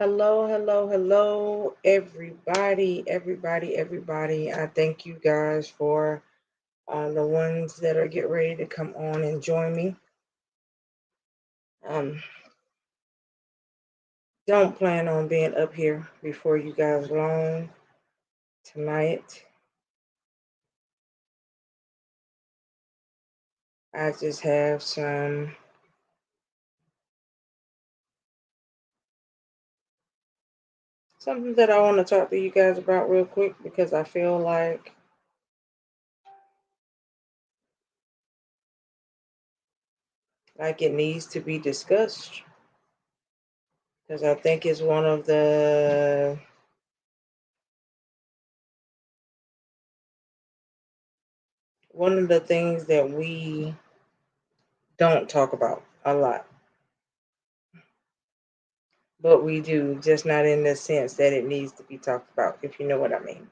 Hello, hello, hello, everybody. I thank you guys for the ones that are getting ready to come on and join me. Um, don't plan on being up here before you guys long tonight. I just have something that I want to talk to you guys about real quick because I feel like it needs to be discussed because I think it's one of the things that we don't talk about a lot. But we do, just not in the sense that it needs to be talked about, if you know what I mean.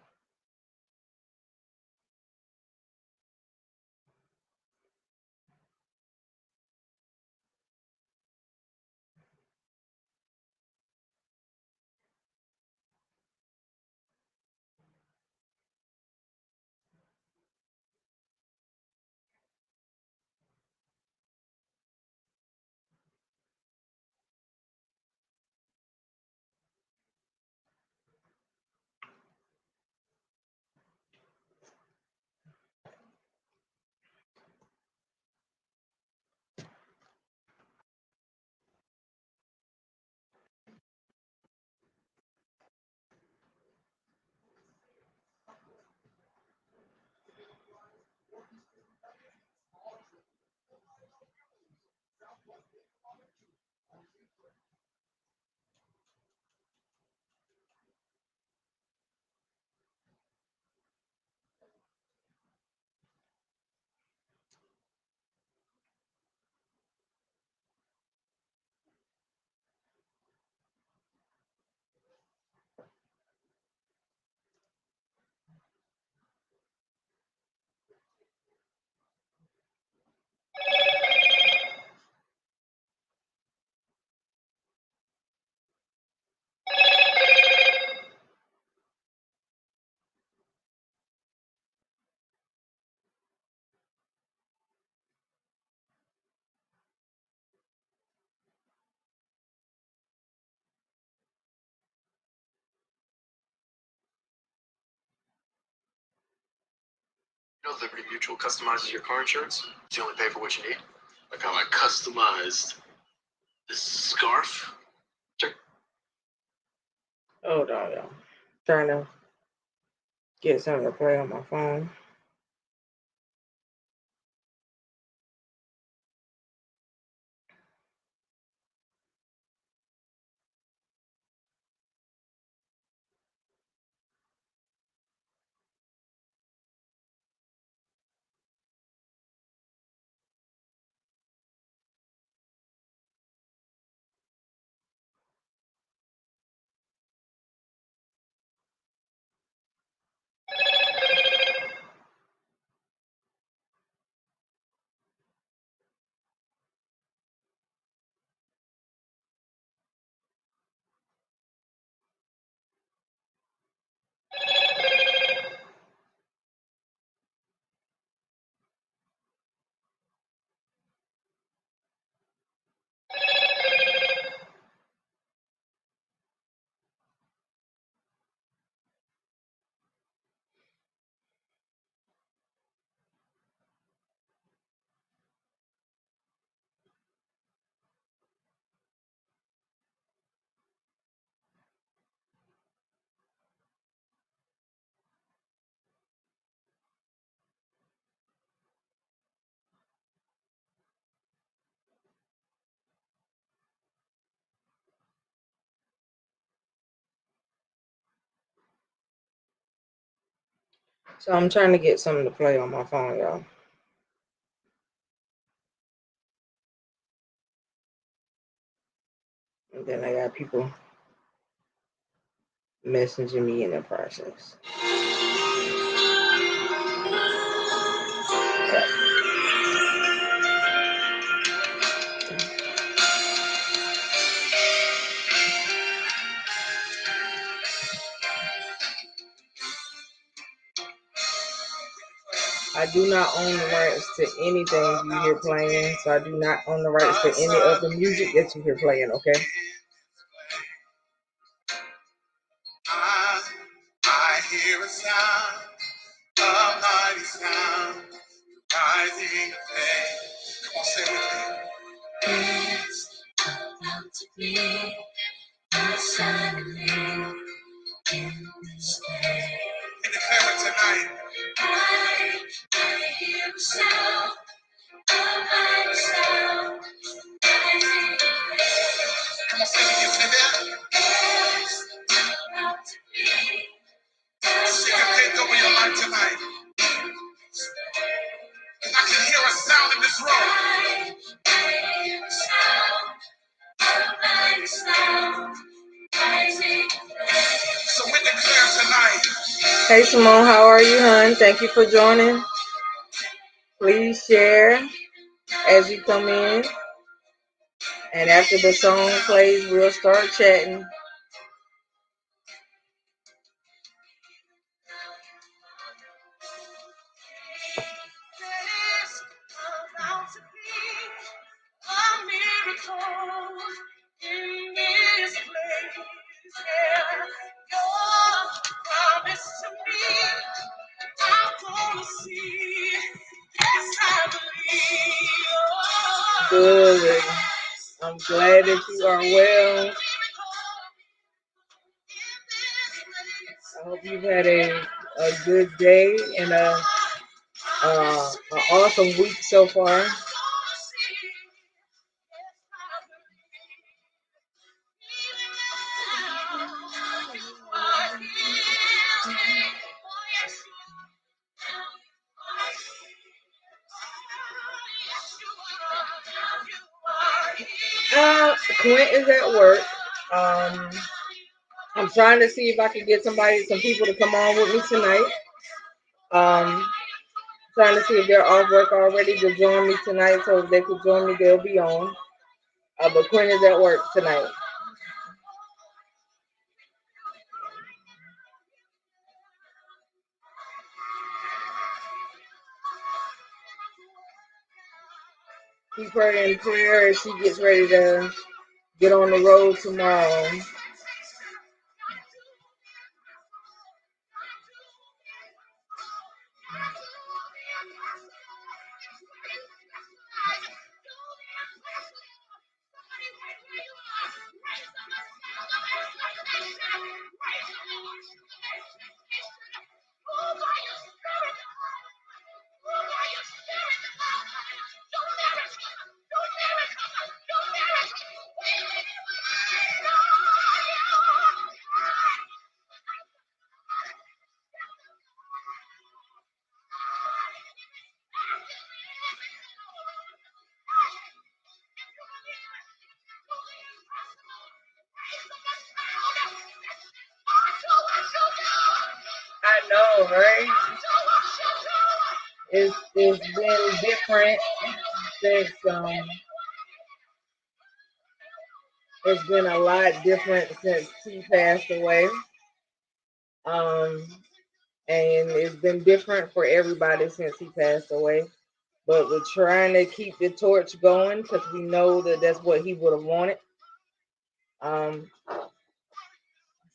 You know, Liberty Mutual customizes your car insurance. You only pay for what you need. Like how I customized this scarf. Check. Hold on, y'all. Trying to get something to play on my phone. So I'm trying to get something to play on my phone, y'all. And then I got people messaging me in the process. I do not own the rights to anything you hear playing, so I do not own the rights to any of the music that you hear playing, okay? I hear a sound, a mighty sound, rising of faith. Come on, say it with me. It's about to be a suddenly in this day. And declare it tonight. I hear a sound, a mighty sound, rising of faith. Come on, say it again, say that. It's about to be. Shake your faith over your life tonight. And I can hear a sound in this room. I hear a sound, a mighty sound, rising. So we declare tonight. Hey Simone, how are you, hon? Thank you for joining. Please share as you come in. And after the song plays, we'll start chatting. There's about to be a miracle in this place. Yeah, your promise to me, I'm gonna see. Yes, I believe. Good. I'm glad that you are well. I hope you've had a good day and an awesome week so far. Clint is at work. I'm trying to see if I can get some people to come on with me tonight. Trying to see if they're off work already to join me tonight. So if they could join me, they'll be on. But Quinn is at work tonight. Keep her in prayer as she gets ready to get on the road tomorrow. I know, right? It's been different since it's been a lot different since he passed away. And it's been different for everybody since he passed away. But we're trying to keep the torch going because we know that that's what he would have wanted.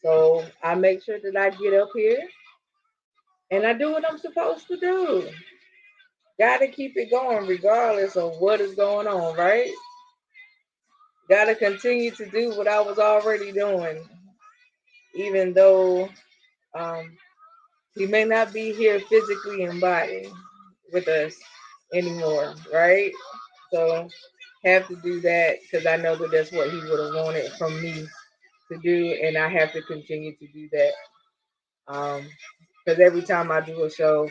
So I make sure that I get up here and I do what I'm supposed to do. Got to keep it going regardless of what is going on, right? Got to continue to do what I was already doing, even though he may not be here physically in body with us anymore, right? So have to do that because I know that that's what he would have wanted from me to do, and I have to continue to do that. Because every time I do a show,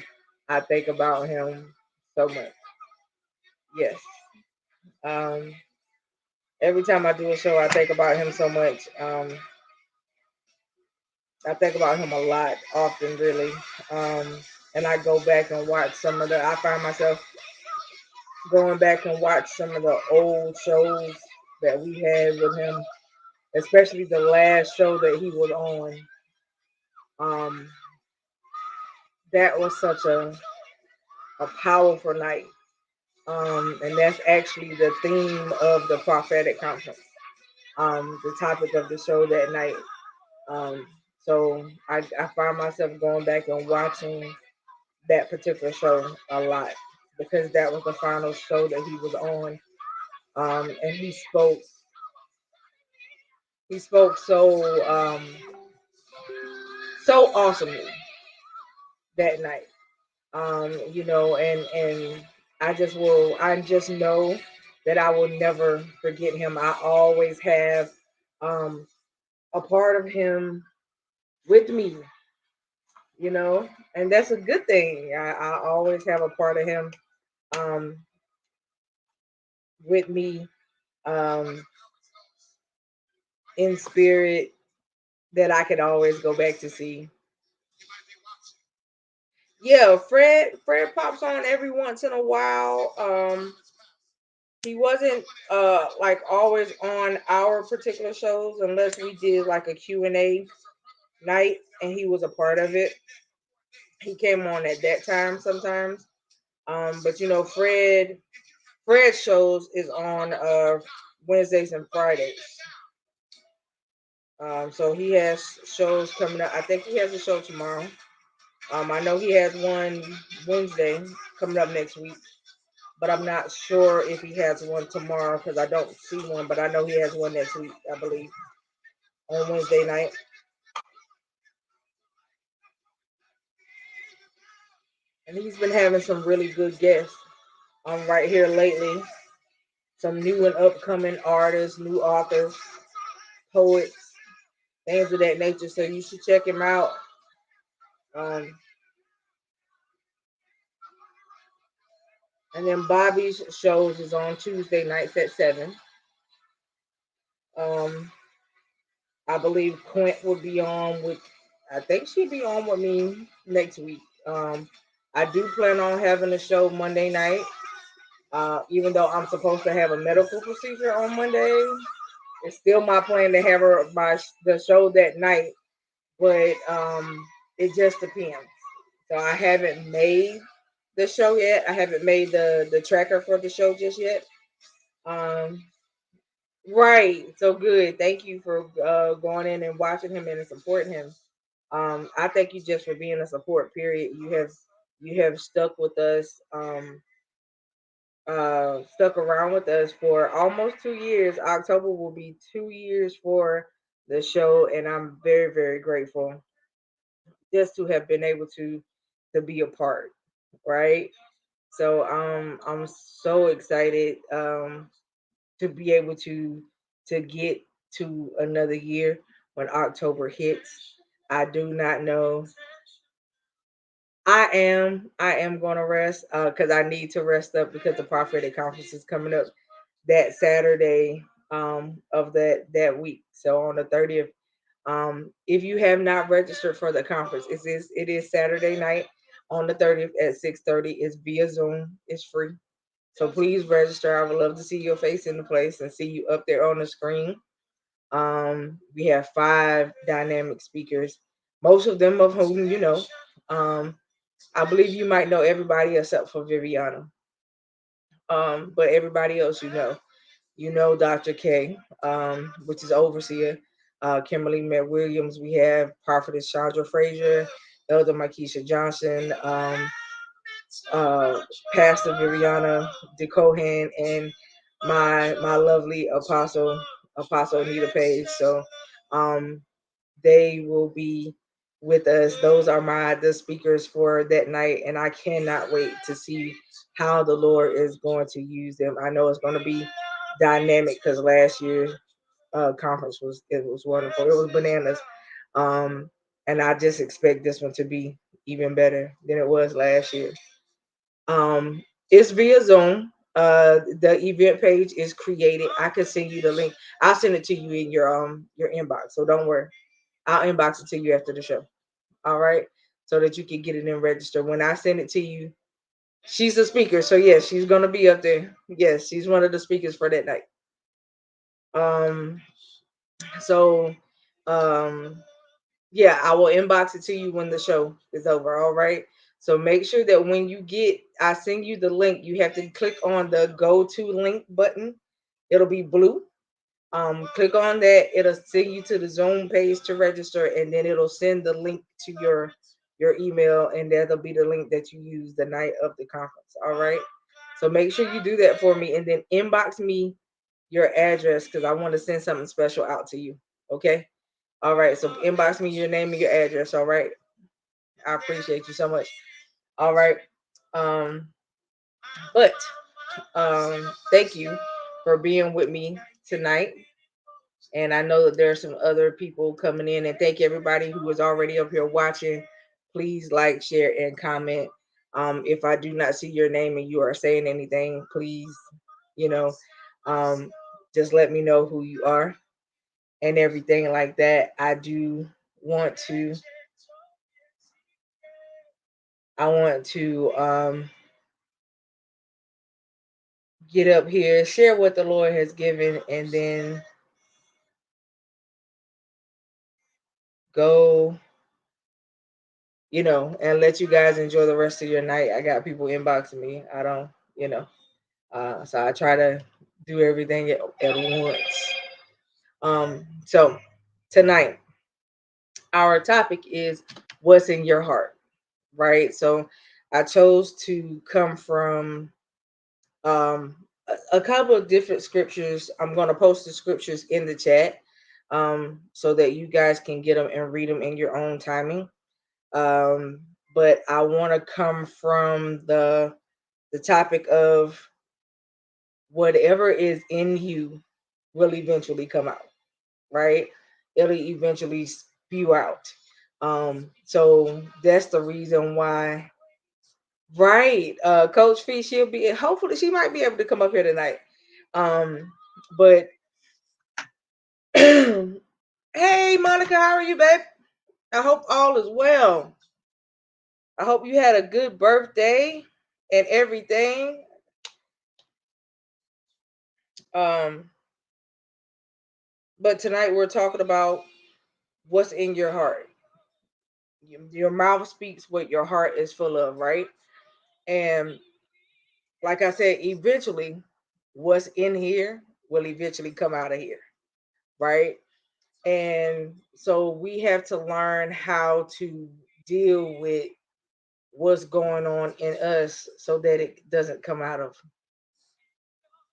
I think about him so much. Yes. Every time I do a show, I think about him so much. I think about him a lot, often, really. And I go back and watch some of I find myself going back and watch some of the old shows that we had with him, especially the last show that he was on. That was such a a powerful night. And that's actually the theme of the prophetic conference. The topic of the show that night. Um, so I find myself going back and watching that particular show a lot because that was the final show that he was on. And he spoke so awesomely that night. And I just know that I will never forget him. I always have um a part of him with me, you know, and that's a good thing. I always have a part of him um with me um in spirit that I could always go back to see. Yeah, Fred pops on every once in a while. He wasn't like always on our particular shows unless we did like a Q&A night and he was a part of it. He came on at that time sometimes. But Fred shows is on Wednesdays and Fridays. So he has shows coming up. I think he has a show tomorrow. I know he has one Wednesday coming up next week, but I'm not sure if he has one tomorrow because I don't see one. But I know he has one next week, I believe, on Wednesday night. And he's been having some really good guests right here lately. Some new and upcoming artists, new authors, poets, things of that nature. So you should check him out. Um, and then Bobby's shows is on Tuesday nights at 7. Um, I believe Quint will be on with. I think she'll be on with me next week. I do plan on having a show Monday night. Even though I'm supposed to have a medical procedure on Monday, it's still my plan to have her the show that night. But it just depends. So I haven't made the show yet. I haven't made the tracker for the show just yet. Um, right. So good. Thank you for going in and watching him and supporting him. I thank you just for being a support. Period. You have stuck with us. Stuck around with us for almost 2 years. October will be 2 years for the show, and I'm very, very grateful just to have been able to be a part, right? So I'm so excited to be able to get to another year when October hits. I do not know. I am gonna rest because I need to rest up because the prophetic conference is coming up that Saturday of that week. So on the 30th. If you have not registered for the conference, it is Saturday night on the 30th at 6:30. It's via Zoom. It's free. So please register. I would love to see your face in the place and see you up there on the screen. We have 5 dynamic speakers, most of them of whom you know. I believe you might know everybody except for Viviana. But everybody else you know Dr. K, which is overseer, Kimberly McWilliams. We have Prophetess Chandra Frazier, Elder Makisha Johnson, uh, Pastor Viviana DeCohan, and my lovely Apostle Anita Page. So um, they will be with us. Those are the speakers for that night, and I cannot wait to see how the Lord is going to use them. I know it's going to be dynamic because last year's conference was wonderful. It was bananas, and I just expect this one to be even better than it was last year. It's via Zoom. The event page is created. I can send you the link. I'll send it to you in your inbox. So don't worry. I'll inbox it to you after the show. All right. So that you can get it and register. When I send it to you, she's a speaker. So yes, she's gonna be up there. Yes, she's one of the speakers for that night. Um so um yeah, I will inbox it to you when the show is over. All right. So make sure that when I send you the link, you have to click on the go to link button. It'll be blue. Click on that. It'll send you to the Zoom page to register, and then it'll send the link to your email, and that'll be the link that you use the night of the conference. All right. So make sure you do that for me, and then inbox me your address because I want to send something special out to you. Okay. All right. So inbox me your name and your address. All right. I appreciate you so much. All right. Um, but thank you for being with me tonight. And I know that there are some other people coming in, and thank everybody who is already up here watching. Please like, share, and comment. If I do not see your name and you are saying anything, please, you know, um, just let me know who you are and everything like that. Want to, I want to get up here, share what the Lord has given, and then go, and let you guys enjoy the rest of your night. I got people inboxing me. I don't, so I try to do everything at once. So tonight, our topic is what's in your heart, right? So I chose to come from a couple of different scriptures. I'm going to post the scriptures in the chat so that you guys can get them and read them in your own timing. But I want to come from the topic of whatever is in you will eventually come out, right? It'll eventually spew out. So that's the reason why, right? Coach Fee, hopefully she might be able to come up here tonight. But hey, Monica, how are you, babe? I hope all is well. I hope you had a good birthday and everything. Um, but tonight we're talking about what's in your heart. Your mouth speaks what your heart is full of, right? And like I said, eventually, what's in here will eventually come out of here, right? And so we have to learn how to deal with what's going on in us so that it doesn't come out of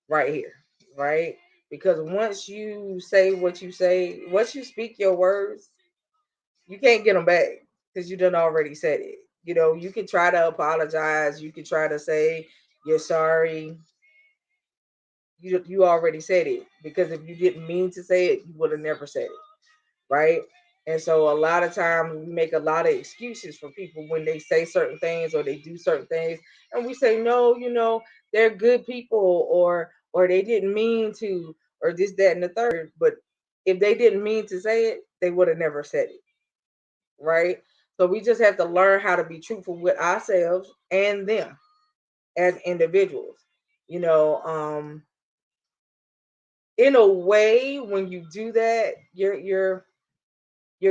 right here, right? Because once you say what you say, once you speak your words, you can't get them back because you done already said it. You can try to apologize, you can try to say you're sorry. You already said it, because if you didn't mean to say it, you would have never said it, right? And so a lot of times we make a lot of excuses for people when they say certain things or they do certain things, and we say no, they're good people, or they didn't mean to, or this, that, and the third. But if they didn't mean to say it, they would have never said it, right? So we just have to learn how to be truthful with ourselves and them as individuals. You know, in a way, when you do that, you're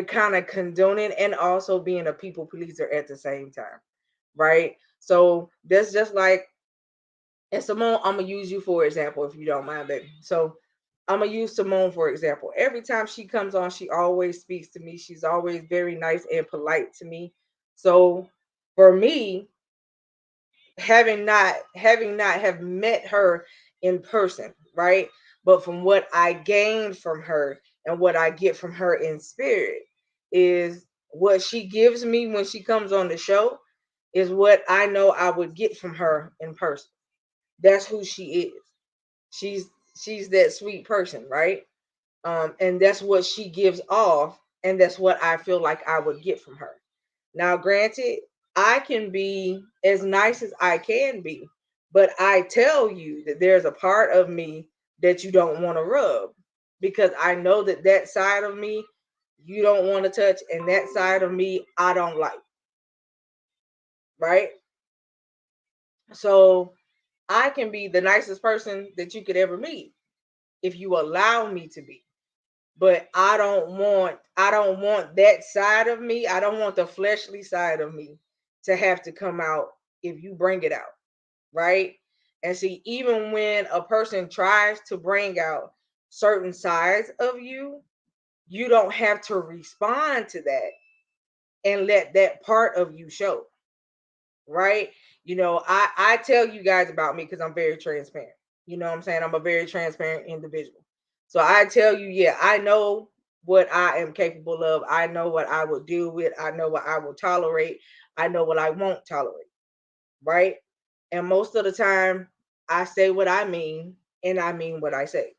kind of condoning and also being a people pleaser at the same time, right? So that's just like, and Simone, I'm gonna use you for example, if you don't mind, baby. So I'm gonna use Simone for example. Every time she comes on, she always speaks to me. She's always very nice and polite to me. So for me, having not have met her in person, right? But from what I gained from her and what I get from her in spirit is what she gives me when she comes on the show is what I know I would get from her in person. That's who she is. She's she's that sweet person, right? And that's what she gives off, and that's what I feel like I would get from her. Now, granted, I can be as nice as I can be, but I tell you that there's a part of me that you don't want to rub, because I know that that side of me you don't want to touch, and that side of me I don't like, right? So I can be the nicest person that you could ever meet if you allow me to be. But I don't want that side of me. I don't want the fleshly side of me to have to come out if you bring it out, right? And see, even when a person tries to bring out certain sides of you, you don't have to respond to that and let that part of you show, right? I tell you guys about me because I'm very transparent. You know what I'm saying? I'm a very transparent individual. So I tell you, yeah, I know what I am capable of. I know what I will deal with. I know what I will tolerate. I know what I won't tolerate, right? And most of the time, I say what I mean and I mean what I say.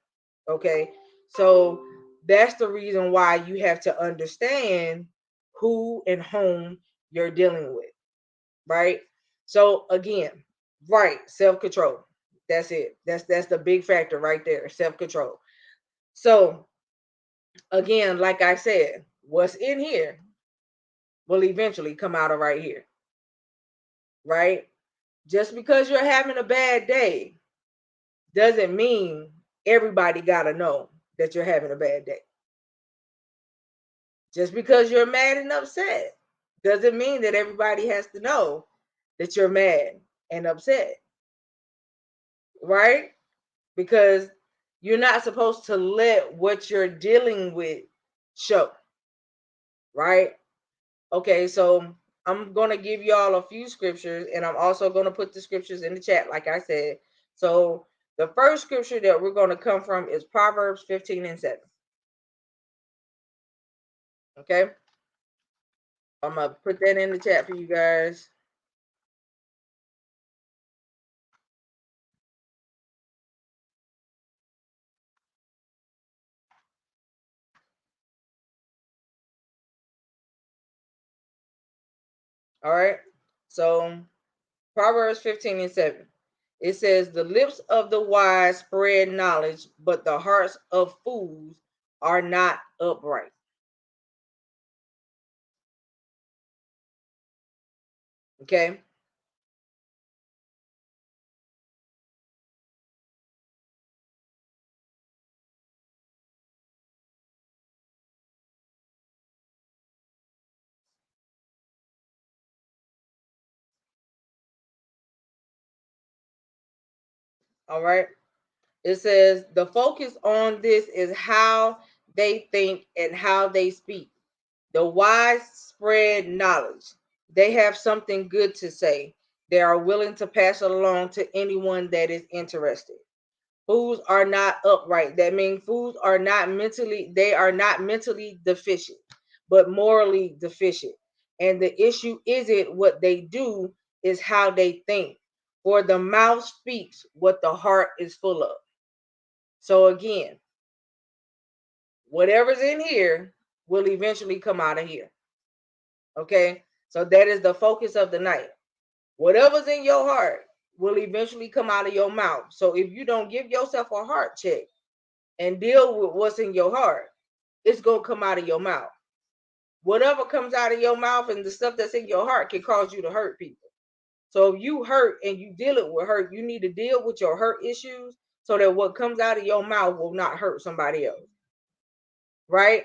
Okay. So that's the reason why you have to understand who and whom you're dealing with, right? So again, right, self-control. That's it. That's the big factor right there, self-control. So again, like I said, what's in here will eventually come out of right here, right? Just because you're having a bad day doesn't mean everybody got to know that you're having a bad day. Just because you're mad and upset doesn't mean that everybody has to know that you're mad and upset, right? Because you're not supposed to let what you're dealing with show, right? Okay, so I'm going to give y'all a few scriptures, and I'm also going to put the scriptures in the chat, like I said. So the first scripture that we're going to come from is Proverbs 15:7. Okay, I'm going to put that in the chat for you guys. All right, so Proverbs 15:7. It says, the lips of the wise spread knowledge, but the hearts of fools are not upright. Okay. All right. It says the focus on this is how they think and how they speak. The wise spread knowledge. They have something good to say. They are willing to pass it along to anyone that is interested. Fools are not upright. That means fools are not mentally deficient, but morally deficient. And the issue isn't what they do, is how they think. For the mouth speaks what the heart is full of. So again, whatever's in here will eventually come out of here. Okay? So that is the focus of the night. Whatever's in your heart will eventually come out of your mouth. So if you don't give yourself a heart check and deal with what's in your heart, it's going to come out of your mouth. Whatever comes out of your mouth and the stuff that's in your heart can cause you to hurt people. So if you hurt and you dealing with hurt, you need to deal with your hurt issues so that what comes out of your mouth will not hurt somebody else. Right?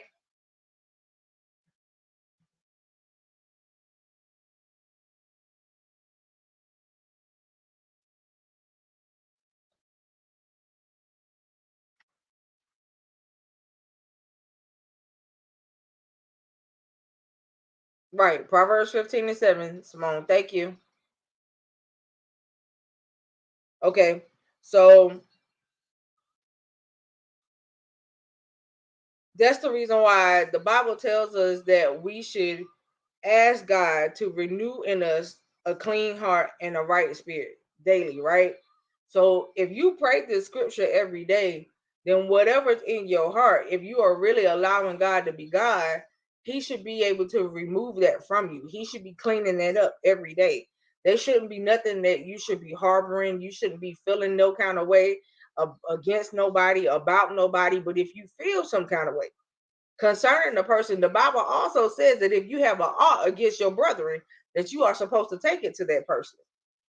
Right. Proverbs 15:7. Simone, thank you. Okay. So that's the reason why the Bible tells us that we should ask God to renew in us a clean heart and a right spirit daily, right? So if you pray this scripture every day, then whatever's in your heart, if you are really allowing God to be God, He should be able to remove that from you. He should be cleaning that up every day. There shouldn't be nothing that you should be harboring. You shouldn't be feeling no kind of way against nobody, about nobody. But if you feel some kind of way concerning the person, the Bible also says that if you have an ought against your brethren, that you are supposed to take it to that person.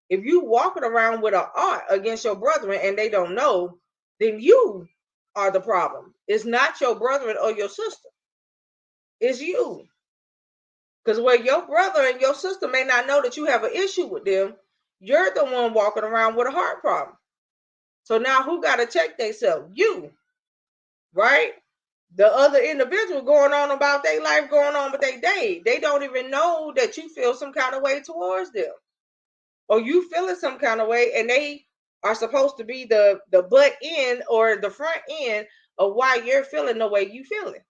If you walking around with an ought against your brethren and they don't know, then you are the problem. It's not your brethren or your sister. It's you. Because where your brother and your sister may not know that you have an issue with them, you're the one walking around with a heart problem. So now who got to check themselves? You, right? The other individual going on about their life, going on with their day. They don't even know that you feel some kind of way towards them. Or you feeling some kind of way, and they are supposed to be the butt end or the front end of why you're feeling the way you feeling.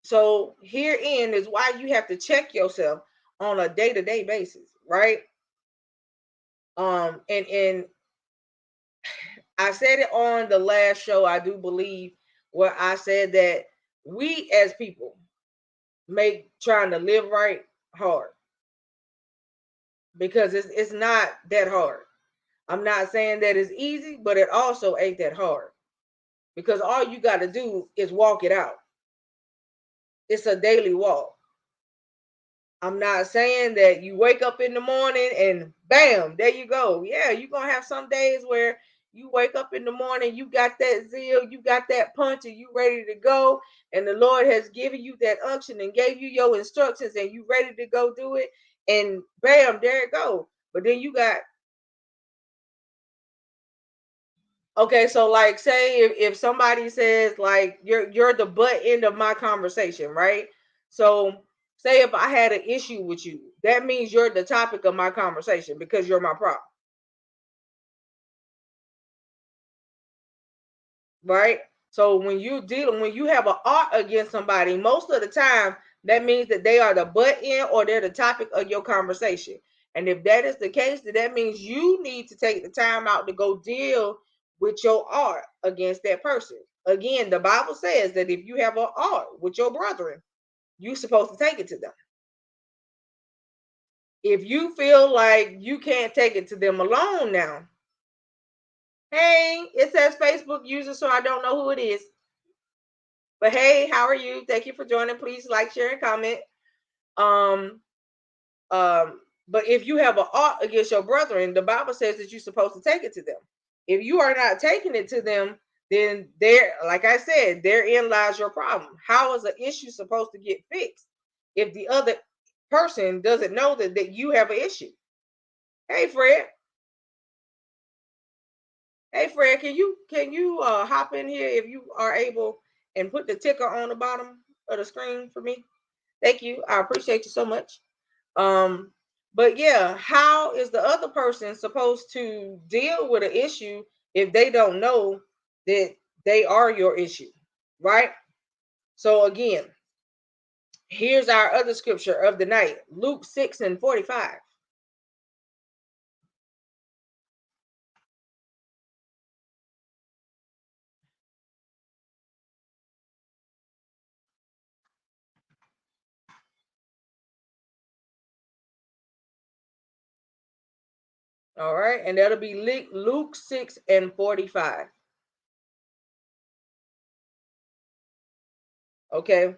So herein is why you have to check yourself on a day-to-day basis, right? And I said it on the last show, I do believe, where I said that we as people make trying to live right hard, because it's not that hard. I'm not saying that it's easy, but it also ain't that hard, because all you got to do is walk it out. It's a daily walk. I'm not saying that you wake up in the morning and bam, there you go. Yeah, you're going to have some days where you wake up in the morning, you got that zeal, you got that punch, and you ready to go. And the Lord has given you that unction and gave you your instructions, and you ready to go do it. And bam, there it go. But then you got, okay, so like say if somebody says like you're the butt end of my conversation, right? So say if I had an issue with you, that means you're the topic of my conversation because you're my problem, right? So when you have an art against somebody, most of the time that means that they are the butt end or they're the topic of your conversation. And if that is the case, then that means you need to take the time out to go deal with your art against that person. Again, the Bible says that if you have an art with your brethren, you're supposed to take it to them. If you feel like you can't take it to them alone now, hey, it says Facebook user, so I don't know who it is. But hey, how are you? Thank you for joining. Please like, share, and comment. Um, but if you have an ought against your brethren, the Bible says that you're supposed to take it to them. If you are not taking it to them, then there, like I said, therein lies your problem. How is an issue supposed to get fixed if the other person doesn't know that you have an issue? Hey Fred. Hey Fred, can you hop in here if you are able and put the ticker on the bottom of the screen for me? Thank you. I appreciate you so much. Um, but yeah, how is the other person supposed to deal with an issue if they don't know that they are your issue, right? So again, here's our other scripture of the night, Luke 6:45. All right, and that'll be Luke 6:45. Okay.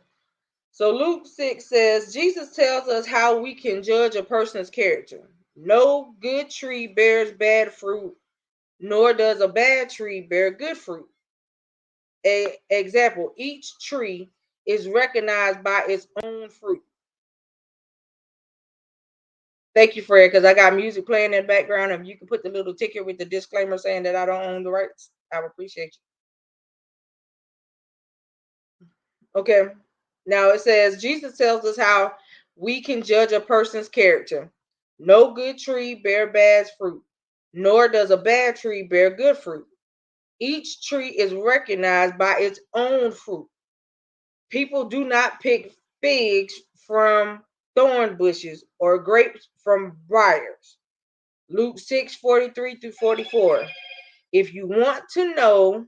So Luke 6 says, Jesus tells us how we can judge a person's character. No good tree bears bad fruit, nor does a bad tree bear good fruit. Example, each tree is recognized by its own fruit. Thank you, Fred, because I got music playing in the background. If you can put the little ticket with the disclaimer saying that I don't own the rights, I would appreciate you. Okay. Now it says, Jesus tells us how we can judge a person's character. No good tree bear bad fruit, nor does a bad tree bear good fruit. Each tree is recognized by its own fruit. People do not pick figs from thorn bushes or grapes from briars. Luke 6:43 through 44. If you want to know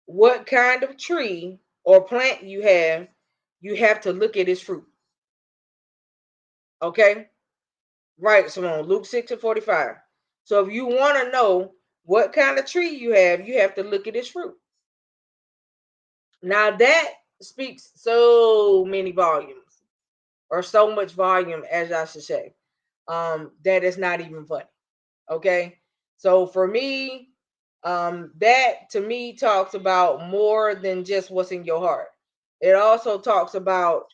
what kind of tree or plant you have to look at its fruit. Okay? Right, Simone. Luke 6:45. So if you want to know what kind of tree you have to look at its fruit. Now that speaks so many volumes, or so much volume, as I should say, that it's not even funny. Okay, so for me, That to me talks about more than just what's in your heart. It also talks about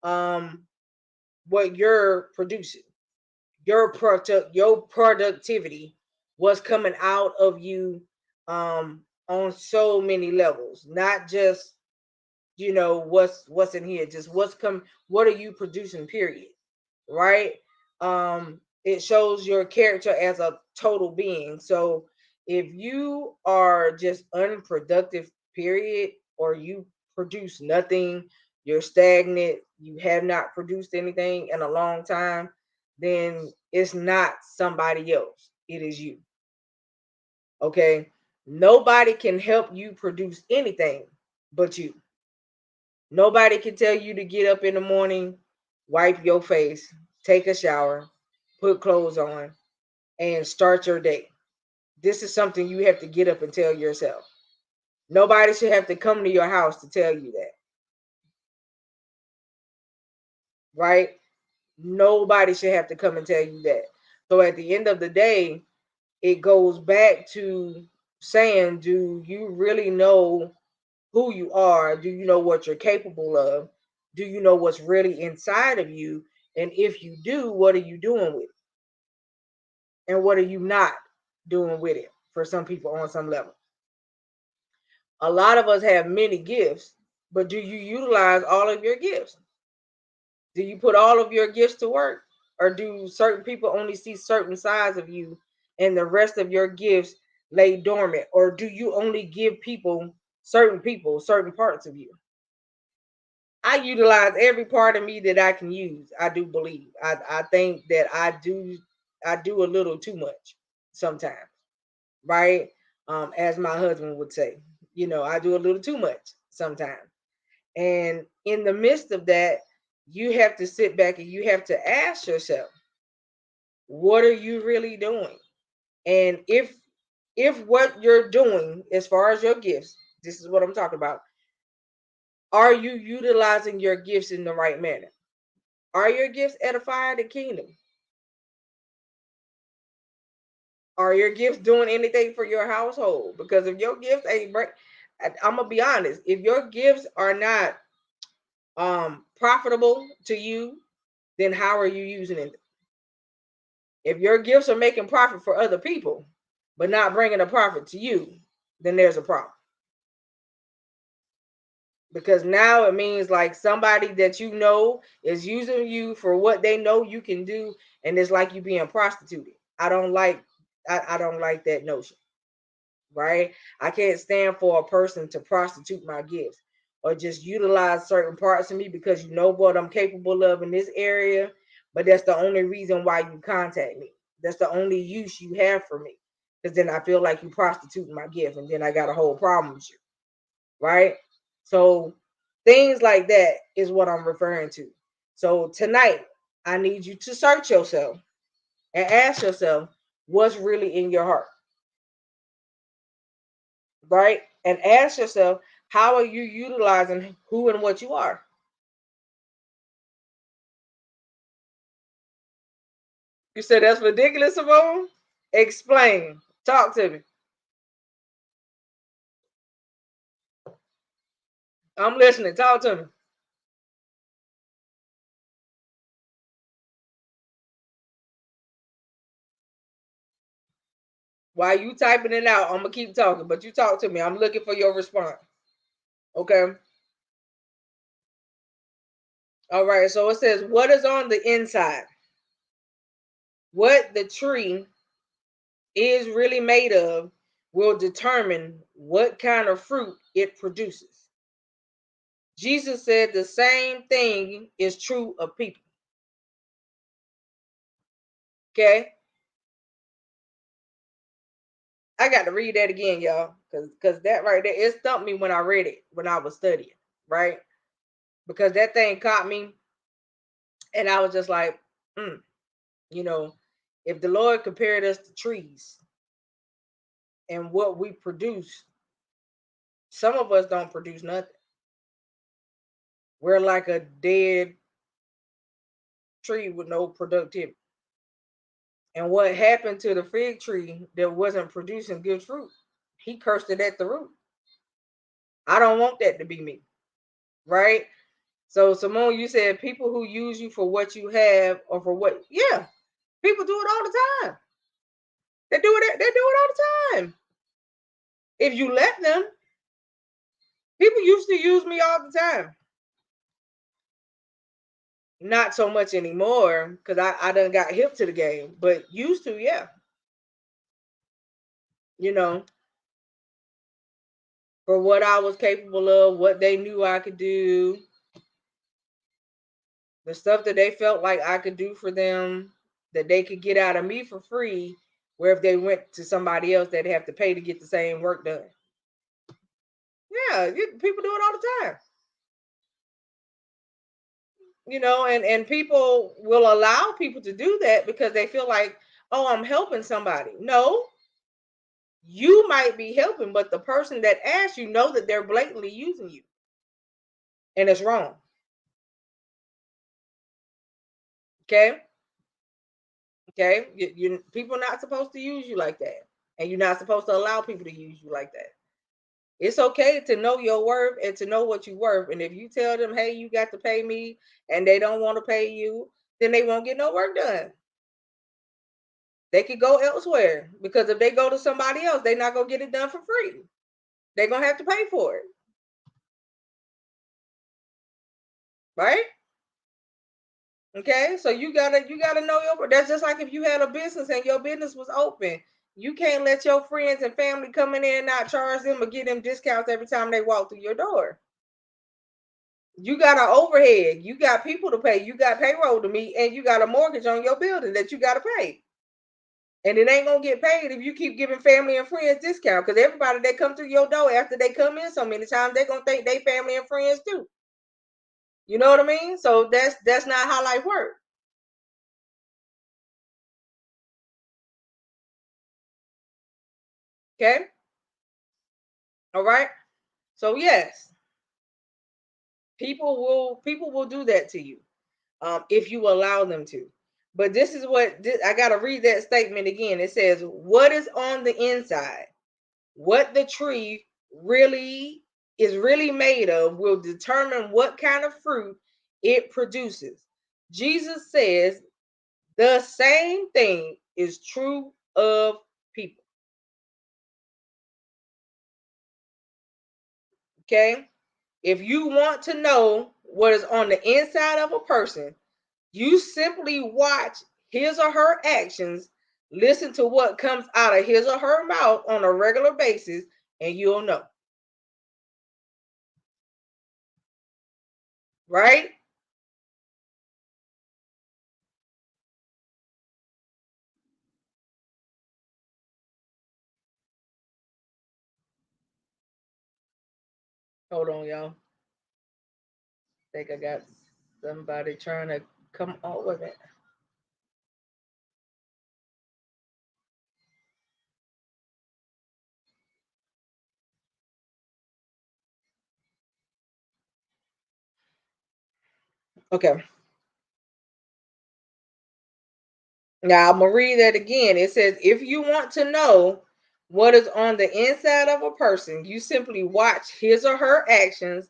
um, what you're producing, your productivity, what's coming out of you on so many levels, not just what's in here, just what are you producing, period, right? It shows your character as a total being. So if you are just unproductive, period, or you produce nothing, you're stagnant, you have not produced anything in a long time, then it's not somebody else, it is you. Okay, nobody can help you produce anything but you. Nobody can tell you to get up in the morning, wipe your face, take a shower, put clothes on, and start your day. This is something you have to get up and tell yourself. Nobody should have to come to your house to tell you that, right? Nobody should have to come and tell you that. So at the end of the day, it goes back to saying, do you really know who you are? Do you know what you're capable of? Do you know what's really inside of you? And if you do, what are you doing with it? And what are you not doing with it for some people on some level? A lot of us have many gifts, but do you utilize all of your gifts? Do you put all of your gifts to work? Or do certain people only see certain sides of you and the rest of your gifts lay dormant? Or do you only give people, certain parts of you? I utilize every part of me that I can use. I do believe. I think that I do a little too much sometimes, right? As my husband would say, I do a little too much sometimes. And in the midst of that, you have to sit back and you have to ask yourself, what are you really doing? And if what you're doing as far as your gifts, this is what I'm talking about, are you utilizing your gifts in the right manner? Are your gifts edifying the kingdom? Are your gifts doing anything for your household? Because if your gifts ain't break, I'm gonna be honest, if your gifts are not profitable to you, then how are you using it? If your gifts are making profit for other people, but not bringing a profit to you, then there's a problem. Because now it means like somebody that you know is using you for what they know you can do, and it's like you being prostituted. I don't like that notion, right? I can't stand for a person to prostitute my gifts or just utilize certain parts of me because you know what I'm capable of in this area, but that's the only reason why you contact me. That's the only use you have for me. Because then I feel like you prostituting my gift, and then I got a whole problem with you, right? So things like that is what I'm referring to. So tonight, I need you to search yourself and ask yourself what's really in your heart, right? And ask yourself, how are you utilizing who and what you are? You said that's ridiculous, Simone? Explain. Talk to me. I'm listening. Talk to me. While you typing it out, I'm gonna keep talking, but you talk to me. I'm looking for your response. Okay. All right. So it says, what is on the inside? What the tree is really made of will determine what kind of fruit it produces. Jesus said the same thing is true of people. Okay. I got to read that again, y'all, because that right there, it stumped me when I read it when I was studying, right? Because that thing caught me, and I was just like, mm, you know, if the Lord compared us to trees and what we produce, some of us don't produce nothing. We're like a dead tree with no productivity. And what happened to the fig tree that wasn't producing good fruit? He cursed it at the root. I don't want that to be me. Right? So Simone, you said people who use you for what you have or for what, yeah, people do it all the time. They do it all the time. If you let them, people used to use me all the time. Not so much anymore because I done got hip to the game, but used to, yeah. You know, for what I was capable of, what they knew I could do, the stuff that they felt like I could do for them, that they could get out of me for free, where if they went to somebody else, they'd have to pay to get the same work done. Yeah, people do it all the time. And people will allow people to do that because they feel like, oh, I'm helping somebody. No, you might be helping, but the person that asked you know that they're blatantly using you, and it's wrong. Okay. People are not supposed to use you like that, and you're not supposed to allow people to use you like that. It's okay to know your worth and to know what you're worth. And if you tell them, hey, you got to pay me, and they don't want to pay you, then they won't get no work done. They could go elsewhere, because if they go to somebody else, they're not gonna get it done for free. They're gonna have to pay for it. Right? Okay, so you gotta know your. That's just like if you had a business and your business was open. You can't let your friends and family come in there and not charge them or give them discounts every time they walk through your door. You got an overhead. You got people to pay. You got payroll to meet, and you got a mortgage on your building that you got to pay. And it ain't gonna get paid if you keep giving family and friends discount. Because everybody that come through your door after they come in so many times, they're gonna think they family and friends too. You know what I mean? So that's not how life works. Okay. All right. So yes, people will do that to you, if you allow them to. But this is what I got to read that statement again. It says, "What is on the inside, what the tree really is really made of, will determine what kind of fruit it produces." Jesus says the same thing is true of people. Okay. If you want to know what is on the inside of a person, you simply watch his or her actions, listen to what comes out of his or her mouth on a regular basis, and you'll know. Right? Hold on, y'all. Think I got somebody trying to come on with it. Okay. Now I'm gonna read that again. It says, if you want to know what is on the inside of a person, you simply watch his or her actions,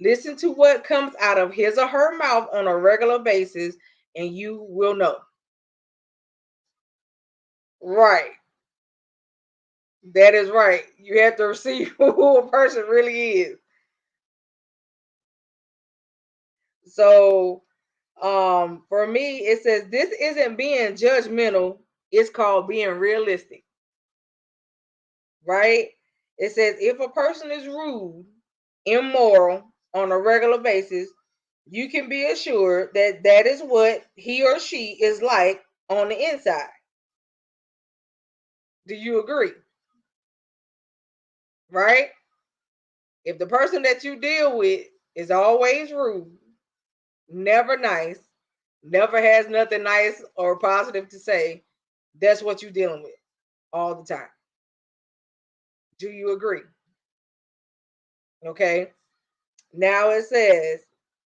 listen to what comes out of his or her mouth on a regular basis, and you will know. Right. That is right. You have to see who a person really is. So, for me, it says this isn't being judgmental, it's called being realistic. Right? It says if a person is rude, immoral on a regular basis, you can be assured that that is what he or she is like on the inside. Do you agree? Right? If the person that you deal with is always rude, never nice, never has nothing nice or positive to say, that's what you're dealing with all the time. Do you agree? Okay. Now it says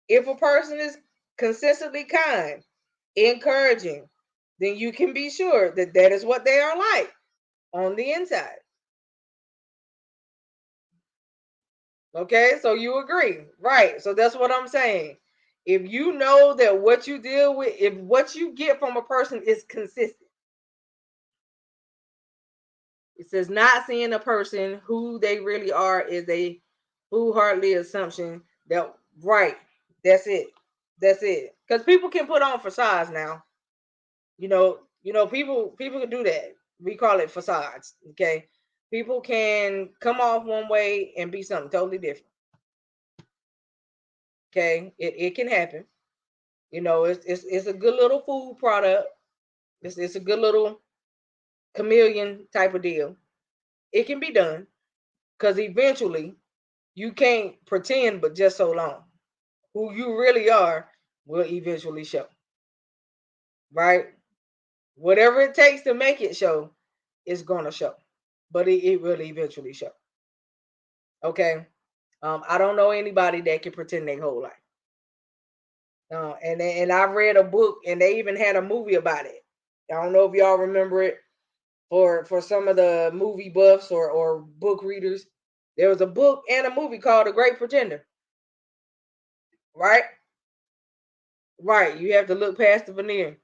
if a person is consistently kind, encouraging, then you can be sure that that is what they are like on the inside. Okay, so you agree, right? So that's what I'm saying. If you know that what you deal with, if what you get from a person is consistent, it says not seeing a person who they really are is a foolhardy assumption. That right, that's it, that's it. Because people can put on facades now. People can do that. We call it facades. Okay, people can come off one way and be something totally different. Okay, it can happen. It's a good little food product. It's a good little chameleon type of deal. It can be done because eventually you can't pretend but just so long. Who you really are will eventually show. Right? Whatever it takes to make it show, it's gonna show. But it will eventually show. Okay. I don't know anybody that can pretend their whole life. And I read a book and they even had a movie about it. I don't know if y'all remember it. For some of the movie buffs or book readers, there was a book and a movie called The Great Pretender. Right? Right. You have to look past the veneer.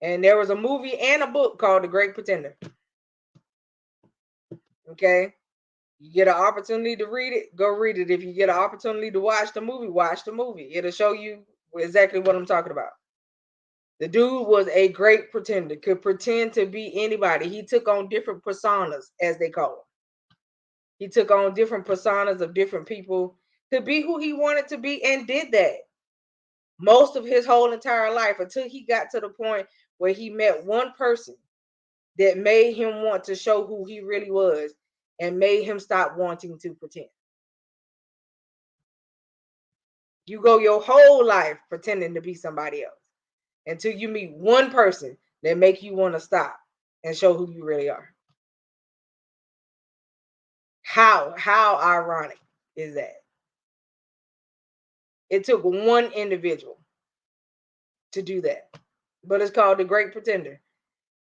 And there was a movie and a book called The Great Pretender. Okay. You get an opportunity to read it, go read it. If you get an opportunity to watch the movie, watch the movie. It'll show you exactly what I'm talking about. The dude was a great pretender, could pretend to be anybody. He took on different personas, as they call them. He took on different personas of different people to be who he wanted to be and did that most of his whole entire life until he got to the point where he met one person that made him want to show who he really was and made him stop wanting to pretend. You go your whole life pretending to be somebody else until you meet one person that make you want to stop and show who you really are. How ironic is that? It took one individual to do that. But it's called The Great Pretender.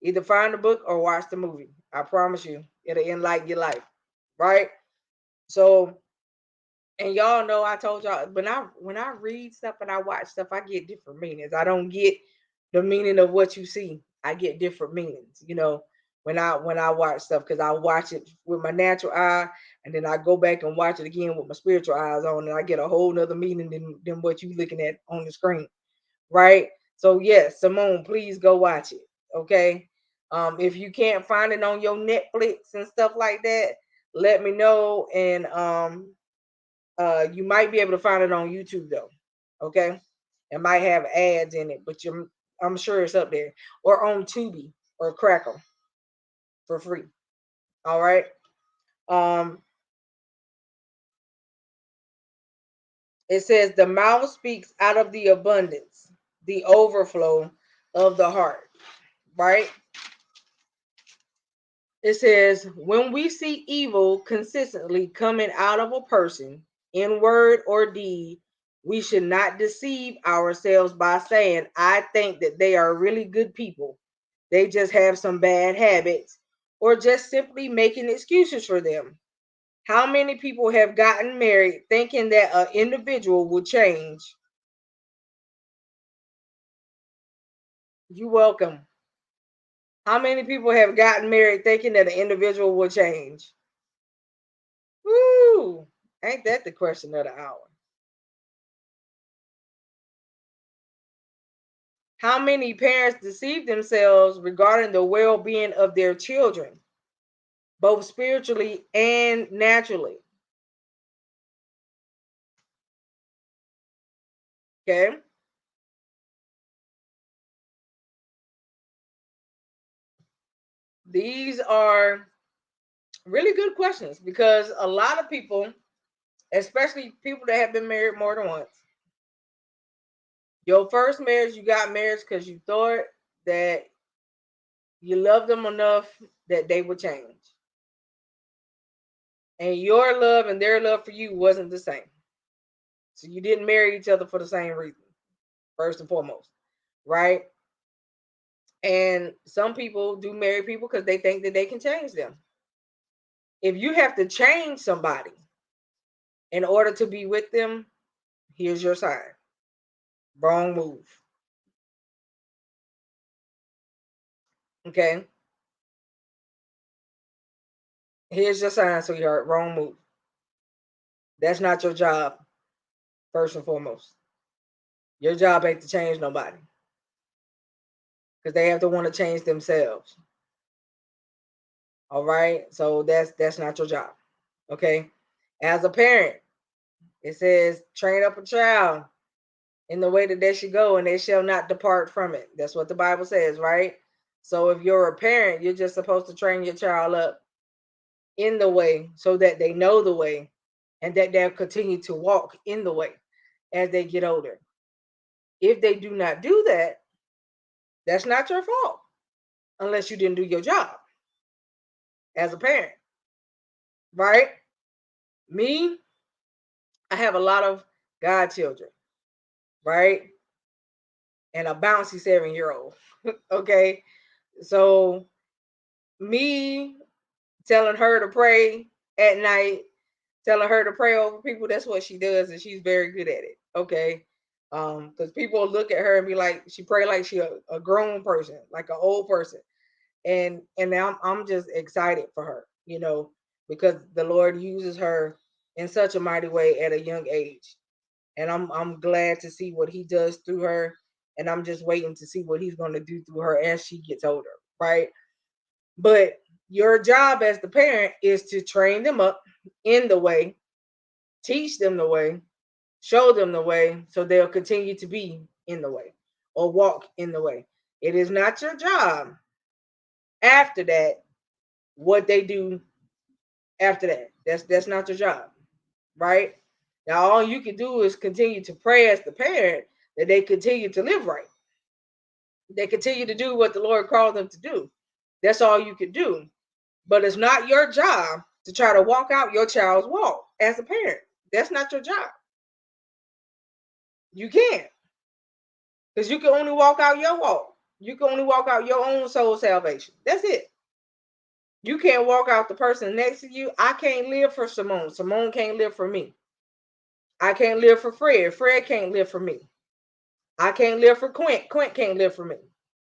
Either find the book or watch the movie. I promise you, it'll enlighten your life. Right? So, and y'all know I told y'all when I read stuff and I watch stuff, I get different meanings. I don't get the meaning of what you see. I get different meanings, when I watch stuff because I watch it with my natural eye and then I go back and watch it again with my spiritual eyes on and I get a whole nother meaning than what you looking at on the screen. Right? So yes, Simone, please go watch it. Okay. If you can't find it on your Netflix and stuff like that, let me know. And you might be able to find it on YouTube though. Okay. It might have ads in it, but I'm sure it's up there. Or on Tubi or Crackle for free. All right. Um, it says the mouth speaks out of the abundance, the overflow of the heart. Right? It says, when we see evil consistently coming out of a person in word or deed, we should not deceive ourselves by saying, I think that they are really good people. They just have some bad habits, or just simply making excuses for them. How many people have gotten married thinking that an individual will change? You're welcome. How many people have gotten married thinking that an individual will change? Woo! Ain't that the question of the hour? How many parents deceive themselves regarding the well being of their children, both spiritually and naturally? Okay. These are really good questions because a lot of people, especially people that have been married more than once, your first marriage, you got married because you thought that you loved them enough that they would change. And your love and their love for you wasn't the same. So you didn't marry each other for the same reason, first and foremost, right? And some people do marry people because they think that they can change them. If you have to change somebody, in order to be with them, here's your sign. Wrong move. Okay? Here's your sign, sweetheart. Wrong move. That's not your job, first and foremost. Your job ain't to change nobody. Because they have to want to change themselves. All right? So that's not your job. Okay? As a parent, it says, train up a child in the way that they should go, and they shall not depart from it. That's what the Bible says, right? So if you're a parent, you're just supposed to train your child up in the way so that they know the way and that they'll continue to walk in the way as they get older. If they do not do that, that's not your fault unless you didn't do your job as a parent, right? Me, I have a lot of godchildren, right? And a bouncy 7-year-old. Okay. So me telling her to pray at night, telling her to pray over people, that's what she does, and she's very good at it. Okay. Because people look at her and be like, she pray like she a grown person, like an old person. And now I'm just excited for her, because the Lord uses her in such a mighty way at a young age. And I'm glad to see what he does through her. And I'm just waiting to see what he's going to do through her as she gets older, right? But your job as the parent is to train them up in the way, teach them the way, show them the way, so they'll continue to be in the way or walk in the way. It is not your job after that, what they do after that. That's not your job, right? Now all you can do is continue to pray as the parent that they continue to live right. They continue to do what the Lord called them to do. That's all you can do. But it's not your job to try to walk out your child's walk as a parent. That's not your job. You can't. Because you can only walk out your walk. You can only walk out your own soul salvation. That's it. You can't walk out the person next to you. I can't live for Simone. Simone can't live for me. I can't live for Fred. Fred can't live for me. I can't live for Quint. Quint can't live for me.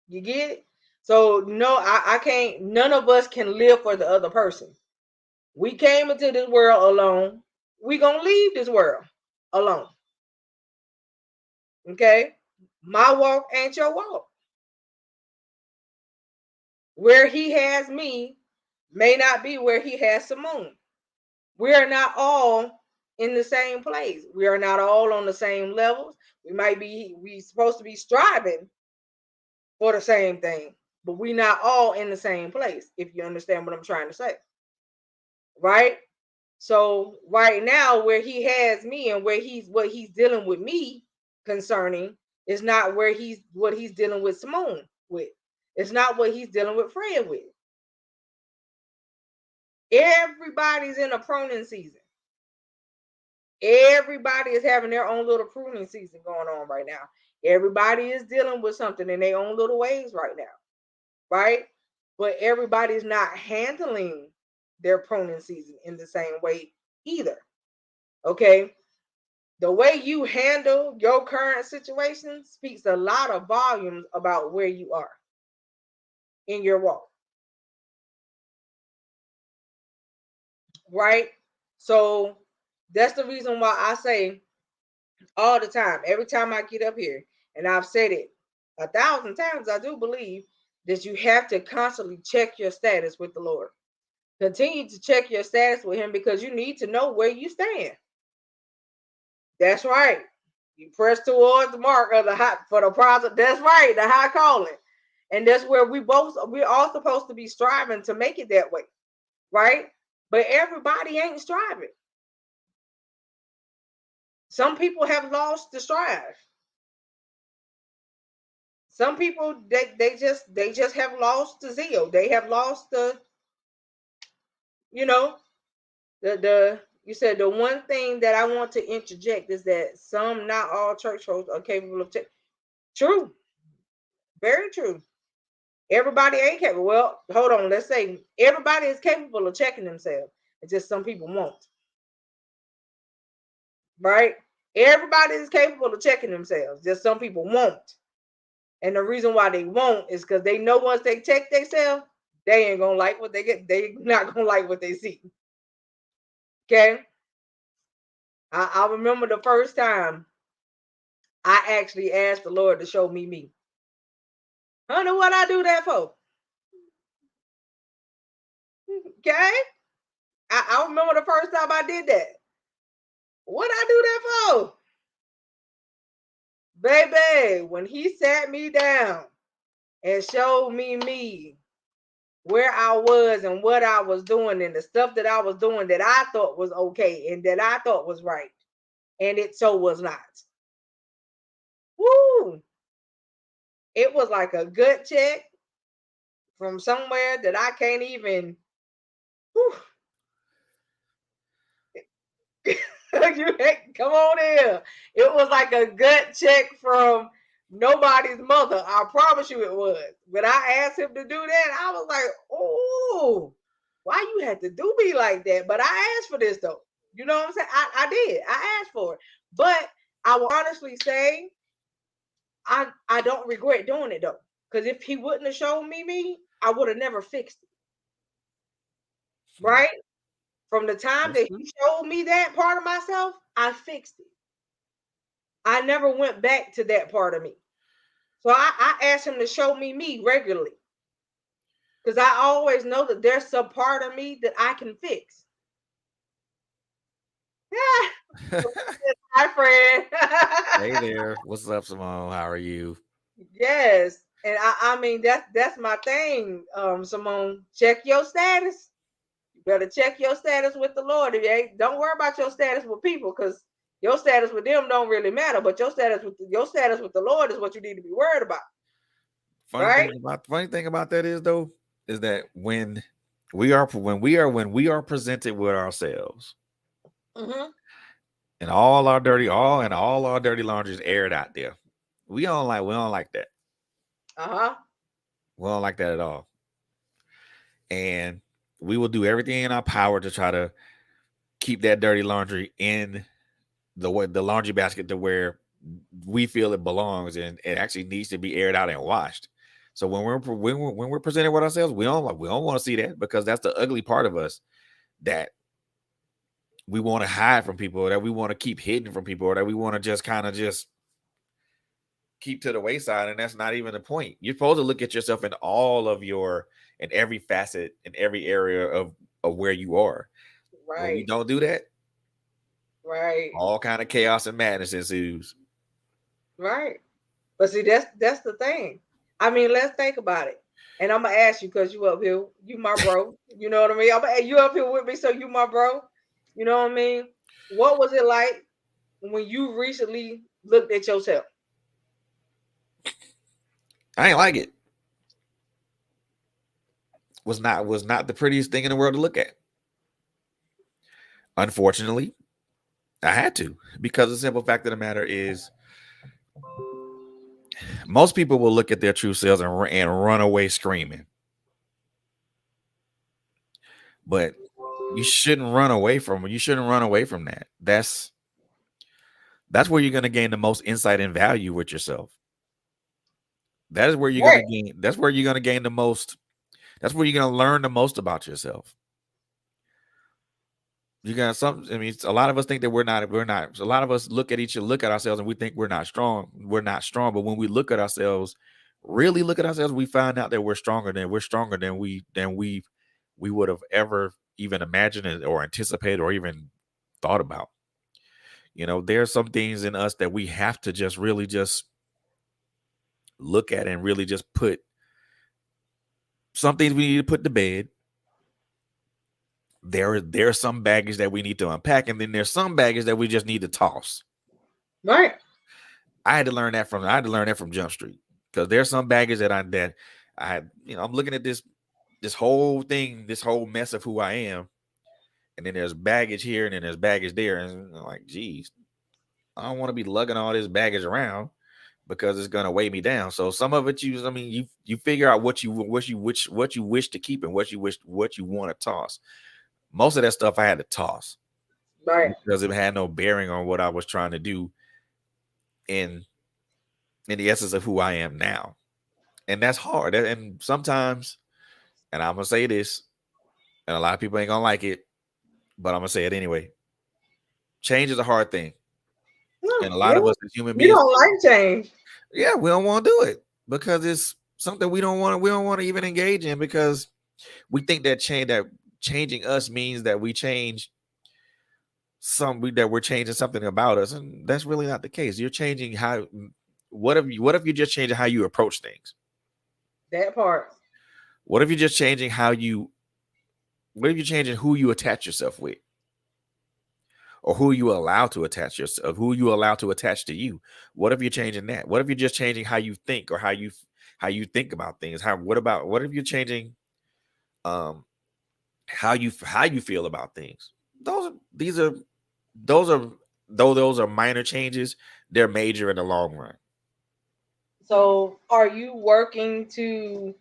You get it? So no, I can't. None of us can live for the other person. We came into this world alone. We gonna leave this world alone. Okay? My walk ain't your walk. Where he has me may not be where he has Simone. We are not all in the same place. We are not all on the same levels. We supposed to be striving for the same thing, but we're not all in the same place, if you understand what I'm trying to say. Right? So right now, where he has me and what he's dealing with me concerning is not what he's dealing with Simone with. It's not what he's dealing with Fred with. Everybody's in a pruning season. Everybody is having their own little pruning season going on right now. Everybody is dealing with something in their own little ways right now, right? But everybody's not handling their pruning season in the same way either. Okay. The way you handle your current situation speaks a lot of volumes about where you are in your walk, right? So that's the reason why I say all the time, every time I get up here, and I've said it 1,000 times, I do believe that you have to constantly check your status with the Lord. Continue to check your status with him because you need to know where you stand. That's right. You press towards the mark of the high for the prize. That's right, the high calling. And that's where we're all supposed to be striving to make it that way, right? But everybody ain't striving. Some people have lost the strive. Some people they just have lost the zeal. They have lost the, you know, the you said the one thing that I want to interject is that some, not all church folks are capable of true, very true. Everybody ain't capable. Well, hold on. Let's say everybody is capable of checking themselves. It's just some people won't. right? Everybody is capable of checking themselves. Just some people won't. And the reason why they won't is because they know once they check themselves, they ain't gonna like what they get. They not gonna like what they see. Okay. I remember the first time I actually asked the Lord to show me me. Honey, what I do that for? Okay. I remember the first time I did that. What I do that for? Baby, when he sat me down and showed me me, where I was and what I was doing and the stuff that I was doing that I thought was okay and that I thought was right. And it so was not. Woo! It was like a gut check from somewhere that I can't even. Whew, come on here. It was like a gut check from nobody's mother. I promise you it was. When I asked him to do that, I was like, oh, why you had to do me like that? But I asked for this though. You know what I'm saying? I did. I asked for it. But I will honestly say I don't regret doing it though. Because if he wouldn't have shown me, I would have never fixed it. Right? From the time That's that true. he showed me that part of myself, I fixed it. I never went back to that part of me. So I asked him to show me regularly. Because I always know that there's some part of me that I can fix. Yeah. Hi, Hey friend. there. What's up, Simone? How are you? Yes. And I mean that's my thing. Simone, check your status. You better check your status with the Lord. If you ain't, don't worry about your status with people, because your status with them don't really matter. But your status with the Lord is what you need to be worried about. Right? Funny thing about that is though, is that when we are presented with ourselves Mm-hmm. and all our dirty laundry is aired out there. We don't like that. Uh-huh. We don't like that at all. And we will do everything in our power to try to keep that dirty laundry in the laundry basket to where we feel it belongs and it actually needs to be aired out and washed. So when we're presented with ourselves, we don't want to see that, because that's the ugly part of us that we want to hide from people, or that we want to keep hidden from people, or that we want to just kind of just keep to the wayside. And that's not even the point. You're supposed to look at yourself in every facet, in every area of where you are. When we Right. don't do that, Right. all kind of chaos and madness ensues. Right. But see, that's the thing. I mean, let's think about it. And I'm gonna ask you because you up here, you my bro. You know what I mean? You up here with me, so you my bro. You know what I mean? What was it like when you recently looked at yourself? I ain't like it. Was not the prettiest thing in the world to look at. Unfortunately, I had to, because the simple fact of the matter is most people will look at their true selves and run away screaming. But you shouldn't run away from it. You shouldn't run away from that. That's where you're going to gain the most insight and value with yourself. That is where you're going Right. to gain. That's where you're going to gain the most. That's where you're going to learn the most about yourself. You got some. I mean, a lot of us think that we're not. We're not. A lot of us look at ourselves, and we think we're not strong. We're not strong. But when we look at ourselves, really look at ourselves, we find out that we're stronger than we would have ever even imagined or anticipated or even thought about. There are some things in us that we have to just really just look at and really just put. Some things we need to put to bed. There's some baggage that we need to unpack, and then there's some baggage that we just need to toss. Right. I had to learn that from Jump Street, because there's some baggage I'm looking at this whole thing, this whole mess of who I am, and then there's baggage here and then there's baggage there, and I'm like, geez, I don't want to be lugging all this baggage around, because it's gonna weigh me down. So some of it, you figure out what you wish to keep and what you want to toss. Most of that stuff I had to toss. Right. because it had no bearing on what I was trying to do in the essence of who I am now. And that's hard. And sometimes, and I'm gonna say this, and a lot of people ain't gonna like it, but I'm gonna say it anyway. Change is a hard thing. And a lot of Really? us as human You beings, don't like change. yeah, we don't want to do it because it's something we don't want to even engage in because we think that changing us means that we change that we're changing something about us, and that's really not the case. You're changing how what if you're just changing how you approach things? That part. What if you're just changing what if you're changing who you attach yourself with? Or who you allow to attach yourself, who you allow to attach to you. What if you're changing that? What if you're just changing how you think or how you think about things? What if you're changing um how you feel about things? These are those are though those are minor changes, they're major in the long run. So, are you working to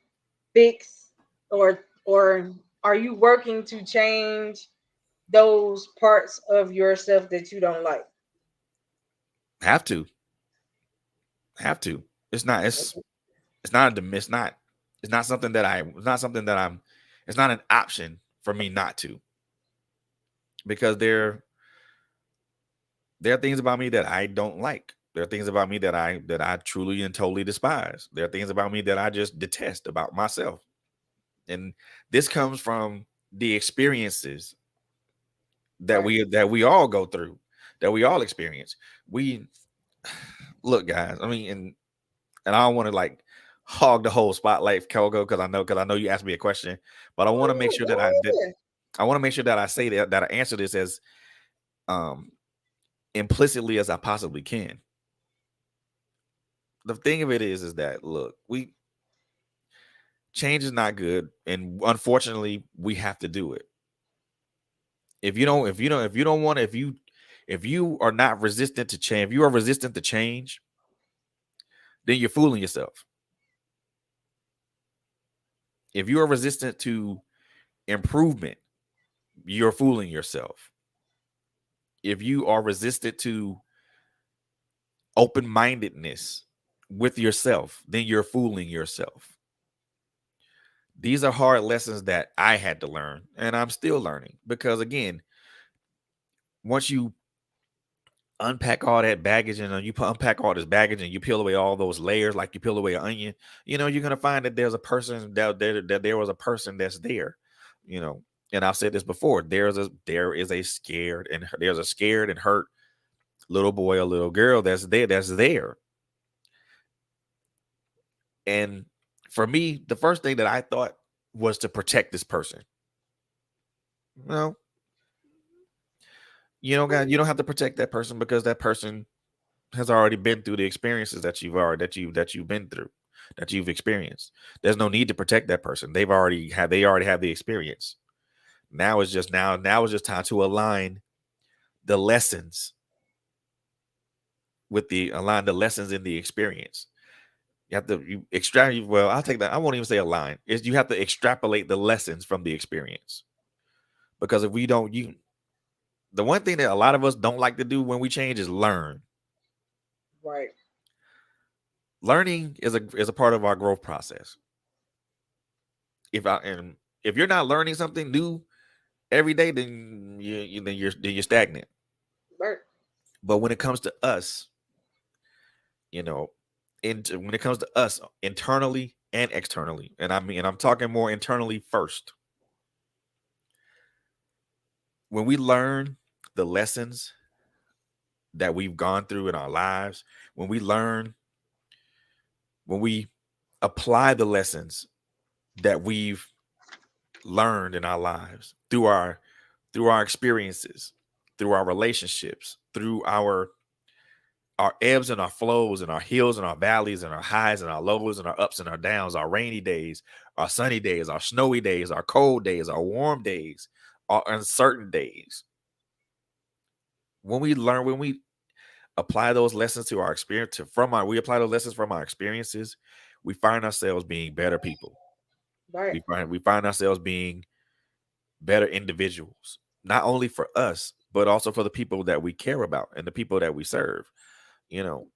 fix or are you working to change those parts of yourself that you don't like? Have to. Have to. It's not it's not a it's not something that it's not something that I'm it's not an option for me not to because there are things about me that I don't like. There are things about me that I truly and totally despise. There are things about me that I just detest about myself. And this comes from the experiences Right. that we all go through, that we all experience. We look, guys, I mean, and I don't want to like hog the whole spotlight, Kogo, because I know you asked me a question, but I want to make Oh, sure go I want to make sure that I say that I answer this as um implicitly as I possibly can. The thing of it is that look, we change is not good, and unfortunately, we have to do it. If you don't want if you are not resistant to change, if you are resistant to change, then you're fooling yourself. If you are resistant to improvement, you're fooling yourself. If you are resistant to open-mindedness with yourself, then you're fooling yourself. These are hard lessons that I had to learn, and I'm still learning because again, once you unpack all that baggage and unpack all this baggage and you peel away all those layers like you peel away an onion, you're gonna find that there's a person that there was a person that's there, you know. And I've said this before. There is a scared and there's a scared and hurt little boy or little girl that's there. That's there. And for me, the first thing that I thought was to protect this person. No, you don't have to protect that person because that person has already been through the experiences that you've been through, that you've experienced. There's no need to protect that person. They already have the experience. Now it's just time to align the lessons align the lessons in the experience. You have to you extract well, I'll take that. I won't even say align. Is you have to extrapolate the lessons from the experience. Because if we don't you the one thing that a lot of us don't like to do when we change is learn. Right. Learning is a part of our growth process. If you're not learning something new every day, then you're stagnant. Right. But when it comes to us, you know, when it comes to us internally and externally, and I'm talking more internally first. When we learn the lessons that we've gone through in our lives, when we learn, when we apply the lessons that we've learned in our lives through our experiences, through our relationships, through our ebbs and our flows and our hills and our valleys and our highs and our lows and our ups and our downs, our rainy days, our sunny days, our snowy days, our cold days, our warm days, our uncertain days. When we apply those lessons to our experience we apply those lessons from our experiences, we find ourselves being better people. Right. We find ourselves being better individuals, not only for us, but also for the people that we care about and the people that we serve. You know,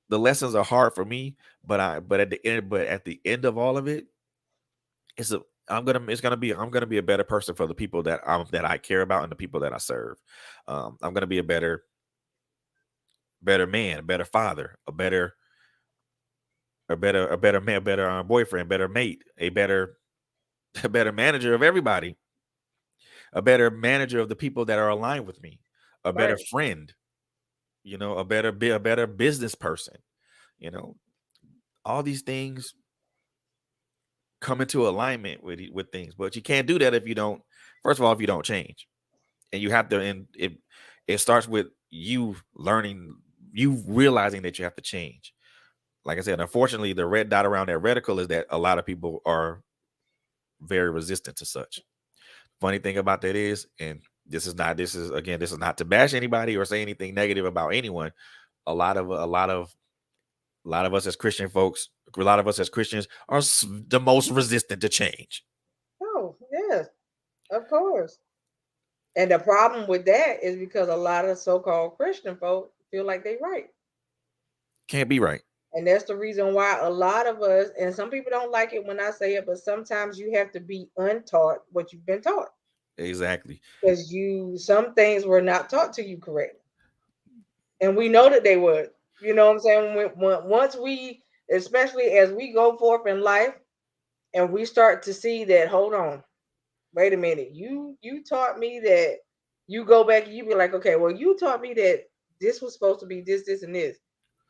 the lessons are hard for me, but at the end of all of it, it's a I'm gonna be a better person for the people that I care about and the people that I serve. I'm gonna be a better man, a better father, a better man, a better boyfriend, better mate, a better a better manager of everybody, a better manager of the people that are aligned with me, a better Right. friend, a better business person. You know, all these things come into alignment with things, but you can't do that if you don't. First of all, if you don't change, and you have to, and it starts with you learning, you realizing that you have to change. Like I said, unfortunately, the red dot around that reticle is that a lot of people are very resistant to such. Funny thing about that is, and this is not to bash anybody or say anything negative about anyone. A lot of us as Christian folks, a lot of us as Christians are the most resistant to change. Oh, yes, of course. And the problem with that is because a lot of so-called Christian folk feel like they right. Can't be right. And that's the reason why a lot of us, and some people don't like it when I say it, but sometimes you have to be untaught what you've been taught. Exactly. Because some things were not taught to you correctly. And we know that they would. You know what I'm saying? Once we, especially as we go forth in life and we start to see that, hold on, wait a minute, you taught me that, you go back and you be like, okay, well, you taught me that this was supposed to be this, and this.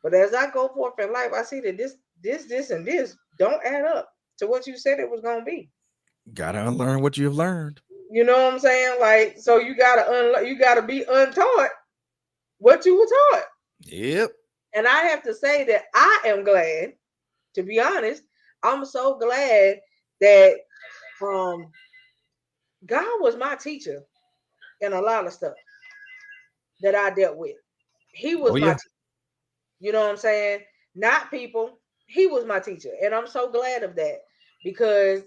But as I go forth in life, I see that this, and this don't add up to what you said it was gonna be. Gotta unlearn what you've learned. You know what I'm saying? Like, so you gotta be untaught what you were taught. Yep. And I have to say that I am glad, to be honest, I'm so glad that um God was my teacher in a lot of stuff that I dealt with. He Oh was my yeah. teacher. You know what I'm saying? Not people. He was my teacher. And I'm so glad of that because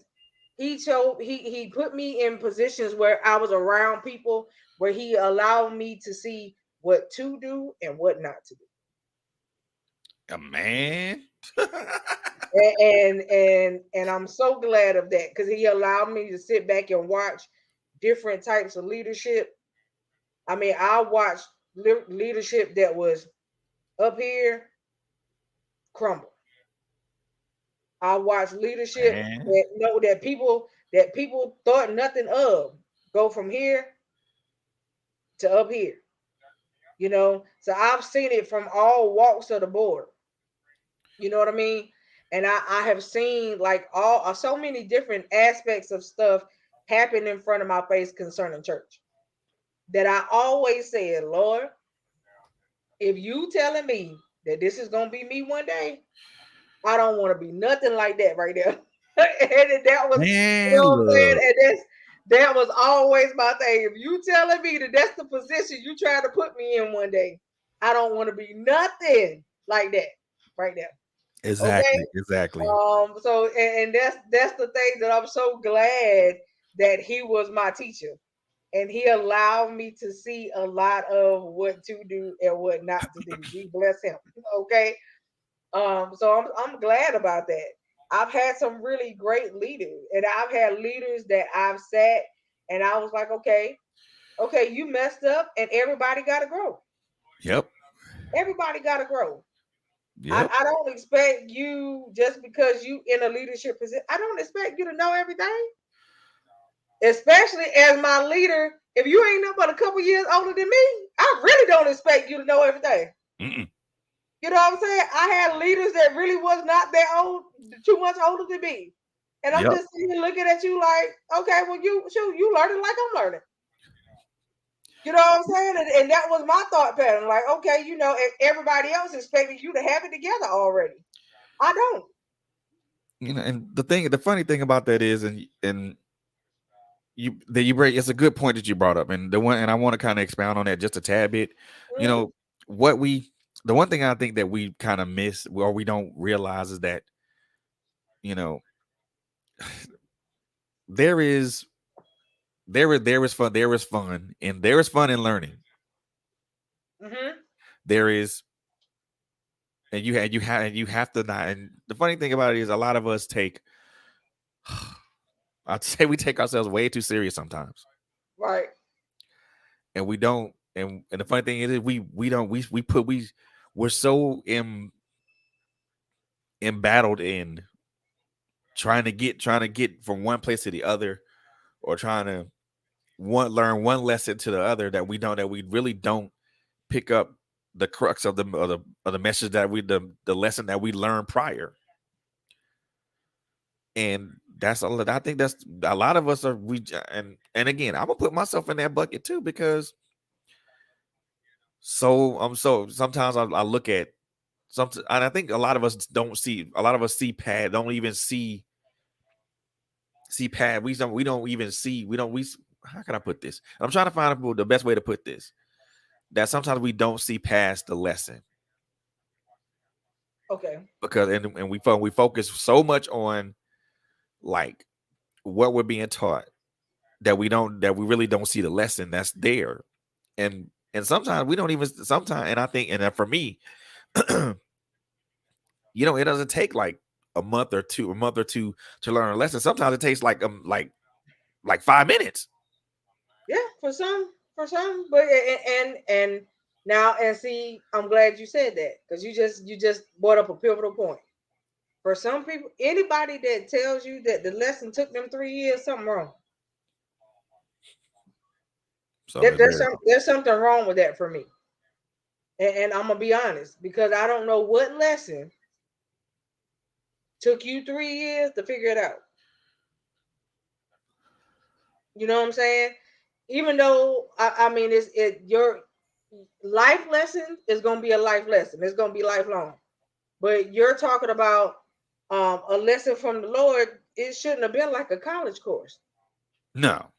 he put me in positions where I was around people where he allowed me to see what to do and what not to do. A man. And I'm so glad of that because he allowed me to sit back and watch different types of leadership. I mean, I watched leadership that was up here crumble. I watched leadership Man. that that people thought nothing of go from here to up here. So I've seen it from all walks of the board. You know what I mean? And I have seen like all so many different aspects of stuff happen in front of my face concerning church that I always said, Lord, if you telling me that this is gonna be me one day, I don't want to be nothing like that right there. And that was, Man, what I'm saying? look. And that was always my thing. If you telling me that that's the position you trying to put me in one day, I don't want to be nothing like that right there. Okay. Exactly. Exactly. So and that's the thing that I'm so glad that he was my teacher and he allowed me to see a lot of what to do and what not to do. We bless him. Okay. So I'm glad about that. I've had some really great leaders, and I've had leaders that I've sat and I was like, okay, you messed up, and everybody got to grow. Yep. Everybody got to grow. I, Yep. I don't expect you just because you in a leadership position. I don't expect you to know everything, especially as my leader. If you ain't nothing but a couple years older than me, I really don't expect you to know everything. Mm-mm. You know what I'm saying? I had leaders that really was not that old, too much older than me. And I'm Yep. just sitting here looking at you like, okay, well, you learning like I'm learning. You know what I'm saying? And that was my thought pattern. Like, okay, if everybody else expecting you to have it together already. I don't. And the funny thing about that is, and you bring, it's a good point that you brought up, and I want to kind of expound on that just a tad bit. You Mhm. know, what we, the one thing I think that we kind of miss or we don't realize is that, you know, there is there is fun in learning. Mm-hmm. There is, and you have to not. And the funny thing about it is, a lot of us take, I'd say we take ourselves way too serious sometimes, Right. and we don't. And the funny thing is, we don't we're so embattled in trying to get from one place to the other, or trying to learn one lesson to the other, that we really don't pick up the crux of the message that the lesson that we learned prior. And I think that's a lot of us are and again, I'm gonna put myself in that bucket too, because so sometimes I look at something, and I think a lot of us see pad don't even see pad we don't even see we don't we how can I put this? I'm trying to find the best way to put this, that sometimes we don't see past the lesson, Okay. because and we focus so much on, like, what we're being taught, that we really don't see the lesson that's there. And sometimes we don't even sometimes and I think, and for me, it doesn't take like a month or two to learn a lesson. Sometimes it takes like 5 minutes. Yeah, for some, but and now and see, I'm glad you said that because you just brought up a pivotal point. For some people, anybody that tells you that the lesson took them 3 years, something wrong. Something is very wrong. There's something wrong with that for me, and I'm gonna be honest because I don't know what lesson took you 3 years to figure it out. You know what I'm saying? Even though I mean your life lesson is gonna be a life lesson. It's gonna be lifelong. But you're talking about a lesson from the Lord. It shouldn't have been like a college course. No.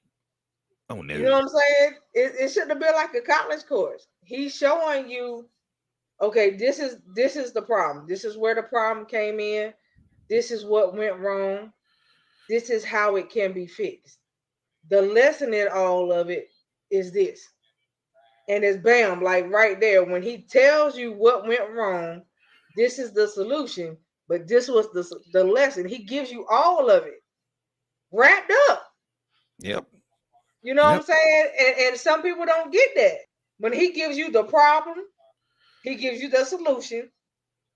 Oh You know no. what I'm saying? It shouldn't have been like a college course. He's showing you, okay, this is the problem. This is where the problem came in. This is what went wrong. This is how it can be fixed. The lesson in all of it is this. And it's bam, like right there. When he tells you what went wrong, this is the solution, but this was the lesson. He gives you all of it wrapped up. Yep. You know what I'm Yep. saying? And some people don't get that. When he gives you the problem, he gives you the solution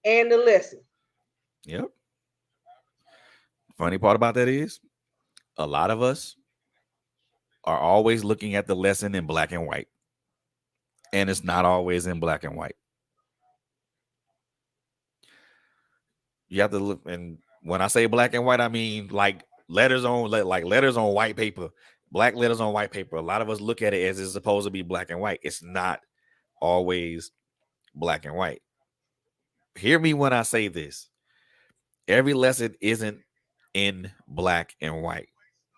and the lesson. Yep. Funny part about that is, a lot of us are always looking at the lesson in black and white, and it's not always in black and white. You have to look, and when I say black and white, I mean like letters on white paper, black letters on white paper. A lot of us look at it as it's supposed to be black and white. It's not always black and white. Hear me when I say this. Every lesson isn't in black and white.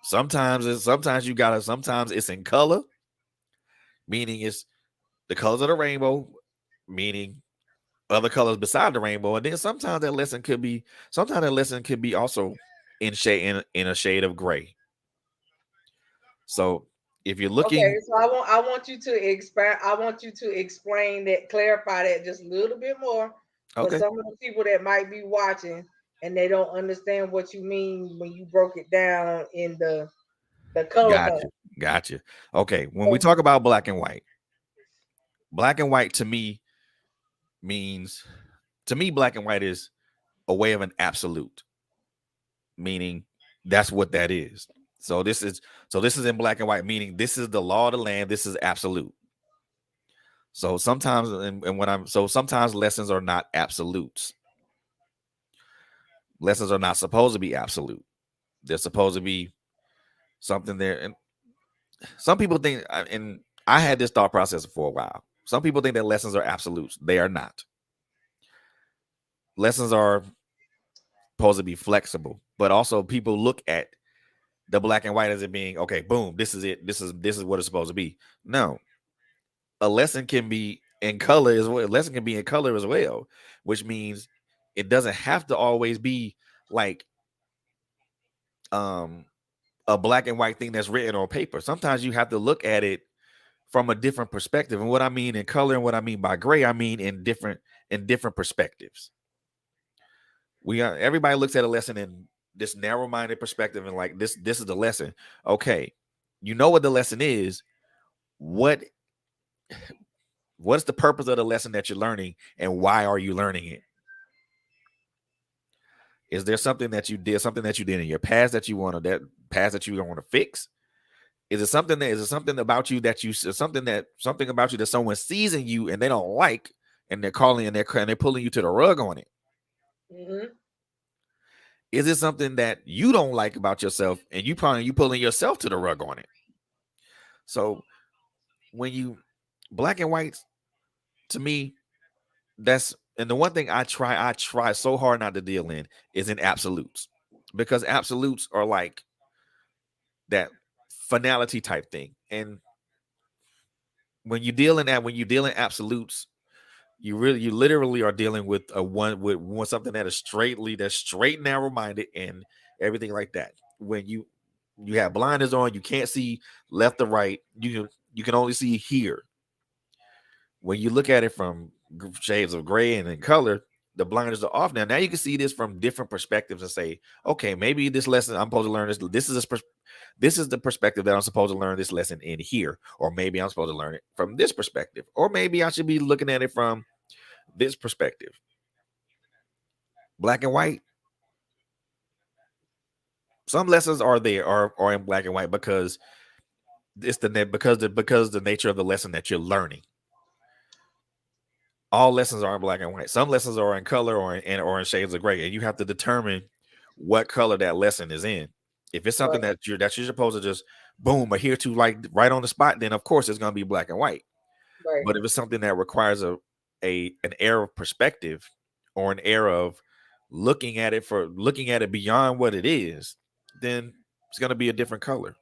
Sometimes it's in color, meaning it's the colors of the rainbow, meaning other colors beside the rainbow. And then sometimes that lesson could be also in a shade of gray. So if you're Okay, looking, so I want you to expand. I want you to explain that, clarify that just a little bit more for okay, some of the people that might be watching and they don't understand what you mean when you broke it down in the color gotcha, form. gotcha. Okay, when we So, talk about black and white means to me, black and white is a way of an absolute, meaning that's what that is. So this is in black and white, meaning this is the law of the land. This is absolute. So sometimes, and when I'm so sometimes lessons are not absolutes. Lessons are not supposed to be absolute. They're supposed to be something there. And some people think, and I had this thought process for a while. Some people think that lessons are absolutes. They are not. Lessons are supposed to be flexible, but also people look at the black and white as it being, okay, boom, this is it. This is what it's supposed to be. No, a lesson can be in color as well. A lesson can be in color as well, which means it doesn't have to always be like um a black and white thing that's written on paper. Sometimes you have to look at it from a different perspective. And what I mean in color and what I mean by gray, I mean in different perspectives. Everybody looks at a lesson in this narrow-minded perspective and like this is the lesson. Okay, you know what the lesson is. What what's the purpose of the lesson that you're learning, and why are you learning it? Is there something that you did in your past that you want to that past that you don't want to fix? Is it something about you that you something about you that someone sees in you and they don't like, and they're calling and they're pulling you to the rug on it? Mm-hmm. Is it something that you don't like about yourself and you pulling yourself to the rug on it? So when you black and whites, to me, that's and the one thing I try so hard not to deal in is in absolutes, because absolutes are like that finality type thing. And when you deal in absolutes, you literally are dealing with something that is that's straight narrow minded and everything like that. When you have blinders on, you can't see left or right. You can only see here. When you look at it from shades of gray and in color, the blinders are off. Now you can see this from different perspectives and say, okay, maybe this lesson I'm supposed to learn this. This is the perspective that I'm supposed to learn this lesson in here, or maybe I'm supposed to learn it from this perspective, or maybe I should be looking at it from this perspective. Black and white. Some lessons are in black and white because because the nature of the lesson that you're learning. All lessons are in black and white. Some lessons are in color or in shades of gray, and you have to determine what color that lesson is in. If it's something Right. that you're supposed to just boom adhere to like right on the spot, then of course it's going to be black and white. Right. But if it's something that requires an air of perspective, or an air of looking at it beyond what it is, then it's going to be a different color.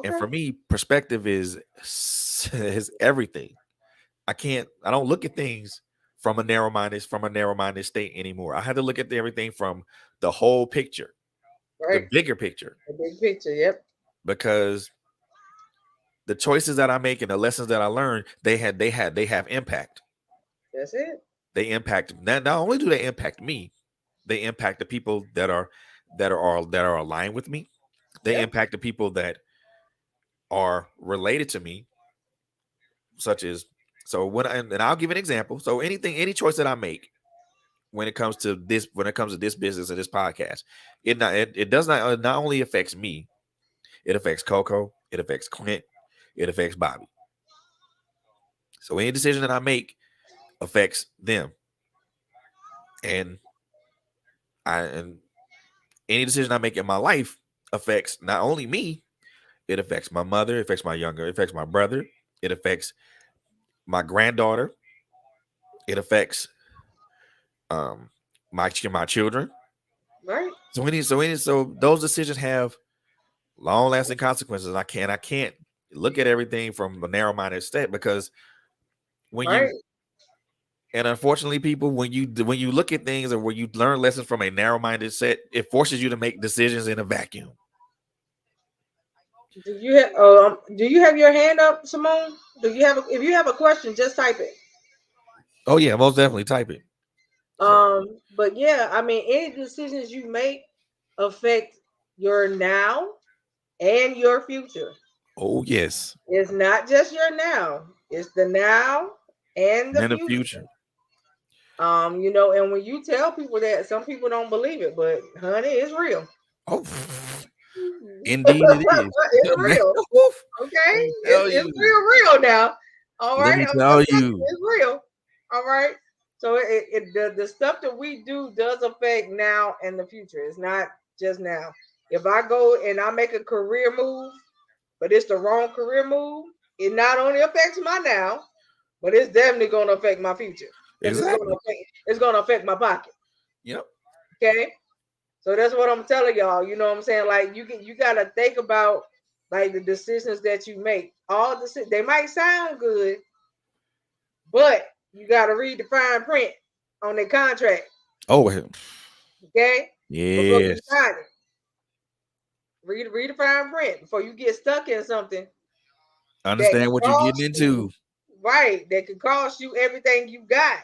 And Okay. for me, perspective is is everything. I don't look at things from a narrow minded state anymore. I had to look at everything from the whole picture, the Right. bigger picture, The big picture. Yep. because the choices that I make and the lessons that I learn, they have impact. That's it. They impact not only do they impact me, they impact the people that are aligned with me. They Yep. impact the people that are related to me, such as and I'll give an example. So any choice that I make when it comes to this business and this podcast, it does not only affects me, it affects Coco, it affects Clint, it affects Bobby. So any decision that I make affects them, and and any decision I make in my life affects not only me, it affects my mother, it it affects my brother, it affects my granddaughter, it affects um my children. Right. So those decisions have long lasting consequences. I can't look at everything from a narrow minded state, because when Right. you and unfortunately, people, when you look at things, or when you learn lessons from a narrow minded set, it forces you to make decisions in a vacuum. Do you have your hand up, Simone? If you have a question, just type it. Oh yeah, most definitely type it. So But yeah, I mean, any decisions you make affect your now and your future. oh yes, It's not just your now; it's the now and the in the future. future. And when you tell people that, some people don't believe it, but honey, it's real. Oh, indeed it is. It's Man, real. woof. Okay, Let me it's tell it's you. real now. All Let right, me I'm tell telling you, you. it's real. All right. So the stuff that we do does affect now and the future. It's not just now. If I go and I make a career move, but it's the wrong career move, it not only affects my now, but it's definitely going to affect my future because Exactly. it's going to affect my pocket. Yep. Okay. So that's what I'm telling y'all. You know what I'm saying? Like you gotta think about like the decisions that you make. They might sound good, but you gotta read the fine print on their contract, Oh, well, okay? Before you yes. sign it. Read the fine print before you get stuck in something that Understand could what you're getting cost into. you, right, that could cost you everything you got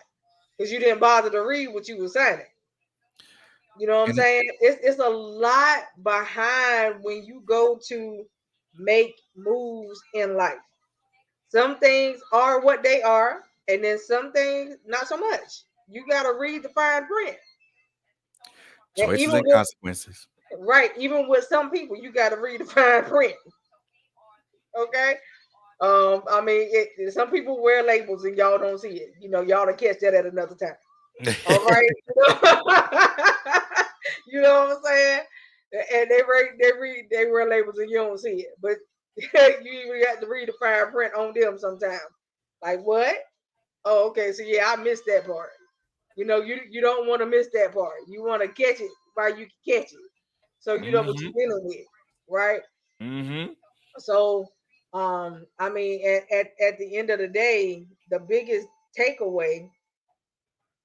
because you didn't bother to read what you were signing. You know what I'm And saying? It's a lot behind when you go to make moves in life. Some things are what they are, and then some things not so much. You gotta read the fine print. And choices even and with consequences. right, even with some people, you gotta read the fine print. Okay. I mean, some people wear labels and y'all don't see it. You know, y'all to catch that at another time. All right. You know what I'm saying? And they wear labels and you don't see it. But you even got to read the fine print on them sometimes. Like what? Oh, okay. So yeah, I missed that part. You know, you don't want to miss that part. You want to catch it while you can catch it. So you know what Mm-hmm. you're dealing with, right? Mm-hmm. So I mean at the end of the day, the biggest takeaway,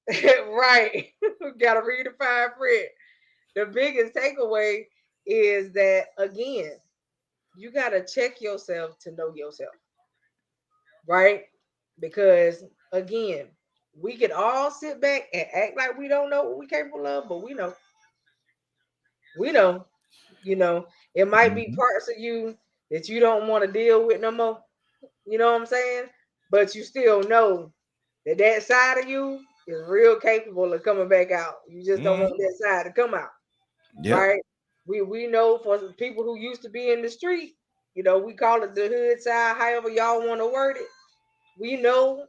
right? Gotta read the fine print. The biggest takeaway is that again, you gotta check yourself to know yourself, right? Because again, we can all sit back and act like we don't know what we're capable of, but we know. We know, you know, it might be Mm-hmm. parts of you that you don't want to deal with no more. You know what I'm saying? But you still know that that side of you is real capable of coming back out. You just don't want Mm-hmm. that side to come out, Yep. right? We know for people who used to be in the street, you know, we call it the hood side, however y'all want to word it. We know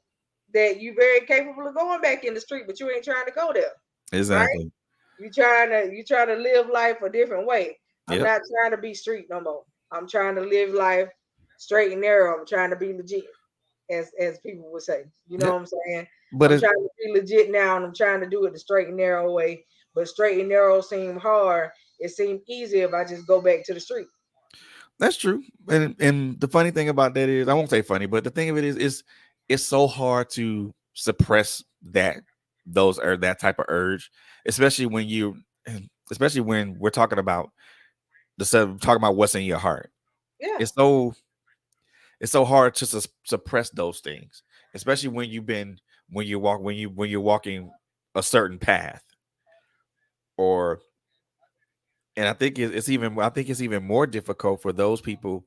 that you very capable of going back in the street, but you ain't trying to go there, right? Exactly. You trying to live life a different way. I'm Yep. not trying to be street no more. I'm trying to live life straight and narrow. I'm trying to be legit, as people would say. You know Yep. what I'm saying? But I'm it trying to be legit now, and I'm trying to do it the straight and narrow way. But straight and narrow seem hard. It seemed easy if I just go back to the street. that's true. And the funny thing about that is, I won't say funny, but the thing of it is it's so hard to suppress those or that type of urge, especially when especially when we're talking about talking about what's in your heart. Yeah, It's so it's so hard to suppress those things, especially when when you're walking a certain path, or and I think it's even more difficult for those people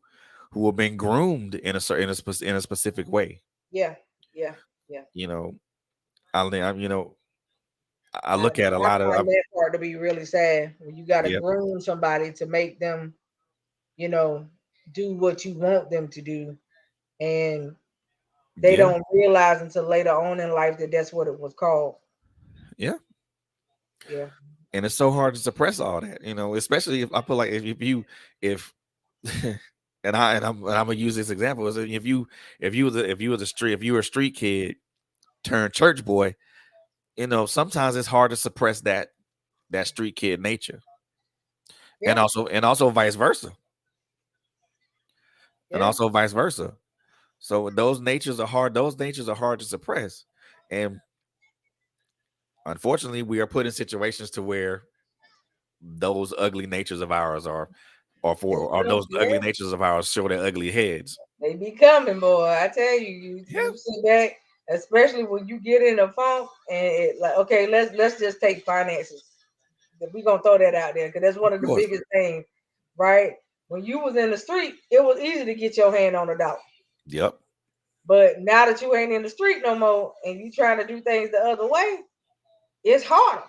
who have been groomed in a certain in a specific way. yeah, yeah, yeah. You know, I you know I I, look at a I lot find of that part to be really sad when you got to yep, groom somebody to make them, you know, do what you want them to do, and they yeah, don't realize until later on in life that that's what it was called. yeah, Yeah, and it's so hard to suppress all that. You know, especially if I put like if you if and I'm gonna use this example is if you was a street if you were a street kid turned church boy, you know, sometimes it's hard to suppress that street kid nature, yeah, and also vice versa, and yeah, also vice versa. So those natures are hard to suppress, and unfortunately, we are put in situations to where those ugly natures of ours or those ugly yeah. natures of ours show their ugly heads. They be coming, boy. I tell you, you Yeah, sit back, especially when you get in a funk, and like, okay, let's just take finances. We gonna throw that out there because that's of one of the course. biggest things, right? When you was in the street, it was easy to get your hand on a dollar. Yep. But now that you ain't in the street no more and you trying to do things the other way, it's harder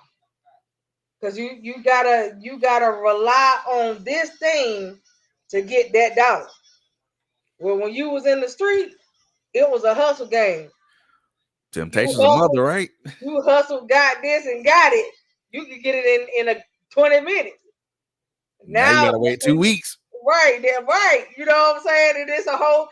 because you gotta rely on this thing to get that dollar. Well, when you was in the street, it was a hustle game. You Temptation's a hustle, mother, right? you hustle, got this and got it. You could get it in a 20 minutes. Now you Now gotta wait 2 weeks. right, they're right. You know what I'm saying? And it's a whole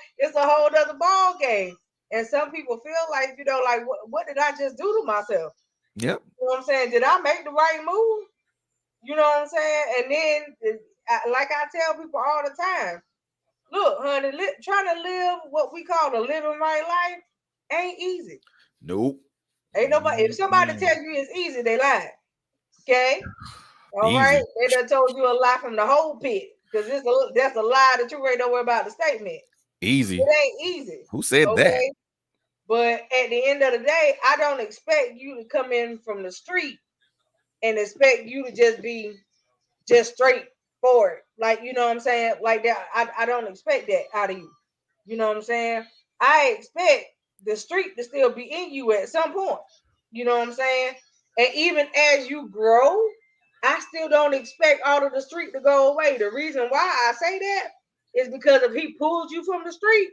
other ball game. And some people feel like, like what did I just do to myself? Yep. You know what I'm saying? Did I make the right move? You know what I'm saying? And then, like I tell people all the time, look, honey, trying to live what we call a living right life ain't easy. Nope. Ain't nobody. If somebody Mm-mm. tell you it's easy, they lie. Okay, all right. Easy. They done told you a lie from the whole pit. Because that's a lie. The truth ain't nowhere about the statement. Easy. It ain't easy. Who said that? Okay. But at the end of the day, I don't expect you to come in from the street and expect you to just be just straightforward. Like, you know what I'm saying? Like that. I don't expect that out of you. You know what I'm saying? I expect the street to still be in you at some point. You know what I'm saying? And even as you grow, I still don't expect all of the street to go away. The reason why I say that is because if he pulls you from the street,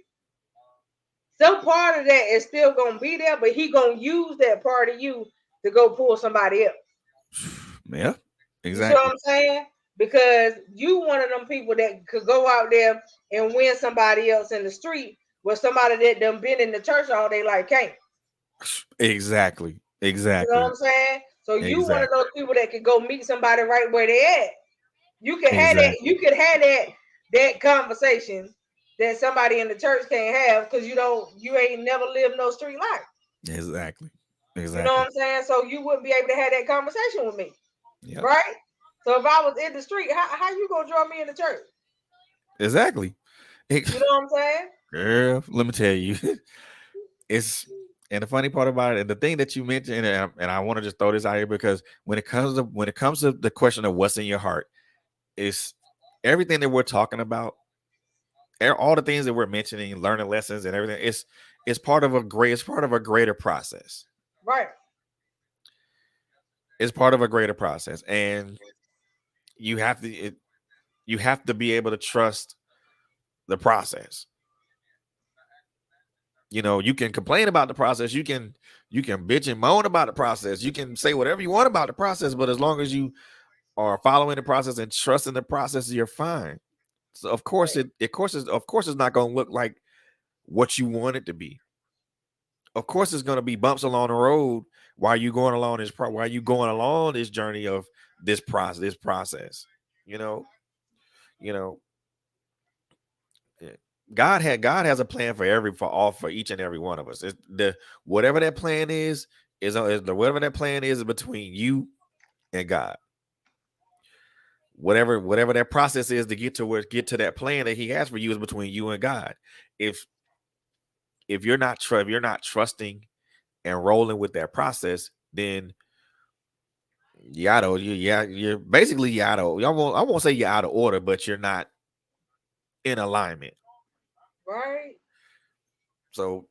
some part of that is still gonna be there, but he gonna use that part of you to go pull somebody else. Yeah, You see what exactly. I'm saying? Because you one of them people that could go out there and win somebody else in the street, where somebody that done been in the church all day like can't. Exactly. You know what Exactly. I'm saying? So you one of Exactly. those people that could go meet somebody right where they at. You could have that. Exactly. You could have that conversation that somebody in the church can't have because you ain't never lived no street life. Exactly. You know what Exactly. I'm saying? So you wouldn't be able to have that conversation with me, Yep. right? So if I was in the street, how you gonna draw me in the church? Exactly. You know what I'm saying? Girl, let me tell you, it's and the funny part about it, and the thing that you mentioned, and I want to just throw this out here because when it comes to the question of what's in your heart, is everything that we're talking about, all the things that we're mentioning, learning lessons and everything, it's part of a greater process. Right, It's part of a greater process, and you have to you have to be able to trust the process. You can complain about the process, you can bitch and moan about the process, you can say whatever you want about the process, but as long as you are following the process and trusting the process, you're fine. So of course it's not going to look like what you want it to be. Of course it's going to be bumps along the road while you going along this journey of this process. you know you know yeah. God has a plan for each and every one of us. It's the whatever that plan whatever that plan is between you and God. Whatever that process is to get to that plan that He has for you is between you and God. If if you're not trusting and rolling with that process, then you're basically you're out of I won't say you're out of order, but you're not in alignment. right, So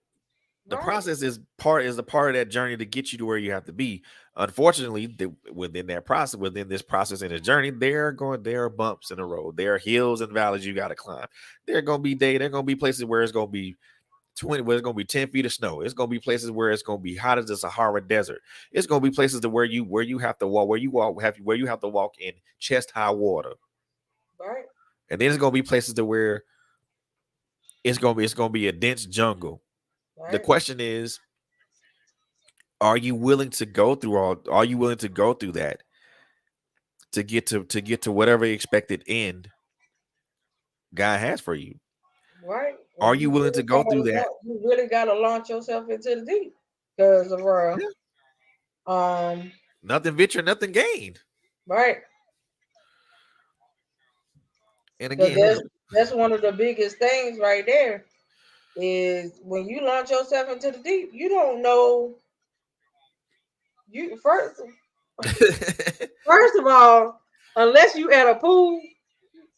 the right, process is a part of that journey to get you to where you have to be. Unfortunately, within this process and this journey, there are bumps in the road. There are hills and valleys you got to climb. There are gonna be places where it's gonna be 20, where it's gonna be 10 feet of snow. It's gonna be places where it's gonna be hot as the Sahara Desert. It's gonna be places to where you have to walk where you have to walk in chest high water. right, And then it's gonna be places to where it's gonna be a dense jungle. The right, question is, are you willing to go through that to get to whatever expected end God has for you? right. Are And you willing to go through that? you really gotta launch yourself into the deep because of Yeah. um Nothing venture, nothing gained. right. And Because again, that's one of the biggest things right there is when you launch yourself into the deep, you don't know you first of all, unless you at a pool,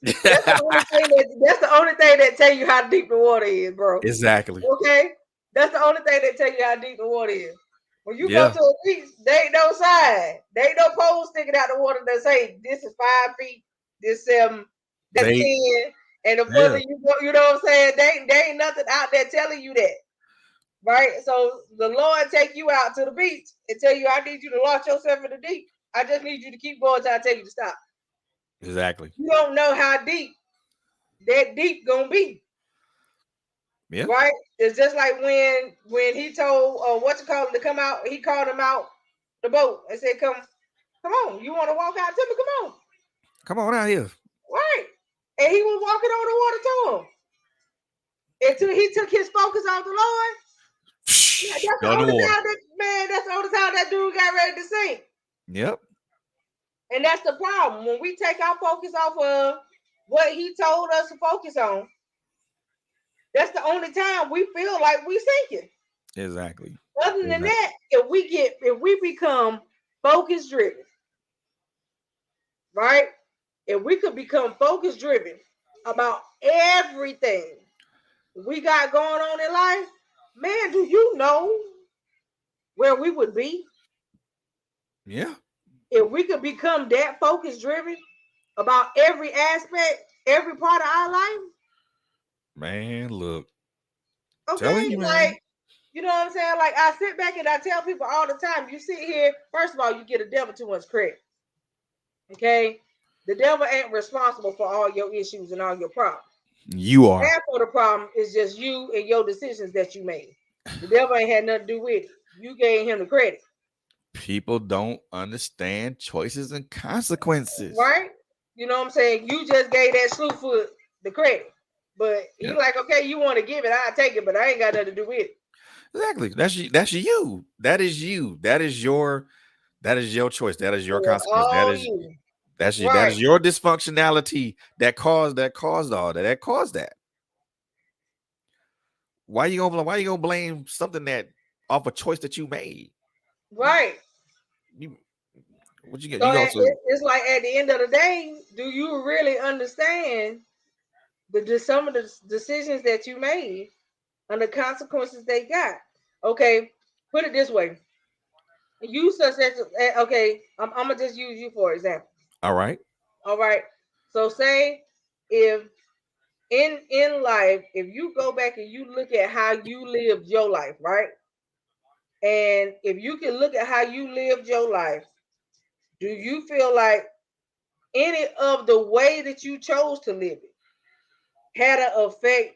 that's the only thing that tell you how deep the water is, bro. exactly. Okay? That's the only thing that tell you how deep the water is. When you go Yeah. to a beach, there ain't no sign. There ain't no pole sticking out the water that say this is 5 feet, this 7, that's They 10. And the further yeah. you go, you know what I'm saying? There ain't nothing out there telling you that. Right? So the Lord take you out to the beach and tell you, I need you to launch yourself in the deep. I just need you to keep going till I tell you to stop. Exactly. You don't know how deep that deep gonna be. Yeah. Right? It's just like when he told what you call him to come out, he called him out the boat and said, come on, you want to walk out to me? Come on. Come on out here. Right. And he was walking on the water to him. Until he took his focus off the Lord. Yeah, that's the Go in the only water. time that's the only time that dude got ready to sink. Yep. And that's the problem. When we take our focus off of what he told us to focus on, that's the only time we feel like we sinking. Exactly. Other than Exactly. that, if we become focus driven, right? If we could become focus driven about everything we got going on in life, man, do you know where we would be Yeah. if we could become that focus driven about every aspect, every part of our life? Man, look. Telling Okay, you, like, man. you know what I'm saying? Like, I sit back and I tell people all the time, you sit here, first of all, you get a devil too much credit. Okay? The devil ain't responsible for all your issues and all your problems. You are. Half of the problem is just you and your decisions that you made. The devil ain't had nothing to do with it. You gave him the credit, People don't understand choices and consequences. right? You know what I'm saying? You just gave that slewfoot the credit. But he Yeah. like, okay, you want to give it, I'll take it, but I ain't got nothing to do with it. Exactly. That's you. That is you. That is your choice. That is It your was consequence. That all is you. that's you. That Right, is your dysfunctionality that caused all that. That caused that. Why you gonna blame something that off a choice that you made? right. You what you get? So You also it's like at the end of the day, do you really understand some of the decisions that you made and the consequences they got? Okay, put it this way. You such as okay, I'm gonna just use you for example. all right. All right. So say if in life, if you go back and you look at how you lived your life, right? And if you can look at how you lived your life, do you feel like any of the way that you chose to live it had an effect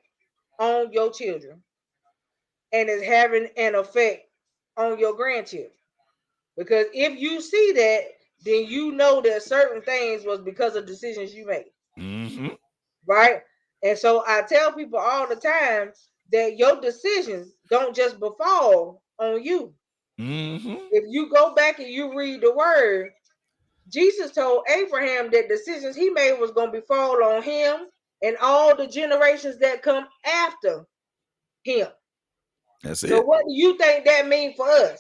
on your children and is having an effect on your grandchildren? Because if you see that, then you know that certain things was because of decisions you made, Mm-hmm. right? And so I tell people all the time that your decisions don't just befall on you. Mm-hmm. If you go back and you read the word, Jesus told Abraham that decisions he made was going to befall on him and all the generations that come after him. That's So it. what do you think that means for us?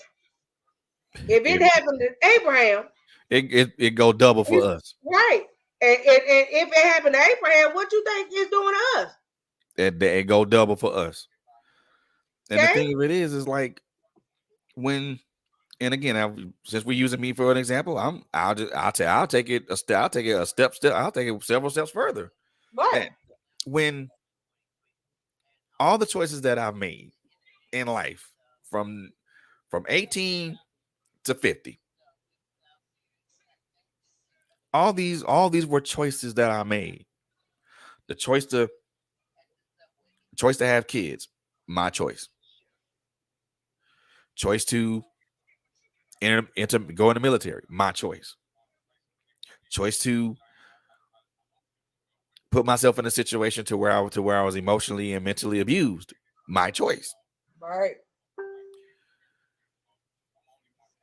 If it It happened to Abraham, it go double for it's us. right. And if it happened to Abraham, what you think it's doing to us? It go double for us. And the Okay? thing of it is like when and again, since we're using me for an example, I'll take it a step. I'll take it a step. I'll take it several steps further. Right. And when all the choices that I've made in life from 18 to 50, all these were choices that I made. The choice to have kids, my choice. Choice to go in the military, my choice. Choice to put myself in a situation to where I was emotionally and mentally abused, my choice. Right.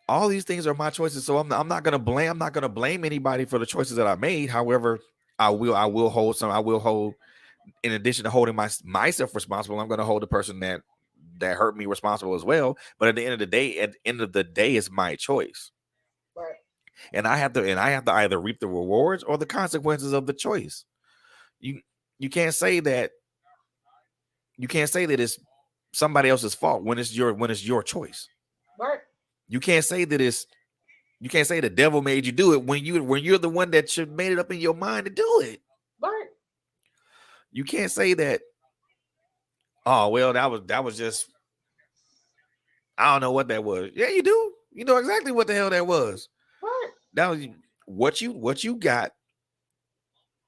All these things are my choices, so I'm not gonna blame anybody for the choices that I made. However, I will hold in addition to holding myself responsible. I'm going to hold the person that hurt me responsible as well. But at the end of the day, it's my choice, Right. and I have to either reap the rewards or the consequences of the choice. You you can't say that it's somebody else's fault when it's your choice. Right. You can't say that it's you can't say the devil made you do it when you're the one that should made it up in your mind to do it. Right. You can't say that, oh well, that was just, I don't know what that was. Yeah, you do. You know exactly what the hell that was. Right. That was what you got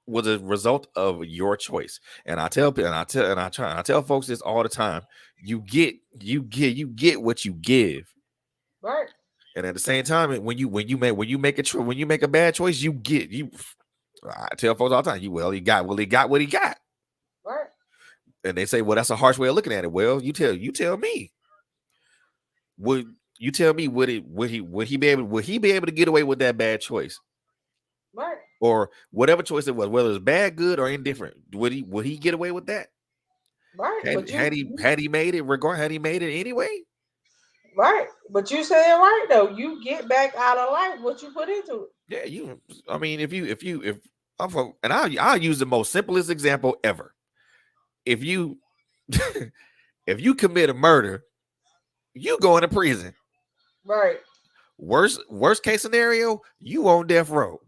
was a result of your choice. And I tell folks this all the time. You get what you give. Right. And at the same time, when you make a bad choice, you get you. I tell folks all the time, he got what he got. Right. And they say, well, that's a harsh way of looking at it. Well, you tell me. Would you tell me would he be able to get away with that bad choice? Right. or whatever choice it was, whether it's bad, good, or indifferent. Would he get away with that? Right. Had had he had he made it had he made it anyway? Right. But you said it right though. You get back out of life what you put into it. Yeah, I mean, if I'm from, and I'll use the most simplest example ever. If you if you commit a murder, you go into prison. Right. Worst case scenario, you on death row.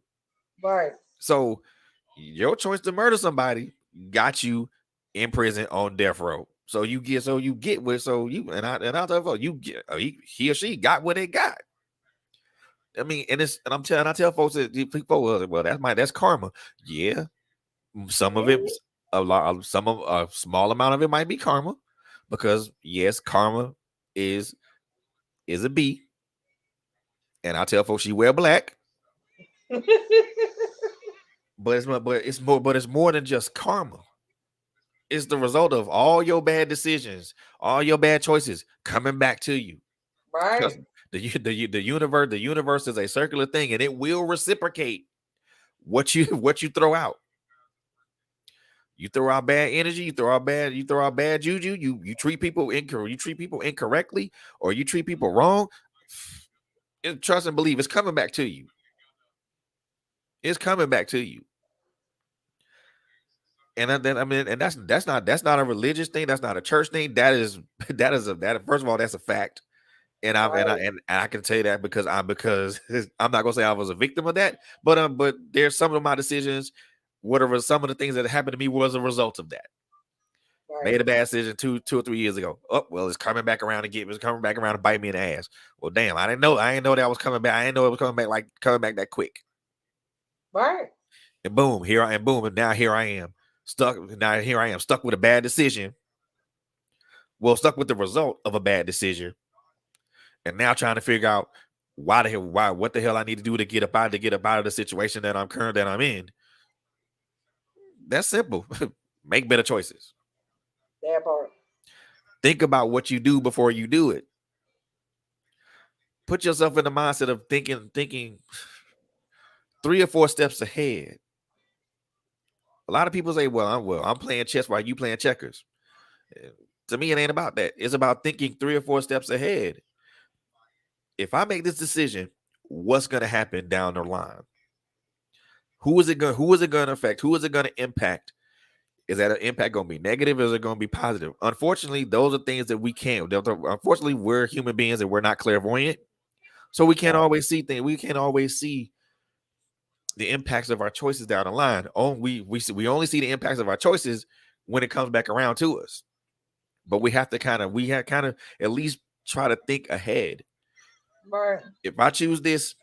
Right. So your choice to murder somebody got you in prison on death row. So you get with so you and I'll tell you, you get he or she got what they got. I mean, and I tell folks that people, well, that's karma. Yeah, some of it, Yeah. some of a small amount of it might be karma, because yes, karma is is a B, and I tell folks she wear black, but it's more than just karma. It's the result of all your bad decisions, all your bad choices coming back to you. Right. Because the universe is a circular thing, and it will reciprocate what you throw out. You throw out bad energy, you throw out bad juju, you treat people incorrectly, or you treat people wrong. Trust and believe it's coming back to you. It's coming back to you. Then I mean, and that's not a religious thing. That's not a church thing. That is that first of all, that's a fact. Right. And I can say that because I'm not gonna say I was a victim of that, but there's some of my decisions, whatever some of the things that happened to me was a result of that. Right. Made a bad decision 2 or 3 years ago. Oh well, it's coming back around it's coming back around to bite me in the ass. Well, damn, I didn't know that was coming back. I didn't know it was coming back that quick. Right. And boom, and now here I am stuck. Now here I am stuck with a bad decision. Well, stuck with the result of a bad decision, and now trying to figure out what the hell I need to do to get up out of the situation that I'm in. That's simple. Make better choices. That part. Think about what you do before you do it. Put yourself in the mindset of thinking 3 or 4 steps ahead. A lot of people say, I'm playing chess while you playing checkers." To me, it ain't about that. It's about thinking 3 or 4 steps ahead. If I make this decision, what's going to happen down the line? Who is it going to affect? Who is it going to impact? Is that an impact going to be negative, or is it going to be positive? Unfortunately, those are things that we can't. Unfortunately, we're human beings and we're not clairvoyant, so we can't always see things. We can't always see the impacts of our choices down the line. We only see the impacts of our choices when it comes back around to us. But we have kind of at least try to think ahead. Right. If I choose this,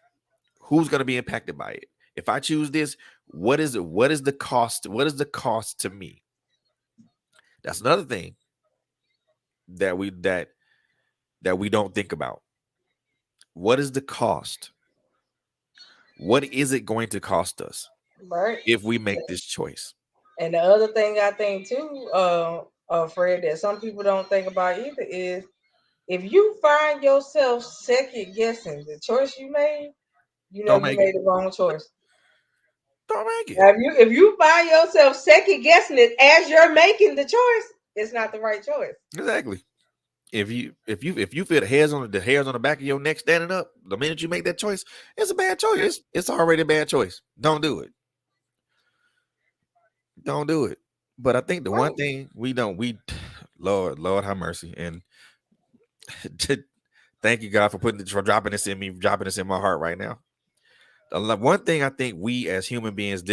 who's going to be impacted by it? If I choose this, what is it? What is the cost? What is the cost to me? That's another thing that we don't think about. What is the cost? What is it going to cost us Right. if we make this choice? And the other thing I think too, Fred, that some people don't think about either is if you find yourself second guessing the choice you made, you know Don't you make it. made the wrong choice. Don't make it. Now, if you find yourself second guessing it as you're making the choice, it's not the right choice. Exactly. If you feel the hairs on the back of your neck standing up the minute you make that choice, it's a bad choice. It's already a bad choice. Don't do it. Don't do it. But I think the one Right. thing we Lord have mercy, and thank you God for dropping this in my heart right now. One thing I think we as human beings,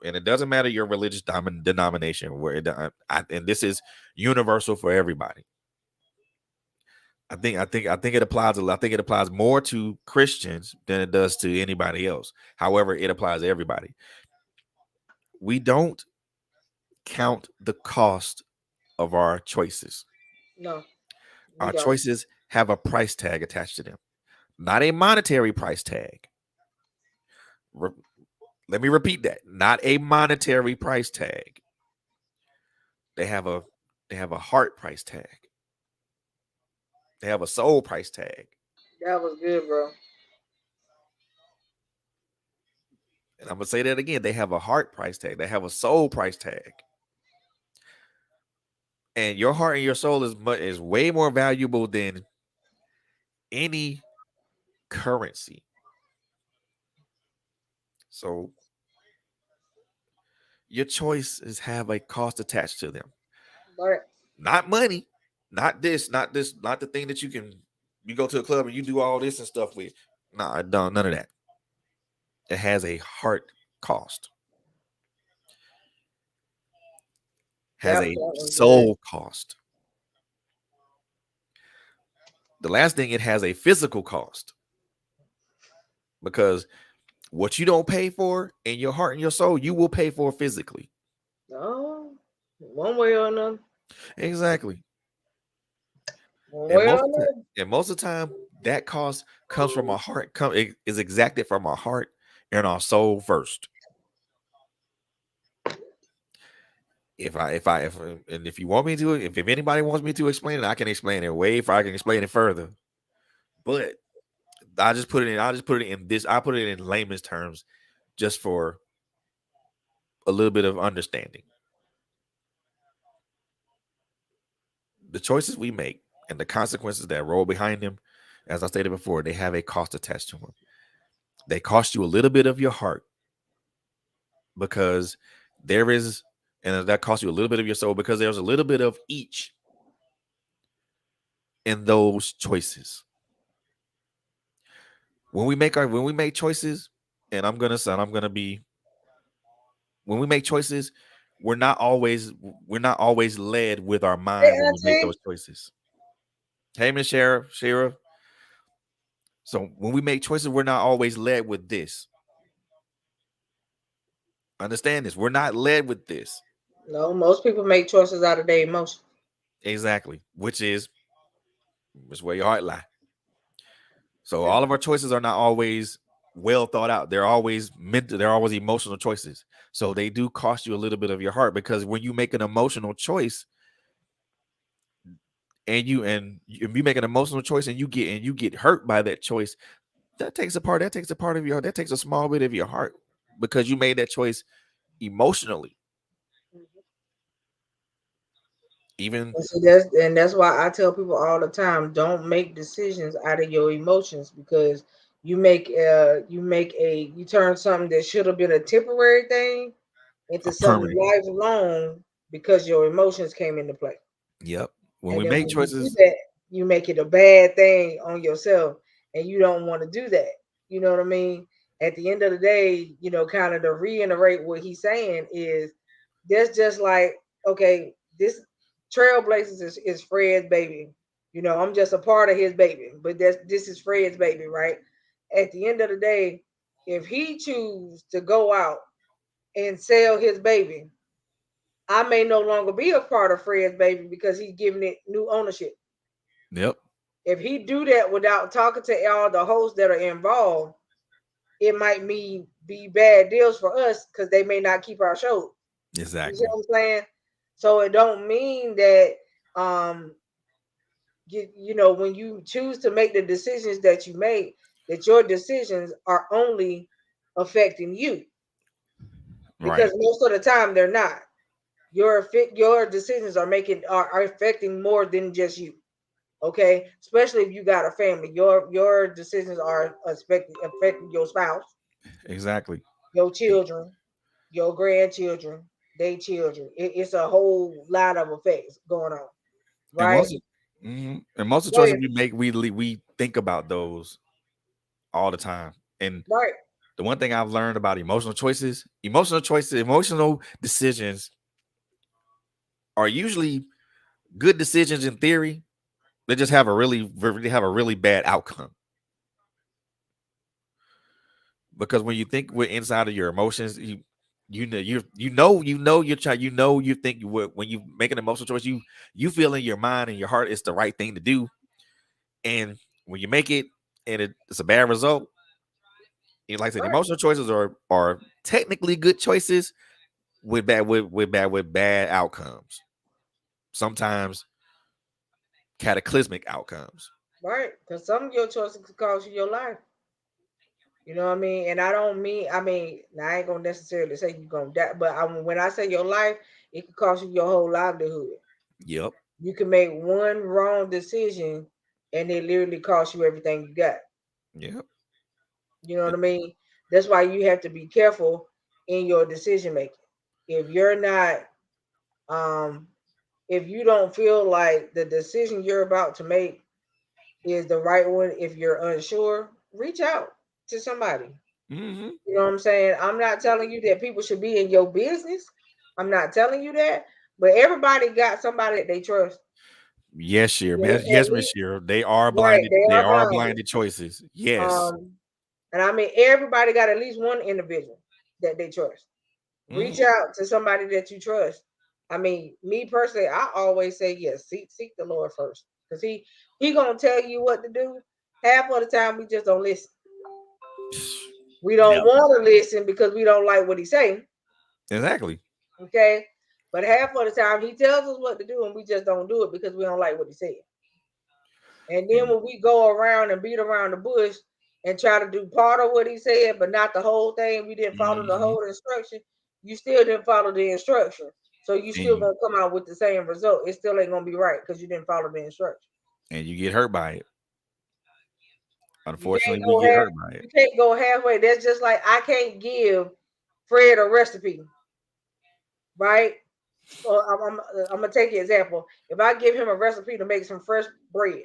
and it doesn't matter your religious denomination, and this is universal for everybody. I think it applies a lot. I think it applies more to Christians than it does to anybody else. However, it applies to everybody. We don't count the cost of our choices. No, we Our don't. choices have a price tag attached to them, not a monetary price tag. Re- Let me repeat that: not a monetary price tag. They have a they have a heart price tag. They have a soul price tag. That was good, bro. And I'm gonna say that again. They have a heart price tag. They have a soul price tag. And your heart and your soul is way more valuable than any currency. So your choices have a cost attached to them. Right. Not money, not the thing that you go to a club and you do all this and stuff with. Nah, I don't none of that. It has a heart cost, has Yep, a that was good. soul cost. The last thing, it has a physical cost because what you don't pay for in your heart and your soul, you will pay for physically. No, one way or another. Exactly. One And way or most of the, another. and most of the time, that cost comes from our heart. It is exacted from our heart and our soul first. If you want me to, if anybody wants me to explain it, I can explain it way if I can explain it further. But I just put it in this. I put it in layman's terms, just for a little bit of understanding. The choices we make and the consequences that roll behind them, as I stated before, they have a cost attached to them. They cost you a little bit of your heart because there is, and that costs you a little bit of your soul because there's a little bit of each in those choices. When we make choices, and I'm gonna be when we make choices, we're not always we're not always led with our Hey, mind when we make those Auntie. choices. Hey, Miss Shara. So when we make choices, we're not always led with this. Understand this. We're not led with this. No, most people make choices out of their emotions. Exactly. Which where your heart lie. So Yeah. all of our choices are not always well thought out. They're always mental, they're always emotional choices. So they do cost you a little bit of your heart because when you make an emotional choice if you make an emotional choice and you get hurt by that choice, that takes a small bit of your heart because you made that choice emotionally. Even And that's why I tell people all the time, don't make decisions out of your emotions because you turn something that should have been a temporary thing into a something permanent. lifelong because your emotions came into play. Yep. When And we then make when you do choices, that, you make it a bad thing on yourself, and you don't want to do that. You know what I mean? At the end of the day, kind of to reiterate what he's saying is that's just like, okay, this Trailblazers is Fred's baby. I'm just a part of his baby, but this is Fred's baby, right? At the end of the day, if he chooses to go out and sell his baby, I may no longer be a part of Fred's baby because he's giving it new ownership. yep, If he do that without talking to all the hosts that are involved, it might be bad deals for us because they may not keep our show. You see exactly. what I'm saying? So it don't mean that um when you choose to make the decisions that you make, that your decisions are only affecting you because Right. most of the time they're not. Your decisions are affecting more than just you. Okay, especially if you got a family, your decisions are affecting your spouse, Exactly. your children, your grandchildren, their children. It's a whole lot of effects going on, And right? most of the Go choices ahead. we make, we think about those all the time. And Right, the one thing I've learned about emotional decisions are usually good decisions in theory. They just have a really bad outcome because when you think we're inside of your emotions, you're trying, you think when you make an emotional choice, you feel in your mind and your heart it's the right thing to do, and when you make it and it's a bad result, like I said, right, emotional choices are technically good choices with bad outcomes. Sometimes cataclysmic outcomes. right. Because some of your choices could cost you your life. You know what I mean? And I don't mean, I mean, now I ain't gonna necessarily say you're gonna die, but when I say your life, it could cost you your whole livelihood. Yep. You can make one wrong decision and it literally costs you everything you got. Yep. You know what I mean? That's why you have to be careful in your decision making. If you're not, um, if you don't feel like the decision you're about to make is the right one, if you're unsure, reach out to somebody. Mm-hmm. You know what I'm saying? I'm not telling you that people should be in your business. I'm not telling you that, but everybody got somebody that they trust. Yes, sure. Yeah, Yes, at Miss least, Shear. They are right? blinded. They They are are blinded. blinded choices. Yes. And I mean, everybody got at least one individual that they trust. Reach Mm-hmm. out to somebody that you trust. I mean, me personally, I always say yes. Seek the Lord first, because he gonna tell you what to do. Half of the time, we just don't listen. We don't Yep. want to listen because we don't like what he's saying. Exactly. Okay, but half of the time, he tells us what to do, and we just don't do it because we don't like what he said. And then And when we go around and beat around the bush and try to do part of what he said, but not the whole thing, we didn't follow the mm-hmm. whole instruction. You still didn't follow the instruction. So you and still you gonna come out with the same result. It still ain't gonna be right because you didn't follow the instruction. and you get hurt by it. You can't Unfortunately, we go get half hurt by it. you can't go halfway. That's just like I can't give Fred a recipe, right? So I'm gonna take an example. If I give him a recipe to make some fresh bread,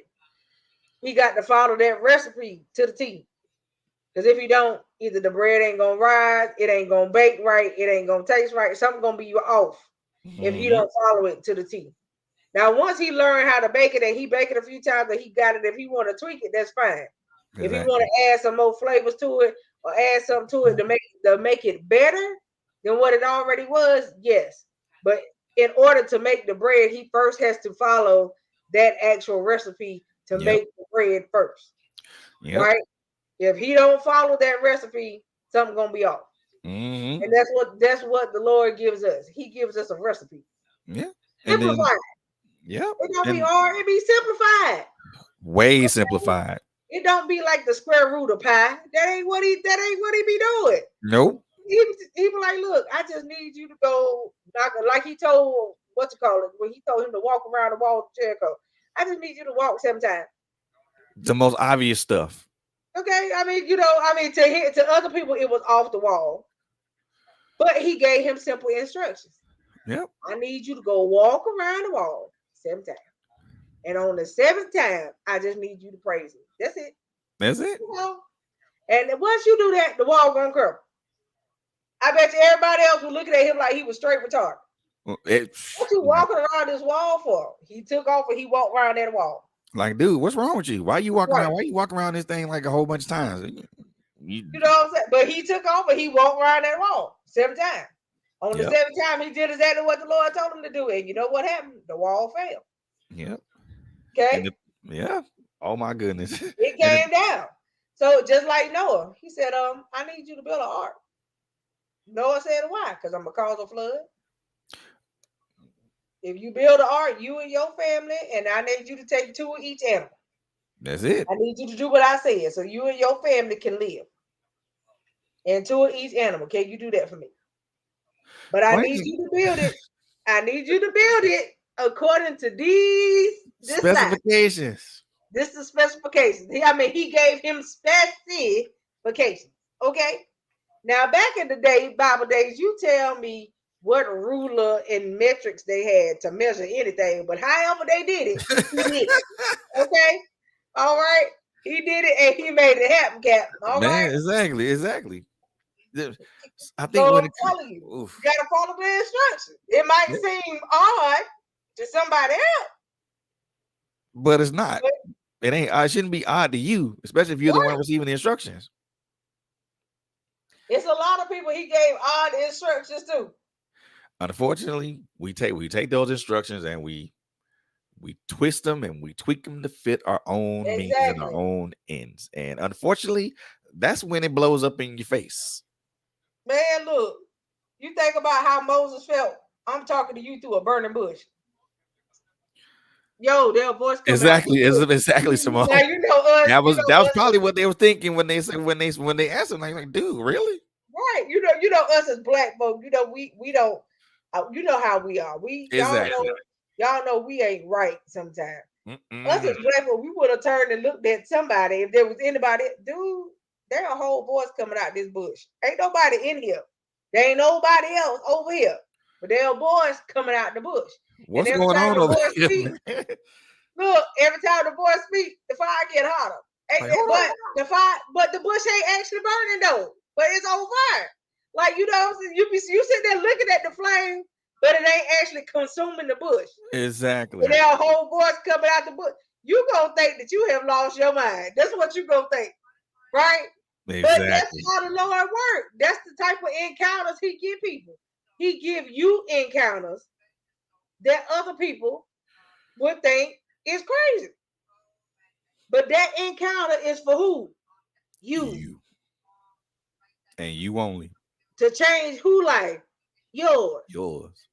he got to follow that recipe to the T. Because if you don't, either the bread ain't gonna rise, it ain't gonna bake right, it ain't gonna taste right. Something gonna be off if you Mm-hmm. don't follow it to the T. Now, once he learned how to bake it and he baked it a few times and he got it, if he want to tweak it, that's fine. If he want Exactly. to add some more flavors to it or add something to it to make it better than what it already was, yes. But in order to make the bread, he first has to follow that actual recipe to Yep. make the bread first, Yep. right? If he don't follow that recipe, something gonna be off. Mm-hmm. And that's what the Lord gives us. He gives us a recipe. Yeah. And then Simplified. yep. It don't be And hard. It be simplified. way simplified. It don't be like the square root of pi. That ain't what he be doing. Nope. He be like, look, I just need you to go knock, like he told what to call it when he told him to walk around the wall of Jericho. I just need you to walk 7 times. The most obvious stuff. Okay. I mean, to other people it was off the wall. But he gave him simple instructions. Yep. I need you to go walk around the wall 7 times. And on the seventh time, I just need you to praise me. That's it. That's it. You know? And once you do that, the wall gonna crumble. I bet you everybody else was looking at him like he was straight retarded. It, What you like, walking around this wall for? He took off and he walked around that wall. like, dude, what's wrong with you? Why you walking Right. around? Why you walking around this thing like a whole bunch of times? You, You know what I'm saying? But he took off and he walked around that wall 7 times. On the yep. seventh time, he did exactly what the Lord told him to do. And you know what happened? The wall fell. Yep. Okay? And yeah. Oh my goodness. It and came down. So just like Noah, he said, I need you to build an ark. Noah said, why? Because I'm gonna cause a flood. If you build an ark, you and your family, and I need you to take 2 of each animal. that's it. I need you to do what I said so you and your family can live. And 2 of each animal. Can you do that for me? But I Funny need thing, you to build it. I need you to build it according to this size. specifications. This is specifications. I mean, he gave him specifications. Okay. Now, back in the day, Bible days, you tell me what ruler and metrics they had to measure anything, but however they did it, he did it. Okay? All right? He did it and he made it happen, Cap. All Man, right? exactly. I think So when I'm it telling you, you oof, got to follow the instructions. It might yeah, seem odd to somebody else, but it's not. but It ain't. It shouldn't be odd to you, especially if you're the right? one receiving the instructions. It's a lot of people he gave odd instructions to. Unfortunately, we take those instructions and we twist them and we tweak them to fit our own means and our Exactly. own ends. And unfortunately, that's when it blows up in your face. Man, look, you think about how Moses felt. I'm talking to you through a burning bush. Yo, their voice coming out the Exactly, bush. exactly, Now Simone. you know us. You That know was us. probably what they were thinking when they said when they asked him, like, dude, really? Right. You know us as black folk. You know we don't. You know how we are. We Exactly. y'all know we ain't right sometimes. Us Mm-mm. as black folk, we would have turned and looked at somebody if there was anybody. Dude, there a whole voice coming out this bush. Ain't nobody in here. There ain't nobody else over here. But there are boys coming out the bush. And What's every going time on the over boy here, speak, man? look, every time the boy speak, the fire get hotter. Like, hold on. But the fire, but the bush ain't actually burning though. But it's on fire. Like you know, you sit there looking at the flame, but it ain't actually consuming the bush. Exactly. And there a whole voice coming out the bush. You gonna think that you have lost your mind. That's what you gonna think, right? But that's Exactly. how the Lord works. That's the type of encounters He give people. He give you encounters that other people would think is crazy. But that encounter is for who? You. You and you only. To change who life? Yours. Yours.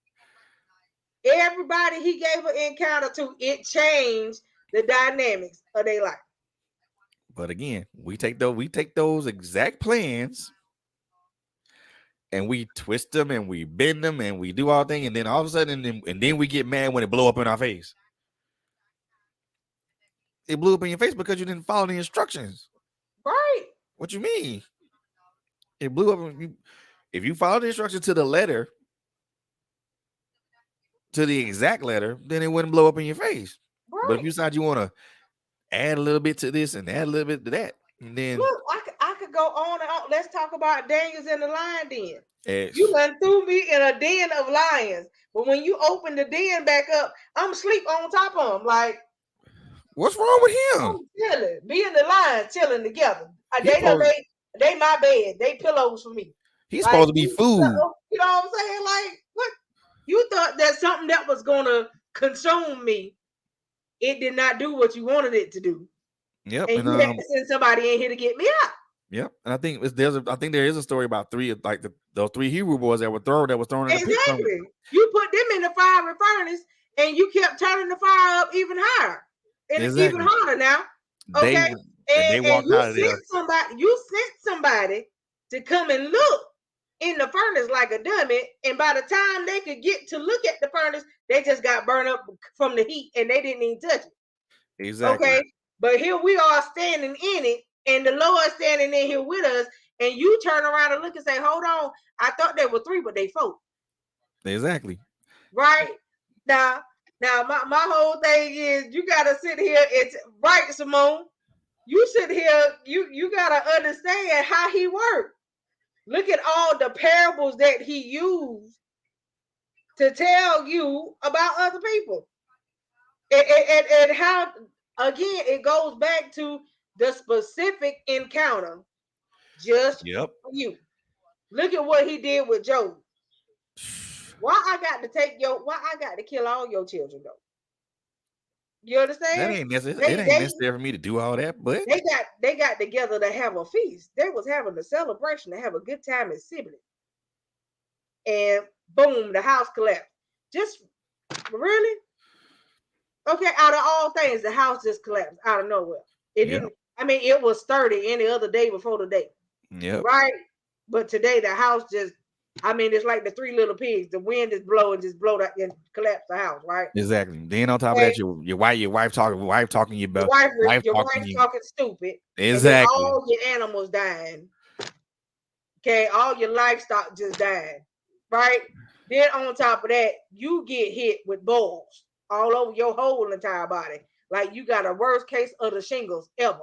Everybody He gave an encounter to, it changed the dynamics of their life. But again, we take those exact plans and we twist them and we bend them and we do all things, and then all of a sudden, and then we get mad when it blow up in our face. It blew up in your face because you didn't follow the instructions. Right. What you mean? It blew up. If you follow the instructions to the letter, to the exact letter, then it wouldn't blow up in your face. But if Right. you decide you want to add a little bit to this and add a little bit to that, and then Look, I could go on and on. Let's talk about Daniels in the lion den. You it's, done threw me in a den of lions. But when you open the den back up, I'm asleep on top of them. Like, what's wrong with him? I'm chilling. Me and the lions chilling together. He supposed They my bed. They pillows for me. he's Like, supposed to be food. you know what I'm saying? Like, what? You thought that something that was going to consume me, it did not do what you wanted it to do. Yep, And and you had to send somebody in here to get me out. yep, and I think I think there is a story about three of like those three Hebrew boys that was thrown in the pit. Exactly. You put them in the fiery furnace and you kept turning the fire up even higher and even Exactly. harder now. They Okay. and they And walked out of there. you sent somebody to come and look in the furnace like a dummy. And by the time they could get to look at the furnace, they just got burned up from the heat and they didn't even touch it. Exactly. Okay. But here we are standing in it, and the Lord standing in here with us, and you turn around and look and say, hold on, I thought there were three, but they four. Exactly. Right? Now, my whole thing is you gotta sit here. It's right, Simone. You sit here, you gotta understand how he worked. Look at all the parables that he used to tell you about other people. And how again it goes back to the specific encounter just Yep. for you. Look at what he did with Job. Why I got to kill all your children though? You That understand? ain't necessary. It They ain't they necessary for me to do all that, but they got together to have a feast. They was having a celebration to have a good time as siblings. And boom, the house collapsed. Just really? Okay, out of all things, the house just collapsed out of nowhere. It yep. didn't, I mean, it was sturdy any other day before the day. Yep. Right? But today the house just, I mean, it's like the three little pigs. The wind is blowing, just blow that and collapse the house, right? Exactly. Then on top of Okay. that, your wife talking you about Your talking wife you. talking stupid, and then Exactly. all your animals dying. Okay, all your livestock just dying, right? Then on top of that, you get hit with balls all over your whole entire body, like you got a worst case of the shingles ever.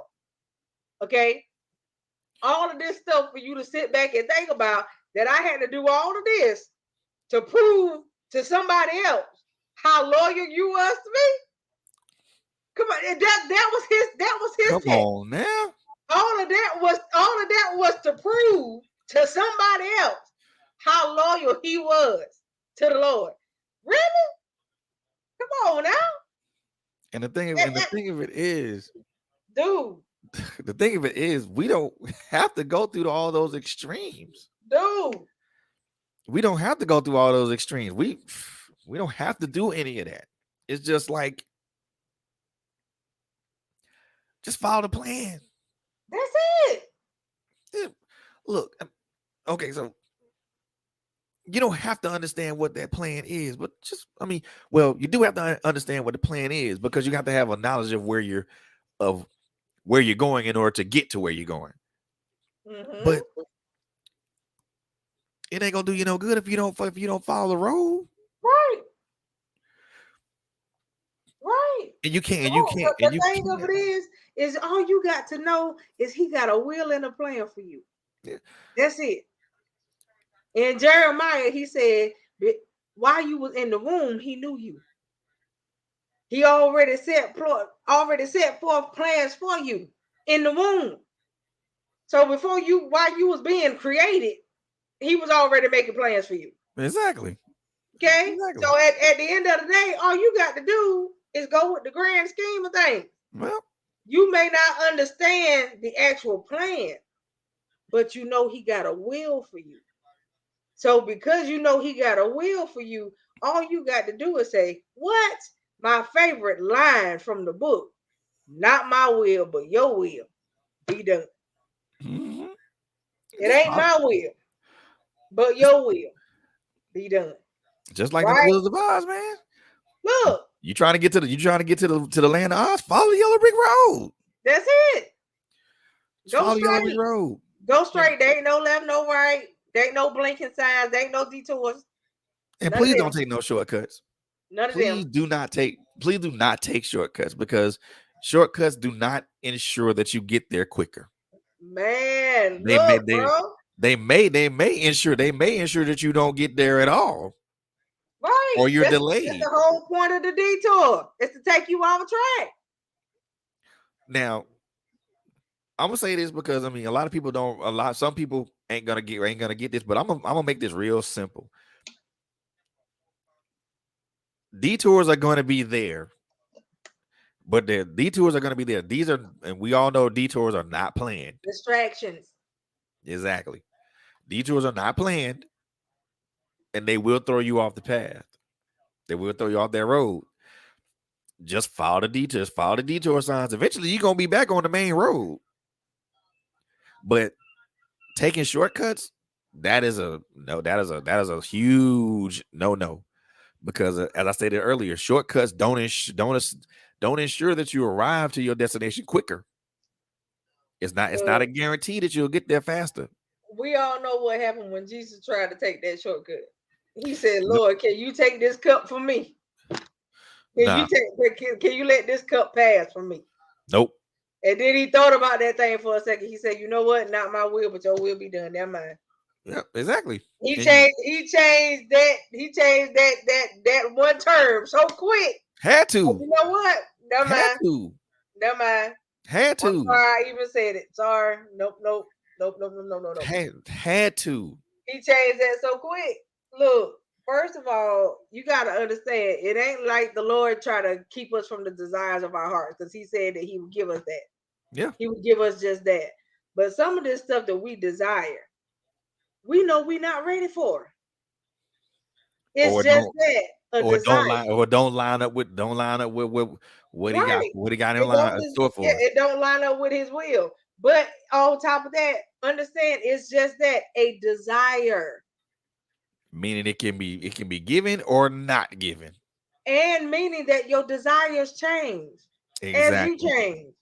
Okay, all of this stuff for you to sit back and think about that I had to do all of this to prove to somebody else how loyal you was to me. Come on, that was his Come test. on now. All of that was to prove to somebody else how loyal he was to the Lord. Really? Come on now. And the thing of it is, Dude, the thing of it is, we don't have to go through all those extremes. dude. We don't have to go through all those extremes. We don't have to do any of that. It's just like Just follow the plan. That's it. Yeah. Look, okay, so you don't have to understand what that plan is, but just, I mean, well, you do have to understand what the plan is because you have to have a knowledge of where you're going in order to get to where you're going. But Mm-hmm. it ain't gonna do you no good if you don't follow the road. Right. Right. And you can't, and you Oh, can't, and the you thing of can't. it is all you got to know is he got a will and a plan for you. Yeah. That's it. In Jeremiah, he said, while you was in the womb, he knew you. He already set forth plans for you in the womb. So while you was being created, he was already making plans for you. Exactly. Okay. Exactly. So at the end of the day, all you got to do is go with the grand scheme of things. Well, You may not understand the actual plan, but you know he got a will for you. So because you know he got a will for you, all you got to do is say, "What?" My favorite line from the book, not my will, but your will be done. mm-hmm. It ain't my will, but your will be done. Just like the Right? Wizard of Oz, man. Look, You trying to get to the land of Oz? Follow the yellow brick road. that's it. Just Go follow the yellow brick straight. road. Go And, straight. There ain't no left, no right. There ain't no blinking signs. There ain't no detours. and None of please don't them. take no shortcuts. None of them. Please do not take shortcuts because shortcuts do not ensure that you get there quicker. Man, They may look, they bro. they may ensure that you don't get there at all Right. or you're That's the delayed. whole point of the detour. It's to take you off track. Now, I'm gonna say this because I mean some people ain't gonna get this, but I'm gonna make this real simple. Detours are gonna be there, but the detours are gonna be there. These are, and we all know detours are not planned. Distractions. Exactly. Detours are not planned, and they will throw you off the path. They will throw you off that road. Just follow the detours, follow the detour signs. Eventually, you're gonna be back on the main road. But taking shortcuts, that is a huge no because as I stated earlier, shortcuts don't ensure that you arrive to your destination quicker. It's not a Look, guarantee that you'll get there faster. we all know what happened when Jesus tried to take that shortcut. He said, No, Lord, can you take this cup from me? nah, Can you let this cup pass from me? nope. And then he thought about that thing for a second. He said, you know what? Not my will, but your will be done. Never mind. Yeah, exactly. He And changed. He changed that one term so quick. had But to, you know what? Never had mind. to, Never mind. had I'm to, sorry I even said it. Sorry. Nope. Nope. Nope. Nope. Nope. Nope. Nope. Nope. had to. He changed that so quick. Look, first of all, you got to understand it ain't like the Lord try to keep us from the desires of our hearts because he said that he would give us that. Yeah. He would give us just that. But some of this stuff that we desire, we know we're not ready for. It's Or just don't that a desire. don't line up with Right. what he got in It line don't a just, store yeah, for us. it don't line up with his will. But on top of that, understand it's just that a desire. Meaning it can be given or not given. And meaning that your desires change as you Exactly. change.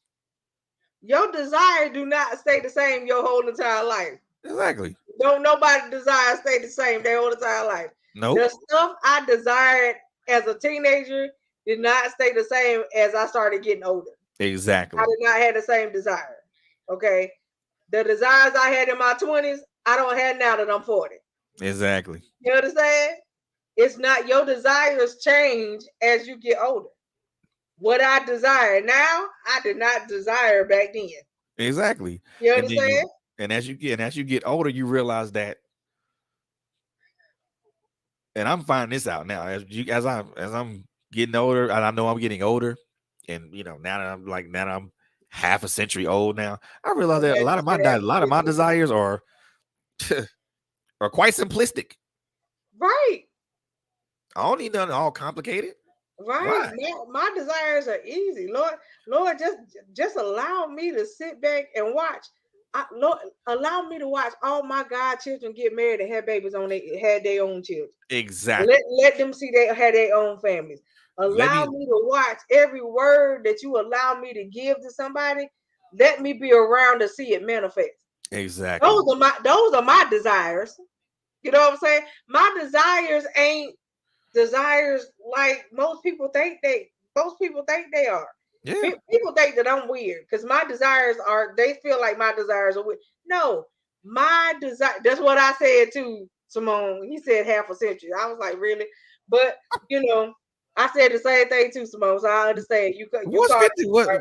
Your desire do not stay the same your whole entire life. Exactly. Don't nobody desire stay the same their whole entire life. Nope. The stuff I desired as a teenager did not stay the same as I started getting older. I Exactly. did not have the same desire. Okay. The desires I had in my 20s, I don't have now that I'm 40. Exactly. You understand? It's not your desires change as you get older. What I desire now, I did not desire back then. Exactly. You And then you understand? and as you get older, you realize that, and I'm finding this out now as I'm getting older, and I know I'm getting older, and now that I'm half a century old now, I realize I'm that glad you said a lot of my that. desires are quite simplistic. Right. I don't need nothing all complicated. Right. Why? My desires are easy. Lord, just allow me to sit back and watch. Lord, allow me to watch all my godchildren get married and have babies on they had their own children. Exactly. Let them see they had their own families. Let Allow me me to watch every word that you allow me to give to somebody. Let me be around to see it manifest. exactly. Those are my desires. You know what I'm saying? My desires ain't desires like most people think they are. Yeah. People think that I'm weird because my desires are they feel like my desires are weird. No, my desire that's what I said to Simone. He said half a century. I was like, really? But you know, I said the same thing to Simone, so I understand. You What's caught 50? it, What right?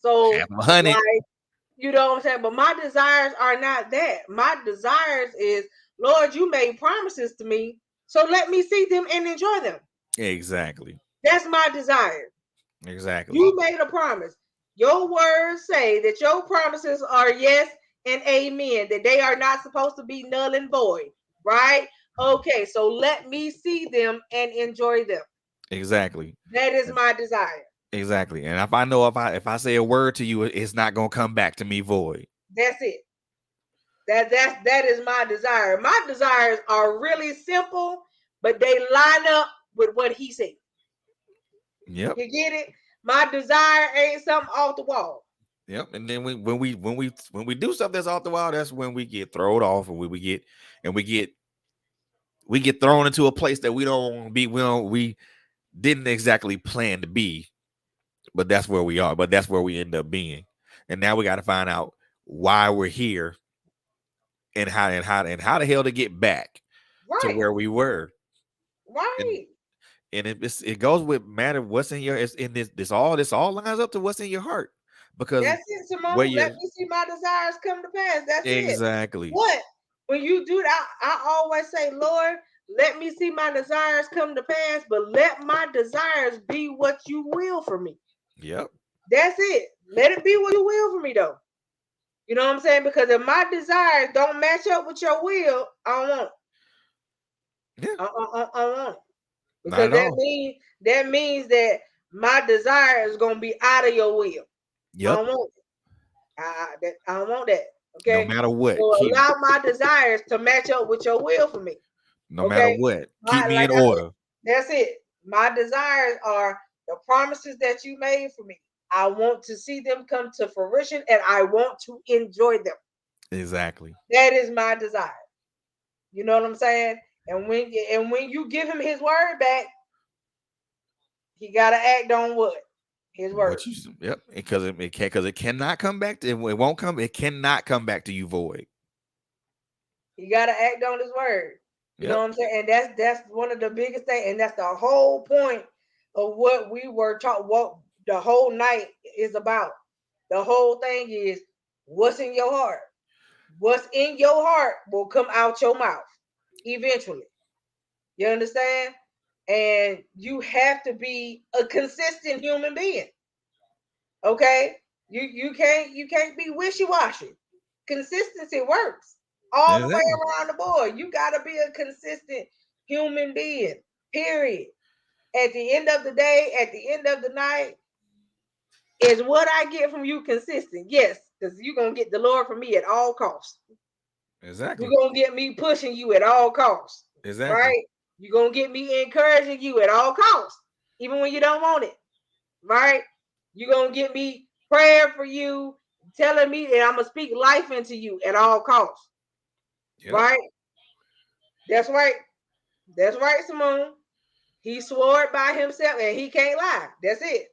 So half a hundred? like you know what I'm saying? But my desires are not that. My desires is, Lord, you made promises to me, so let me see them and enjoy them. Exactly. That's my desire. Exactly. You made a promise. Your words say that your promises are yes and amen, that they are not supposed to be null and void, right? Okay, so let me see them and enjoy them. Exactly. That is my desire. Exactly. And if I know if I say a word to you, it's not gonna come back to me void. That's it. That is my desire. My desires are really simple, but they line up with what he said. Yep. You get it? My desire ain't something off the wall. Yep. And then when we do stuff that's off the wall, that's when we get thrown off and and we get thrown into a place that we don't want to be. We didn't exactly plan to be, but that's where we are. But that's where we end up being. And now we got to find out why we're here and how the hell to get back to Right, where we were. And right. it goes with matter what's in your it's in this all lines up to what's in your heart because That's it, where Simone. Let you me see my desires come to pass. That's it. exactly. What? When you do that, I always say, Lord, let me see my desires come to pass, but let my desires be what you will for me. Yep. That's it. Let it be what you will for me, though. You know what I'm saying? Because if my desires don't match up with your will, I don't want it. Yeah. I don't want it. Not Because at all. that means that my desire is gonna be out of your will. I Yep. don't want it. I don't want that. No Okay. matter what, So allow my desires to match up with your will for me. no matter Okay. what, keep My me like in I said, order. that's it. My desires are the promises that you made for me. I want to see them come to fruition and I want to enjoy them. Exactly. That is my desire. You know what I'm saying? And when you give him his word back, he gotta act on what? His word. What you yep, because it cannot come back to it won't come it cannot come back to you void. He gotta act on his word. You know Yep. what I'm saying? And that's one of the biggest things, and that's the whole point of what we were taught, what the whole night is about. The whole thing is what's in your heart. What's in your heart will come out your mouth eventually. You understand? And you have to be a consistent human being. Okay? You can't be wishy-washy. Consistency works all the way Exactly. around the board. You gotta be a consistent human being. Period. At the end of the day, at the end of the night, is what I get from you consistent? Yes, because you're gonna get the Lord from me at all costs. You're Exactly. gonna get me pushing you at all costs, Exactly. right? You're gonna get me encouraging you at all costs, even when you don't want it, right? You're gonna get me praying for you, telling me that I'm gonna speak life into you at all costs, Yep. right? That's right. That's right, Simone. He swore it by himself and he can't lie. That's it.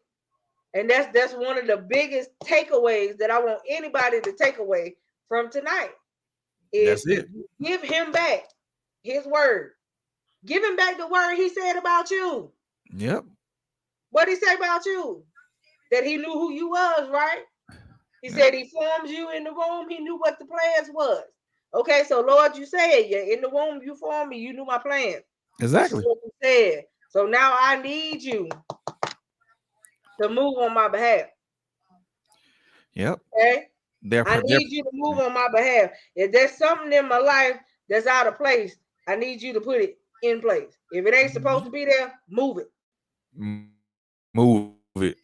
And that's one of the biggest takeaways that I want anybody to take away from tonight is That's if it. you give him back his word, give him back the word he said about you. Yep. What he say about you? That he knew who you was, right? He Yep. said he formed you in the womb. He knew what the plans was. Okay, so Lord, you said yeah, in the womb you formed me. You knew my plan. This is Exactly. what you said. So now I need you to move on my behalf. Yep. Okay, They're I they're need you to move on my behalf. If there's something in my life that's out of place, I need you to put it in place. If it ain't supposed to be there, move it. Move it.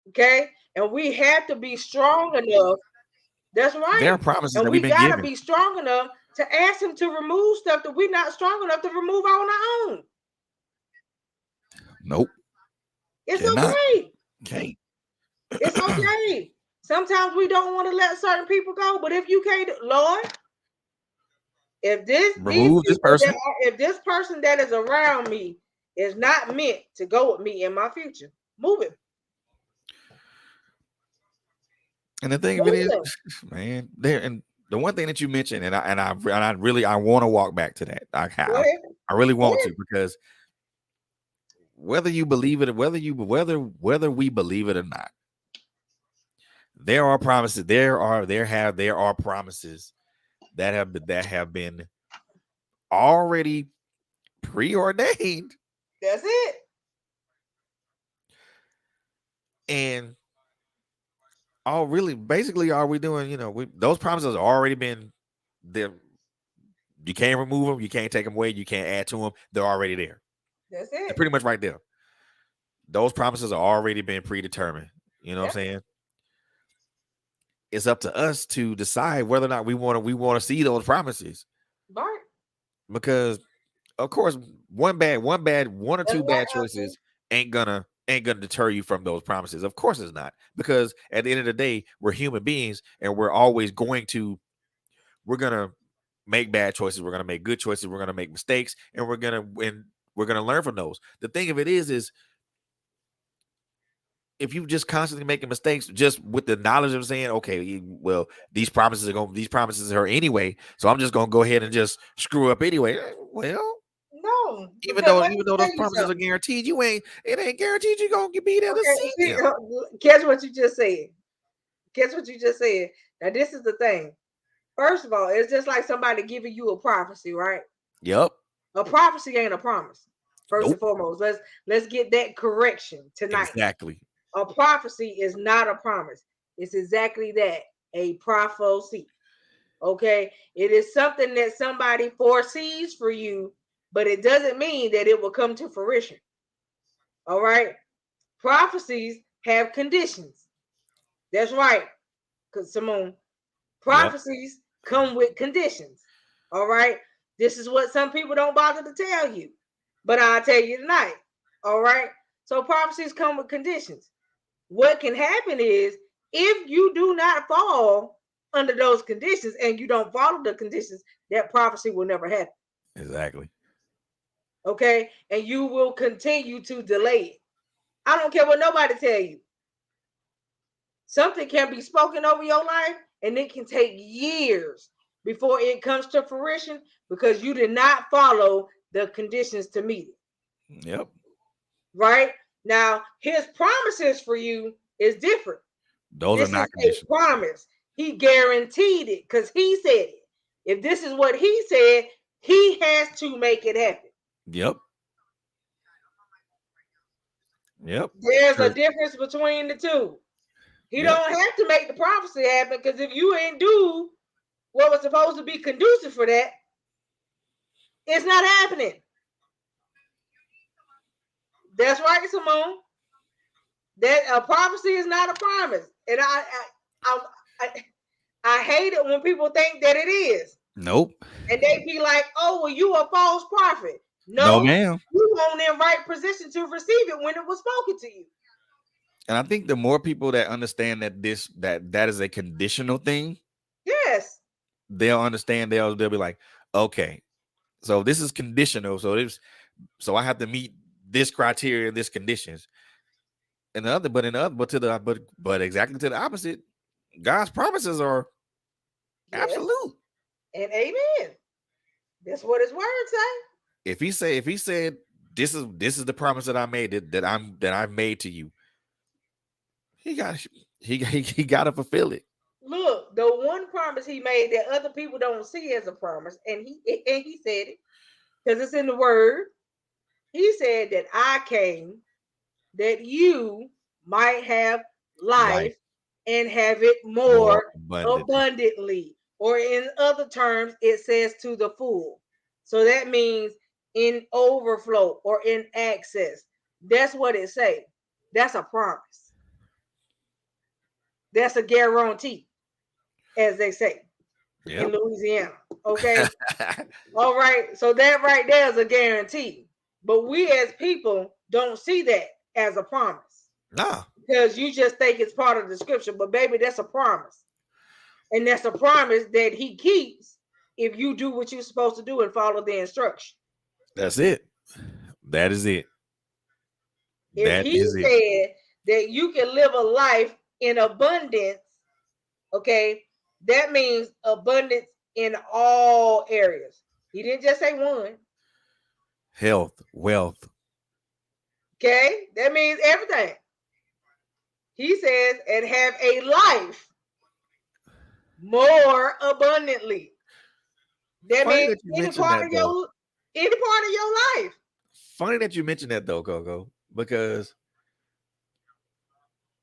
Okay, and we have to be strong enough. That's There are right. promises that And we've been we got to given. be strong enough to ask him to remove stuff that we're not strong enough to remove on our own. Nope. It's Cannot. okay. Can't. It's okay. Sometimes we don't want to let certain people go, but if you can't, Lord, if these Remove this people that person. are, if this person that is around me is not meant to go with me in my future, move it. And the thing of it Move is, them. man, there and the one thing that you mentioned, and I really I want to walk back to that. Go ahead. I really Go want ahead. to, because whether you believe it, whether we believe it or not, there are promises. There are promises that have been already preordained, That's it. and all really basically all we doing, those promises have already been there. You can't remove them, you can't take them away, you can't add to them. They're already there. That's They're it. pretty much right there. Those promises are already been predetermined. You know what I'm Yep. saying? It's up to us to decide whether or not we want to see those promises. Right. Because of course, one or That's two right, bad Auntie. choices ain't gonna deter you from those promises. Of course it's not. Because at the end of the day, we're human beings, and we're gonna make bad choices, we're gonna make good choices, we're gonna make mistakes, and we're gonna learn from those. The thing of it is if you just constantly making mistakes just with the knowledge of saying, okay, well, these promises are anyway, so I'm just gonna go ahead and just screw up anyway. Well, No, even because though let me even though tell those you promises are something. guaranteed, it ain't guaranteed you're gonna be there to Okay, see see, them. catch what you just said. Catch what you just said. Now, this is the thing. First of all, it's just like somebody giving you a prophecy, right? Yep. A prophecy ain't a promise. First and Nope. foremost, let's get that correction tonight. Exactly. A prophecy is not a promise. It's exactly that, a prophecy. Okay, it is something that somebody foresees for you, but it doesn't mean that it will come to fruition. All right, prophecies have conditions. That's right, because Simone, Yep. prophecies come with conditions. All right. This is what some people don't bother to tell you, but I'll tell you tonight. All right. So prophecies come with conditions. What can happen is if you do not fall under those conditions and you don't follow the conditions, that prophecy will never happen. Exactly. Okay. And you will continue to delay it. I don't care what nobody tell you. Something can be spoken over your life and it can take years before it comes to fruition because you did not follow the conditions to meet it. Yep. Right? Now, his promises for you is different. Those are This is not a conditions. promise. He guaranteed it because he said it. If this is what he said, he has to make it happen. Yep. Yep. There's a Because difference between the two. He yep. don't have to make the prophecy happen because if you ain't do what was supposed to be conducive for that, it's not happening. That's right, Simone. That a prophecy is not a promise, and I, I hate it when people think that it is, Nope. and they be like, "Oh, well, you a false prophet." No, No, ma'am. you on in right position to receive it when it was spoken to you. And I think the more people that understand that is a conditional thing, Yes, they'll understand. They'll be like, okay, so this is conditional. So I have to meet this criteria, this conditions. And the other, but in the other, but to the but exactly to the opposite, God's promises are yes, absolute. and amen. That's what His word say. If he said this is the promise that I made that I've made to you, he got he got to fulfill it. Look, the one promise He made that other people don't see as a promise, and He said it because it's in the word. He said that I came that you might have Life life and have it more more abundantly. abundantly. Or in other terms, it says to the full. So that means in overflow or in access. That's what it say. That's a promise. That's a guarantee, as they say in Yep. Louisiana. Okay. All right. So that right there is a guarantee. But we as people don't see that as a promise Nah, because you just think it's part of the scripture. But baby, that's a promise. And that's a promise that he keeps if you do what you're supposed to do and follow the instruction. that's it. That is it. If That he is it. said that you can live a life in abundance, okay, that means abundance in all areas. He didn't just say one. Health, wealth, Okay, that means everything. He says, and have a life more abundantly. That funny means that you mentioned that though. any part of your life. Funny that you mentioned that though, Coco, because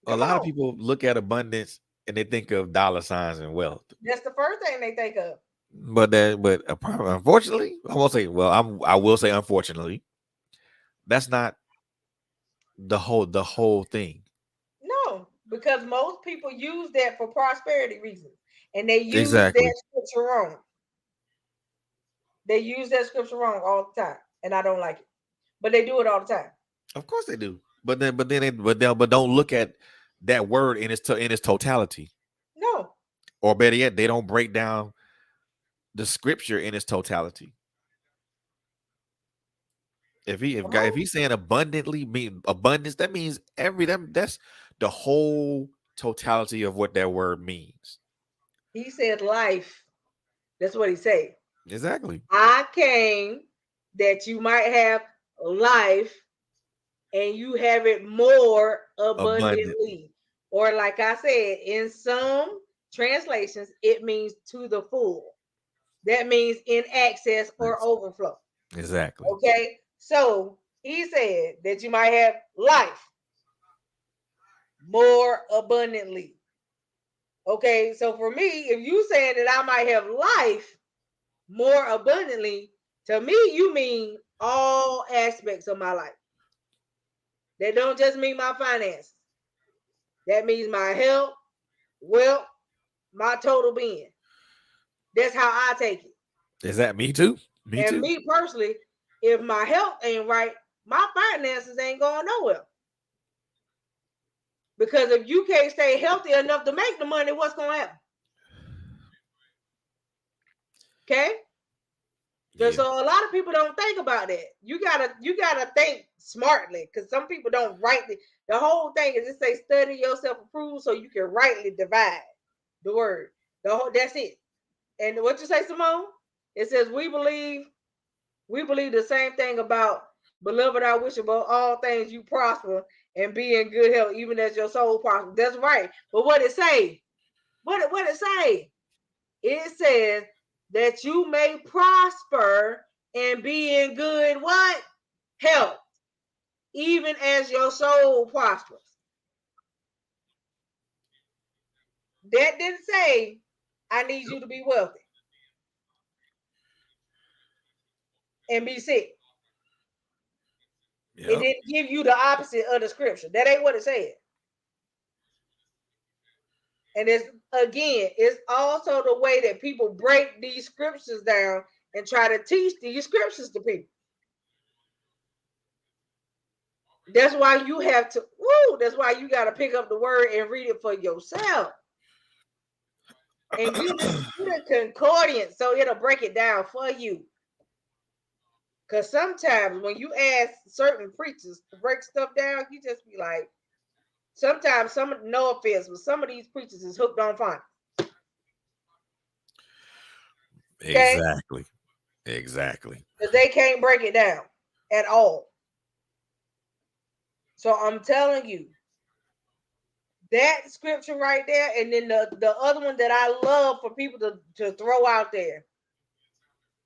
a Come lot of on. people look at abundance and they think of dollar signs and wealth. That's the first thing they think of. But unfortunately, I won't say. Well, I will say unfortunately, that's not the whole thing. No, because most people use that for prosperity reasons. And they use Exactly, that scripture wrong. They use that scripture wrong all the time. And I don't like it. But they do it all the time. of course they do. But don't look at that word in its totality, No. or better yet, they don't break down the scripture in its totality. If Well, he's saying abundantly mean abundance, that means that's the whole totality of what that word means. he said life. That's what he said. Exactly. I came that you might have life and you have it more Abundantly. abundantly. Or, like I said, in some translations, it means to the full. That means in excess or Yes. overflow. Exactly. Okay. So he said that you might have life more abundantly. Okay. So for me, if you saying that I might have life more abundantly, to me, you mean all aspects of my life. That don't just mean my finances. That means my health, wealth, my total being. That's how I take it. Is that me too? Me And too. me personally, if my health ain't right, my finances ain't going nowhere. Because if you can't stay healthy enough to make the money, what's going to happen? Okay. Yeah. So a lot of people don't think about that. You gotta think smartly because some people don't rightly. The whole thing is just say study yourself approved so you can rightly divide the word. That's it. And what you say, Simone? It says we believe the same thing about beloved. I wish above all things you prosper and be in good health, even as your soul prospers. That's right. But what it say? What it say? It says that you may prosper and be in good what? Health, even as your soul prospers. That didn't say, I need you to be wealthy and be sick. It Yep. didn't give you the opposite of the scripture. That ain't what it said. And it's also the way that people break these scriptures down and try to teach these scriptures to people. That's why you have to, that's why you got to pick up the word and read it for yourself. And get a concordance so it'll break it down for you. Because sometimes when you ask certain preachers to break stuff down, you just be like, sometimes no offense, but some of these preachers is hooked on fun. Okay? Exactly. Exactly. Because they can't break it down at all. So I'm telling you, that scripture right there, and then the other one that I love for people to throw out there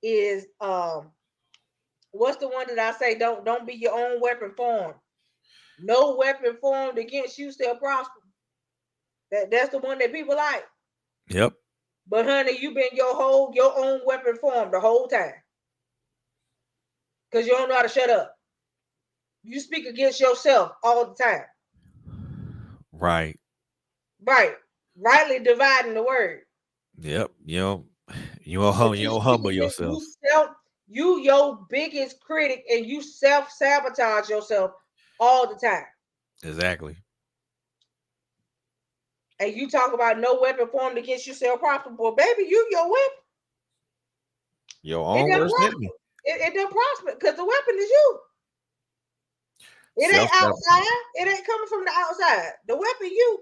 is what's the one that I say don't be your own weapon formed. No weapon formed against you shall prosper. That's the one that people like. Yep. But honey, you've been your own weapon formed the whole time. Because you don't know how to shut up. You speak against yourself all the time. Right. Right. Rightly dividing the word. Yep. But You you don't speak humble against yourself. you your biggest critic, and you self-sabotage yourself all the time. Exactly. And you talk about no weapon formed against you shall prosper. Boy, baby, you your weapon. Your It own doesn't worst prosper. enemy. It doesn't prosper because the weapon is you. It Self ain't outside. It ain't coming from the outside. The weapon you.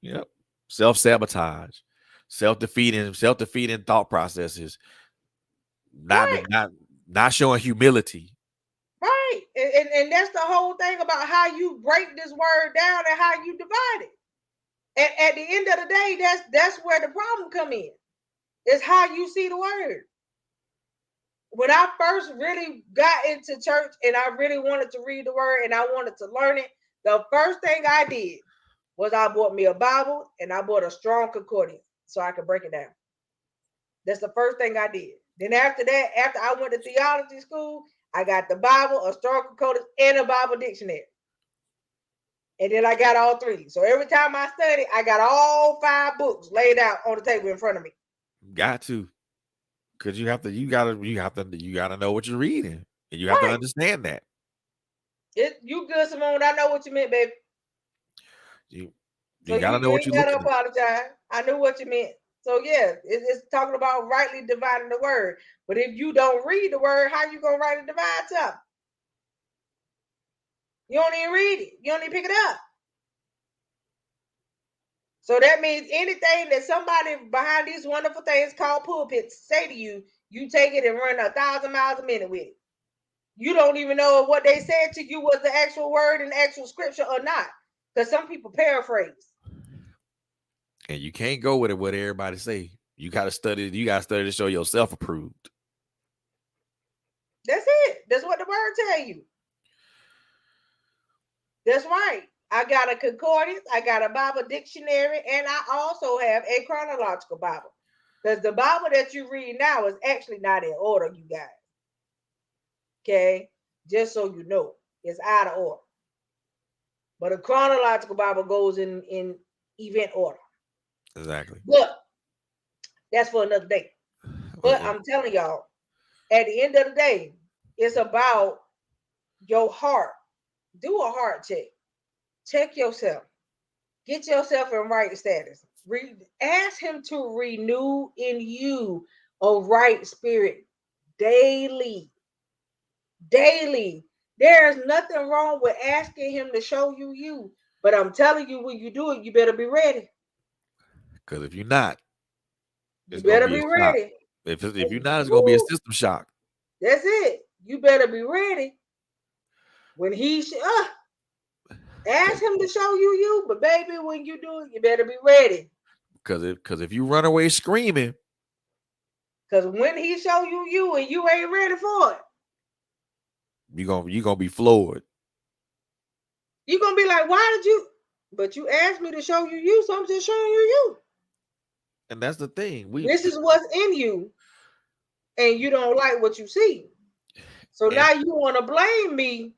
Yep. Self sabotage. Self defeating thought processes. Not Right. not not showing humility. Right. And that's the whole thing about how you break this word down and how you divide it. And at the end of the day, that's where the problem come in. It's how you see the word. When I first really got into church and I really wanted to read the word and I wanted to learn it, the first thing I did was I bought me a Bible and I bought a strong concordance so I could break it down. That's the first thing I did. Then after that, after I went to theology school, I got the Bible, a strong concordance, and a Bible dictionary. And then I got all three. So every time I study, I got all 5 books laid out on the table in front of me. Got to. Because you gotta know what you're reading. And you have to Right. understand that. You good, Simone. I know what you meant, baby. You So you you, gotta know you what ain't you're gotta looking at. apologize. I knew what you meant. So yeah, it's talking about rightly dividing the word. But if you don't read the word, how you gonna rightly divide something? You don't even read it. You don't even pick it up. So that means anything that somebody behind these wonderful things called pulpits say to you, you take it and run 1,000 miles a minute with it. You don't even know if what they said to you was the actual word and actual scripture or not. Because some people paraphrase. And you can't go with it what everybody say. You gotta study to show yourself approved. That's it. That's what the word tell you. That's right. I got a concordance, I got a Bible dictionary, and I also have a chronological Bible. Because the Bible that you read now is actually not in order, you guys. Okay? Just so you know, it's out of order. But a chronological Bible goes in event order. Exactly. But that's for another day. Well, But I'm telling y'all, at the end of the day, it's about your heart. Do a heart check. Check yourself. Get yourself in right status. Ask him to renew in you a right spirit daily. Daily. There's nothing wrong with asking him to show you you. But I'm telling you, when you do it, you better be ready. because if you're not, You it's gonna better be a be shock. ready. If you're not, it's gonna be a Woo, system shock. that's it. You better be ready. When ask him to show you you, but baby, when you do it, you better be ready. Because if you run away screaming, Because when he show you you and you ain't ready for it, you're gonna be floored. you're gonna be like, why did you? But you asked me to show you you, so I'm just showing you you. And that's the thing. This is what's in you, and you don't like what you see. So And now you want to blame me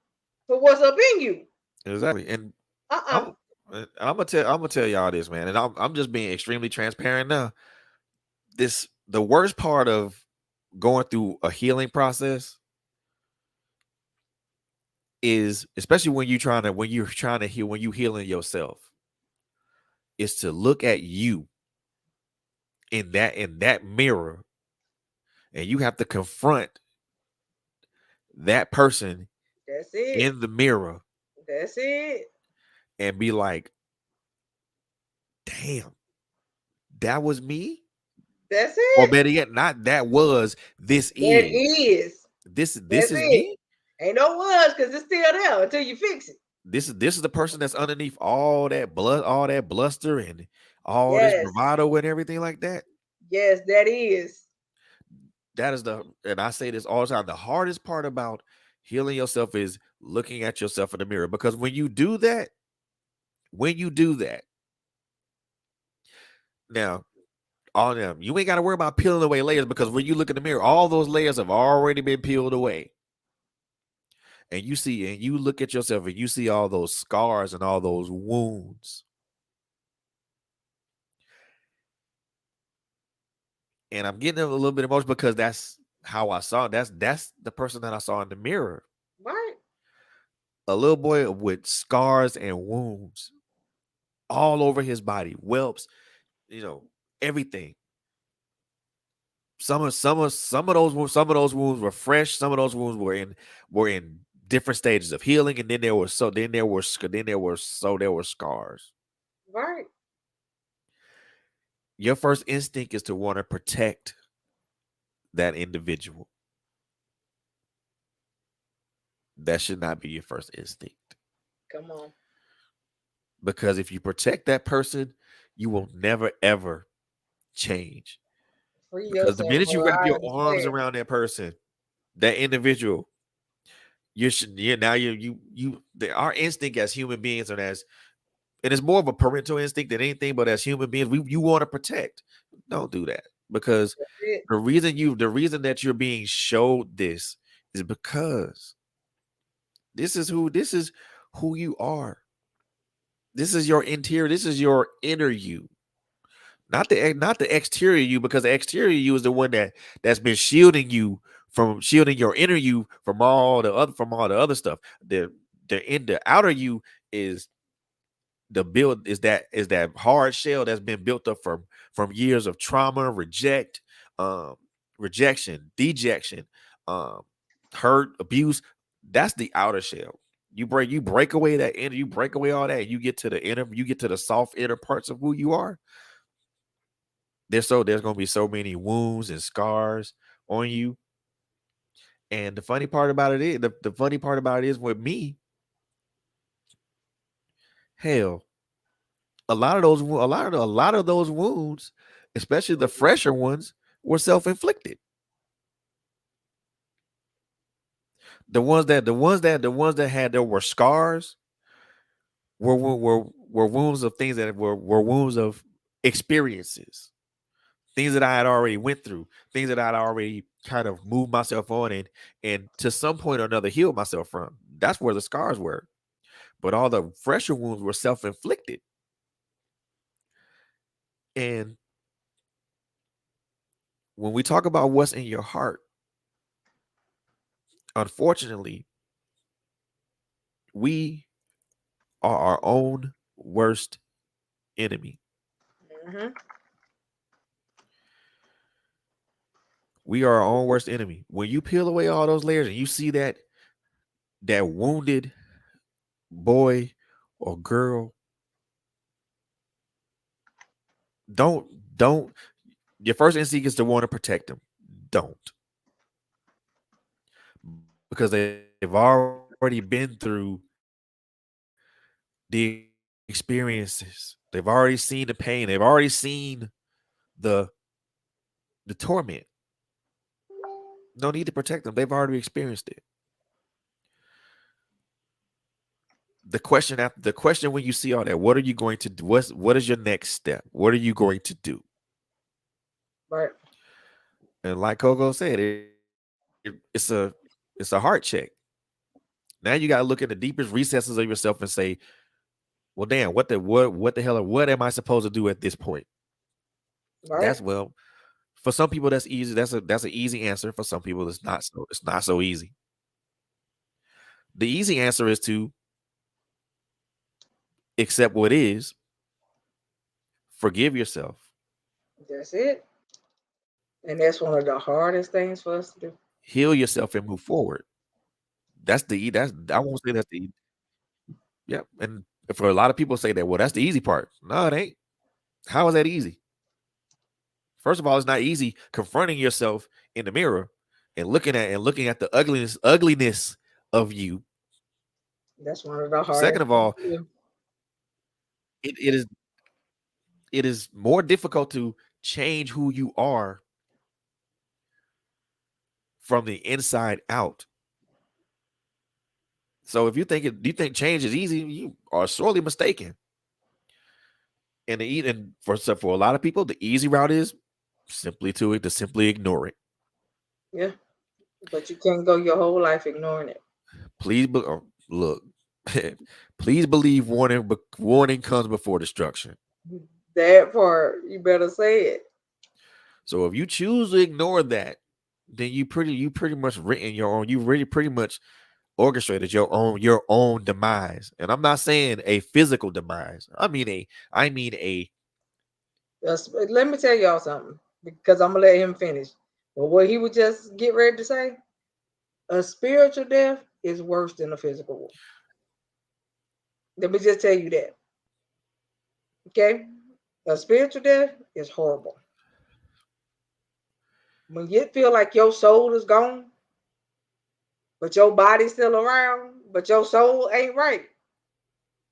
for what's up in you. exactly. And Uh-uh. I'm I'm gonna tell y'all this, man. And I'm just being extremely transparent now. The worst part of going through a healing process is, especially when you're trying to heal, when you healing yourself, is to look at you in that mirror, and you have to confront that person That's it. in the mirror That's it. and be like, damn, that was me. That's Or it. better yet, not that was, this That is. is. This That's is it. me. Ain't no was because it's still there until you fix it. This is the person that's underneath all that bluster and all this Yes. bravado and everything like that. Yes, that is. That is and I say this all the time, the hardest part about healing yourself is looking at yourself in the mirror. Because when you do that, now all them, you ain't got to worry about peeling away layers, because when you look in the mirror, all those layers have already been peeled away. and you look at yourself and you see all those scars and all those wounds, and I'm getting a little bit emotional because that's how I saw. That's the person that I saw in the mirror. Right. A little boy with scars and wounds all over his body, whelps, you know, everything. Some of those wounds were fresh. Some of those wounds were in different stages of healing, and then there were scars. Right. Your first instinct is to want to protect that individual. That should not be your first instinct, Come on. because if you protect that person, you will never ever change. Free Because the yourself minute you more. wrap I your arms understand. around that person, that individual, you should yeah now our instinct as human beings and as and it's more of a parental instinct than anything, but as human beings, you want to protect. Don't do that, because That's it. the reason that you're being showed this is because this is who you are. This is your interior. This is your inner you, not the exterior you, because the exterior you is the one that's been shielding you from shielding your inner you from all the other stuff. The outer you is is that hard shell that's been built up from years of trauma, um, rejection, dejection, um, hurt, abuse. That's the outer shell. You break away that inner, you break away all that, you get to the inner, you get to the soft inner parts of who you are. There's gonna be so many wounds and scars on you. And the funny part about it is the funny part about it is with me, hell, a lot of those wounds, especially the fresher ones, were self-inflicted. The ones that had there were scars were wounds of things that were wounds of experiences, things that I had already went through, things that I'd already kind of moved myself on and to some point or another healed myself from. That's where the scars were. But all the fresher wounds were self-inflicted. And when we talk about what's in your heart, unfortunately, we are our own worst enemy. Hmm. We are our own worst enemy. When you peel away all those layers and you see that wounded boy or girl, don't don't your first instinct is to want to protect them. Don't, because they've already been through the experiences. They've already seen the pain. They've already seen the the torment. No need to protect them. They've already experienced it. The question when you see all that, what are you going to do? What is your next step? What are you going to do? Right. And like Coco said, it's a heart check. Now you got to look at the deepest recesses of yourself and say, well, damn, what the hell, what am I supposed to do at this point? Right. That's well, for some people that's easy. That's an easy answer. For some people, it's not so easy. The easy answer is to accept what is, forgive yourself, That's it. And that's one of the hardest things for us to do. heal yourself, and move forward. That's I won't say that's the yeah. And for a lot of people say that, well, that's the easy part. No, it ain't. How is that easy? First of all, it's not easy confronting yourself in the mirror and looking at the ugliness of you. That's one of the Second hardest of things all, to do. it, it is it is more difficult to change who you are from the inside out. So if you think change is easy, you are sorely mistaken. And for a lot of people, the easy route is to simply ignore it. Yeah. But you can't go your whole life ignoring it. Please look. Please believe warning comes before destruction. That part, you better say it. So if you choose to ignore that, then you pretty much written your own. You really pretty much orchestrated your own demise. And I'm not saying a physical demise. I mean a Let me tell y'all something because I'm gonna let him finish. But what he would just get ready to say, a spiritual death is worse than a physical one. Let me just tell you that. Okay? A spiritual death is horrible. When you feel like your soul is gone, but your body's still around, but your soul ain't right,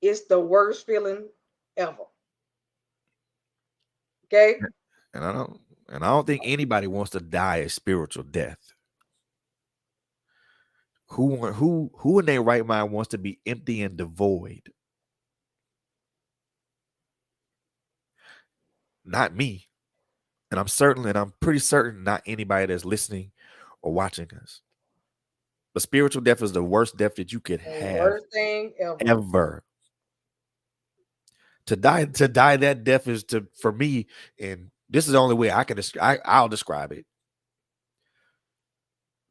it's the worst feeling ever. Okay? and I don't think anybody wants to die a spiritual death. Who in their right mind wants to be empty and devoid? Not me. And I'm pretty certain not anybody that's listening or watching us. But spiritual death is the worst death that you could The have worst thing ever. ever. To die that death is to for me, and this is the only way I can I'll describe it.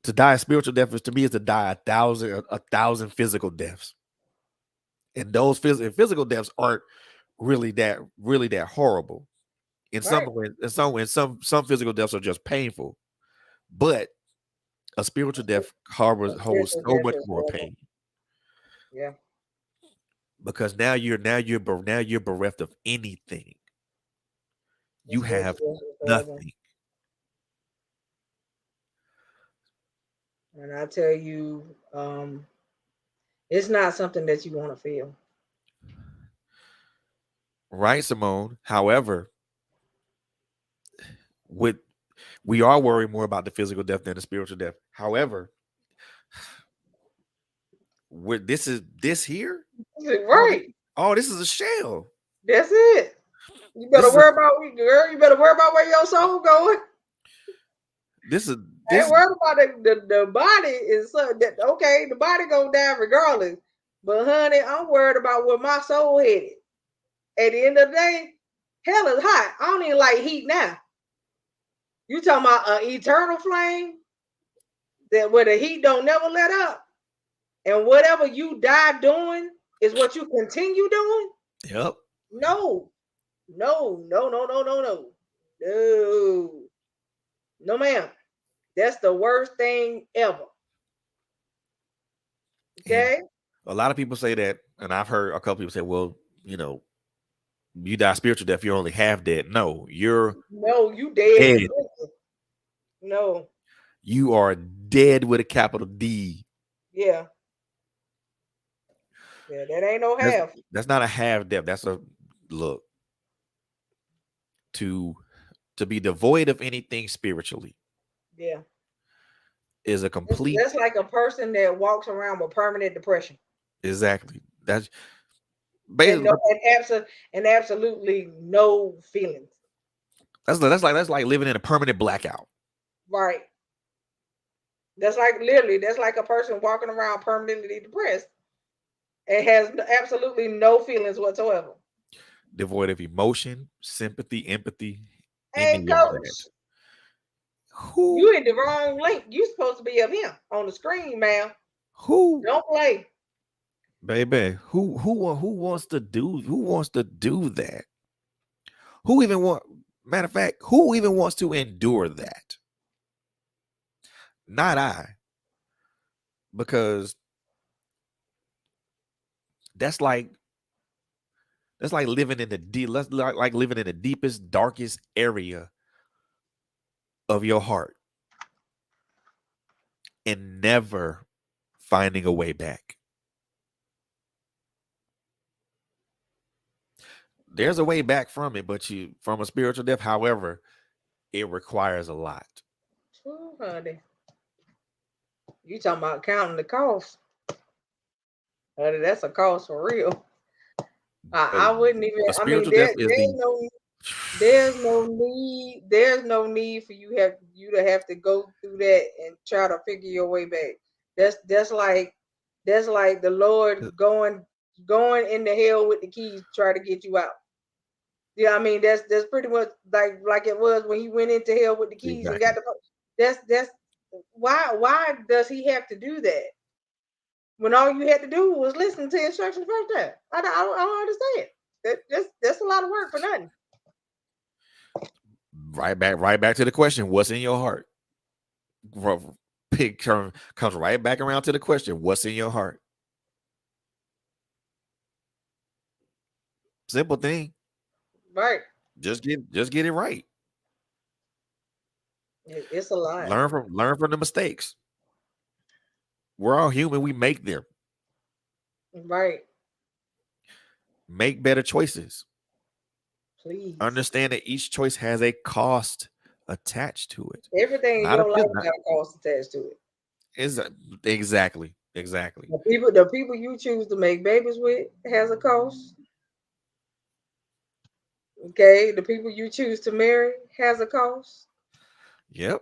To die a spiritual death is to me is to die a thousand physical deaths. And those physical deaths aren't really that horrible. In some Right? ways, some physical deaths are just painful, but a spiritual death A holds spiritual so death much is more horrible. pain Yeah. because now you're bereft of anything. A You spiritual have death is horrible. nothing. And I tell you, it's not something that you want to feel. Right, Simone? However, with we are worried more about the physical death than the spiritual death. However, with this here, all this, Right. all this is a shell. That's it. You This better is a worry about girl. You better worry about where your soul going. this is I this ain't is worried about the body is so that okay. The body gonna die regardless. But honey, I'm worried about where my soul headed. At the end of the day, hell is hot. I don't even like heat now. You talking about an eternal flame that where the heat don't never let up, and whatever you die doing is what you continue doing. yep. No, no, no, no, no, no, no, no, no, ma'am. That's the worst thing ever. And Okay? a lot of people say that, and I've heard a couple people say, "Well, you know, you die spiritual death, you're only half dead." No, you're No, you dead dead. completely. No, You are dead with a capital D. yeah, yeah, that ain't no That's half. that's not a half death. That's a look to to be devoid of anything spiritually Yeah, is a that's, complete that's like a person that walks around with permanent depression exactly. That's and basically no and absolutely no feelings. that's like living in a permanent blackout. Right. That's like literally that's like a person walking around permanently depressed and has absolutely no feelings whatsoever. Devoid of emotion, sympathy, empathy, Hey, any of that. coach, you Who hit the wrong link. You supposed to be up here on the screen, ma'am. who Don't play. baby, who wants to do that? Who even want matter of fact, who even wants to endure that? Not I, because that's like that's like living in the deep like living in the deepest, darkest area of your heart and never finding a way back. There's a way back from it, but you from a spiritual death, however, it requires a lot. Ooh, honey, you talking about counting the cost? Honey, that's a cost for real. But I wouldn't even. a I mean, spiritual death is the there's no need for you to have to go through that and try to figure your way back. That's like That's like the Lord going in the hell with the keys to try to get you out. Yeah, I mean that's pretty much like it was when he went into hell with the keys and got Exactly. the. That's why does he have to do that when all you had to do was listen to instructions first time? I don't understand. That's a lot of work for nothing. Right back to the question: what's in your heart? Pig comes right back around to the question: what's in your heart? Simple thing. Right. Just get it right. It's a lot. Learn from the mistakes. We're all human. We make them. Right. Make better choices. Please. Understand that each choice has a cost attached to it. Everything in Not a your life got a cost attached to it. is exactly. The people you choose to make babies with has a cost. Okay, the people you choose to marry has a cost. Yep.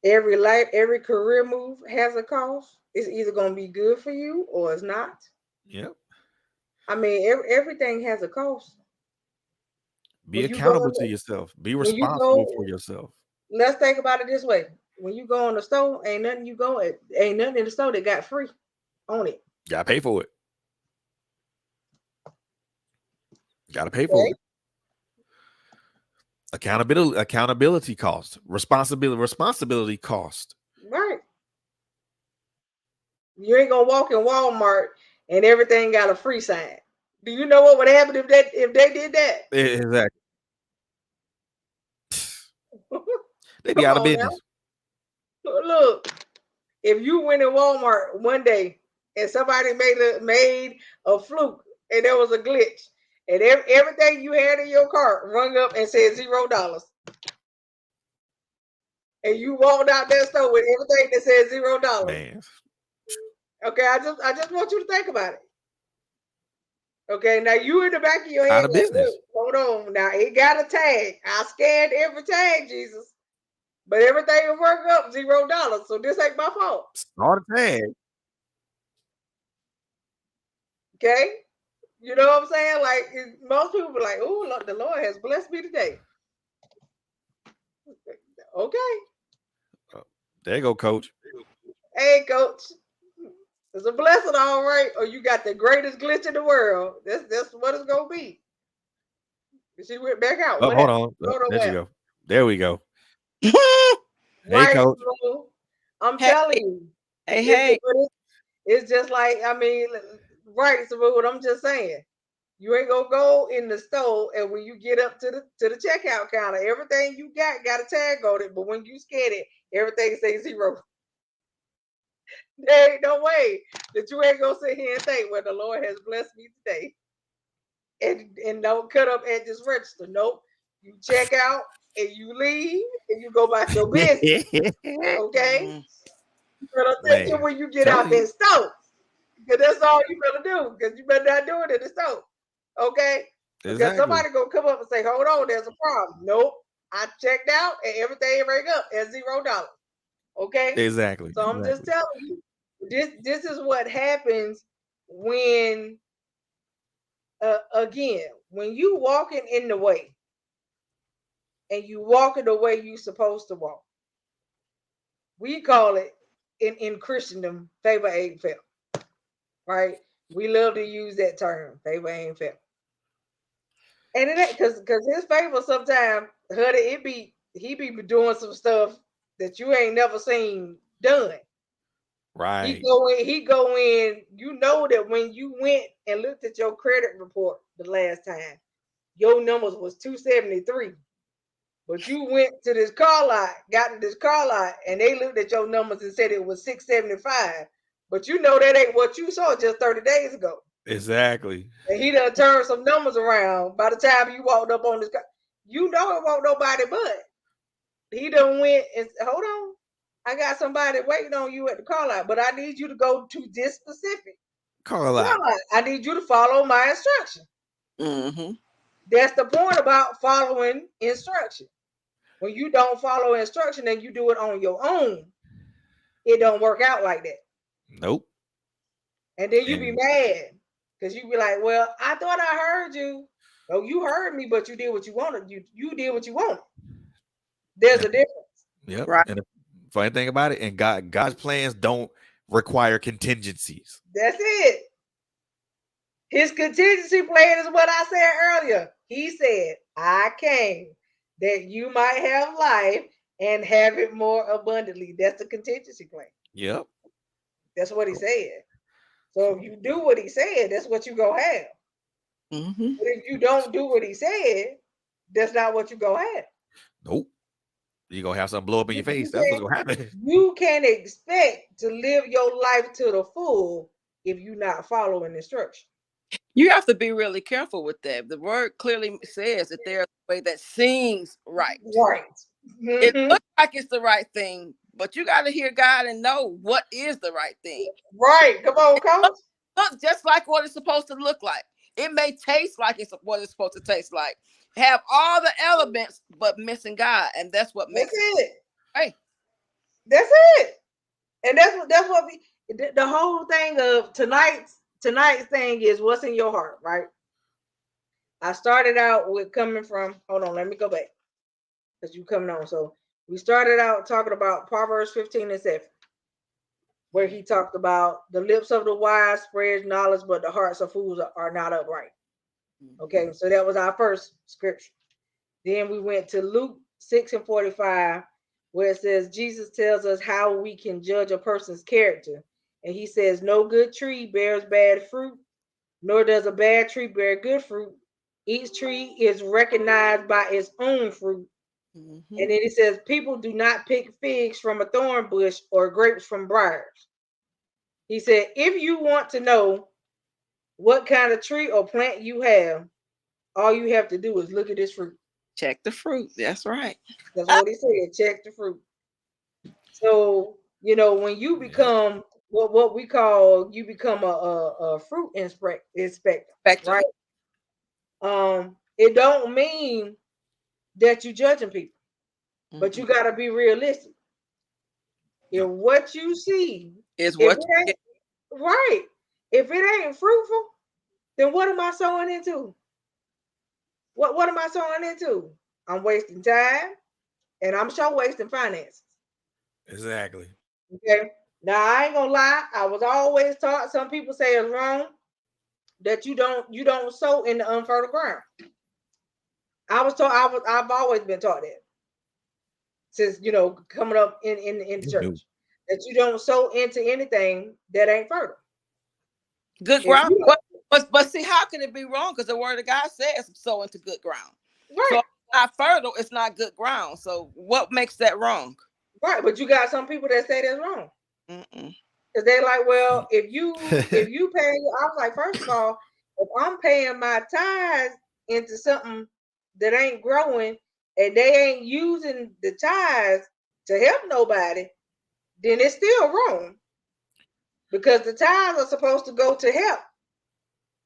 Every career move has a cost. It's either gonna be good for you or it's not. Yep. I mean, everything has a cost. Be When you go, accountable to yourself. Be when you responsible go, for yourself. let's think about it this way: when you go in the store, ain't nothing in the store that got free on it. Gotta pay for it. Gotta pay for Okay, it. Accountability cost. Responsibility cost. right? You ain't gonna walk in Walmart and everything got a free sign. Do you know what would happen if they did that? Exactly. They be Come out of on now, business. look. If you went in Walmart one day and somebody made a fluke and there was a glitch and everything you had in your cart rung up and said $0, and you walked out that store with everything that said $0. Man. Okay, I just want you to think about it. Okay, now you in the back of your Out head of like, look, business. hold on. Now it got a tag. I scanned every tag, Jesus. But everything will work up $0. So this ain't my fault. Start a tag. Okay? You know what I'm saying? Like most people be like, oh, the Lord has blessed me today. Okay. There you go, coach. Hey, coach. It's a blessing, all right. Or you got the greatest glitch in the world. That's what it's gonna be. She went back out. Oh, What hold happened? on. No, no, There what you happened? go. There we go. Hey, Right. coach. So I'm Hey, telling you, hey, it's, hey. it's just like I mean, right. So what I'm just saying, you ain't gonna go in the store and when you get up to the checkout counter, everything you got a tag on it. But when you scan it, everything says zero. There ain't no way that you ain't gonna sit here and think, well, the Lord has blessed me today. And don't cut up at this register. Nope. You check out and you leave and you go about your business. Okay? Mm, You better attention Man, when you get out telling that you. store. Because that's all you better do. Because you better not do it in the store. Okay? Because Exactly. somebody gonna come up and say, hold on, there's a problem. Nope. I checked out and everything rang up at $0. Okay? Exactly. So I'm just Exactly. telling you, this is what happens when again, when you walking in the way and you walking the way you supposed to walk, we call it in Christendom, favor ain't felt, right? We love to use that term, favor ain't felt. And it ain't because his favor sometimes, Huddy, he be doing some stuff that you ain't never seen done. Right. He go in, you know that when you went and looked at your credit report the last time, your numbers was 273. But you went to this car lot, got to this car lot, and they looked at your numbers and said it was 675. But you know that ain't what you saw just 30 days ago. Exactly. And he done turned some numbers around by the time you walked up on this car. You know it won't nobody but. He done went and hold on. I got somebody waiting on you at the car lot, but I need you to go to this specific Call car out. lot. I need you to follow my instruction. mm-hmm. That's the point about following instruction. When you don't follow instruction and you do it on your own, it don't work out like that. Nope. And then you be And mad because you be like, well, I thought I heard you. Oh, you heard me, but you did what you wanted. You did what you wanted. There's and a difference. yep. Right. And the funny thing about it, and God's plans don't require contingencies. That's it. His contingency plan is what I said earlier. He said, I came that you might have life and have it more abundantly. That's the contingency plan. Yep. That's what he said. So if you do what he said, that's what you go have. Mm-hmm. But if you don't do what he said, that's not what you go have. Nope. You're gonna have something blow up in your face. That's what's gonna happen. You can't expect to live your life to the full if you're not following instruction. You have to be really careful with that. The word clearly says that there's a way that seems right. Right. It looks like it's the right thing, but you got to hear God and know what is the right thing. Right. Come on, coach. Look just like what it's supposed to look like. It may taste like it's what it's supposed to taste like. Have all the elements, but missing God, and that's what makes it. Hey, that's it. And that's what the whole thing of tonight's thing is what's in your heart, right? I started out with coming from. Hold on, let me go back because you coming on. So we started out talking about Proverbs 15:7, where he talked about the lips of the wise spread knowledge, but the hearts of fools are not upright. Okay, so that was our first scripture. Then we went to Luke 6:45, where it says Jesus tells us how we can judge a person's character. And he says, no good tree bears bad fruit, nor does a bad tree bear good fruit. Each tree is recognized by its own fruit. Mm-hmm. And then it says, people do not pick figs from a thorn bush or grapes from briars. He said, if you want to know what kind of tree or plant you have, all you have to do is look at this fruit. Check the fruit. That's right. That's what he said. Check the fruit. So, you know, when you become what we call, you become a fruit inspector, right? It don't mean that you judging people, but you got to be realistic. If what you see is what it ain't, right, if it ain't fruitful, then what am I sowing into? What am I sowing into? I'm wasting time, and I'm sure wasting finances. Exactly. Okay. Now I ain't gonna lie. I was always taught. Some people say it's wrong that you don't sow in the unfertile ground. I was taught. I've always been taught that since coming up in the church that you don't sow into anything that ain't fertile. Good ground. But see, how can it be wrong? Because the word of God says sow into good ground. Right. So if it's not fertile, it's not good ground. So what makes that wrong? Right, but you got some people that say that's wrong. Because they're like, well, if you pay, I was like, first of all, if I'm paying my tithes into something that ain't growing and they ain't using the tithes to help nobody, then it's still wrong. Because the tithes are supposed to go to help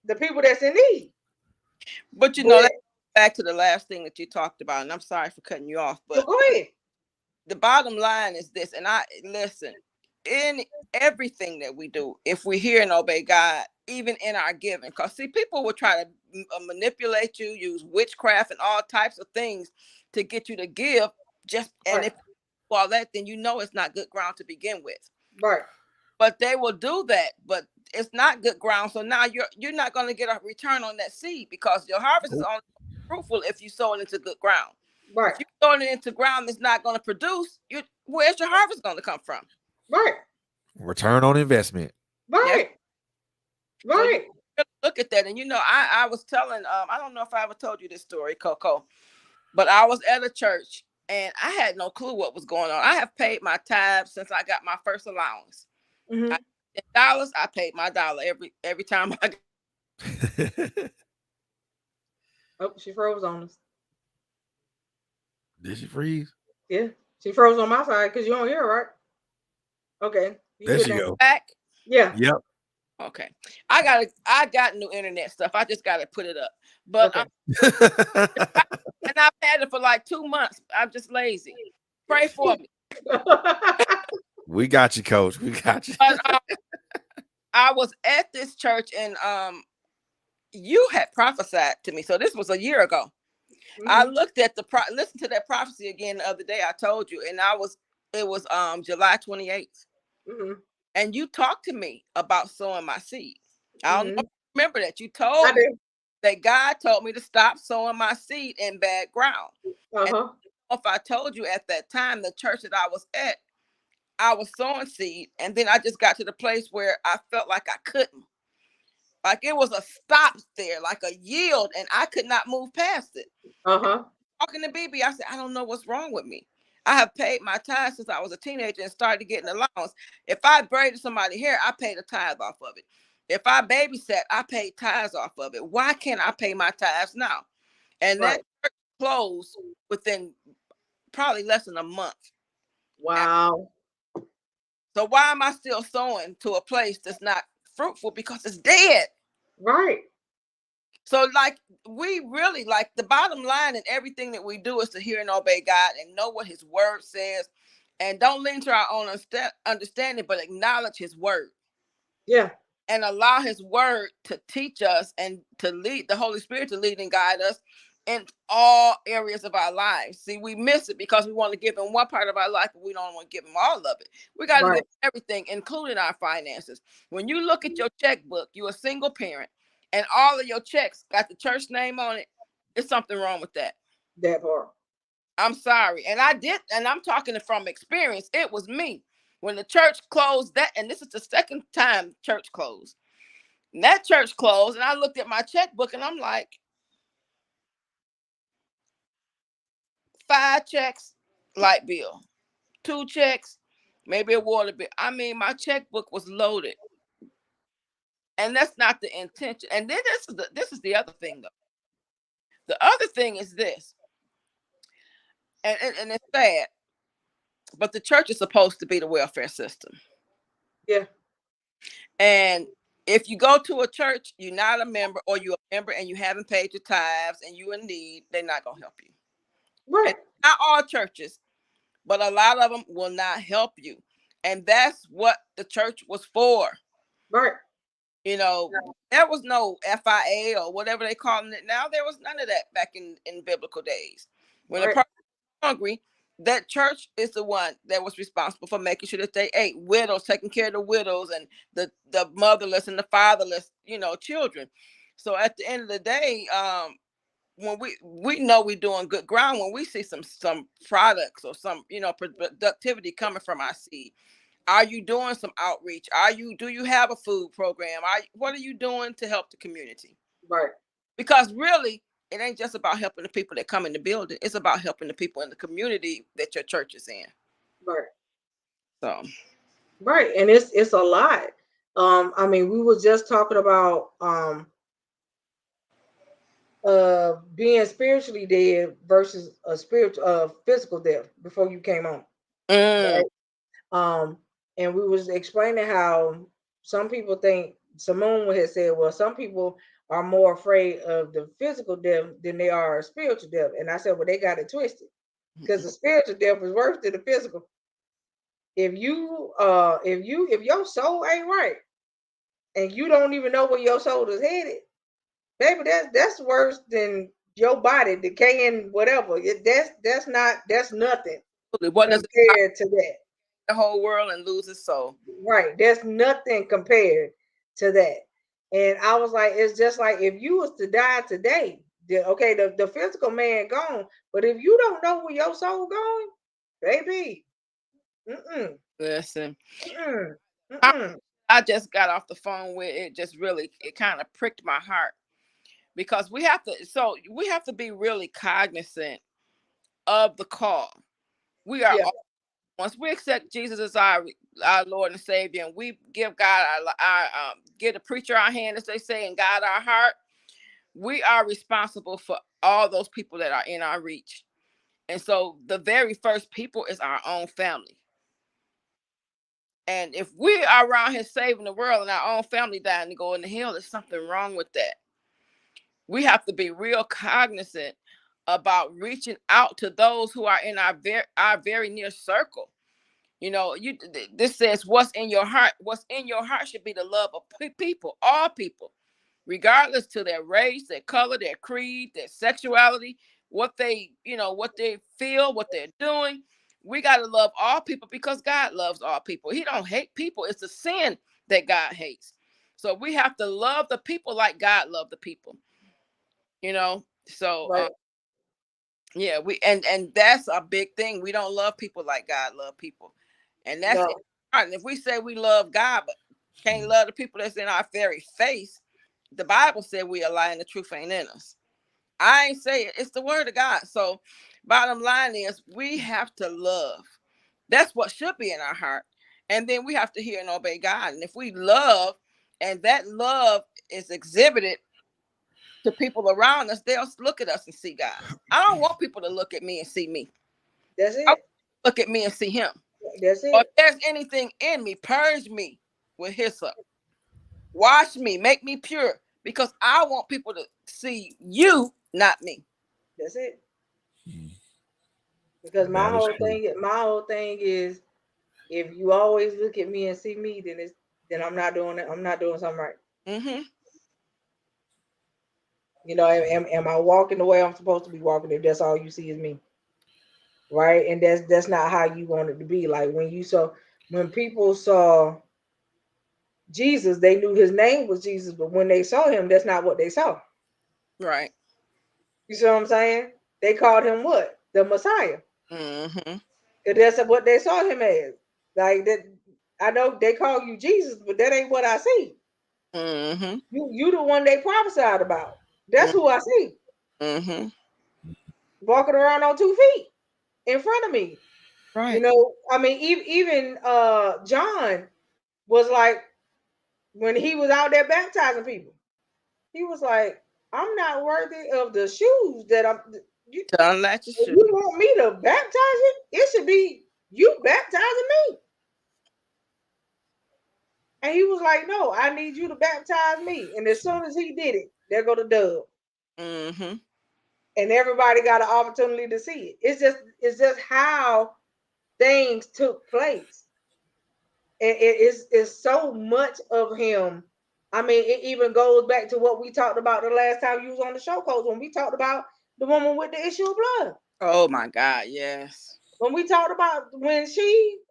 the people that's in need. But let's go back to the last thing that you talked about, and I'm sorry for cutting you off, but go ahead. The bottom line is this, and I listen, in everything that we do, if we hear and obey God, even in our giving, because see, people will try to manipulate you, use witchcraft and all types of things to get you to give. And if all that, then it's not good ground to begin with. Right. But they will do that, but it's not good ground. So now you're not going to get a return on that seed because your harvest is only fruitful if you sow it into good ground. Right. If you're throwing it into ground that's not going to produce, where's your harvest going to come from? Right. Return on investment. Right. Yep. Right. So look at that. And I was telling, I don't know if I ever told you this story, Coco, but I was at a church and I had no clue what was going on. I have paid my tithes since I got my first allowance. $10, I paid my dollar every time I got. Oh, she froze on us. Did she freeze? Yeah, she froze on my side because you don't hear her, right? Okay. There she go. Back? Yeah. Yep. Okay. I got new internet stuff. I just got to put it up. But and I've had it for like 2 months. I'm just lazy. Pray for me. We got you, Coach. We got you. But, I was at this church, and you had prophesied to me. So this was a year ago. I Mm-hmm. looked at listened to that prophecy again the other day. I told you, and it was July 28th. Mm-hmm. And you talked to me about sowing my seed. I don't know if Mm-hmm. you remember that. You I told me do. that God told me to stop sowing my seed in bad ground. And Uh-huh. if I told you at that time, the church that I was at, I was sowing seed, and then I just got to the place where I felt like I couldn't. Like it was a stop there, like a yield, and I could not move past it. Uh-huh. Talking to BB, I said, I don't know what's wrong with me. I have paid my tithe since I was a teenager and started getting allowance. If I braided somebody's hair, I paid a tithe off of it. If I babysat, I paid tithes off of it. Why can't I pay my tithes now? And that Right. church closed within probably less than a month. Wow. So why am I still sowing to a place that's not fruitful? Because it's dead. Right. So like we really like the bottom line in everything that we do is to hear and obey God and know what his word says, and don't lean to our own understanding, but acknowledge his word Yeah. and allow his word to teach us and to lead the Holy Spirit to lead and guide us in all areas of our lives. See, we miss it because we want to give him one part of our life, but we don't want to give him all of it. We got to Right. give everything, including our finances. When you look at your checkbook, you're a single parent, and all of your checks got the church name on it. There's something wrong with that. That part. I'm sorry. And I did, and I'm talking from experience. It was me. When the church closed that, and this is the second time church closed. And that church closed, and I looked at my checkbook and I'm like, 5 checks, light bill, 2 checks, maybe a water bill. I mean, my checkbook was loaded. And that's not the intention. And then this is the other thing though. The other thing is this, and it's sad, but the church is supposed to be the welfare system. Yeah. And if you go to a church, you're not a member, or you're a member and you haven't paid your tithes and you're in need, they're not gonna help you. And Right. not all churches, but a lot of them will not help you. And that's what the church was for. Right. You know, there was no FIA or whatever they calling it now. There was none of that back in biblical days. When a Right. person was hungry, that church is the one that was responsible for making sure that they ate. Widows, taking care of the widows and the motherless and the fatherless, children. So at the end of the day, when we know we're doing good ground when we see some products or some productivity coming from our seed. Are you doing some outreach? Do you have a food program? What are you doing to help the community? Right. Because really, it ain't just about helping the people that come in the building. It's about helping the people in the community that your church is in. Right. So Right. And it's a lot. I mean, we were just talking about being spiritually dead versus a spiritual physical death before you came on. mm, Right. Um, and we was explaining how some people think Simone had said, well, some people are more afraid of the physical death than they are spiritual death. And I said, well, they got it twisted because the spiritual death is worse than the physical. If your soul ain't right and you don't even know where your soul is headed, baby, that's worse than your body decaying, whatever. That's nothing what does it compared to that. the whole world and lose its soul? Right. There's nothing compared to that. And I was like, it's just like if you was to die today, the physical man gone, but if you don't know where your soul going, baby, mm-mm, Listen, mm-mm, I, mm-mm. I just got off the phone with it. Just really, it kind of pricked my heart because we have to be really cognizant of the call. We are Yeah, once we accept Jesus as our Lord and Savior, and we give God our give the preacher our hand, as they say, and God our heart, we are responsible for all those people that are in our reach. And so the very first people is our own family. And if we are around here saving the world and our own family dying to go into hell, there's something wrong with that. We have to be real cognizant about reaching out to those who are in our very near circle. You know, this says what's in your heart. What's in your heart should be the love of people, all people, regardless to their race, their color, their creed, their sexuality, what they, what they feel, what they're doing. We got to love all people because God loves all people. He don't hate people. It's a sin that God hates. So we have to love the people like God loved the people. So Right. yeah, and that's a big thing. We don't love people like God love people, and that's No, it. And if we say we love God but can't love the people that's in our very face, the Bible said we are lying. The truth ain't in us. I ain't say it. It's the word of God. So bottom line is we have to love. That's what should be in our heart. And then we have to hear and obey God. And if we love and that love is exhibited to people around us, they'll look at us and see God. I don't want people to look at me and see me. that's I it. look at me and see him. That's Or if it. there's anything in me, purge me with hyssop. Wash me, make me pure. Because I want people to see you, not me. That's it. Because That is true. my whole thing is, if you always look at me and see me, then I'm not doing it. I'm not doing something right. Mm-hmm. Am I walking the way I'm supposed to be walking if that's all you see is me? Right? And that's not how you want it to be. Like when people saw Jesus, they knew his name was Jesus, but when they saw him, that's not what they saw. Right. You see what I'm saying? They called him what? The Messiah. Mm-hmm. 'Cause that's what they saw him as. Like that. I know they call you Jesus, but that ain't what I see. Mm-hmm. You the one they prophesied about. That's who I see Mm-hmm. walking around on 2 feet in front of me. Right. I mean, even John was like, when he was out there baptizing people, he was like, "I'm not worthy of the shoes that I'm." You, To unlatch your if shoe. you want me to baptize you, it should be you baptizing me. And he was like, "No, I need you to baptize me." And as soon as he did it, there go the dove, Mm-hmm. and everybody got an opportunity to see it. It's just how things took place. And it's so much of him. I mean, it even goes back to what we talked about the last time you was on the show, Coach, when we talked about the woman with the issue of blood. Oh my God, yes. When we talked about when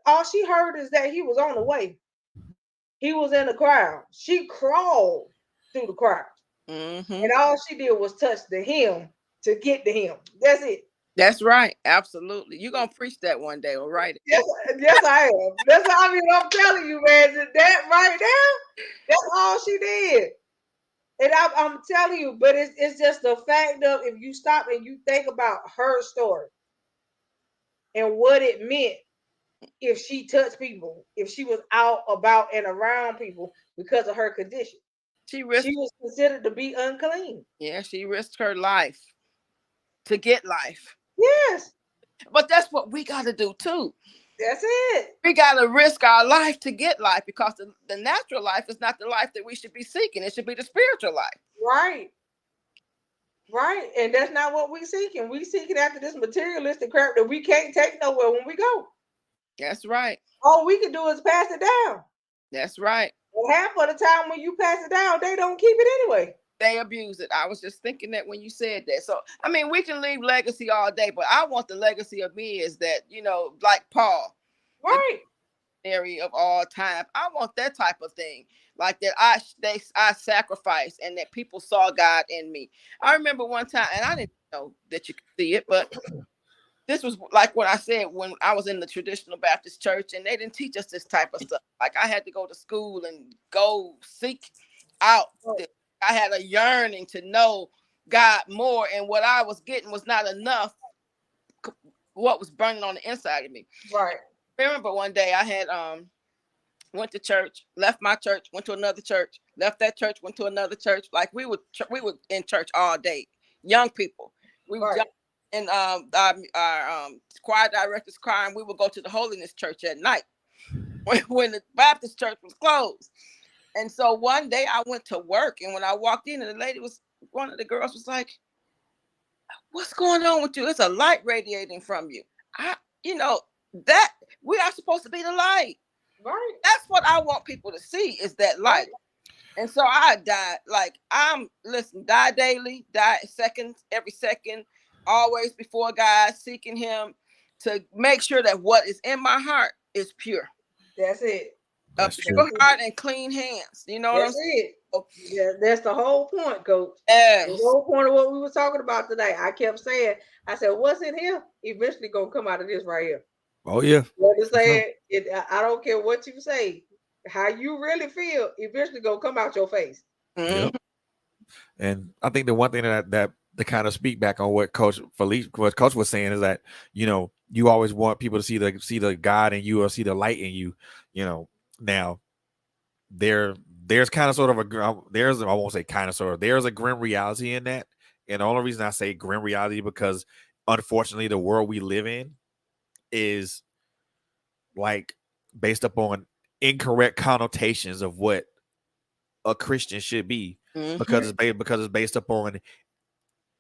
all she heard is that he was on the way. He was in the crowd. She crawled through the crowd. Mm-hmm. And all she did was touch the hem to get to him. That's it. That's right. Absolutely. You're gonna preach that one day or write it. Yes, yes, I am. That's I mean, I'm telling you, man, that right there, that's all she did. And I'm telling you, but it's just the fact of, if you stop and you think about her story and what it meant if she touched people, if she was out about and around people because of her condition. She She risked was considered to be unclean. yeah, she risked her life to get life. Yes, But that's what we gotta do too. that's it. We gotta risk our life to get life because the natural life is not the life that we should be seeking. It should be the spiritual life. Right, right. And that's not what we seeking. We seeking after this materialistic crap that we can't take nowhere when we go. That's right. All we can do is pass it down. That's right. And half of the time when you pass it down, they don't keep it anyway. They abuse it. I was just thinking that when you said that. So I mean, we can leave legacy all day, but I want the legacy of me is that, like Paul, the Right, area of all time. I want that type of thing. Like that I sacrificed and that people saw God in me. I remember one time, and I didn't know that you could see it, but this was like what I said when I was in the traditional Baptist church, and they didn't teach us this type of stuff. Like I had to go to school and go seek out this. I had a yearning to know God more, and what I was getting was not enough. What was burning on the inside of me. right, I remember one day I had went to church, left my church, went to another church, left that church, went to another church. Like we were in church all day. Young people. We would right, jump in our choir director's car, and we would go to the holiness church at night when the Baptist church was closed. And so one day I went to work, and when I walked in, and one of the girls was like, "What's going on with you? It's a light radiating from you." I, you know, that we are supposed to be the light. Right. That's what I want people to see is that light. Right. And so I die like die daily, die every second, always before God, seeking him to make sure that what is in my heart is pure. That's it. A That's true. pure heart and clean hands. You know what I'm That's saying? it. Yeah, that's the whole point, Coach. The Yes. whole point of what we were talking about today. I kept saying, I said, what's in here? Eventually gonna come out of this right here. Oh yeah. You For sure. understand? I don't care what you say, how you really feel, eventually gonna come out your face. Mhm. Yep. And I think the one thing that to kind of speak back on what what Coach was saying is that, you always want people to see the God in you or see the light in you. Now there's kind of sort of I won't say kind of sort of, there's a grim reality in that. And the only reason I say grim reality because unfortunately the world we live in is like based upon incorrect connotations of what a Christian should be, because Mhm. it's based upon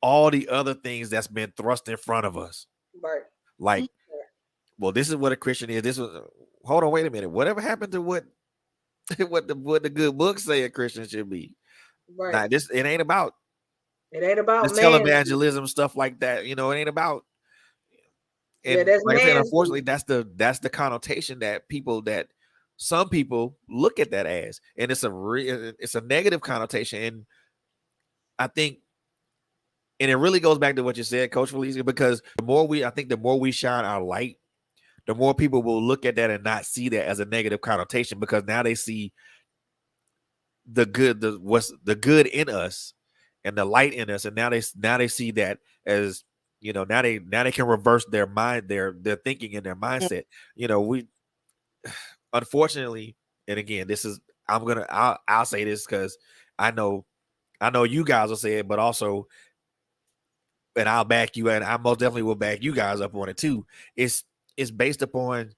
all the other things that's been thrust in front of us. Right. Like, well, this is what a Christian is. This was hold on, wait a minute. Whatever happened to what what the good books say a Christian should be? Right. Nah, it ain't about It ain't about this man. televangelism stuff like that. It ain't about. Yeah, And that's like I said, man's unfortunately, view. that's the connotation that some people look at that as, and it's a negative connotation. And I think, and it really goes back to what you said, Coach Felicia, because the more we shine our light, the more people will look at that and not see that as a negative connotation, because now they see what's the good in us and the light in us, and now they see that as, now they can reverse their mind, their thinking and their mindset. We unfortunately, and again, this is I'll say this because I know you guys will say it, but also, and I'll back you, and I most definitely will back you guys up on it too. It's based upon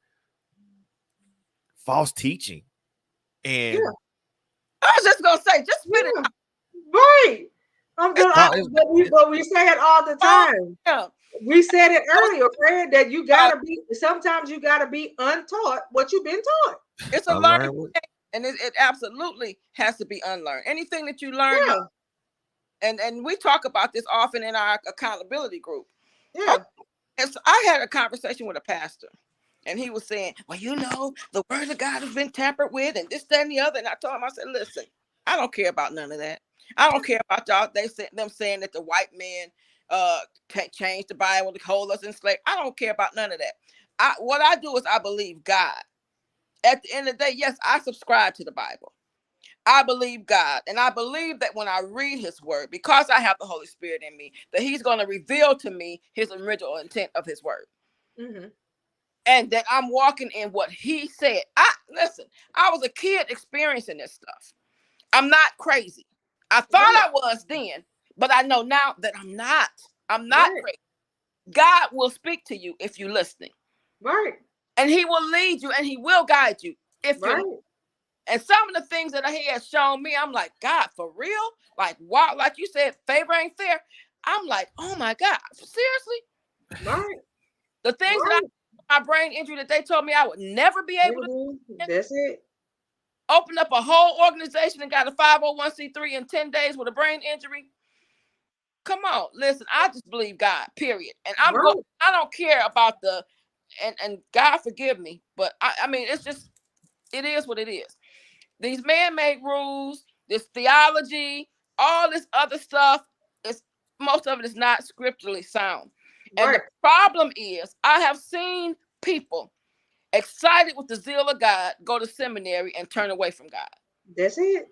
false teaching, Yeah. and I was just gonna say, just spit it Yeah. Right. it's But we say it all the all time. yeah. We said it Those earlier, Fred, that you are- gotta be sometimes you gotta be untaught what you've been taught. it's a learning unlearn. and it absolutely has to be unlearned. Anything that you learn, Yeah. and we talk about this often in our accountability group. Okay, Yeah. and so I had a conversation with a pastor, and he was saying, well, the word of God has been tampered with, and this, that, and the other. And I told him, I said, listen, I don't care about none of that. I don't care about y'all. Them saying that the white man changed the Bible to hold us enslaved. I don't care about none of that. What I do is I believe God. At the end of the day, yes, I subscribe to the Bible. I believe God, and I believe that when I read his word, because I have the Holy Spirit in me, that he's going to reveal to me his original intent of his word. Mm-hmm. And that I'm walking in what he said. Listen, I was a kid experiencing this stuff. I'm not crazy. I thought Right. I was then, but I know now that I'm not. I'm not Right. crazy. God will speak to you if you're listening. Right. And he will lead you and he will guide you if you're. Right. And some of the things that he has shown me, I'm like, God, for real? Like, wow, like you said, favor ain't fair. I'm like, oh my God, seriously? Right. The things that Right. my brain injury that they told me I would never be able to That's it. open up a whole organization and got a 501c3 in 10 days with a brain injury. Come on, listen, I just believe God, period. And Right. I don't care about and God forgive me, but I mean, it is what it is. These man-made rules, this theology, all this other stuff, is most of it is not scripturally sound. And the Right. problem is I have seen people excited with the zeal of God go to seminary and turn away from God. That's it.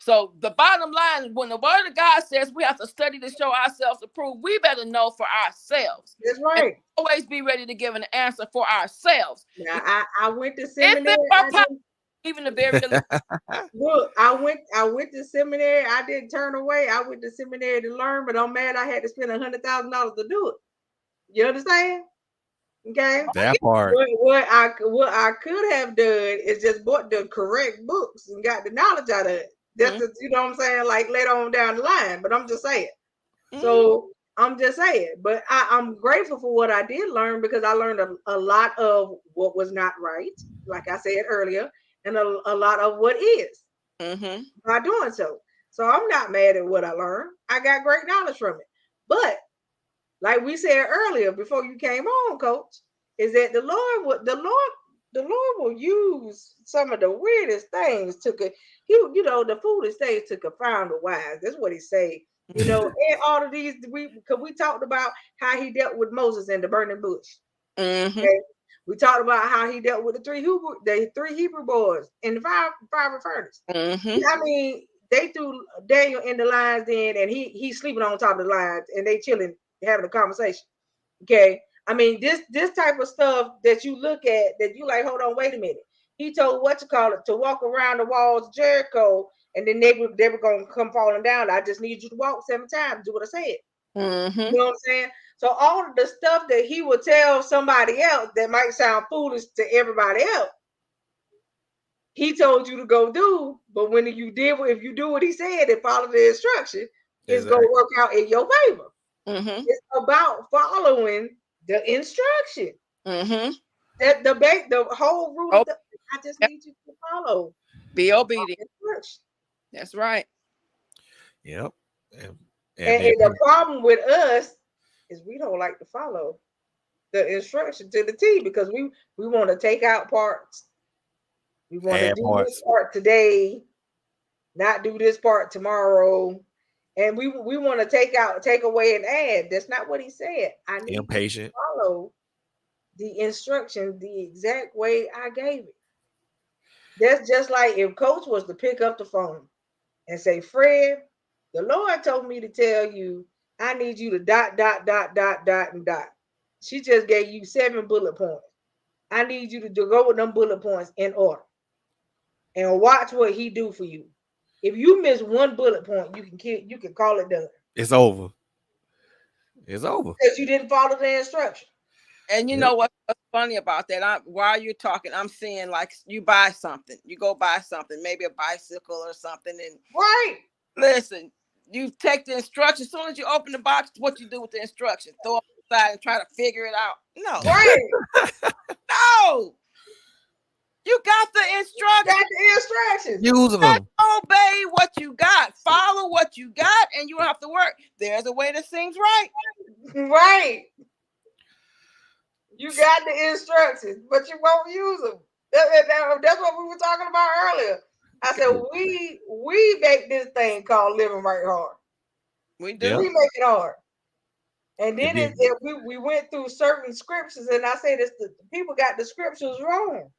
So the bottom line, when the word of God says we have to study to show ourselves approved, we better know for ourselves. That's And right. always be ready to give an answer for ourselves. Now I went to It's seminary. in our I power, didn't even the very elect. look. I went to seminary. I didn't turn away. I went to seminary to learn, but I'm mad I had to spend $100,000 to do it. You understand? Okay. That part. What I could have done is just bought the correct books and got the knowledge out of it. Mhm. You know what I'm saying? Like later on down the line. But I'm just saying. Mhm. So I'm just saying. But I'm grateful for what I did learn because I learned a lot of what was not right, like I said earlier, and a lot of what is Mm-hmm. by doing so. So I'm not mad at what I learned. I got great knowledge from it. But like we said earlier before you came on, Coach, is that the Lord will use some of the weirdest things the foolish things to confound the wise. That's what he say. And all of these because we talked about how he dealt with Moses and the burning bush. Mm-hmm. Okay. We talked about how he dealt with the three Hebrew boys in the fire furnace. Mm-hmm. I mean, they threw Daniel in the lion's den, and he's sleeping on top of the lions, and they chilling, having a conversation. Okay, I mean this type of stuff that you look at that you like, hold on, wait a minute. He told to walk around the walls of Jericho, and then they were gonna come falling down. I just need you to walk 7 times, do what I said. Mm-hmm. You know what I'm saying? So all of the stuff that he would tell somebody else that might sound foolish to everybody else, he told you to go do. But if you do what he said and follow the instruction, it's Exactly. gonna work out in your favor. Mm-hmm. It's about following the instruction. Mm-hmm. That the whole rule Oh, of I just need you to follow be obedient. instruction. That's right. Yep. And, And, then the problem with us is we don't like to follow the instruction to the T because we want to take out parts. We want to add do this parts, part today, not do this part tomorrow. And we want to take away, and add. That's not what he said. I need you to impatient. follow the instruction the exact way I gave it. That's just like if Coach was to pick up the phone and say, Fred, the Lord told me to tell you, I need you to dot, dot, dot, dot, dot, and dot. She just gave you 7 bullet points. I need you to go with them bullet points in order and watch what he do for you. If you miss one bullet point, you can call it done. It's over. It's over. Because you didn't follow the instruction. And you Yep. know what's funny about that? While you're talking, I'm seeing like you buy something, you go buy something, maybe a bicycle or something, and Right. listen, you take the instructions. As soon as you open the box, what you do with the instructions? Throw it aside and try to figure it out. No, Right. no. You got the instructions. Got the instructions. Use them. Obey what you got. Follow what you got, and you don't have to work. There's a way that seems right. Right. You got the instructions, but you won't use them. That's what we were talking about earlier. I said we make this thing called living right hard. We do. Yep. We make it hard. And then And we went through certain scriptures, and I say this: the people got the scriptures wrong.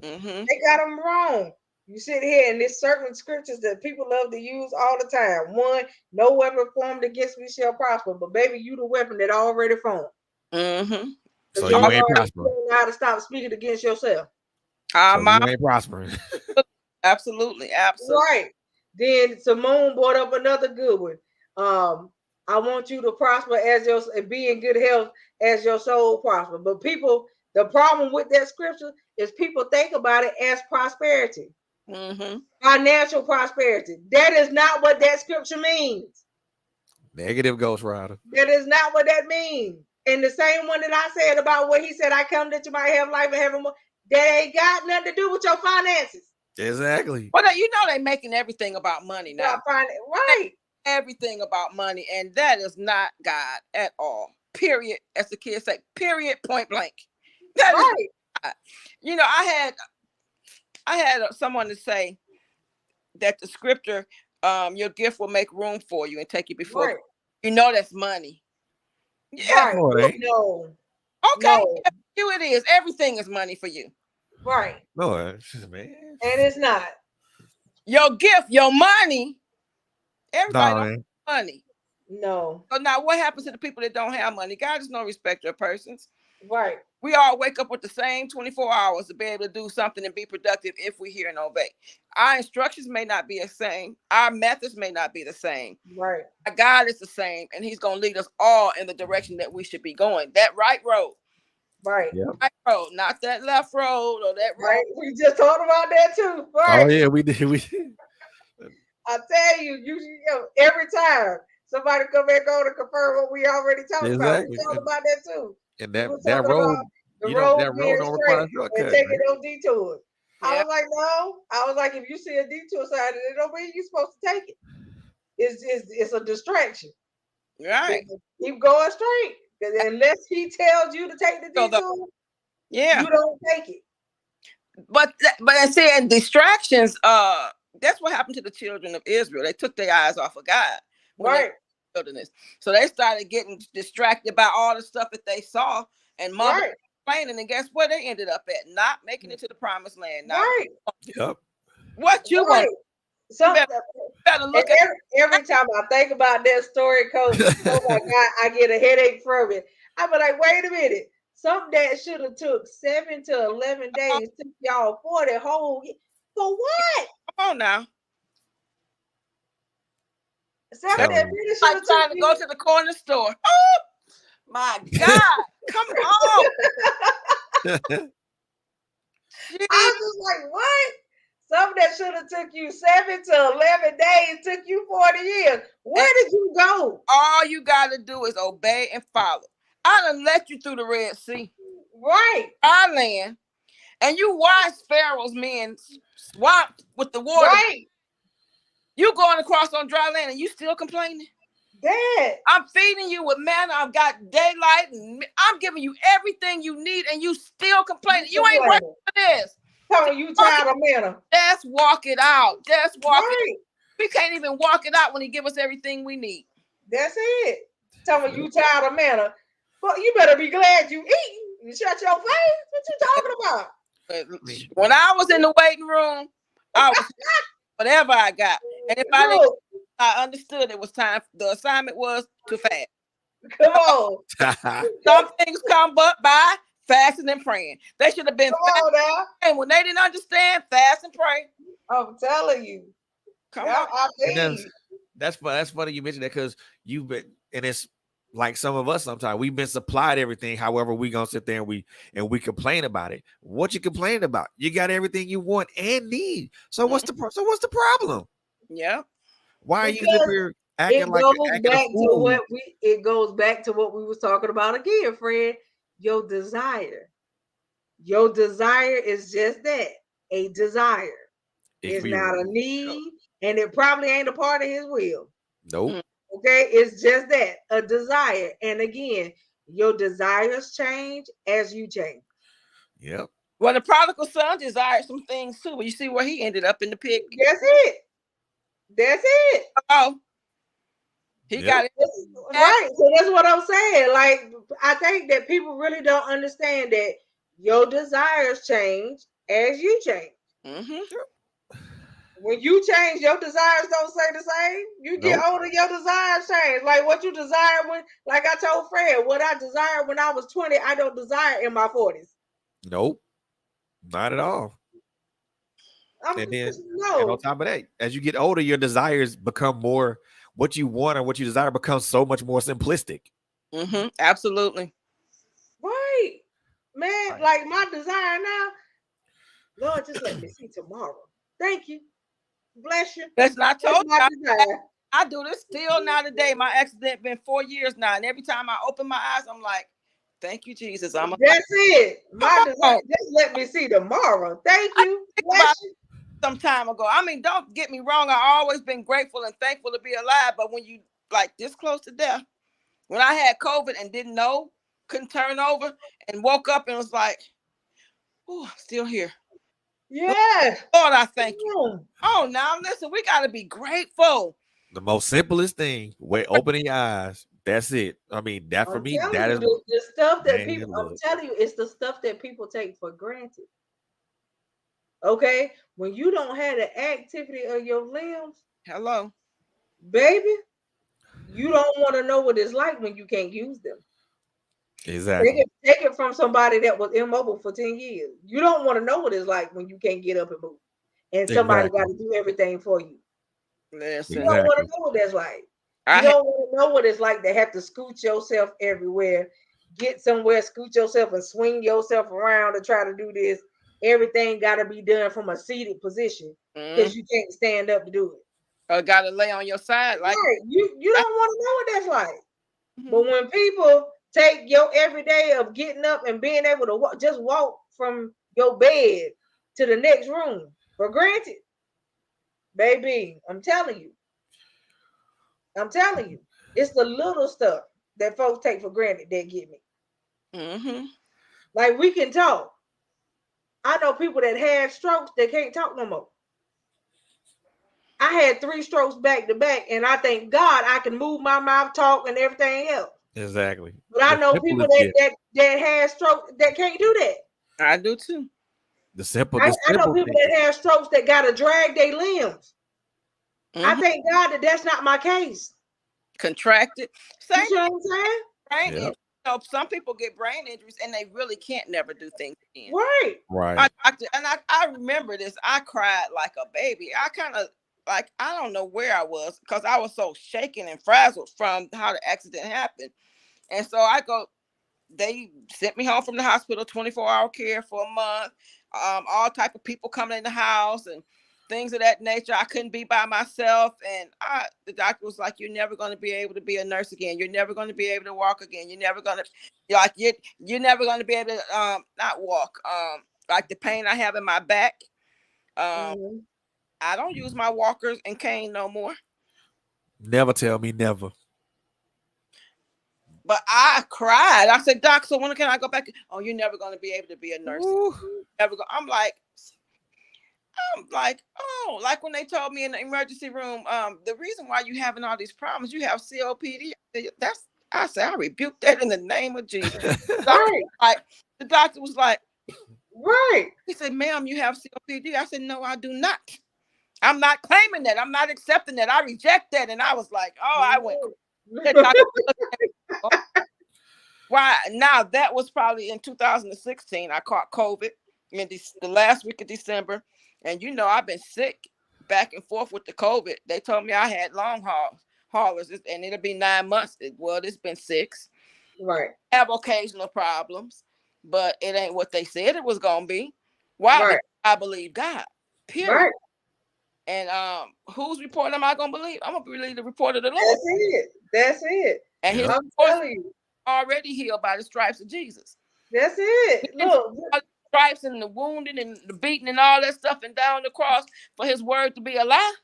Mm-hmm. They got them wrong. You sit here and there's certain scriptures that people love to use all the time. One, no weapon formed against me shall prosper. But baby, you the weapon that already formed. Mm-hmm. so Because you you don't ain't prospering. know how to stop speaking against yourself. So you ain't prospering. Absolutely. Right. Then Simone brought up another good one. I want you to prosper and be in good health as your soul prosper. But the problem with that scripture is people think about it as prosperity, Mm-hmm. financial prosperity. That is not what that scripture means. Negative Ghost Rider. That is not what that means. And the same one that I said about what he said, I come that you might have life and have more. That ain't got nothing to do with your finances. Exactly. Well, they're making everything about money now. Right. Everything about money, and that is not God at all. Period. As the kids say, period, point blank. That is Right. not. I had someone to say that the scripture, your gift will make room for you and take you before. Right. You know that's money. Yeah. Right. No, it ain't. No. Okay. No. Yeah, you it is. Everything is money for you. Right. No, man. And it's not. Your gift, your money. Everybody No, don't man. have money. No. So now what happens to the people that don't have money? God is no respecter of persons. Right. We all wake up with the same 24 hours to be able to do something and be productive if we hear and obey. Our instructions may not be the same. Our methods may not be the same. Right. Our God is the same, and he's going to lead us all in the direction that we should be going. That right road. Right. Yep. Right road, not that left road or that road. Right. We just talked about that too. Right. Oh yeah, we did. I tell you, every time Somebody come back on to confirm what we already talked about. We Exactly. talked about that too. And We that were that talking about road, the road that road being don't require straight a and shortcut, taking man. those detours. I Yeah. was like, no. I was like, if you see a detour sign, it don't mean you're supposed to take it. It's a distraction. Right. Keep going straight. Because unless he tells you to take the So detour, yeah. you don't take it. But I said distractions, that's what happened to the children of Israel. They took their eyes off of God when they were in Right. the wilderness. So they started getting distracted by all the stuff that they saw and mumbled Right. complaining. And guess where they ended up at? Not making it to the promised land. Now Right. Yep. what you want, Right. you Some better and look at every time I think about that story, Coach, oh my God, I get a headache from it. I be like, wait a minute. Something that should have took 7 to 11 days took y'all 40 whole for what? come on now. Something That's that Telling you. really should like have took trying to go you. to the corner store. Oh my God. Come on. I Jeez. was just like, what? Something that should have took you 7 to 11 days took you 40 years. And Where did you go? all you gotta do is obey and follow. I done let you through the Red Sea, Right. our land, and you watch Pharaoh's men swamp with the water. Right. You going across on dry land and you still complaining? Dad. I'm feeding you with manna. I've got daylight and I'm giving you everything you need and you still complaining. You ain't working Complaining. for this. Telling you Walk it, tired of manna. just walk it out. Just walk it. Right. We can't even walk it out when he give us everything we need. That's it. Telling you tired of manna. Well, you better be glad you eating. You shut your face. What you talking about? When I was in the waiting room, I was whatever I got. And if I didn't, Look, I understood it was time. The assignment was to fast. come on. Some things come but by fasting and praying. They should have been Come on now. fasting when they didn't understand. Fast and pray. I'm telling you. Come Yeah, on. I And mean, that's funny you mentioned that because you've been, and it's like some of us sometimes we've been supplied everything. However, we gonna sit there and we complain about it. What you complaining about? You got everything you want and need. So what's the problem? Yeah. Why are you sitting because here acting like acting a fool? it goes back to what we was talking about again, Fred. Your desire. Your desire is just that, a desire. It could It's be not a need, and it probably ain't a part of his will. nope. Okay, it's just that, a desire. And again, your desires change as you change. Yep. Well, the prodigal son desired some things too, but you see where he ended up in the pig. That's it. That's it. Oh, he Yep. got it. Right. So that's what I'm saying. Like, I think that people really don't understand that your desires change as you change. Mm-hmm. When you change, your desires don't stay the same. You get Nope. older, your desires change. Like what you desire when, like I told Fred, what I desired when I was 20, I don't desire in my 40s. Nope. Not at all. I'm And then and on no. top of that, as you get older, your desires become more what you want and what you desire becomes so much more simplistic. Mm-hmm. Absolutely. Right. Man, Right. like my desire now, Lord, just let me see tomorrow. Thank you. Bless you. That's not That's told my you. desire. I do this still now today. My accident been 4 years now, and every time I open my eyes, I'm like, "Thank you, Jesus. I'm alive." That's it. My Come desire. on. Just let me see tomorrow. Thank I you. think about Bless it you. some time ago. I mean, don't get me wrong. I always been grateful and thankful to be alive. But when you like this close to death, when I had COVID and didn't know, couldn't turn over, and woke up and was like, "Oh, I'm still here." Yes. Lord, I thank you. Mm. Oh, now listen, we got to be grateful. The most simplest thing, wait, opening your eyes. That's it. I mean, that for I'm me, telling that you, is the stuff that man. people, I'm Look, telling you, it's the stuff that people take for granted. Okay? When you don't have the activity of your limbs, Hello. baby, you don't want to know what it's like when you can't use them. exactly. Take it from somebody that was immobile for 10 years. You don't want to know what it's like when you can't get up and move. And somebody got Exactly. to do everything for you. You Listen, don't want to Exactly. know what that's like. You I had don't want to know what it's like to have to scoot yourself everywhere, get somewhere, scoot yourself and swing yourself around to try to do this. Everything got to be done from a seated position mm, because you can't stand up to do it. Gotta lay on your side like Right. You that. don't want to know what that's like. Mm-hmm. But when people take your everyday of getting up and being able to just walk from your bed to the next room for granted, baby, I'm telling you, it's the little stuff that folks take for granted that get me. Mm-hmm. Like we can talk. I know people that had strokes that can't talk no more. I had 3 strokes back to back, and I thank God I can move my mouth, talk, and everything else. Exactly. But I The know simple people is it. that had strokes that can't do that. I do too. The simple. I, The I know simple people thing. that have strokes that gotta drag their limbs. I Mm-hmm. thank God that that's not my case. Contracted. You Same see what I'm saying? brain injury. Yep. So some people get brain injuries and they really can't never do things again. Right. My Right. doctor, and I remember this. I cried like a baby. I kind of like I don't know where I was because I was so shaken and frazzled from how the accident happened. And so I go. They sent me home from the hospital, 24-hour care for a month. All type of people coming in the house and things of that nature. I couldn't be by myself, and the doctor was like, "You're never going to be able to be a nurse again. You're never going to be able to walk again. You're never going to like you're never going to be able to not walk. Like the pain I have in my back. Um, Mm-hmm. I don't use my walkers and cane no more. Never tell me never. But I cried. I said, Doc, so when can I go back? Oh, you're never going to be able to be a nurse. Ooh. Never go. I'm like, oh, like when they told me in the emergency room, the reason why you having all these problems, you have COPD. That's I said, I rebuke that in the name of Jesus. Doctor Right. like the doctor was like, Right. he said, ma'am, you have COPD. I said, no, I do not. I'm not claiming that. I'm not accepting that. I reject that. And I was like, oh, I went. That doctor looked at me, oh, why? Now that was probably in 2016. I caught COVID in the last week of December, and I've been sick back and forth with the COVID. They told me I had haulers, and it'll be 9 months. Well, it's been 6. Right. I have occasional problems, but it ain't what they said it was gonna be. Why? Right. Because I believe God. Period. Right. And whose report am I gonna believe? I'm gonna believe the report of the Lord. That's it. That's it. And his Yep. I'm report's telling you. already healed by the stripes of Jesus. That's it. Look. All the stripes and the wounding and the beating and all that stuff and down the cross for his word to be a lie.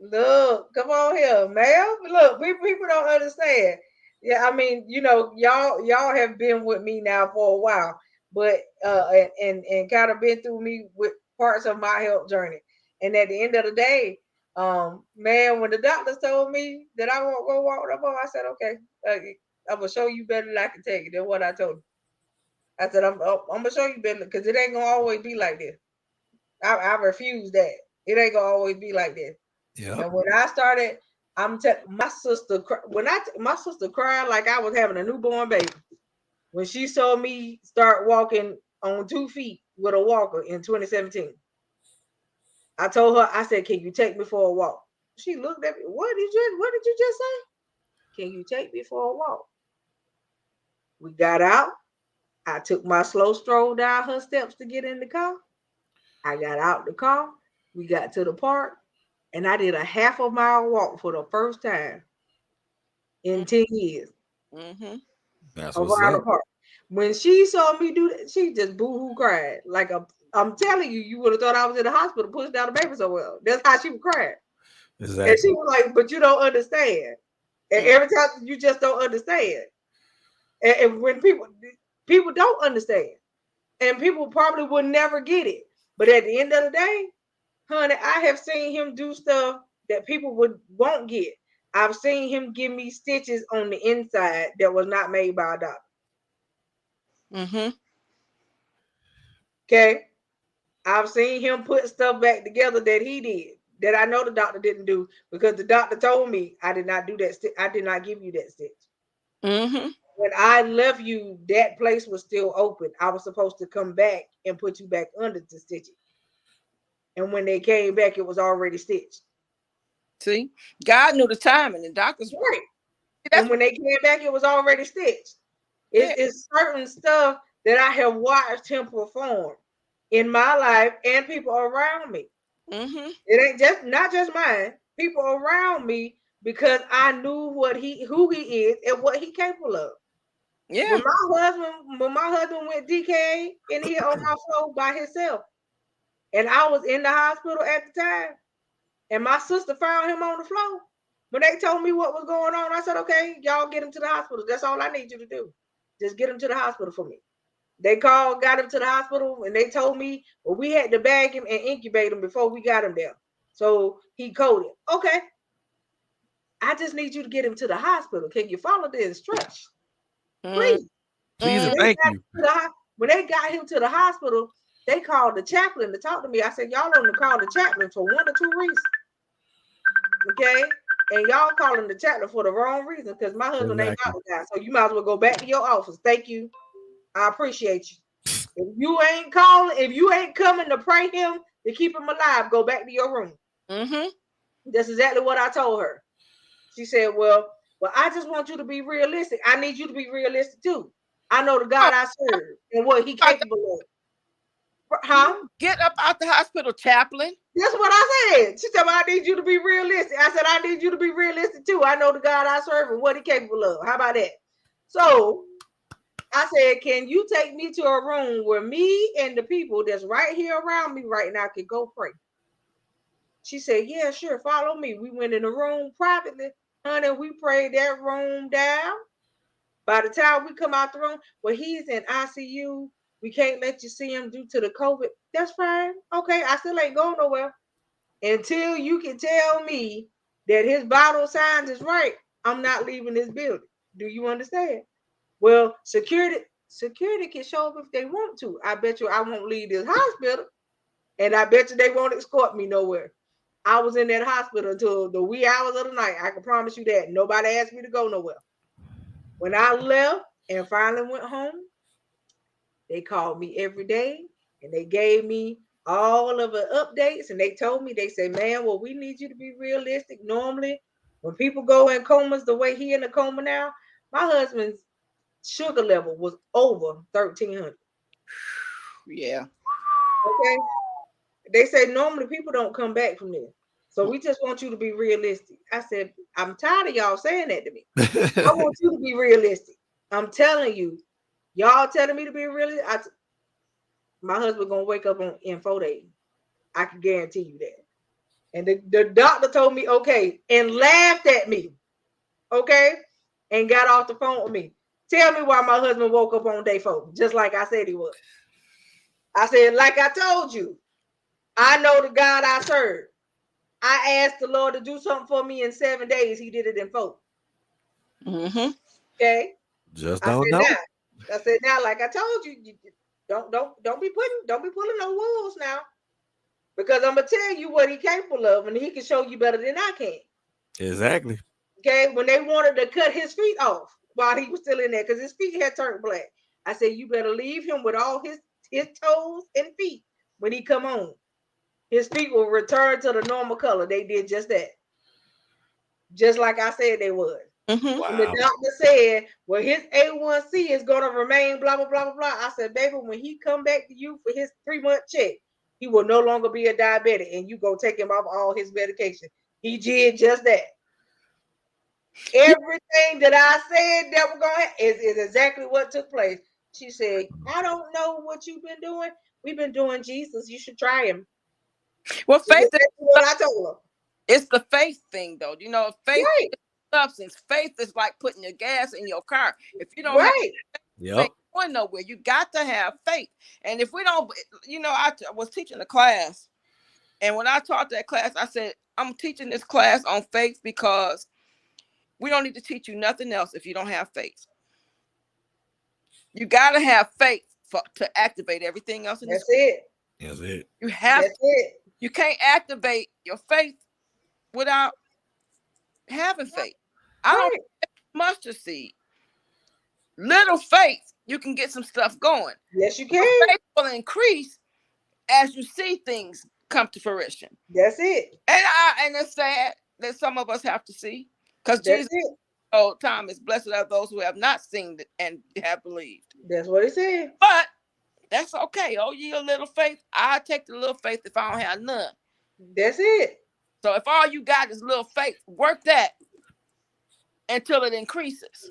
Look, come on here, ma'am. Look, people don't understand. Yeah, I mean, y'all have been with me now for a while, but and kind of been through me with parts of my health journey. And at the end of the day, man, when the doctors told me that I won't go walk no more, I said, okay, I'm gonna show you better than I can take it than what I told you. I said, I'm gonna show you better because it ain't gonna always be like this. I refuse that. It ain't gonna always be like this. Yep. And when I started, my sister my sister cried like I was having a newborn baby when she saw me start walking on 2 feet with a walker in 2017. I told her, I said, "Can you take me for a walk?" She looked at me. What did you just say? Can you take me for a walk? We got out. I took my slow stroll down her steps to get in the car. I got out the car. We got to the park, and I did a half a mile walk for the first time in 10 years Mm-hmm. That's what's around the up. park. When she saw me do that, she just boo-hoo cried. I'm telling you, you would have thought I was in the hospital pushing down the baby so well. That's how she would cry. And she Exactly. was like, but you don't understand. And every time you just don't understand. And when people don't understand. And people probably will never get it. But at the end of the day, honey, I have seen him do stuff that people won't get. I've seen him give me stitches on the inside that was not made by a doctor. Mm-hmm. Okay. I've seen him put stuff back together that he did that I know the doctor didn't do because the doctor told me I did not do that. I did not give you that stitch. Mm-hmm. When I left you, that place was still open. I was supposed to come back and put you back under to stitch it. And when they came back, it was already stitched. See, God knew the time, and the doctors. Right. That's And when they came back, it was already stitched. yeah. It's certain stuff that I have watched him perform in my life and people around me. Mm-hmm. It ain't just not just mine. people around me because I knew who he is and what he capable of. Yeah. When my husband went DK and he on my floor by himself, and I was in the hospital at the time, and my sister found him on the floor. When they told me what was going on, I said, "Okay, y'all get him to the hospital. That's all I need you to do. Just get him to the hospital for me." They called, got him to the hospital, and they told me, well, we had to bag him and incubate him before we got him there. So he coded. Okay, I just need you to get him to the hospital. Can you follow the instructions? Mm, Please. Please and mm. thank you. When they got him to the hospital, they called the chaplain to talk to me. I said, y'all only call the chaplain for one or two reasons. Okay? And y'all calling the chaplain for the wrong reason because my husband ain't Exactly. about to die. So you might as well go back to your office. Thank you. I appreciate you. If you ain't coming to pray him to keep him alive, go back to your room. Mm-hmm. That's exactly what I told her. She said, well, I just want you to be realistic. I need you to be realistic too. I know the Oh, God I serve and what he I capable of. Huh? get up out the hospital, chaplain. That's what I said. She said, well, I need you to be realistic. I said, I need you to be realistic too. I know the God I serve and what he capable of. How about that? So I said, can you take me to a room where me and the people that's right here around me right now can go pray? She said, yeah, sure. Follow me. We went in the room privately. Honey, we prayed that room down. By the time we come out the room, well, he's in ICU. We can't let you see him due to the COVID. That's fine. Okay, I still ain't going nowhere. Until you can tell me that his vital signs is right, I'm not leaving this building. Do you understand? Well, security can show up if they want to. I bet you I won't leave this hospital, and I bet you they won't escort me nowhere. I was in that hospital until the wee hours of the night. I can promise you that. Nobody asked me to go nowhere. When I left and finally went home, they called me every day and they gave me all of the updates and they told me, they said, man, well, we need you to be realistic. Normally, when people go in comas the way he in a coma now, my husband's sugar level was over 1,300. Yeah. Okay. They say normally people don't come back from this. So we just want you to be realistic. I said, I'm tired of y'all saying that to me. I want you to be realistic. I'm telling you, y'all telling me to be realistic. My husband gonna wake up in 4 days. I can guarantee you that. And the doctor told me, okay, and laughed at me, okay, and got off the phone with me. Tell me why my husband woke up on day 4, just like I said he was. I said, like I told you, I know the God I serve. I asked the Lord to do something for me in 7 days. He did it in 4. Mm-hmm. Okay. Just I don't said know. now. I said now, like I told you, don't be pulling no wolves now. Because I'm gonna tell you what he capable of, and he can show you better than I can. Exactly. Okay, when they wanted to cut his feet off while he was still in there, because his feet had turned black, I said, you better leave him with all his toes and feet when he come home. His feet will return to the normal color. They did just that, just like I said they would. Mm-hmm. And the Wow. doctor said, well, his A1C is going to remain blah, blah, blah, blah, blah. I said, baby, when he come back to you for his 3-month check, he will no longer be a diabetic and you go take him off all his medication. He did just that. Everything that I said that was going to is exactly what took place. She said, I don't know what you've been doing. We've been doing Jesus. You should try him. Well, That's faith is what I told her. it's the faith thing, though. You know, faith Right, is substance. Faith is like putting your gas in your car. If you don't have right. faith, you Yep. ain't going nowhere. You got to have faith. And if we don't, I was teaching a class, and when I taught that class, I said, I'm teaching this class on faith because we don't need to teach you nothing else if you don't have faith. You got to have faith to activate everything else in this. That's it. That's it. You have That's to. it. You can't activate your faith without having faith. I don't Right. mustard seed. Little faith, you can get some stuff going. Yes, you Your can. faith will increase as you see things come to fruition. That's it. And it's sad that some of us have to see, because That's Jesus it. told Thomas, "Blessed are those who have not seen and have believed." That's what it said. But that's okay. Oh, ye a little faith. I take the little faith if I don't have none. That's it. So if all you got is little faith, work that until it increases.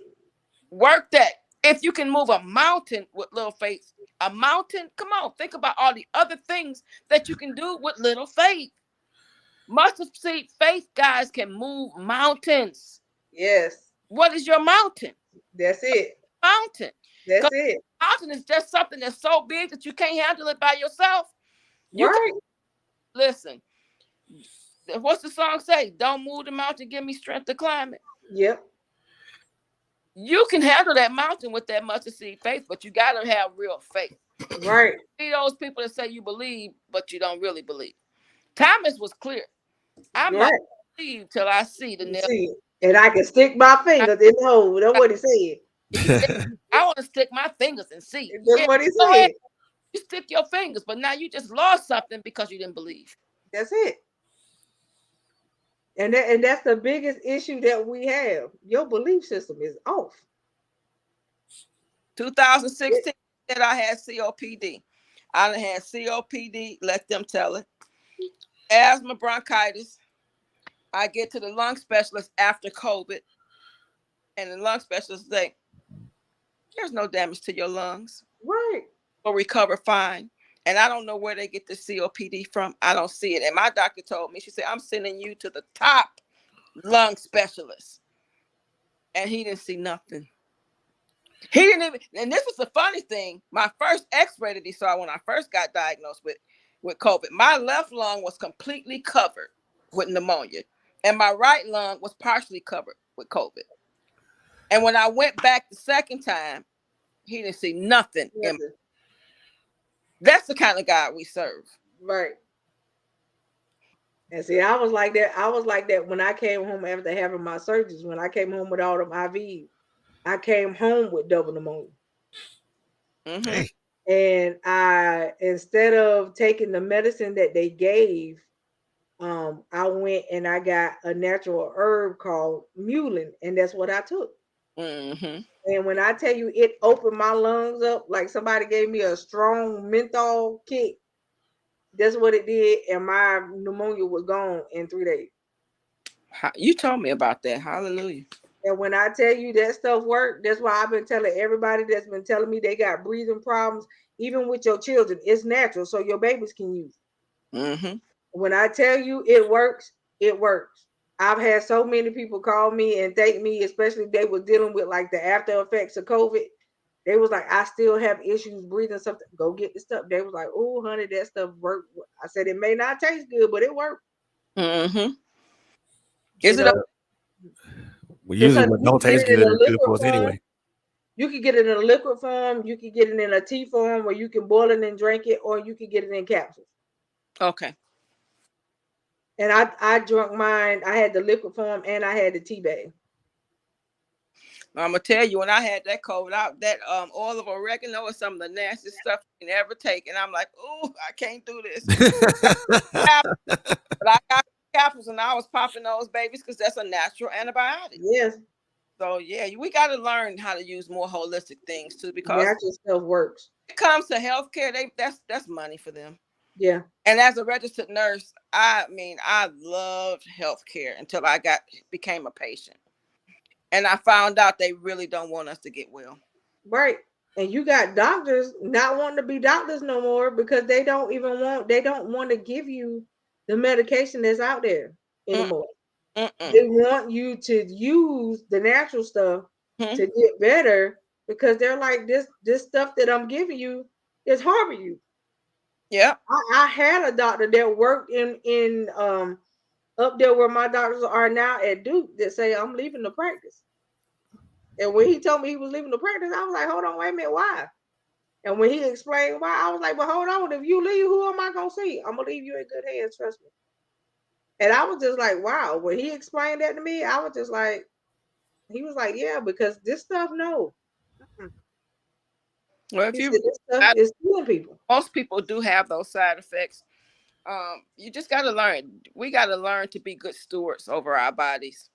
Work that. If you can move a mountain with little faith, a mountain, come on, think about all the other things that you can do with little faith. Mustard seed faith, guys, can move mountains. Yes. What is your mountain? That's it. Mountain. That's Because it. mountain is just something that's so big that you can't handle it by yourself. You can Right. listen. What's the song say? Don't move the mountain, give me strength to climb it. Yep. You can handle that mountain with that mustard seed faith, but you got to have real faith. Right. See those people that say you believe, but you don't really believe. Thomas was clear. I'm not Right. believe till I see the You nail. see, and I can stick my fingers in the hole. That's what he said. He said, I want to stick my fingers and see. That's Yeah, what he go ahead. said. You stick your fingers, but now you just lost something because you didn't believe. That's it. And that's the biggest issue that we have. Your belief system is off. It, 2016 said I had COPD. I done had COPD, let them tell it. Asthma, bronchitis. I get to the lung specialist after COVID, and the lung specialist say, there's no damage to your lungs. right. Will recover fine. And I don't know where they get the COPD from. I don't see it. And my doctor told me, she said, I'm sending you to the top lung specialist. And he didn't see nothing. He didn't even, and this was the funny thing. My first x-ray that he saw when I first got diagnosed with COVID, my left lung was completely covered with pneumonia. And my right lung was partially covered with COVID. And when I went back the second time, he didn't see nothing. Nothing. That's the kind of God we serve. Right. And see, I was like that. I was like that when I came home after having my surgeries. When I came home with all them IVs, I came home with double pneumonia. Mm-hmm. Hey. And I, instead of taking the medicine that they gave, I went and I got a natural herb called mullein, and that's what I took. Mm-hmm. And when I tell you it opened my lungs up like somebody gave me a strong menthol kick, that's what it did, and my pneumonia was gone in 3 days. You told me about that. Hallelujah. And when I tell you that stuff worked, that's why I've been telling everybody that's been telling me they got breathing problems, even with your children. It's natural, so your babies can use it. Mm-hmm. When I tell you it works, it works. I've had so many people call me and thank me, especially if they were dealing with like the after effects of COVID. They was like, I still have issues breathing something. Go get the stuff. They was like, oh, honey, that stuff worked. I said it may not taste good, but it worked. Mm-hmm. You Is it? know, Well, usually because what you don't can get taste it in good a is good liquid for us form. anyway. You can get it in a liquid form. You can get it in a tea form where you can boil it and drink it, or you can get it in capsules. Okay. And I drunk mine. I had the liquid form and I had the tea bag. I'm gonna tell you, when I had that COVID out, that oil of oregano is some of the nastiest stuff you can ever take. And I'm like, oh, I can't do this. But I got capsules and I was popping those babies because that's a natural antibiotic. Yes, So yeah, we got to learn how to use more holistic things too, because natural stuff works. when it comes to healthcare, that's money for them. Yeah, And as a registered nurse, I mean, I loved healthcare until I became a patient, and I found out they really don't want us to get well. right. And you got doctors not wanting to be doctors no more because they don't want to give you the medication that's out there Mm, anymore. mm-mm. They want you to use the natural stuff Hmm. to get better because they're like this stuff that I'm giving you is harming you. Yep. I had a doctor that worked in up there where my doctors are now at Duke that say I'm leaving the practice. And when he told me he was leaving the practice, I was like, hold on, wait a minute, why? And when he explained why, I was like, well, hold on, if you leave, who am I gonna see? I'm gonna leave you in good hands, trust me. And I was just like, wow. When he explained that to me, I was just like, he was like, yeah, because this stuff, no. Mm-mm. Well, if He you, said this stuff I, is killing people. most people do have those side effects. You just got to learn. We got to learn to be good stewards over our bodies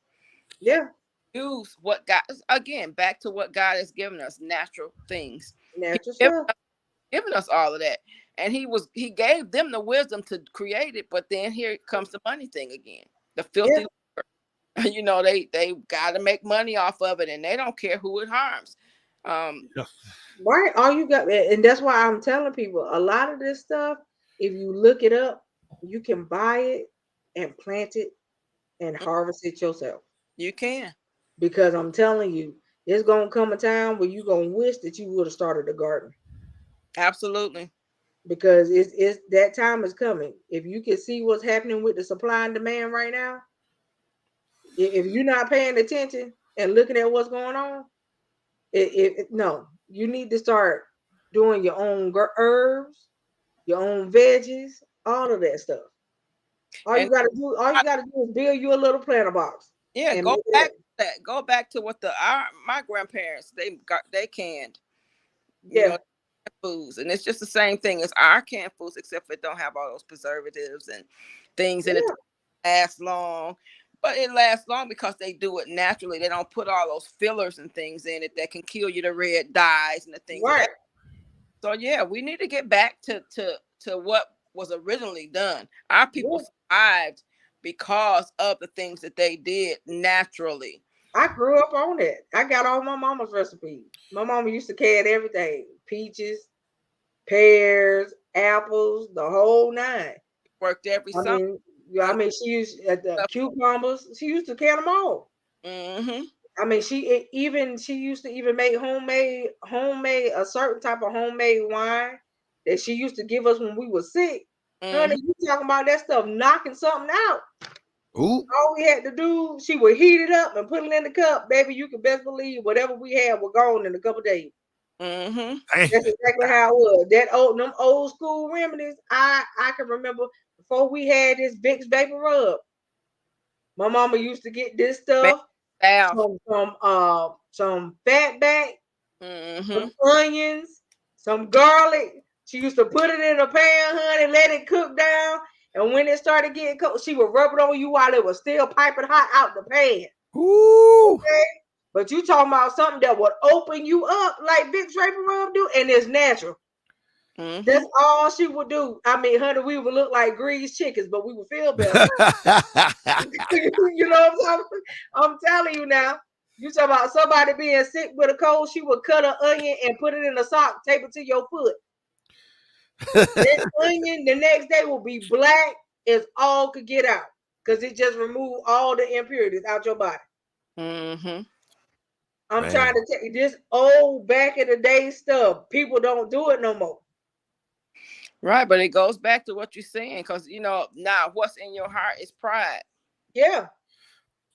and Yeah, use what God, again, back to what God has given us, natural things. He natural given stuff. us giving us all of that. And he gave them the wisdom to create it, but then here comes the money thing again. The Yeah. filthy you know, they gotta make money off of it, and they don't care who it harms. Yeah. Right. All you got, and that's why I'm telling people a lot of this stuff, if you look it up, you can buy it and plant it and harvest it yourself. You can. Because I'm telling you, it's gonna come a time where you're gonna wish that you would have started a garden. Absolutely. Because it's that time is coming. If you can see what's happening with the supply and demand right now, if you're not paying attention and looking at what's going on, no, you need to start doing your own herbs, your own veggies, all of that stuff. And All you gotta do is build you a little planter box yeah, and go make back it. to that. Go back to what my grandparents they canned, you Yeah, know, foods, and it's just the same thing as our canned foods, except for it don't have all those preservatives and things in it yeah, that last long. But it lasts long because they do it naturally. They don't put all those fillers and things in it that can kill you, the red dyes and the things of right. that. So yeah, we need to get back to what was originally done. Our people Yeah. survived because of the things that they did naturally. I grew up on it. I got all my mama's recipes. My mama used to can everything: peaches, pears, apples, the whole nine. Worked every I summer. mean, yeah, I mean, she used the cucumbers. She used to can them all. Mm-hmm. I mean, she used to even make homemade a certain type of homemade wine that she used to give us when we were sick. Mm-hmm. Honey, you talking about that stuff knocking something out? Ooh. All we had to do, she would heat it up and put it in the cup, baby. You can best believe whatever we had was gone in a couple days. Mm-hmm. That's exactly how it was. That them old school remedies. I can remember before we had this Vicks vapor rub. My mama used to get this stuff Staff. some fat back, Mm-hmm. some onions, some garlic. She used to put it in a pan, honey, let it cook down. And when it started getting cold, she would rub it on you while it was still piping hot out the pan. Ooh. Okay? But you talking about something that would open you up like Vicks Vapor Rub do, and it's natural. Mm-hmm. That's all she would do. I mean, honey, we would look like greased chickens, but we would feel better. You know what I'm telling you now. You talk about somebody being sick with a cold, she would cut an onion and put it in a sock, tape it to your foot. That onion the next day will be black as all could get out because it just removed all the impurities out your body. Mm-hmm. I'm Man. trying to tell you this old back in the day stuff. People don't do it no more. Right, but it goes back to what you're saying, because now what's in your heart is pride. Yeah,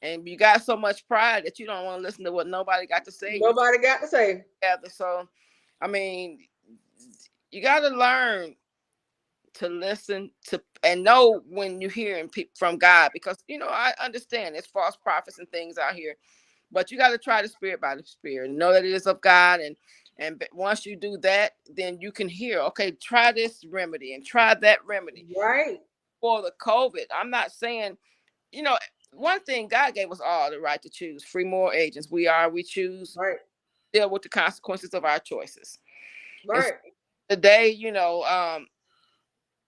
And you got so much pride that you don't want to listen to what nobody got to say. You nobody got to say. together. So I mean, you gotta learn to listen to and know when you're hearing from God, because I understand there's false prophets and things out here, but you got to try the spirit by the spirit and know that it is of God. And once you do that, then you can hear, okay, try this remedy and try that remedy Right, for the COVID. I'm not saying, you know, one thing, God gave us all the right to choose. Free moral agents. We choose, right, deal with the consequences of our choices. And so right, today,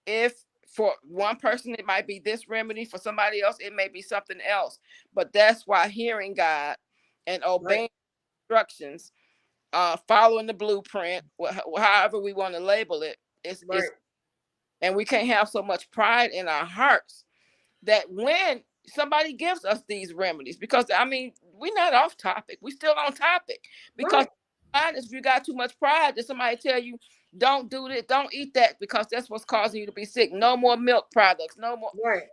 if for one person it might be this remedy, for somebody else it may be something else. But that's why hearing God and right, obeying instructions, following the blueprint, however we want to label it, is right, and we can't have so much pride in our hearts that when somebody gives us these remedies, because I mean, we're not off topic, we still on topic, because right, if you got too much pride, that somebody tell you don't do this, don't eat that, because that's what's causing you to be sick. No more milk products, no more, right,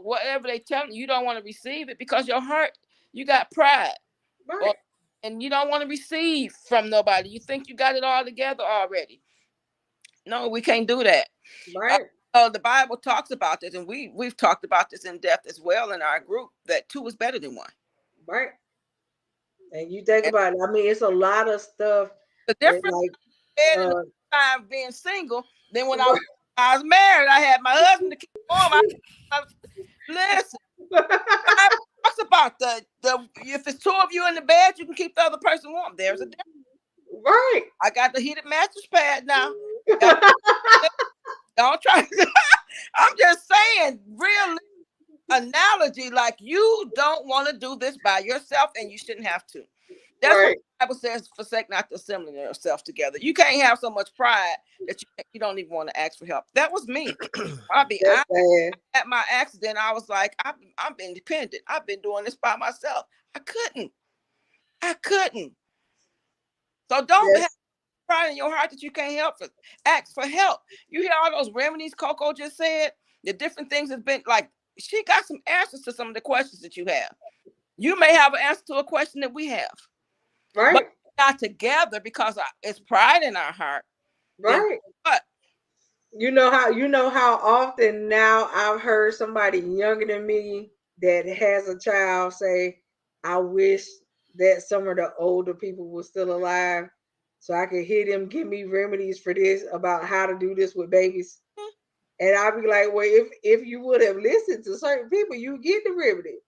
whatever they tell you don't want to receive it because your heart, you got pride, or right, and you don't want to receive from nobody. You think you got it all together already. No, we can't do that. Uh, right, the Bible talks about this, and we've talked about this in depth as well in our group, that two is better than one. right. And you think And about it. I mean, it's a lot of stuff the that difference like in the uh time being single than when I was married. I had my husband to keep warm. I listen. The Bible talks about the if it's two of you in the bed, you can keep the other person warm. There's a difference. right. I got the heated mattress pad now. Don't try. I'm just saying, real analogy, like you don't want to do this by yourself, and you shouldn't have to. That's what Right. the Bible says, forsake not the assembling yourself together. You can't have so much pride that you don't even want to ask for help. That was me. I'll be That's honest. bad. At my accident, I was like, I'm independent. I've been doing this by myself. I couldn't. I couldn't. So don't have That's pride in your heart that you can't help. Ask for help. You hear all those remedies Coco just said? The different things has been like, she got some answers to some of the questions that you have. You may have an answer to a question that we have, but right. not together because it's pride in our heart. Then Right. what? You know how often now I've heard somebody younger than me that has a child say, I wish that some of the older people were still alive so I could hear them give me remedies for this about how to do this with babies. And I'd be like, well, if you would have listened to certain people, you get the remedy.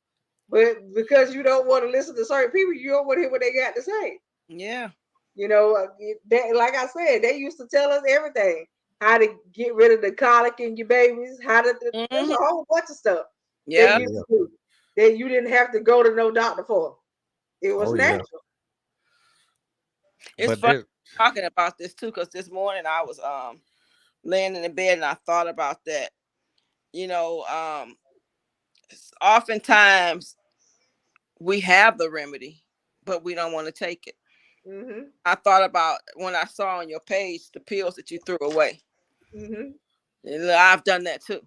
But because you don't want to listen to certain people, you don't want to hear what they got to say. Yeah. Like I said, they used to tell us everything. How to get rid of the colic in your babies, there's Hmm. a whole bunch of stuff they Yeah. Oh used yeah. to do that you didn't have to go to no doctor for. It was Oh yeah. natural. It's But funny there, talking about this too, because this morning I was laying in the bed and I thought about that. You know, oftentimes we have the remedy, but we don't want to take it. Hmm. I thought about when I saw on your page the pills that you threw away. Hmm. And I've done that too.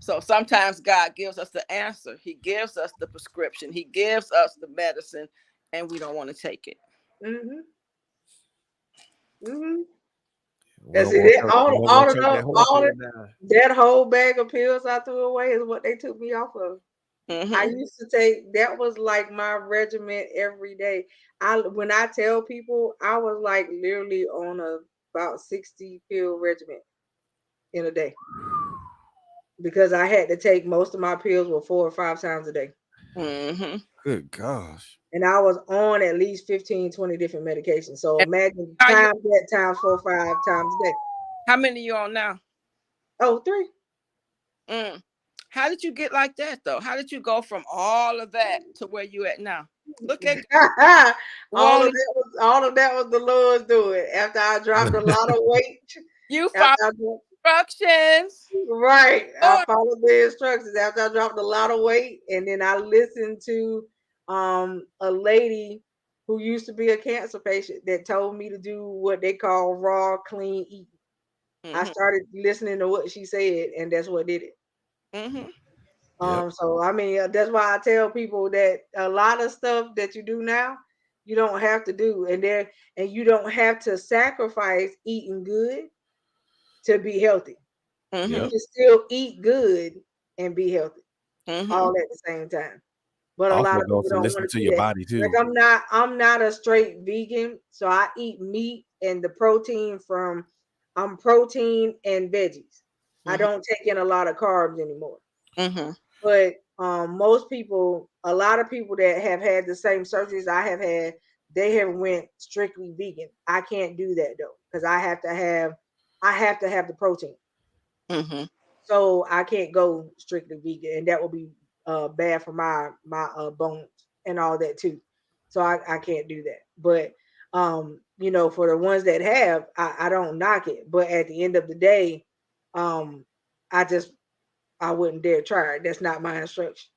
So sometimes God gives us the answer. He gives us the prescription. He gives us the medicine, and we don't want to take it. Hmm. Hmm. we And don't see want that to we all don't all want of to take the, that whole all of pill down. that whole bag of pills I threw away is what they took me off of. I Mm-hmm. used to take that was like my regiment every day. I when I tell people I was like literally on a about 60 pill regiment in a day because I had to take most of my pills were 4 or 5 times a day. Mm-hmm. Good gosh. And I was on at least 15, 20 different medications. So And imagine how you? times that times 4 or 5 times a day. How many you on now? Oh, three. Mm. How did you get like that though? How did you go from all of that to where you at now? Look at all of won't that was the Lord's doing. After I dropped a lot of weight, you after follow I instructions? right. I Lord. followed the instructions after I dropped a lot of weight, and then I listened to a lady who used to be a cancer patient that told me to do what they call raw, clean eating. I Mm-hmm. started listening to what she said, and that's what did it. Mm-hmm. Yep. So I mean, that's why I tell people that a lot of stuff that you do now, you don't have to do, and you don't have to sacrifice eating good to be healthy. You Mm-hmm. Yep. can still eat good and be healthy Mm-hmm. all at the same time. But a Also lot of goes people to don't listening want to to do your that. body Like too. I'm not a straight vegan, so I eat meat and the protein from I'm protein and veggies. I Mm-hmm. don't take in a lot of carbs anymore. Mm-hmm. But most people, a lot of people that have had the same surgeries I have had, they have went strictly vegan. I can't do that though because I have to have the protein. Mm-hmm. So I can't go strictly vegan, and that would be bad for my bones and all that too. So I can't do that. But for the ones that have, I don't knock it. But at the end of the day, um, I just I wouldn't dare try it. That's not my instruction.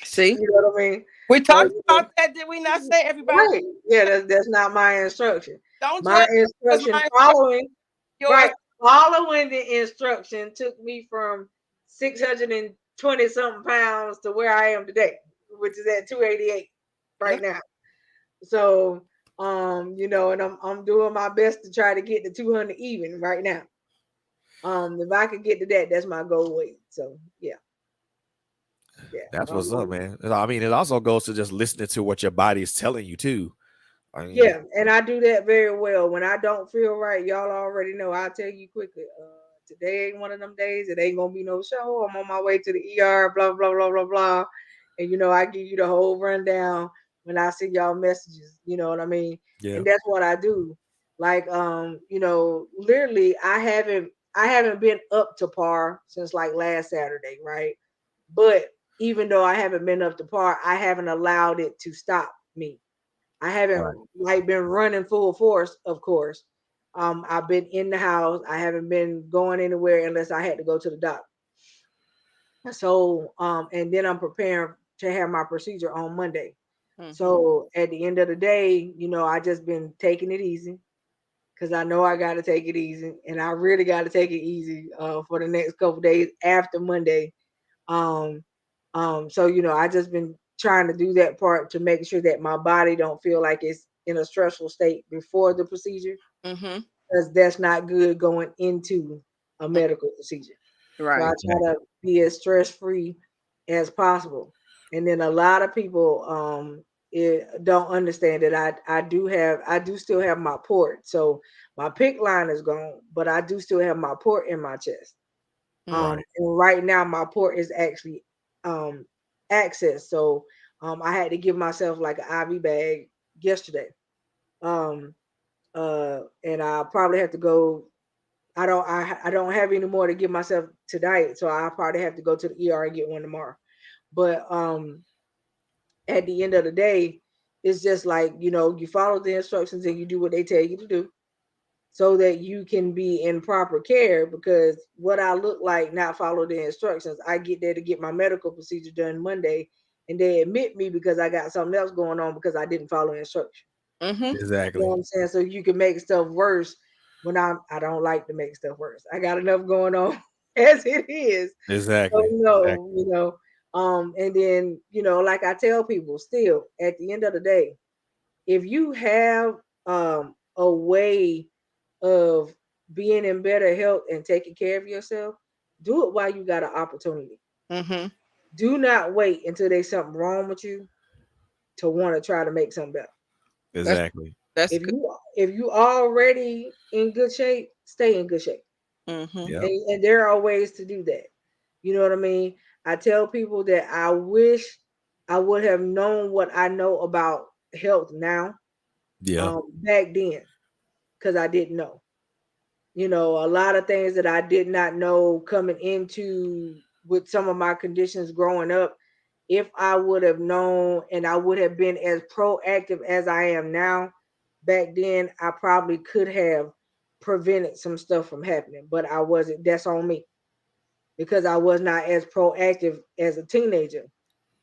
See, You know what I mean? we So talked about that. Did we not say everybody? right, yeah, that's not my instruction. Don't My judge because instruction my instruction following yours. Right. Following the instruction took me from 620 something pounds to where I am today, which is at 288 right Look, now. So, and I'm doing my best to try to get to 200 even right now. If I could get to that, that's my goal weight. So, yeah, yeah. That's what's up, man. I mean, it also goes to just listening to what your body is telling you too. I mean, Yeah, and I do that very well. When I don't feel right, y'all already know. I'll tell you quickly. Today ain't one of them days. It ain't gonna be no show. I'm on my way to the ER. Blah blah blah blah blah. And I give you the whole rundown when I see y'all messages. You know what I mean? yeah. And that's what I do Like literally I haven't been up to par since like last Saturday, right? But even though I haven't been up to par, I haven't allowed it to stop me. I haven't Right. like been running full force, of course. I've been in the house. I haven't been going anywhere unless I had to go to the doctor. So, and then I'm preparing to have my procedure on Monday. Mm-hmm. So at the end of the day, I just been taking it easy because I know I got to take it easy, and I really got to take it easy for the next couple days after Monday. Um, so I just been trying to do that part to make sure that my body don't feel like it's in a stressful state before the procedure, Mm-hmm. because that's not good going into a medical procedure. So I Right. try to Exactly. be as stress free as possible. And then a lot of people don't understand that I do still have my port. So my PIC line is gone, but I do still have my port in my chest. Mm-hmm. Right. And right now my port is actually um access. So I had to give myself like an IV bag yesterday. Um and I probably have to go. I don't have any more to give myself tonight, so I'll probably have to go to the ER and get one tomorrow. But at the end of the day, it's just like, you follow the instructions and you do what they tell you to do so that you can be in proper care. Because what I look like not follow the instructions, I get there to get my medical procedure done Monday, and they admit me because I got something else going on because I didn't follow instructions. Mm-hmm. You know Exactly. what I'm saying? So you can make stuff worse when I don't like to make stuff worse. I got enough going on as it is. So Exactly. Exactly. no. And then, like I tell people still at the end of the day, if you have a way of being in better health and taking care of yourself, do it while you got an opportunity. Mm-hmm. Do not wait until there's something wrong with you to want to try to make something better. That's Exactly. that's If good. you already in good shape, stay in good shape. Mm-hmm. Yep. And there are ways to do that. You know what I mean? I tell people that I wish I would have known what I know about health now, Yeah. back then, because I didn't know. A lot of things that I did not know coming into with some of my conditions growing up. If I would have known and I would have been as proactive as I am now, back then I probably could have prevented some stuff from happening, but I wasn't. That's on me because I was not as proactive as a teenager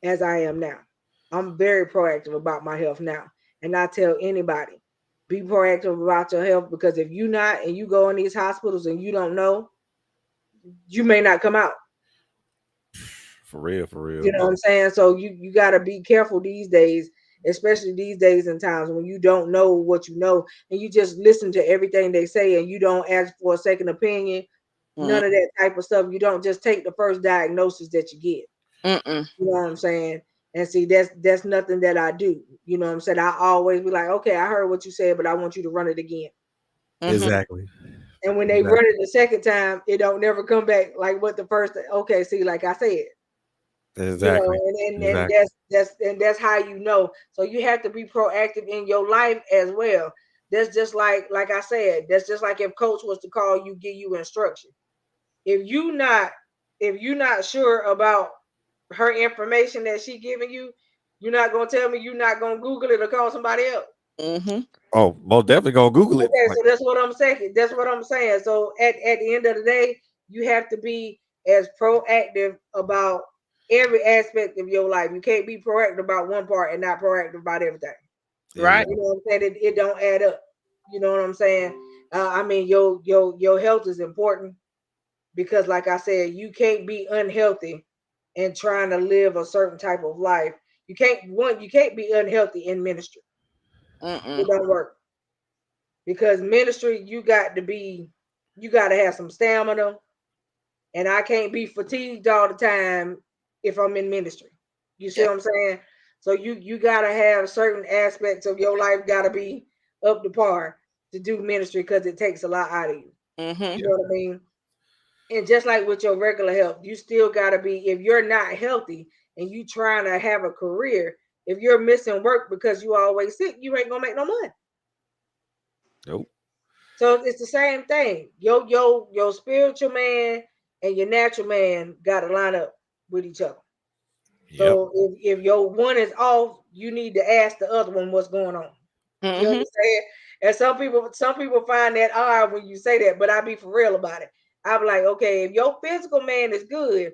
as I am now. I'm very proactive about my health now. And I tell anybody, be proactive about your health, because if you not and you go in these hospitals and you don't know, you may not come out. For real. For You real. know what I'm saying? So you gotta be careful these days, especially these days and times when you don't know what you know and you just listen to everything they say and you don't ask for a second opinion, none of that type of stuff. You don't just take the first diagnosis that you get. Mm-mm. You know what I'm saying? And see, that's nothing that I do. You know what I'm saying? I always be like, okay, I heard what you said, but I want you to run it again. Mm-hmm. Exactly. And when they run Exactly. it the second time, it don't never come back like what the first. Okay, see, like I said, Exactly. and Exactly. that's how you know. So you have to be proactive in your life as well. That's just like I said. That's just like if coach was to call you, give you instruction. If you not if you not sure about her information that she giving you, you're not gonna tell me you're not gonna Google it or call somebody else. Mm-hmm. Oh, most definitely gonna Google it. Okay, Like, so that's what I'm saying. That's what I'm saying. So at the end of the day, you have to be as proactive about every aspect of your life. You can't be proactive about one part and not proactive about everything. Right. You exactly. know what I'm saying? It don't add up. You know what I'm saying? I mean, your health is important because, like I said, you can't be unhealthy and trying to live a certain type of life. You can't be unhealthy in ministry. Mm-mm. It don't work because ministry you got to have some stamina, and I can't be fatigued all the time if I'm in ministry. You see Yeah. what I'm saying? So you got to have certain aspects of your life got to be up to par to do ministry because it takes a lot out of you. Mm-hmm. You Yeah. know what I mean? And just like with your regular health, you still got to be, if you're not healthy and you trying to have a career, if you're missing work because you always sick, you ain't gonna make no money. Nope. So it's the same thing. Your spiritual man and your natural man got to line up with each other. Yep. So if your one is off, you need to ask the other one what's going on. You Mm-hmm. understand? And some people find that odd when you say that, but I be for real about it. I be like, okay, if your physical man is good,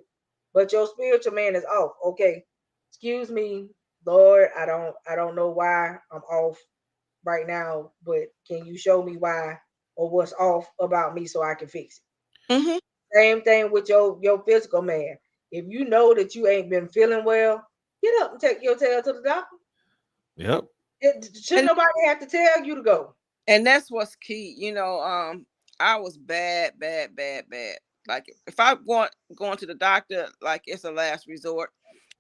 but your spiritual man is off, okay, excuse me, Lord, I don't know why I'm off right now, but can you show me why or what's off about me so I can fix it? Mm-hmm. Same thing with your physical man. If you know that you ain't been feeling well, get up and take your tail to the doctor. Yep. Shouldn't And nobody have to tell you to go. that's what's key. I was bad, bad, bad, bad. Like if I going to the doctor, like it's a last resort,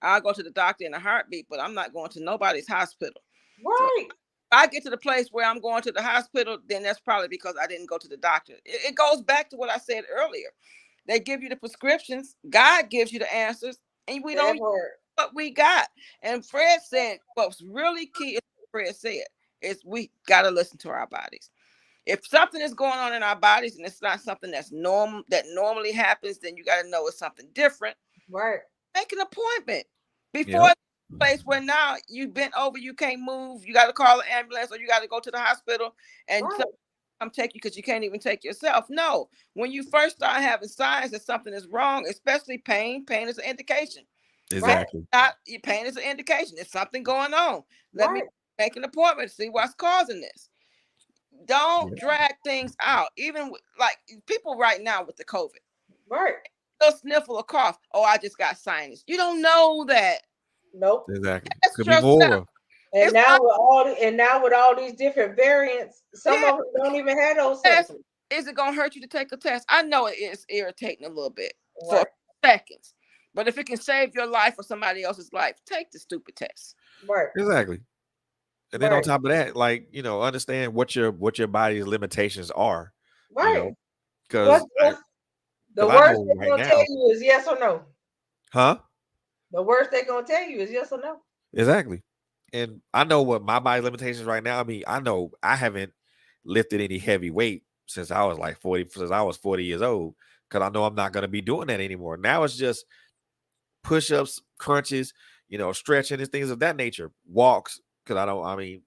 I'll go to the doctor in a heartbeat, but I'm not going to nobody's hospital. So Right, if I get to the place where I'm going to the hospital, then that's probably because I didn't go to the doctor. It goes back to what I said earlier. They give you the prescriptions, God gives you the answers, and we that don't use part. what we got. And Fred said what's really key is what Fred said is we gotta listen to our bodies. If something is going on in our bodies and it's not something that's normal that normally happens, then you gotta know it's something different. Right, Make an appointment before Yep. the place where now you bent over, you can't move, you got to call an ambulance or you got to go to the hospital and right, come take you because you can't even take yourself. No, when you first start having signs that something is wrong, especially pain is an indication. Pain, right, Exactly. pain is an indication. There's something going on. Let me right, make an appointment to see what's causing this. Don't Yep. drag things out. Even with, like people right now with the COVID, right. they'll sniffle a cough. Oh, I just got sinus. You don't know that. Nope. Exactly. Test Could be yourself. more. And It's now not with all these different variants, some yeah. of them don't even have those Test. symptoms. Is it gonna hurt you to take a test? I know it is irritating a little bit for Right, seconds, but if it can save your life or somebody else's life, take the stupid test. right, Exactly. And then on right, top of that, like, understand what your body's limitations are, you right. know, What's because I what's the because I worst know they're right gonna tell now, you is yes or no. huh? The worst they're gonna tell you is yes or no. Exactly. And I know what my body limitations right now. I mean, I know I haven't lifted any heavy weight since I was like 40, since I was 40 years old, because I know I'm not going to be doing that anymore. Now it's just push-ups, crunches, stretching and things of that nature. Walks, because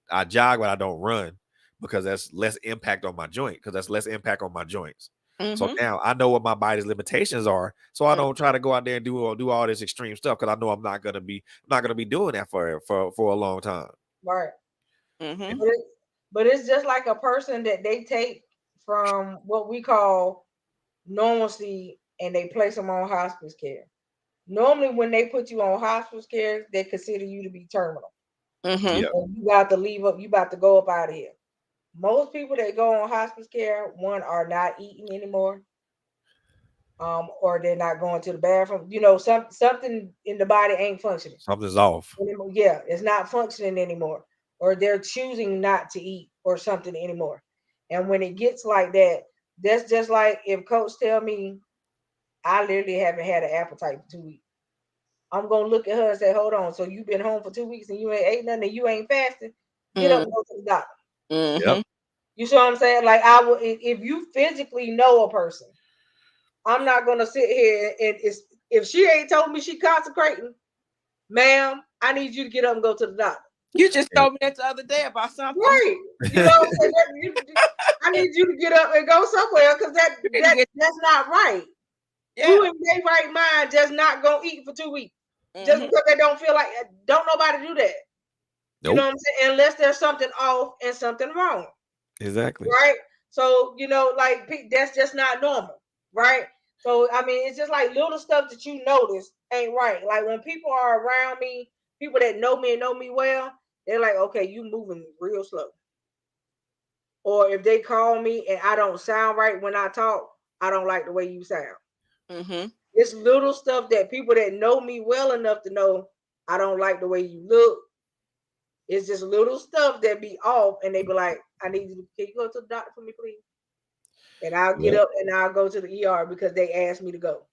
I jog, but I don't run because that's less impact on my joint, because that's less impact on my joints. So Mm-hmm. now I know what my body's limitations are, so I don't try to go out there and do all this extreme stuff because I know I'm not gonna be doing that for a long time. Right. Mm-hmm. And But it's just like a person that they take from what we call normalcy and they place them on hospice care. Normally, when they put you on hospice care, they consider you to be terminal. Mm-hmm. yeah, And you got to leave up, you about to go up out of here. Most people that go on hospice care, one are not eating anymore, or they're not going to the bathroom. Something in the body ain't functioning something's off. anymore. Yeah, it's not functioning anymore, or they're choosing not to eat or something anymore. And when it gets like that, that's just like if coach tell me I literally haven't had an appetite for 2 weeks. I'm gonna look at her and say, "Hold on, so you've been home for 2 weeks and you ain't ate nothing and you ain't fasting? Get up and go to the doctor." Mm-hmm. Yep. You see what I'm saying? Like I would, if you physically know a person, I'm not gonna sit here and if she ain't told me she consecrating, ma'am, I need you to get up and go to the doctor. You just Yeah. told me that the other day about something. Right. You know what I'm saying? I need you to get up and go somewhere because that You need to that get that's not right. Who yeah. in their right mind just not gonna eat for 2 weeks just Mm-hmm. because they don't feel like don't nobody do that. You know Nope. what I'm saying? Unless there's something off and something wrong, Exactly. right? So like that's just not normal, right? So I mean, it's just like little stuff that you notice ain't right. Like when people are around me, people that know me and know me well, they're like, okay, you moving real slow. Or if they call me and I don't sound right when I talk, I don't like the way you sound. Mm-hmm. It's little stuff that people that know me well enough to know I don't like the way you look. It's just little stuff that be off, and they be like, "I need you to can you go to the doctor for me, please?" And I'll get Yep. up and I'll go to the ER because they asked me to go.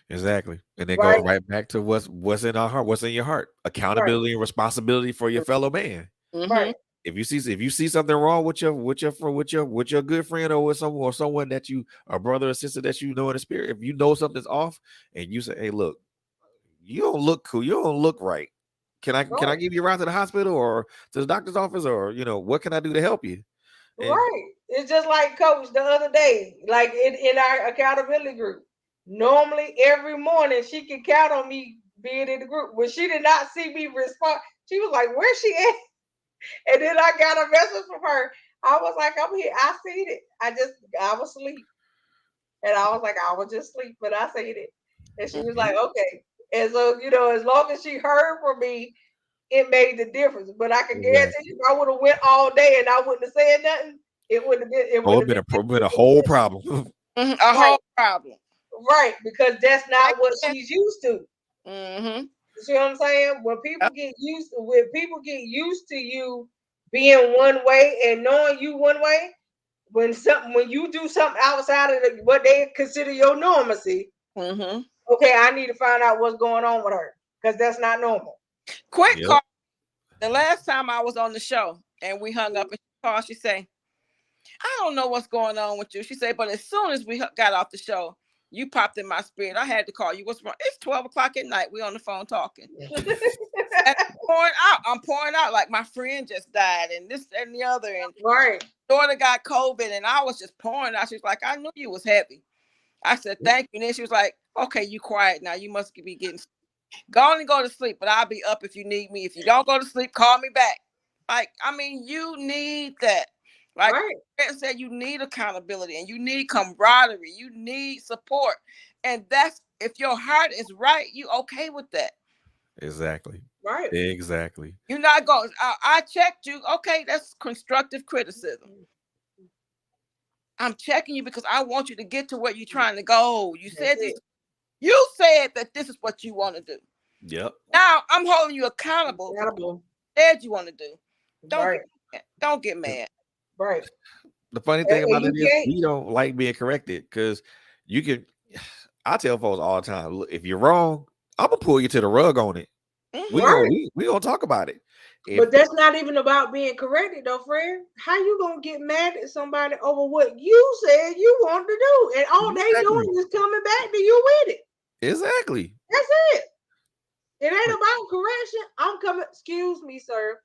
Exactly. And it goes Right, right back to what's in our heart, what's in your heart. right, Accountability and responsibility for your fellow man. Mm-hmm. right. if you see something wrong with your good friend or with someone that you a brother or sister that you know in the spirit, if you know something's off and you say, hey, look, you don't look cool, you don't look right. Can I Right. give you a ride to the hospital or to the doctor's office, or what can I do to help you? And Right. It's just like Coach the other day, like in our accountability group. Normally, every morning she can count on me being in the group. When she did not see me respond, she was like, "Where's she at?" And then I got a message from her. I was like, "I'm here. I seen it. I was asleep." And I was like, "I was just asleep, but I seen it." And she was like, "Okay." And so, as long as she heard from me, it made the difference. But I can guarantee exactly. you, if I would have went all day and I wouldn't have said nothing, it wouldn't have been. It Oh, wouldn't it's have been. been a It would have whole been problem. A right, whole problem. right, because that's Right not what there. she's used to. Mm-hmm. You see what I'm saying? Yep. When people get used to you being one way and knowing you one way, when you do something outside of what they consider your normacy, Mm-hmm. okay, I need to find out what's going on with her because that's not normal. Quick Yep. call. The last time I was on the show and we hung up and she called, she say, I don't know what's going on with you. She said, but as soon as we got off the show, you popped in my spirit. I had to call you. What's wrong? It's 12 o'clock at night. We on the phone talking. And I'm pouring out like my friend just died and this and the other. And Right, daughter got COVID and I was just pouring out. She was like, I knew you was heavy. I said, thank you. And then she was like, okay, you quiet now. You must be getting go on and go to sleep, but I'll be up if you need me. If you don't go to sleep, call me back. Like, I mean, you need that. Like right, Fred said, you need accountability and you need camaraderie. You need support. And that's if your heart is right, you okay with that. Exactly. right. Exactly. You're not going, I checked you. Okay, that's constructive criticism. I'm checking you because I want you to get to where you're trying to go. That's it. You said that this is what you want to do. Yep. Now I'm holding you accountable for Accountable. said you want to do. Don't Right, get mad. Don't get mad. right. The funny thing And about you it is can't. we don't like being corrected because you can. I tell folks all the time, look, if you're wrong, I'm gonna pull you to the rug on it. We Mm-hmm. gonna Right. we gonna talk about it. If But that's not even about being corrected, though, friend. How you gonna get mad at somebody over what you said you wanted to do, and all they exactly, doing is coming back to you with it? exactly. That's it. It ain't Like, about correction. I'm coming. Excuse me, sir.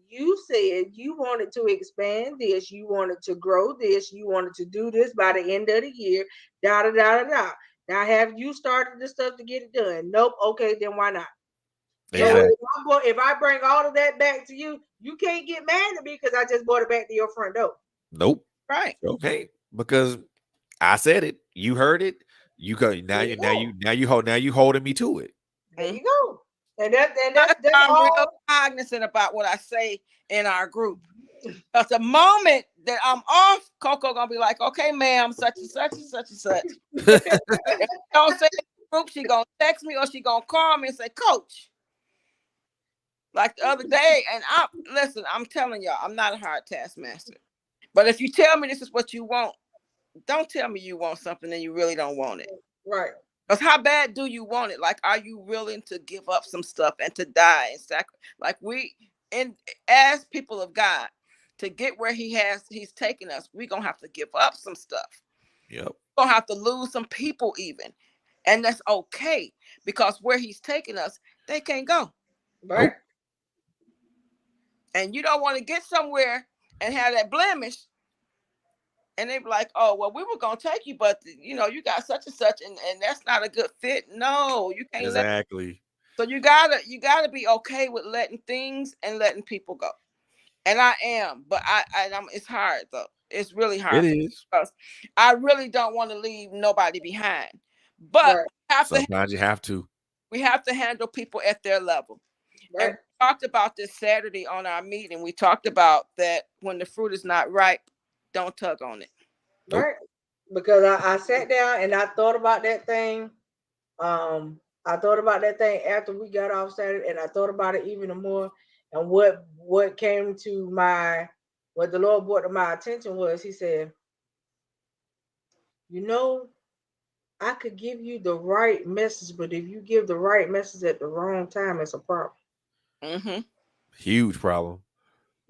You said you wanted to expand this. You wanted to grow this. You wanted to do this by the end of the year. Da da da da da. Now, have you started the stuff to get it done? Nope. Okay, then why not? So Yeah. exactly. if I bring all of that back to you, you can't get mad at me because I just brought it back to your front door. Nope. Right. Okay. Because I said it. You heard it. You go now. There you go. Now you holding me to it. There Mm-hmm. you go. That's I'm real all. cognizant about what I say in our group. Because the moment that I'm off, Coco gonna be like, "Okay, ma'am, such and such and such and such." If she don't say it in the group, she gonna text me or she gonna call me and say, "Coach." Like the other day, and I listen. I'm telling y'all, I'm not a hard taskmaster. But if you tell me this is what you want, don't tell me you want something and you really don't want it. Right. Because how bad do you want it? Like, are you willing to give up some stuff and to die and sacrifice? Like and as people of God, to get where He's taken us, we're gonna have to give up some stuff. Yep. We're gonna have to lose some people even, and that's okay because where He's taken us, they can't go, Right. Nope. and you don't want to get somewhere and have that blemish. And they be like, oh, well, we were gonna take you, but you got such and such, and that's not a good fit. No, you can't let. Exactly. So you gotta be okay with letting things and letting people go. And I am, but I'm it's hard though. It's really It hard is. because I really don't want to leave nobody behind. But Right. Sometimes you have to. we have to handle people at their level. And Right. we talked about this Saturday on our meeting. We talked about that when the fruit is not ripe, don't tug on it. Nope. Right. Because I sat down and I thought about that thing. I thought about that thing after we got off Saturday, and I thought about it even more. And what came to what the Lord brought to my attention was He said, you know, I could give you the right message, but if you give the right message at the wrong time, it's a problem. Mm-hmm. Huge problem.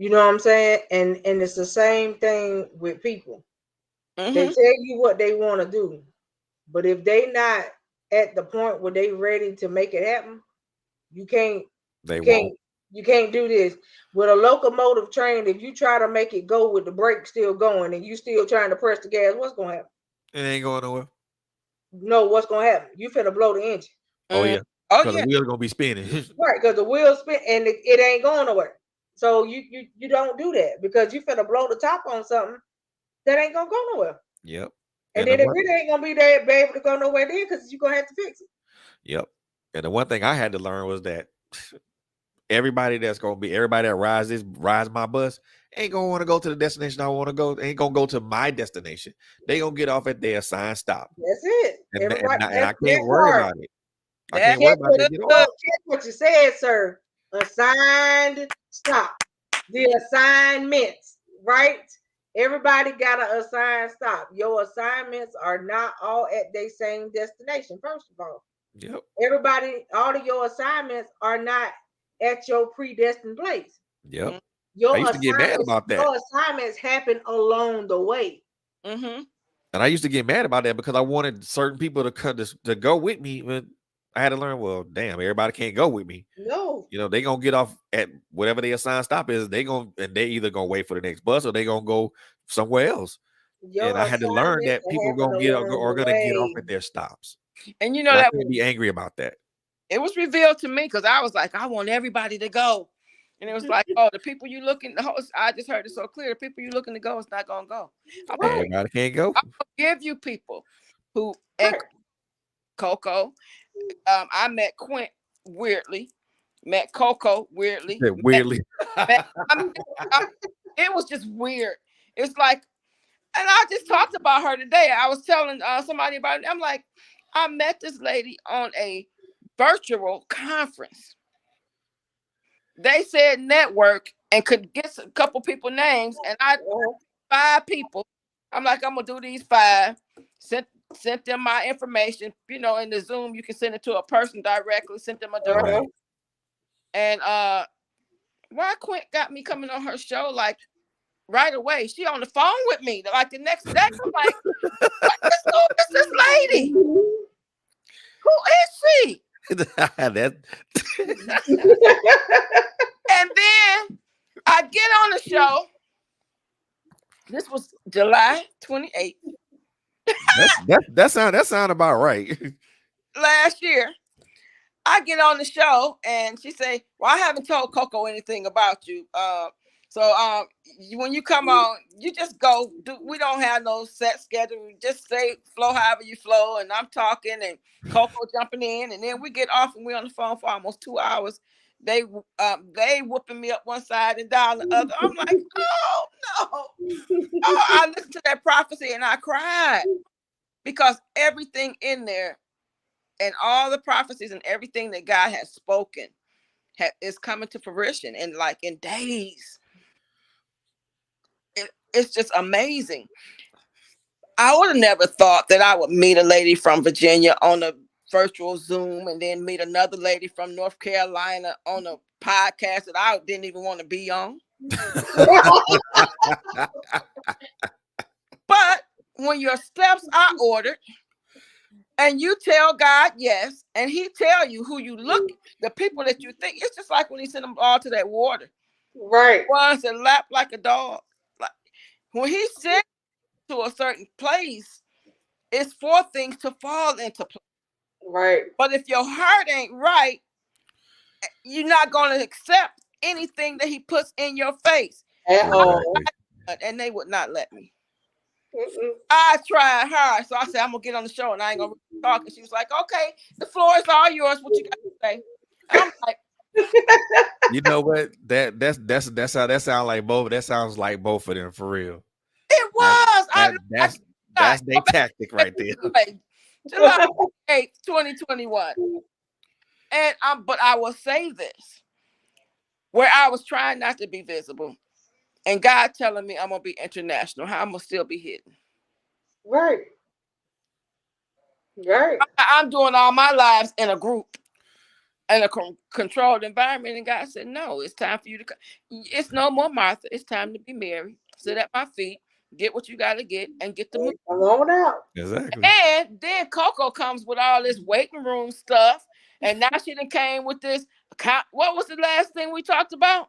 You know what I'm saying? And it's the same thing with people. They Mm-hmm. tell you what they want to do, but if they not at the point where they ready to make it happen, you can't They you won't. can't you can't do this. With a locomotive train, if you try to make it go with the brake still going and you still trying to press the gas, what's gonna happen? It ain't going nowhere. No, what's gonna happen? You finna blow the engine. Oh Mm. yeah, Oh because the yeah. wheel's gonna be spinning. Right, because the wheels spin and it ain't going nowhere. So you don't do that because you finna blow the top on something that ain't gonna go nowhere. Yep. And And the then it one, really ain't gonna be there be able to go nowhere then because you're gonna have to fix it. yep. And the one thing I had to learn was that everybody that rides my bus ain't gonna want to go to the destination I want to go. Ain't gonna go to my destination. They gonna get off at their assigned stop, That's it. and Everybody and I that can't worry part. about it. I That can't worry Catch about what, they good. get off. catch what you said, sir. Assigned stop. The assignments, right? Everybody got an assigned stop. Your assignments are not all at their same destination, first of all. Yep. All of your assignments are not at your predestined place. Yep. I Your used to get mad assignments, about that. your assignments happen along the way. Mm-hmm. And I used to get mad about that because I wanted certain people to come to go with me, but I had to learn, well, damn, everybody can't go with me. No, You know, they gonna get off at whatever their assigned stop is. They either gonna wait for the next bus or they gonna go somewhere else. your And I had to learn assignments that people happen along are the gonna get off way. at their stops, And you know and I that can't be angry about that. it was revealed to me because I was like, I want everybody to go. And it was like, oh, the people you looking the host, I just heard it so clear. The people you looking to go is not gonna go. I'm gonna, Right, Everybody can't go. I'm gonna give you people who and right. Coco. I met Quint weirdly, met Coco weirdly, Weirdly. met, I mean, I- it was just weird. It's like, and I just talked about her today. I was telling somebody about it. I'm like, I met this lady on a virtual conference. They said network and could get a couple people names, and I Uh-huh, 5 people. I'm like, I'm gonna do these 5. Sent sent them my information. You know, in the Zoom, you can send it to a person directly. Sent them a direct. uh-huh. Right. And why Quint got me coming on her show like right away? She on the phone with me like the next day. I'm like, who is this lady? Who is she? that And then I get on the show. This was July 28th that sound about right. last year. I get on the show and she say, "Well, I haven't told Coco anything about you. When you come on, you just go. We don't have no set schedule. We just say flow however you flow." And I'm talking and Coco jumping in, and then we get off and we on the phone for almost 2 hours. They whooping me up one side and down the other. I'm like, oh no. Oh, I listened to that prophecy and I cried because everything in there and all the prophecies and everything that God has spoken is coming to fruition in like in days. It's just amazing. I would have never thought that I would meet a lady from Virginia on a virtual Zoom and then meet another lady from North Carolina on a podcast that I didn't even want to be on. But when your steps are ordered and you tell God yes, and He tell you who you look, the people that you think, it's just like when He sent them all to that water. Right, Ones that lap like a dog. Like when He sent to a certain place, it's for things to fall into place. right. But if your heart ain't right, you're not going to accept anything that He puts in your face. At all. Exactly. And they would not let me. Mm-mm. I tried hard. So I said, I'm going to get on the show and I ain't going to talk. And she was like, okay, the floor is all yours. What you got to say? I'm like, You know what? That's how that sounds like both. That sounds like both of them for real. it That was. that I that's go their back tactic right there. to July 8th, 2021. And but I will say this, where I was trying not to be visible, and God telling me I'm gonna be international, how I'm gonna still be hidden. Right, right. I'm doing all my lives in a group, in a controlled environment. And God said, no, it's time for you to come. It's no more Martha. It's time to be Mary. Sit at my feet, get what you got to get, and get the move. Come on out. Exactly. And then Coco comes with all this waiting room stuff. And now she done came with this. What was the last thing we talked about?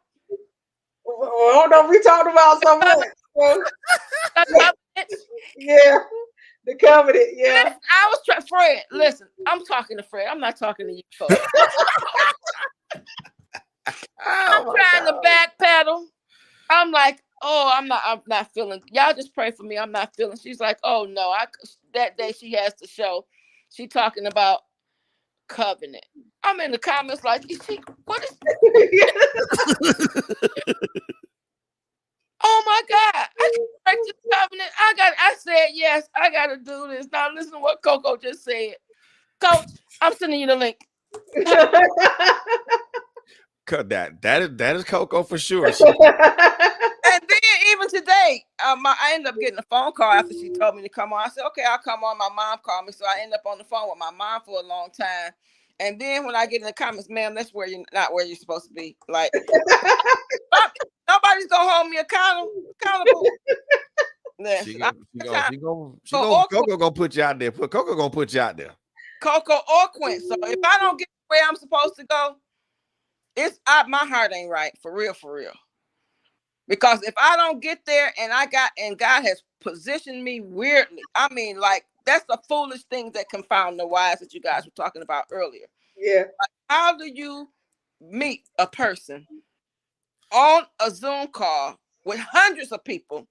Oh no, we talked about so much. The covenants. Yeah, the covenant. Yeah. Listen, I was Fred. Listen, I'm talking to Fred. I'm not talking to you, Coco. I'm trying to backpedal. I'm like, oh, I'm not feeling. Y'all just pray for me. I'm not feeling. She's like, oh no, that day she has to show. She talking about covenant. I'm in the comments like, what is? Oh my God, I can break this covenant. I said yes. I gotta do this. Now listen to what Coco just said. Coach, I'm sending you the link. Cut that. That is Coco for sure. And then even today, I ended up getting a phone call after she told me to come on. I said, okay, I'll come on. My mom called me, so I ended up on the phone with my mom for a long time. And then when I get in the comments, ma'am, that's where you're not where you're supposed to be. Like nobody's gonna hold me accountable. Yes, Coco gonna put you out there. Coco gonna put you out there. Coco or Quint. So if I don't get where I'm supposed to go, my heart ain't right for real. Because if I don't get there and God has positioned me weirdly, I mean, like that's the foolish things that confound the wise that you guys were talking about earlier. Yeah. Like, how do you meet a person on a Zoom call with hundreds of people,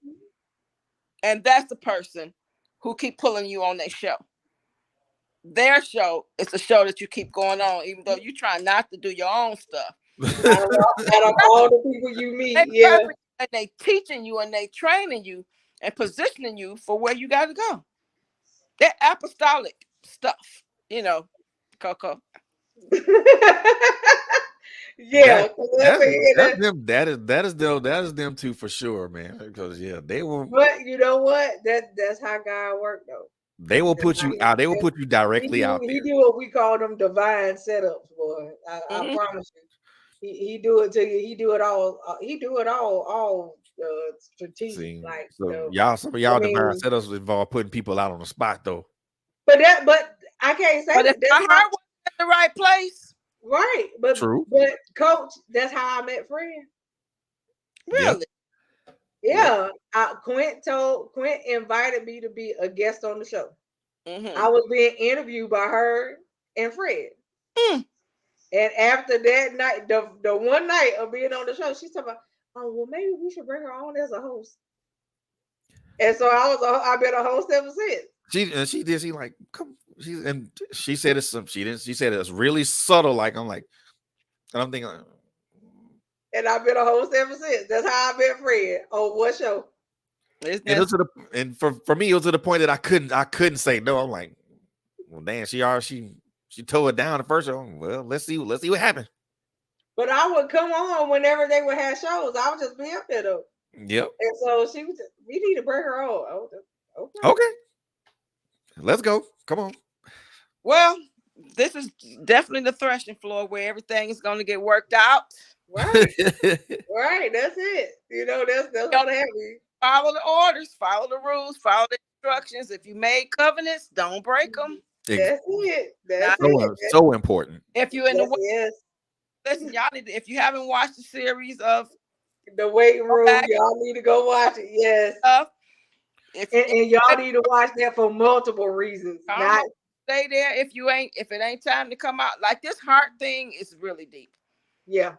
and that's the person who keep pulling you on their show? Their show is a show that you keep going on, even though you try not to do your own stuff. Out of all the people you meet, yeah. And they teaching you and they training you and positioning you for where you got to go. That apostolic stuff, Coco. Yeah, that is them too for sure, man. Because they will. But you know what? That's how God works, though. They will put you out. They will put you directly out there. He do what we call them divine setups, boy. I promise you. He do it to you. He do it all. He do it all strategic. See, like some of y'all divine setups involve putting people out on the spot, though. But I can't say. But if my heart was in the right place, right? But true. But Coach, that's how I met Fred. Really? Yeah. Quint invited me to be a guest on the show. Mm-hmm. I was being interviewed by her and Fred. And after that night, the one night of being on the show, she's talking about, oh, well, maybe we should bring her on as a host. And so I've been a host ever since. She like, come. She said it's she said it's really subtle. Like I'm thinking. And I've been a host ever since. That's how I met Fred. On what show? And for me, it was to the point that I couldn't say no. I'm like, well, damn, she tore it down the first show. Well, let's see what happened. But I would come on whenever they would have shows. I would just be up there though. Yep. And so she was. We need to bring her on. Okay. Let's go. Come on. Well, this is definitely the threshing floor where everything is going to get worked out. Right. Right. That's it. That's what happens. Follow the orders, follow the rules, follow the instructions. If you made covenants, don't break them. That's it. That's so important. If you're in listen, y'all need to, if you haven't watched the series of The Waiting Room, y'all need to go watch it. Yes. And y'all need to watch that for multiple reasons. Not stay there if it ain't time to come out. Like this heart thing is really deep. Yeah.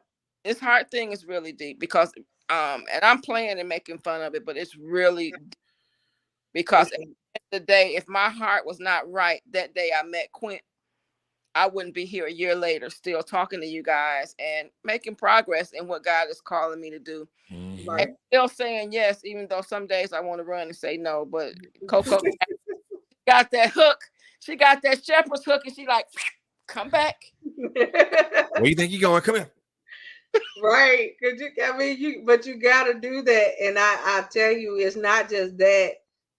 This heart thing is really deep because and I'm playing and making fun of it, but it's really deep. Because at the end of the day, if my heart was not right that day I met Quint, I wouldn't be here a year later still talking to you guys and making progress in what God is calling me to do. Mm-hmm. Right. And still saying yes, even though some days I want to run and say no. But Coco got that hook. She got that shepherd's hook, and she like, come back. Where you think you going? Come here. Right. But you got to do that. And I tell you, it's not just that.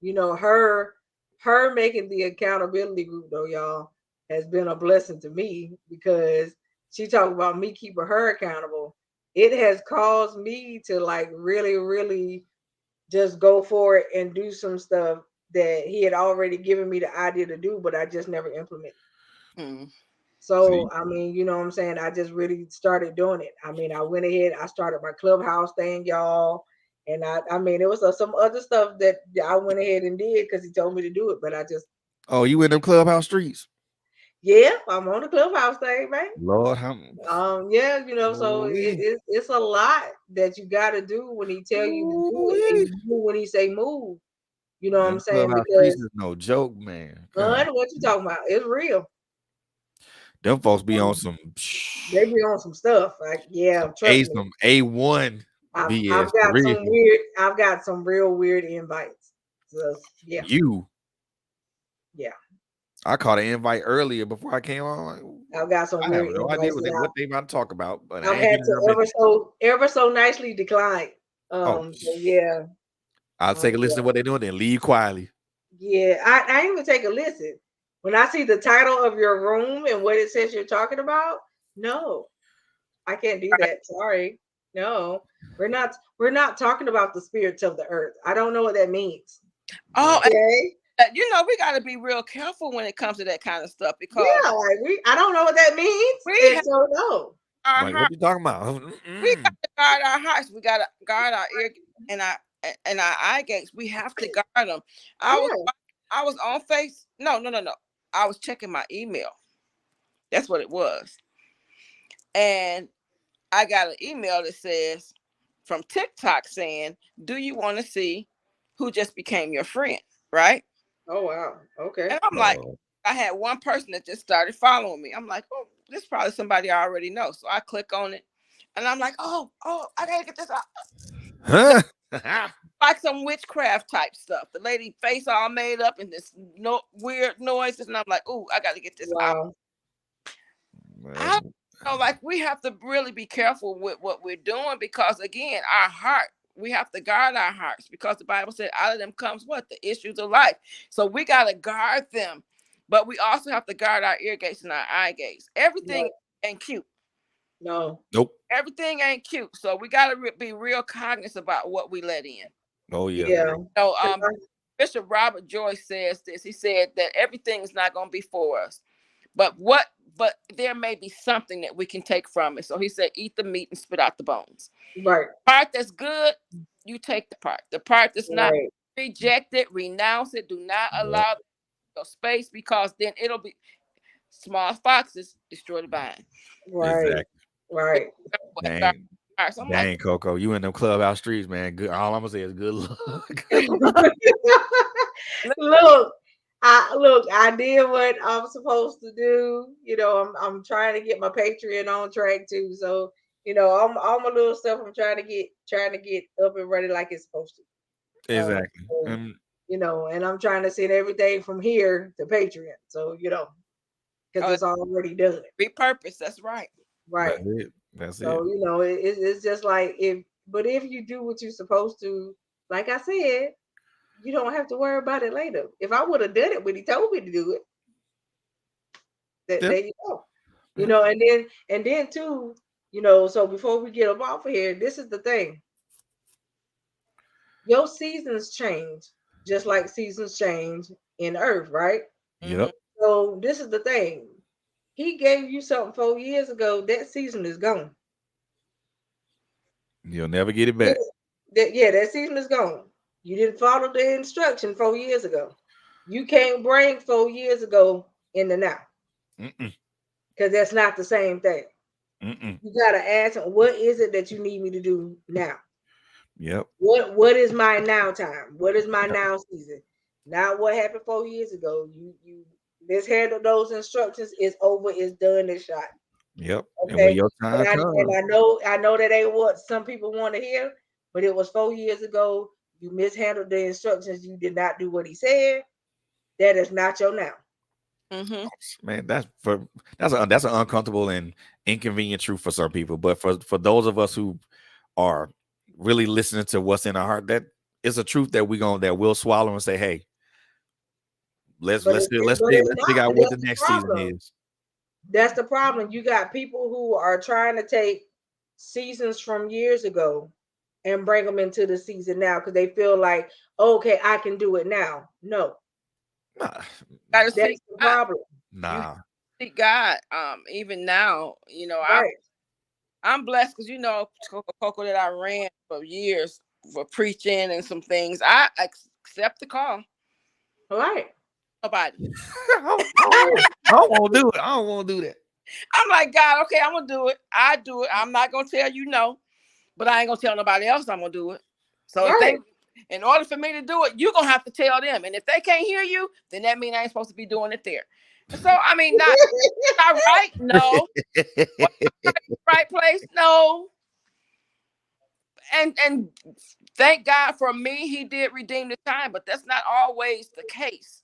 Her making the accountability group, though, y'all, has been a blessing to me because she talked about me keeping her accountable. It has caused me to like really, really just go for it and do some stuff that he had already given me the idea to do, but I just never implemented. Mm. So See, I mean, you know what I'm saying? I just really started doing it. I mean, I went ahead, I started my clubhouse thing, y'all. And I mean, it was some other stuff that I went ahead and did because he told me to do it. But I just, oh, you in them clubhouse streets? yeah, I'm on the clubhouse thing, man. Lord, how Yeah, you know, so ooh-wee. it's a lot that you got to do when he tell you to do it, and Ooh-wee. you move when he say move. You know what I'm Them saying? clubhouse streets Because is no joke, man. God, what you talking about? It's real. them folks be on Um, some they be on some stuff. Like, yeah, trust me. some A1 I've BS for got real. some weird. I've got some real weird invites. So yeah, You, yeah. I caught an invite earlier before I came on. Like, I've got some I have weird no idea invites what that they about to talk about, but I I've ain't had been in to her message. ever so nicely decline. Oh, So yeah, I'll take a listen yeah. to what they're doing, then leave quietly. Yeah, I ain't even take a listen. When I see the title of your room and what it says you're talking about, no, I can't do that. Sorry. No. We're not talking about the spirits of the earth. I don't know what that means. Oh, and, Okay. you know, we got to be real careful when it comes to that kind of stuff because Yeah, like I don't know what that means. we And have so no. our Like, what heart. you talking about? We got to guard our hearts. We got to guard our ear and our eye gates. We have to guard them. I was Yeah. I was on face. No, no, no, no. I was checking my email. That's what it was, and I got an email that says from TikTok saying, "Do you want to see who just became your friend?" Right? Oh wow. Okay. And I'm like, Oh, I had one person that just started following me. I'm like, oh, this is probably somebody I already know. So I click on it, and I'm like, oh, I gotta get this out. huh? Like some witchcraft type stuff. The lady face all made up and this no weird noises, and I'm like, oh, I got to get this out. Wow. I Well, know, like we have to really be careful with what we're doing because again, our heart. We have to guard our hearts because the Bible said, "Out of them comes what the issues of life." So we got to guard them, but we also have to guard our ear gates and our eye gates. Everything Right. ain't cute. No. nope. Everything ain't cute. So we got to be real cognizant about what we let in. Oh yeah. Yeah. So 'Cause Bishop Robert Joyce says this. He said that everything is not going to be for us, but there may be something that we can take from it. So he said, eat the meat and spit out the bones. right. Part that's good, you take the part. The part that's not, Right. reject it, renounce it. Do not Yep. allow your space because then it'll be small foxes destroy the vine. Right. Exactly. Right. Dang. So I'm like, Dang, Coco. You in them clubhouse streets, man. Good. All I'm gonna say is good luck. Good luck. look, I did what I'm supposed to do. You know, I'm trying to get my Patreon on track too. So, you know, all my little stuff I'm trying to get up and running like it's supposed to. Exactly. So, you know, and I'm trying to send everything from here to Patreon. So, you know, because oh, it's already done. repurpose. That's right. Right. That's it. That's it. So, you know, it's just like if you do what you're supposed to, like I said, you don't have to worry about it later. If I would have done it when he told me to do it, Yep. there you go. You know, and then too, you know, so before we get up off of here, this is the thing. Your seasons change, just like seasons change in earth, right? Hmm. Yep. So this is the thing. He gave you something 4 years ago, that season is gone. You'll never get it Yeah, back. that season is gone. You didn't follow the instruction 4 years ago. You can't bring 4 years ago in the now Mm-mm. because that's not the same thing. Mm-mm. You gotta ask him, what is it that you need me to do now? Yep. What is my now time? What is my Yep. now season? Not what happened 4 years ago. You mishandled those instructions. It's over. It's done. It's shot. Yep. And when Okay. your And time I and comes, I know that ain't what some people want to hear, but it was 4 years ago. You mishandled the instructions. You did not do what he said. That is not your now. Hmm. man, that's an uncomfortable and inconvenient truth for some people. But for those of us who are really listening to what's in our heart, that is a truth that we'll swallow and say, hey, let's But let's it's let's but figure, it's let's not. figure out But what the that's the next season problem. is. That's the problem. You got people who are trying to take seasons from years ago and bring them into the season now because they feel like, okay, I can do it now. No, Nah, Gotta that's seek the God. problem. You nah. seek God. Even now, Right. I'm blessed because Coco that I ran for years for preaching and some things. I accept the call. Right. Nobody. Right. I don't want to do it. I don't want to do that. I'm like, God, okay, I'm gonna do it. I do it. I'm not gonna tell you no, but I ain't gonna tell nobody else I'm gonna do it. So if Right. they, in order for me to do it, you're gonna have to tell them. And if they can't hear you, then that means I ain't supposed to be doing it there. And so I mean, not right, no. What, right place, no. And thank God for me, He did redeem the time, but that's not always the case.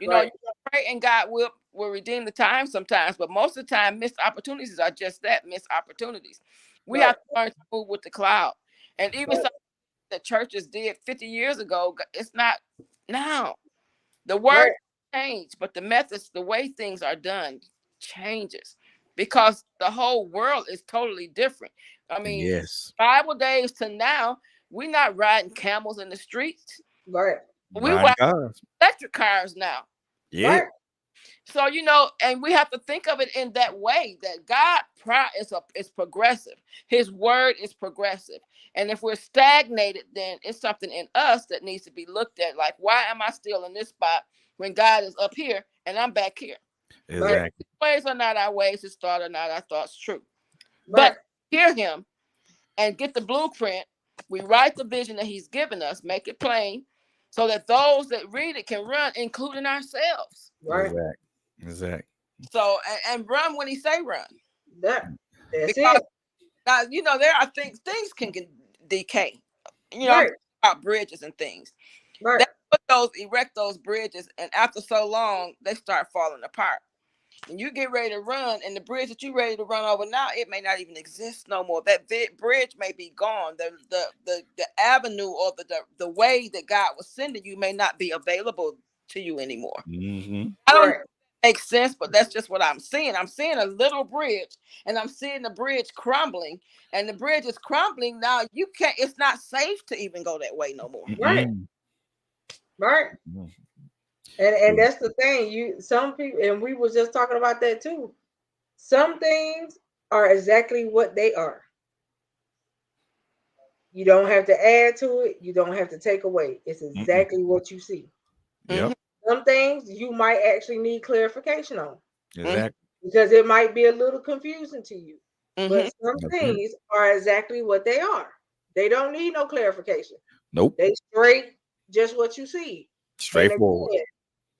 Right. You pray and God will redeem the time sometimes, but most of the time, missed opportunities are just that, missed opportunities. We Right. have to learn to move with the cloud, and even Right. something that churches did 50 years ago, it's not now. The word Right. changed, but the methods, the way things are done, changes because the whole world is totally different. I mean, Yes. Bible days to now, we're not riding camels in the streets. Right. We My ride God. electric cars now. Yeah. Right. So and we have to think of it in that way that God is progressive. His word is progressive, and if we're stagnated, then it's something in us that needs to be looked at. Like, why am I still in this spot when God is up here and I'm back here? Right. Exactly. His ways are not our ways. His thoughts are not our thoughts. True, Right. but hear Him and get the blueprint. We write the vision that He's given us, make it plain, so that those that read it can run, including ourselves. Right. Exactly. Exactly. So and run when He say run. That's Because it. now, there are things can decay. I'm Right. talking about bridges and things. Right. They erect those bridges, and after so long, they start falling apart. And you get ready to run, and the bridge that you ready to run over now, it may not even exist no more. That bridge may be gone. The avenue or the way that God was sending you may not be available to you anymore. Mm-hmm. I don't know Right. if that makes sense, but that's just what I'm seeing. I'm seeing a little bridge, and I'm seeing the bridge crumbling, and the bridge is crumbling now. You can't. It's not safe to even go that way no more. Right. Mm-mm. Right. And that's the thing. Some people, and we was just talking about that too. Some things are exactly what they are. You don't have to add to it. You don't have to take away. It's Mm-mm. exactly what you see. Mm-hmm, Yep. Some things you might actually need clarification on mm-hmm, Exactly. because it might be a little confusing to you. mm-hmm. But some That's it. things are exactly what they are. They don't need no clarification. Nope. They straight just what you see. And Straightforward. again,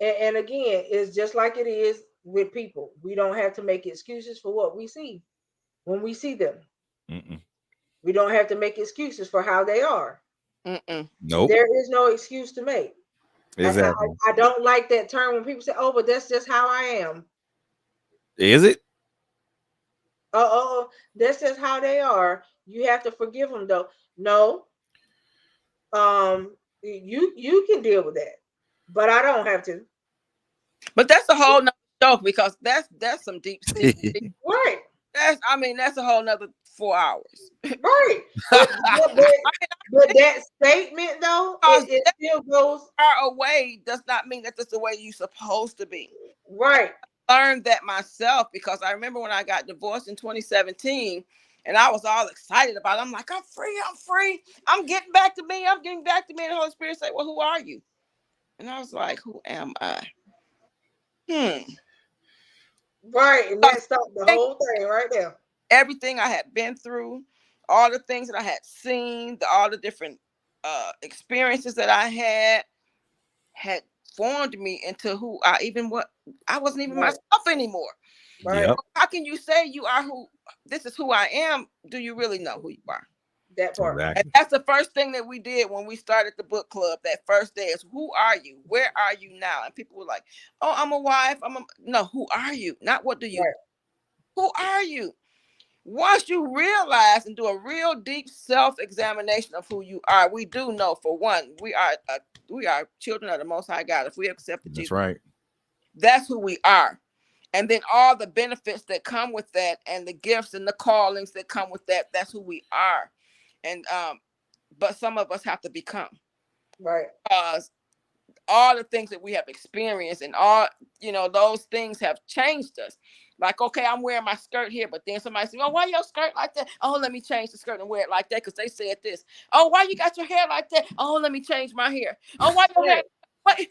and again, it's just like it is with people. We don't have to make excuses for what we see when we see them. Mm-mm. We don't have to make excuses for how they are. Mm-mm. Nope. There is no excuse to make. Exactly. I don't like that term when people say, "Oh, but that's just how I am." Is it? That's just how they are. You have to forgive them, though. No, you can deal with that, but I don't have to. But that's a whole nother joke because that's some deep. Right, That's a whole nother 4 hours. right. But that statement though, Because it still goes far away does not mean that that's the way you're supposed to be. right, Learned that myself because I remember when I got divorced in 2017 and I was all excited about it. I'm like, I'm free, I'm getting back to me, I'm getting back to me. And the Holy Spirit said, well, who are you? And I was like, who am I? right, and that stopped the whole thing right there. Everything I had been through, all the things that I had seen, all the different experiences that I had formed me into who I wasn't even Right, myself anymore. right, Yep. How can you say you are who this is who I am? Do you really know who you are? that part. And Exactly. that's the first thing that we did when we started the book club. That first day is who are you? Where are you now? And people were like, oh, I'm a wife. No, who are you? Not what do you Right, do? Who are you? Once you realize and do a real deep self-examination of who you are, we do know for one, we are children of the Most High God. If we accepted That's Jesus, right. that's who we are. And then all the benefits that come with that, and the gifts and the callings that come with that, that's who we are. And but some of us have to become, Right. because all the things that we have experienced, and all, those things have changed us. Like, okay, I'm wearing my skirt here, but then somebody says, "Oh, why your skirt like that?" "Oh, let me change the skirt and wear it like that because they said this." "Oh, why you got your hair like that?" "Oh, let me change my hair." "Oh, why your hair?" Right. What?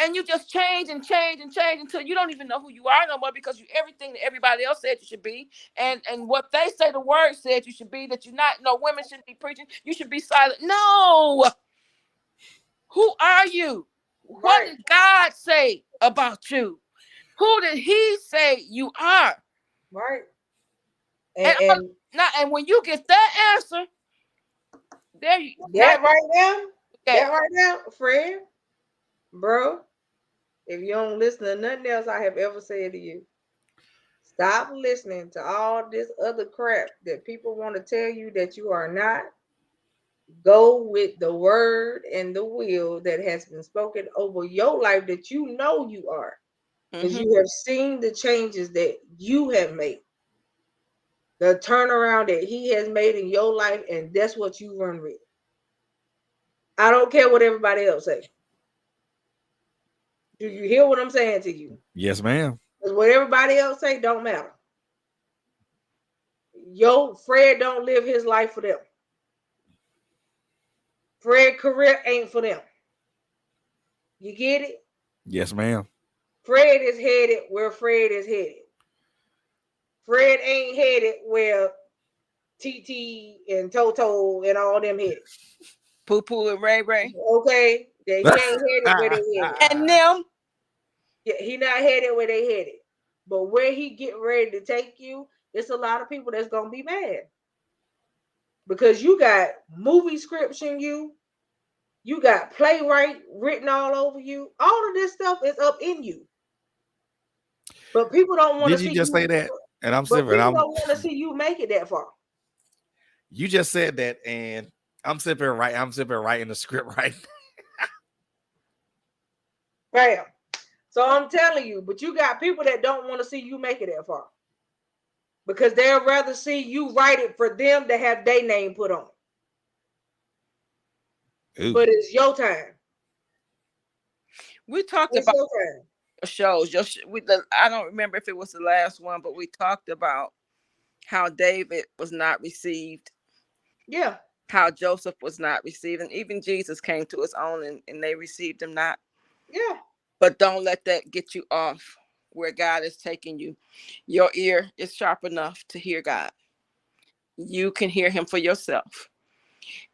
And you just change and change and change until you don't even know who you are no more, because you everything that everybody else said you should be, and what they say the word said you should be, that you're not. No, women shouldn't be preaching. You should be silent. No. Who are you? What Right. did God say about you? Who did He say you are? Right. And And now, and when you get that answer, there you now that right now, you that got. right now, friend, bro, if you don't listen to nothing else I have ever said to you, stop listening to all this other crap that people want to tell you that you are not. Go with the word and the will that has been spoken over your life that you know you are. Because Mm-hmm. you have seen the changes that you have made, the turnaround that he has made in your life, and that's what you run with. I don't care what everybody else say. Do you hear what I'm saying to you? Yes, ma'am. Because what everybody else say don't matter. Yo, Fred don't live his life for them. Fred career ain't for them. You get it? Yes, ma'am. Fred is headed where Fred is headed. Fred ain't headed where TT and Toto and all them headed. Poo Poo and Ray Ray Okay? That he ain't headed where they headed. and them. Yeah, he not headed where they headed. But where he get ready to take you, it's a lot of people that's gonna be mad. Because you got movie scripts in you, you got playwright written all over you. All of this stuff is up in you. But people don't want to Did you see just say you. that? And I'm But sipping. people don't want to see you make it that far. You just said that, and I'm sipping right. I'm sipping right in the script right. Bam. So I'm telling you, but you got people that don't want to see you make it that far. Because they'd rather see you write it for them to have their name put on it. Ooh. But it's your time. We talked It's about your time. your shows. I don't remember if it was the last one, but we talked about how David was not received, Yeah. how Joseph was not received, and even Jesus came to his own, and they received him not. Yeah. But don't let that get you off where God is taking you. Your ear is sharp enough to hear God. You can hear Him for yourself.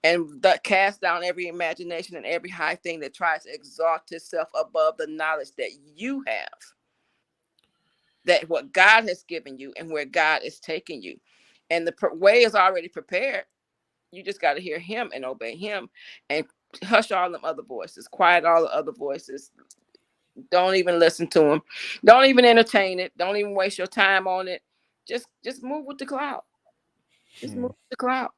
And cast down every imagination and every high thing that tries to exalt itself above the knowledge that you have, that what God has given you and where God is taking you. And the way is already prepared. You just got to hear Him and obey Him, and hush all them other voices, quiet all the other voices. Don't even listen to them. Don't even entertain it. Don't even waste your time on it. Just move with the cloud. Just move with the cloud.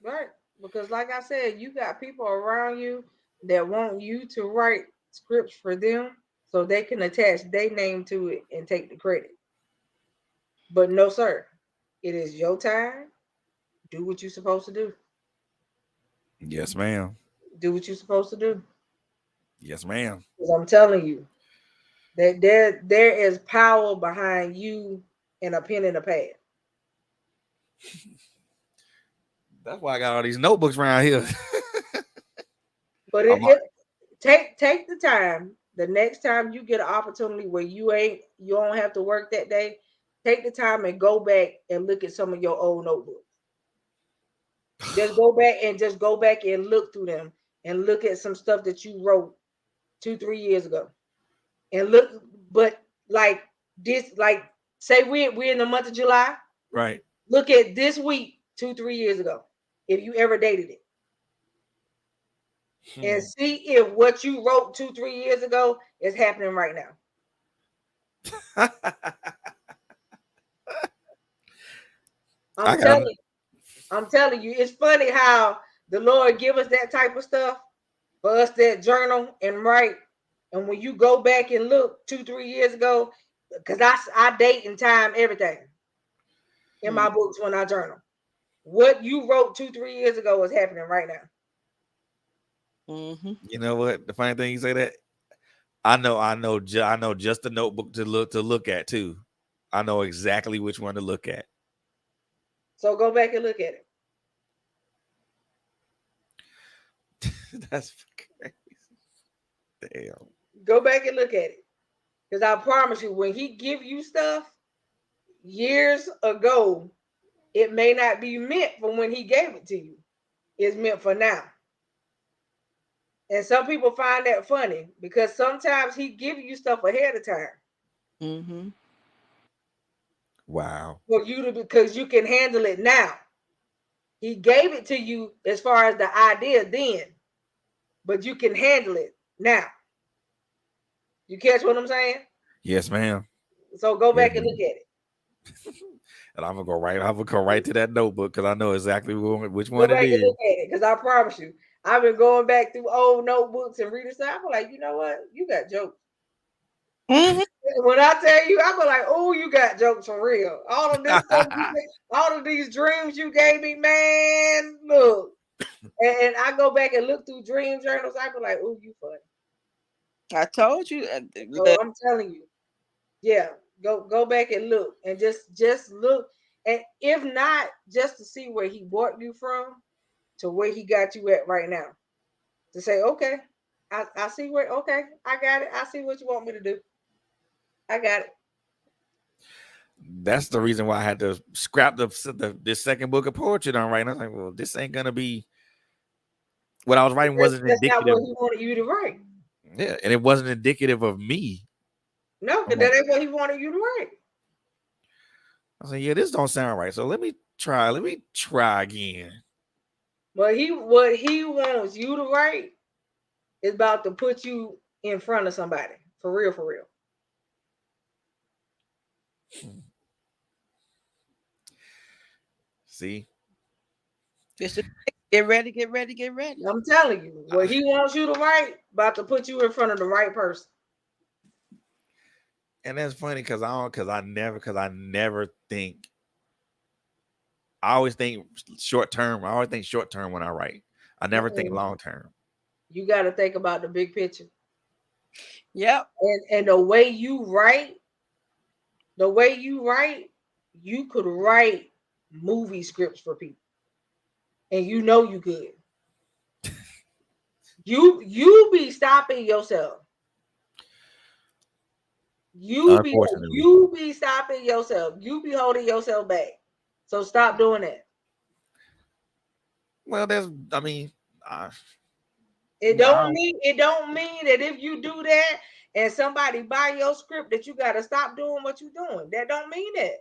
Right. Because like I said, you got people around you that want you to write scripts for them so they can attach their name to it and take the credit. But no, sir. It is your time. Do what you're supposed to do. Yes, ma'am. Do what you're supposed to do. Yes, ma'am. Because I'm telling you that there is power behind you and a pen and a pad. That's why I got all these notebooks around here. But I'm, it take the time. The next time you get an opportunity where you don't have to work that day, take the time and go back and look at some of your old notebooks. Just go back and look through them and look at some stuff that you wrote 2-3 years ago. And look, but like this, like say we're in the month of July. right. Look at this week 2-3 years ago, if you ever dated it, and see if what you wrote 2-3 years ago is happening right now. I I'm got. telling I'm telling you, it's funny how the Lord give us that type of stuff for us that journal and write. And when you go back and look 2-3 years ago, because I date and time everything in my books when I journal. What you wrote 2-3 years ago is happening right now. Mm-hmm. You know what? The funny thing you say that, I know just the notebook to look at too. I know exactly which one to look at. So go back and look at it. That's crazy. Damn. Go back and look at it. Because I promise you, when he give you stuff years ago, it may not be meant for when he gave it to you. It's meant for now. And some people find that funny because sometimes he give you stuff ahead of time Mm-hmm. Wow. for you to, because you can handle it now. He gave it to you as far as the idea then, but you can handle it now. You catch what I'm saying? Yes, ma'am. So go Yes, back and look ma'am. at it. And I'm gonna go right to that notebook because I know exactly which Go one it back and is. look at it because I promise you, I've been going back through old notebooks and reading stuff. I'm like, you know what? You got jokes. Mm-hmm. When I tell you, I'm like, oh, you got jokes for real. All of this stuff, all of these dreams you gave me, man. Look, and I go back and look through dream journals. I be like, oh, you funny. I told you. So I'm telling you, yeah, go back and look, and just look, and if not, just to see where he brought you from to where he got you at right now. To say, okay, I see where, okay, I got it. I see what you want me to do. I got it. That's the reason why I had to scrap this second book of poetry that I'm writing. I was like, well, this ain't gonna be what I was writing wasn't That's not indicative. what he wanted you to write. Yeah, and it wasn't indicative of me. No, I'm because like, that ain't what he wanted you to write. I was like, yeah, this don't sound right. So let me try. Let me try again. But what he wants you to write is about to put you in front of somebody. For real, for real. See, This is get ready, get ready, get ready. I'm telling you, what he wants you to write about to put you in front of the right person. and that's funny because I never think. I always think short term. I always think short term when I write. I never think Mm-mm. long term. You got to think about the big picture. Yep. And the way you write, you could write movie scripts for people. And you know you could. You be stopping yourself. You be Unfortunately, you be stopping yourself. You be holding yourself back. So stop doing that. well, there's. I mean, I, It I don't don't, mean it don't mean that if you do that and somebody buy your script that you gotta stop doing what you're doing. That don't mean that.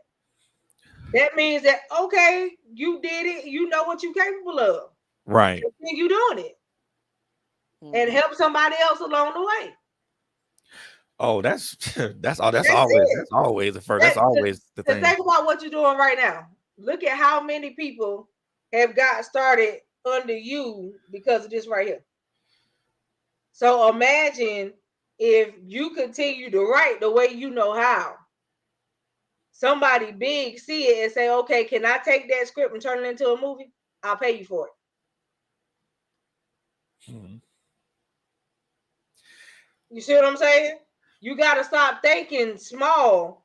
That means that okay, you did it, you know what you're capable of. right. Continue doing it and Mm. help somebody else along the way. Oh, that's that's all. That's it. That's always the first. That's That always the to thing. think about what you're doing right now. Look at how many people have got started under you because of this right here. So imagine if you continue to write the way you know how. Somebody big see it and say, okay, can I take that script and turn it into a movie? I'll pay you for it. Mhm. You see what I'm saying? You got to stop thinking small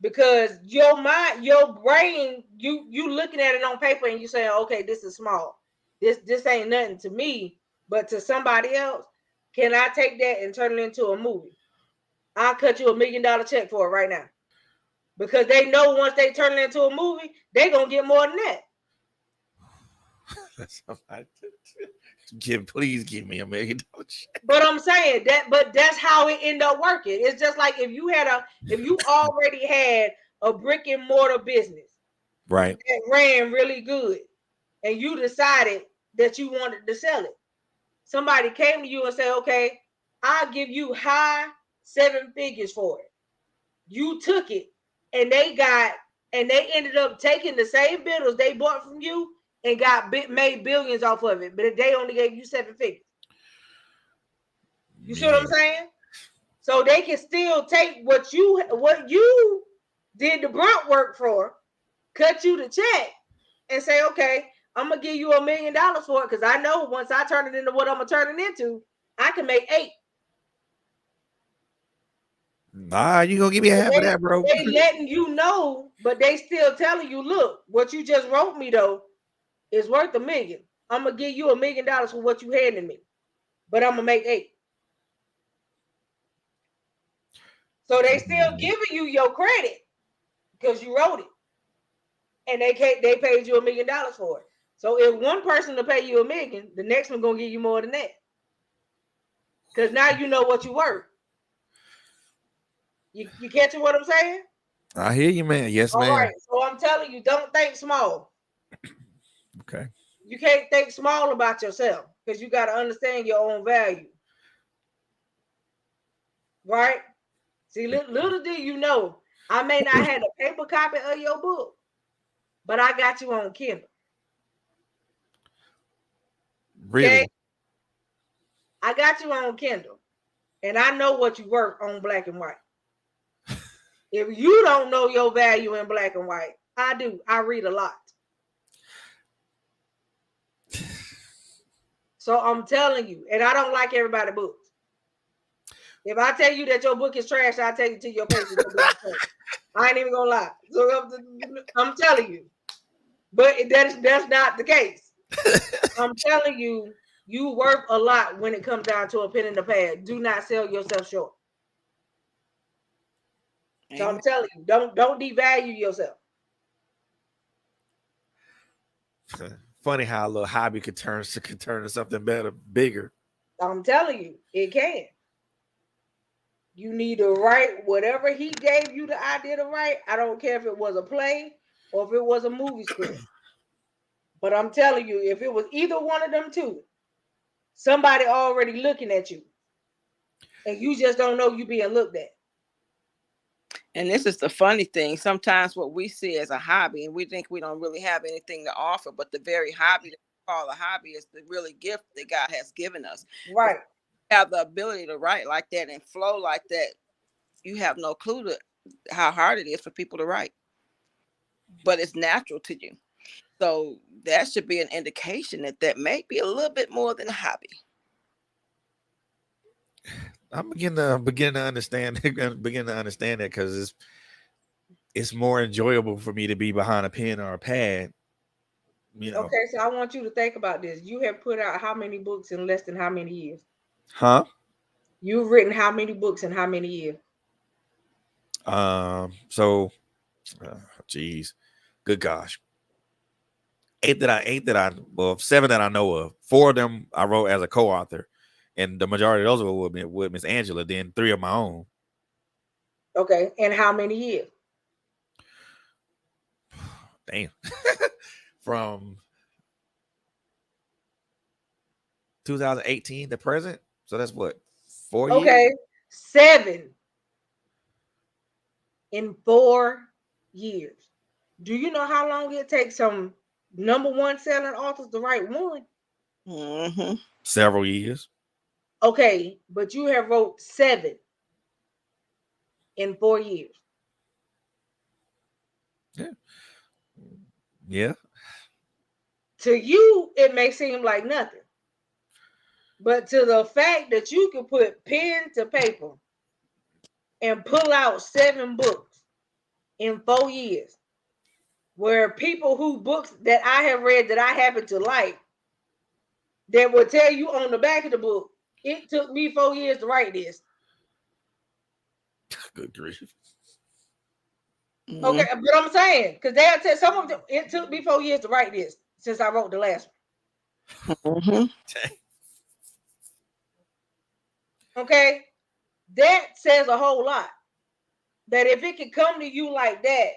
because your mind, your brain, you looking at it on paper and you saying, okay, this is small. This ain't nothing to me, but to somebody else, can I take that and turn it into a movie? I'll cut you $1 million check for it right now. Because they know once they turn it into a movie, they gonna get more than that. Please give me $1 million. But I'm saying that, but that's how it end up working. It's just like if you already had a brick and mortar business Right. that ran really good, and you decided that you wanted to sell it. Somebody came to you and said, "Okay, I'll give you high 7 figures for it." You took it, and they ended up taking the same builders they bought from you and made billions off of it, but they only gave you 7 figures. You see what I'm Man, saying? So they can still take what you did the brunt work for, cut you the check, and say, okay, I'm gonna give you $1 million for it because I know once I turn it into what I'm gonna turn it into, I can make 8. Nah, you gonna give me a half of that, bro? They letting you know, but they still telling you, look, what you just wrote me though is worth $1 million. I'm gonna give you $1 million for what you handed me, but I'm gonna make 8. So they still giving you your credit because you wrote it, and they paid you $1 million for it. So if one person to pay you $1 million, the next one gonna give you more than that because now you know what you worth. You catching what I'm saying? I hear you, man. Yes, All ma'am. right. So I'm telling you, don't think small. Okay. You can't think small about yourself because you got to understand your own value. Right? See, little do you know, I may not have a paper copy of your book, but I got you on Kindle. Okay? Really? I got you on Kindle. And I know what you work on black and white. If you don't know your value in black and white, I do. I read a lot. So I'm telling you, and I don't like everybody's books. If I tell you that your book is trash, I'll tell you to your face. I ain't even gonna lie. So I'm telling you, but that's not the case. I'm telling you, you worth a lot when it comes down to a pen in the pad. Do not sell yourself short. So I'm telling you, don't devalue yourself. Funny how a little hobby could turn to something better, bigger. I'm telling you, it can. You need to write whatever he gave you the idea to write. I don't care if it was a play or if it was a movie script. But I'm telling you, if it was either one of them two, somebody already looking at you. And you just don't know you being looked at. And this is the funny thing. Sometimes what we see as a hobby, and we think we don't really have anything to offer, but the very hobby that we call a hobby is the really gift that God has given us. Right. If you have the ability to write like that and flow like that, you have no clue to how hard it is for people to write. But it's natural to you. So that should be an indication that may be a little bit more than a hobby. I'm beginning to understand that because it's more enjoyable for me to be behind a pen or a pad. You know. Okay, so I want you to think about this. You have put out how many books in less than how many years? Huh? You've written how many books in how many years? So, geez, good gosh, well, 7 that I know of. 4 of them I wrote as a co-author, and the majority of those were with Miss Angela. Then 3 of my own. Okay, and how many years? Damn. From 2018 to present. So that's what, 4 years? Okay, 7 in 4 years. Do you know how long it takes some #1 selling authors to write one? Mm-hmm. Several years. Okay, but you have wrote 7 in 4 years. Yeah. Yeah. To you, it may seem like nothing. But to the fact that you can put pen to paper and pull out 7 books in 4 years, where people who books that I have read that I happen to like, that will tell you on the back of the book, it took me 4 years to write this. Good grief. Mm-hmm. Okay, but I'm saying, because they'll tell some of them, it took me 4 years to write this since I wrote the last one. Mm-hmm. Okay, that says a whole lot. That if it can come to you like that,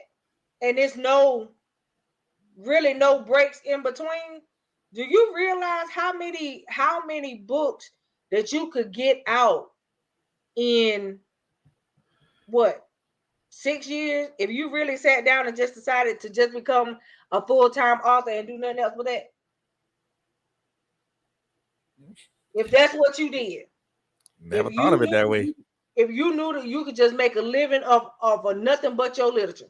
and it's really no breaks in between, do you realize how many books that you could get out in what, 6 years if you really sat down and just decided to just become a full-time author and do nothing else with that? If that's what you did. Never thought of it that way. If you knew that you could just make a living of nothing but your literature,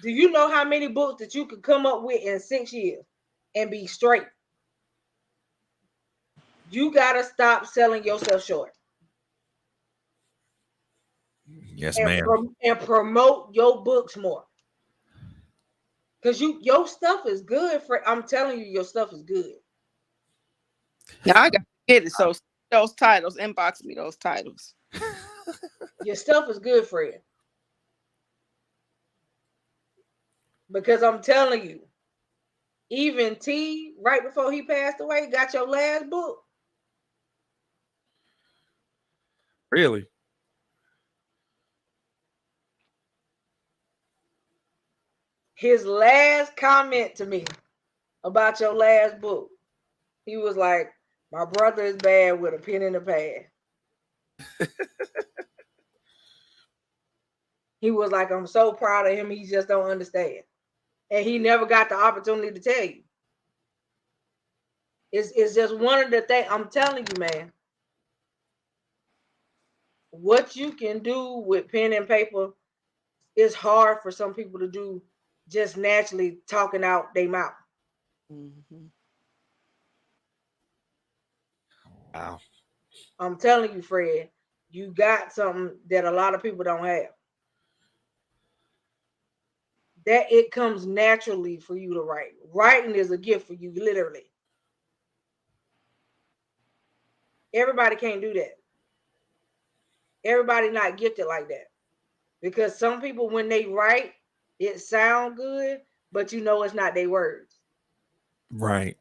do you know how many books that you could come up with in 6 years and be straight? You gotta stop selling yourself short. Yes, and, ma'am. and promote your books more. Cause your stuff is good. I'm telling you, your stuff is good. Now I got to get it. So those titles, inbox me those titles. Your stuff is good, Fred. Because I'm telling you, even T, right before he passed away, got your last book. Really? His last comment to me about your last book, he was like, "My brother is bad with a pen and a pad." He was like, "I'm so proud of him. He just don't understand." And he never got the opportunity to tell you. It's just one of the things I'm telling you, man. What you can do with pen and paper is hard for some people to do just naturally talking out their mouth. Mm-hmm. Wow. I'm telling you, Fred, you got something that a lot of people don't have. That it comes naturally for you to write. Writing is a gift for you, literally. Everybody can't do that. Everybody not gifted like that. Because some people, when they write, it sound good, but you know it's not their words. Right.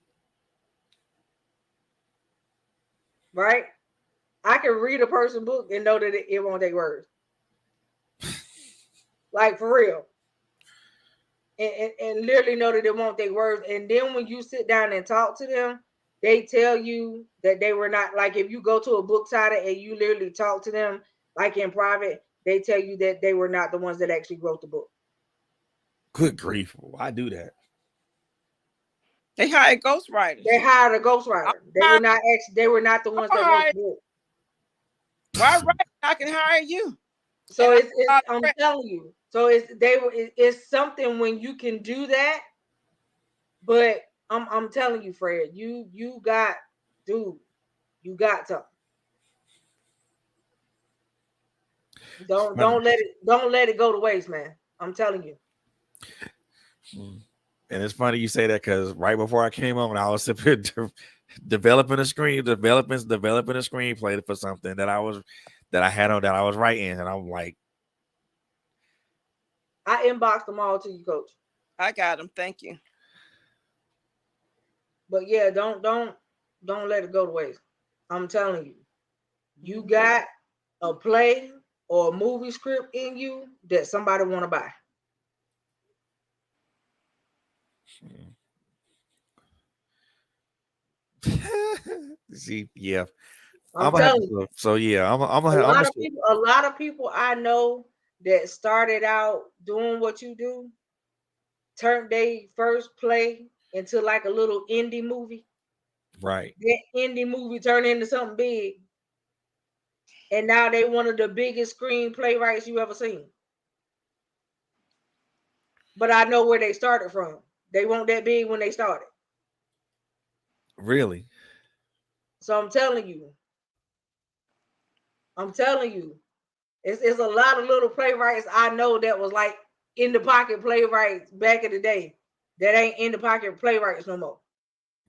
Right? I can read a person's book and know that it won't their words. Like for real. And literally know that they won't their words. And then when you sit down and talk to them, they tell you that they were not, like if you go to a book signing and you literally talk to them like in private, they tell you that they were not the ones that actually wrote the book. Good grief. Why do that? They hired ghostwriters. They hired a ghostwriter. They were not the ones that wrote the book. Why write? I can hire you. So it's I'm telling you. So it's something when you can do that. But I'm telling you, Fred, you got, dude, you got something. Don't let it go to waste, man. I'm telling you. And it's funny you say that because right before I came on, I was developing a screenplay for something that I was writing, and I'm like, I inboxed them all to you, Coach. I got them. Thank you. But yeah, don't let it go to waste. I'm telling you, you got a play or a movie script in you that somebody want to buy. see, yeah, I'm I'm gonna have telling you, to. So yeah, I'm gonna. a lot of people I know that started out doing what you do, turned their first play into like a little indie movie. Right. That indie movie turned into something big, and now they one of the biggest screen playwrights you ever seen. But I know where they started from. They weren't that big when they started. Really. So I'm telling you, it's a lot of little playwrights I know that was like in the pocket playwrights back in the day that ain't in the pocket playwrights no more.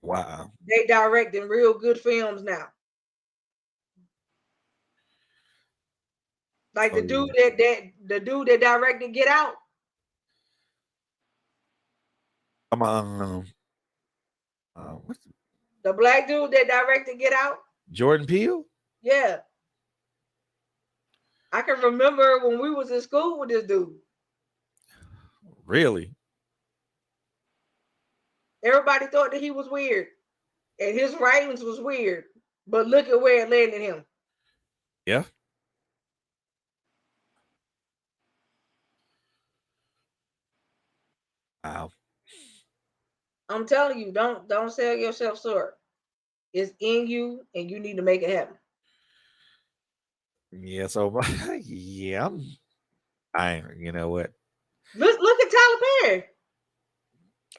Wow. They directing real good films now. Like So the dude yeah. that directed Get Out. I'm what's The black dude that directed Get Out. Jordan Peele? Yeah. I can remember when we was in school with this dude. Really? Everybody thought that he was weird. And his writings was weird. But look at where it landed him. Yeah. Wow. I'm telling you, don't sell yourself short. It's in you and you need to make it happen. Yeah, so yeah, I you know what? Look at Tyler Perry.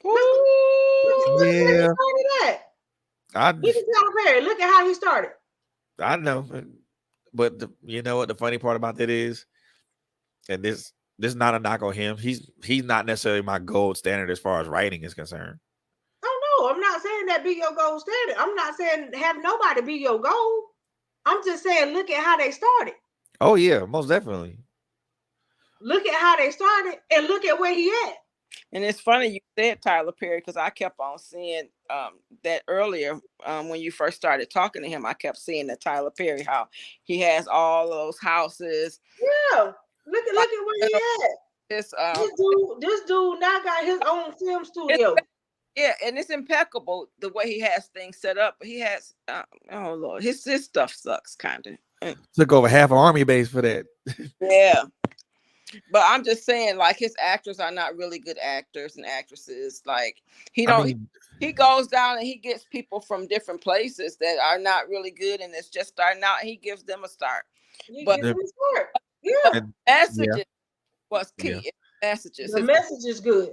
Look, look where he Yeah, started at. I Look at Tyler Perry. Look at how he started. I know, but you know what? The funny part about that is, and this is not a knock on him. He's not necessarily my gold standard as far as writing is concerned. Oh no, I'm not saying that be your gold standard. I'm not saying have nobody be your goal. I'm just saying look at how they started. Oh yeah, most definitely. Look at how they started and look at where he at. And it's funny you said Tyler Perry because I kept on seeing that earlier when you first started talking to him. I kept seeing that Tyler Perry, how he has all those houses. Yeah. Look at where he at. His This dude now got his own film it's, studio. yeah, and it's impeccable the way he has things set up. He has oh Lord, his stuff sucks kind of. Took over half an army base for that. Yeah. But I'm just saying, like his actors are not really good actors and actresses. Like he I don't mean, he goes down and he gets people from different places that are not really good and it's just starting out. He gives them a start. He But gives him a start. the Yeah. yeah, messages was yeah, key. Messages. The message is good.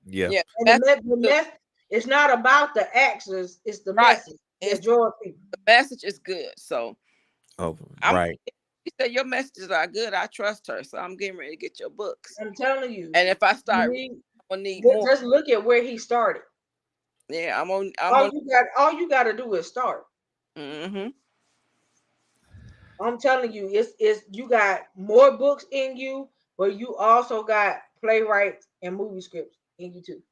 yeah. Yeah, And message the good. mess it's not about the actors, it's the Right. message that It's draws people. the message is good. So Oh, I'm right. he said your messages are good. I trust her. So I'm getting ready to get your books. I'm telling you, And if I you start reading, need I'm gonna need more. just look at where he started. Yeah, I'm on All you gotta do is start. hmm I'm telling you, it's you got more books in you, but you also got playwrights and movie scripts in you too.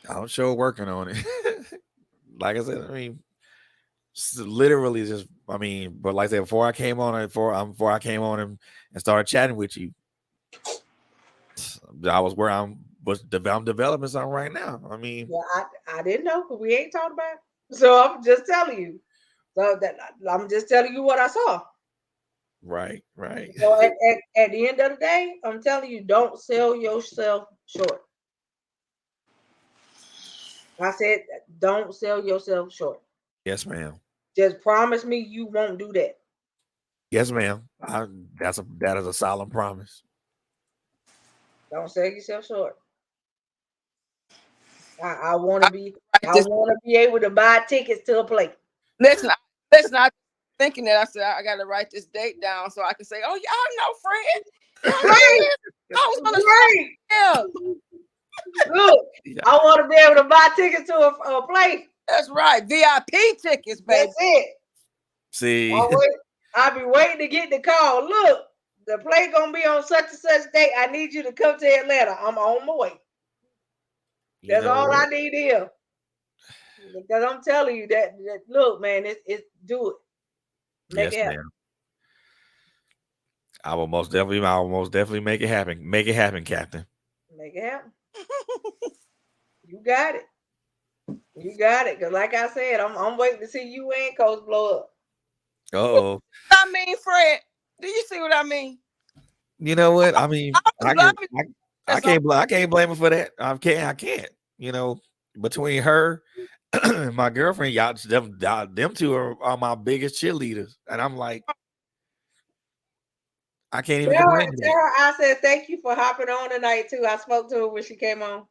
I'm sure working on it. Like I said, I mean, literally just. I mean, but like I said, before I came on and started chatting with you, I was where I'm developing something right now. I mean, Yeah, I didn't know because we ain't talked about it. So I'm just telling you. So that I'm just telling you what I saw. right, right. So at the end of the day, I'm telling you, don't sell yourself short. I said, don't sell yourself short. Yes, ma'am. Just promise me you won't do that. Yes, ma'am. That is a solemn promise. Don't sell yourself short. I want I to be. write I this. want to be able to buy tickets to a play. Listen, listen. I thinking that I said I got to write this date down so I can say, "Oh, y'all know Fred. Y'all know Right, Fred. I was gonna right. say, yeah, Look, Yeah. I want to be able to buy tickets to a play. that's right. VIP tickets, baby. That's it. See, I wait. I'll be waiting to get the call. Look, the play gonna be on such and such date. I need you to come to Atlanta. I'm on my way. you That's know all I what? need here. Because I'm telling you that look, man, it's do it. Make Yes, it happen. ma'am. I will most definitely make it happen. Make it happen, Captain. Make it happen. You got it. You got it. Cause like I said, I'm waiting to see you and Coach blow up. Oh, I mean, Fred. Do you see what I mean? you know what? I mean, I was loving this on. I can't blame her for that. I can't. You know, between her, my girlfriend, them two are my biggest cheerleaders, and I'm like, I can't even complain to Tell that. her I said thank you for hopping on tonight too. I spoke to her when she came on.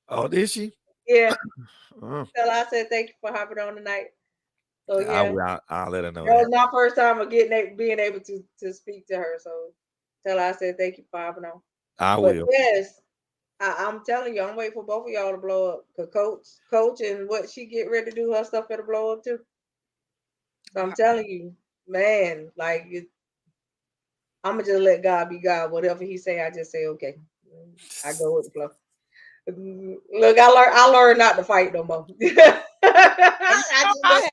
Oh, did she? Yeah. Oh, Tell her I said thank you for hopping on tonight. So I yeah. will. I'll let her know That was that. my first time of being able to speak to her. So tell her I said thank you for having on. I But will. yes, I'm telling you, I'm waiting for both of y'all to blow up. Cause coach, and what she get ready to do, her stuff better blow up too. So I'm telling you, man, like I'm gonna just let God be God. Whatever He say, I just say okay. I go with the flow. Look, I learned not to fight no more. And you I know, just let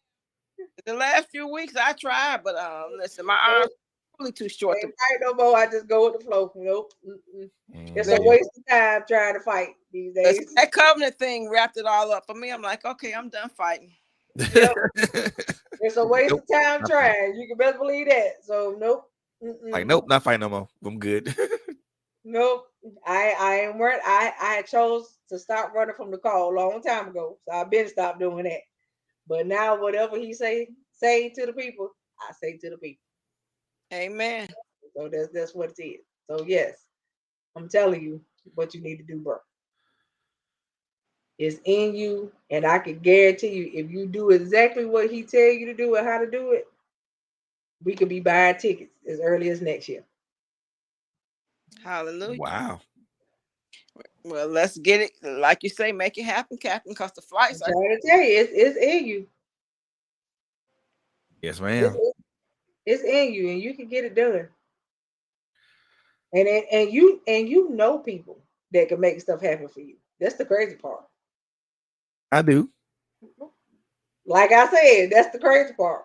the last few weeks I tried, but listen, my arms are really too short to. ain't fight no more. I just go with the flow. Nope. It's a Mhm. waste of time trying to fight these Listen, days. that covenant thing wrapped it all up for me. I'm like, okay, I'm done fighting. Yep. It's a waste Nope. of time Not fighting. trying. You can best believe that. So nope. Like, Mm-mm. nope, not fighting no more. I'm good. Nope. I ain't run. I had chose to stop running from the call a long time ago. So I've been stopped doing that. But now whatever he say to the people, I say to the people. Amen. So that's what it is. So yes, I'm telling you what you need to do, bro. It's in you, and I can guarantee you, if you do exactly what he tell you to do and how to do it, we could be buying tickets as early as next year. Hallelujah. Wow. Well, let's get it. Like you say, make it happen, Captain, because the I'm flights are. trying to tell you, it's in you. Yes, It's, ma'am. it's in you, and you can get it done. And you know people that can make stuff happen for you. That's the crazy part. I do. Like I said, that's the crazy part.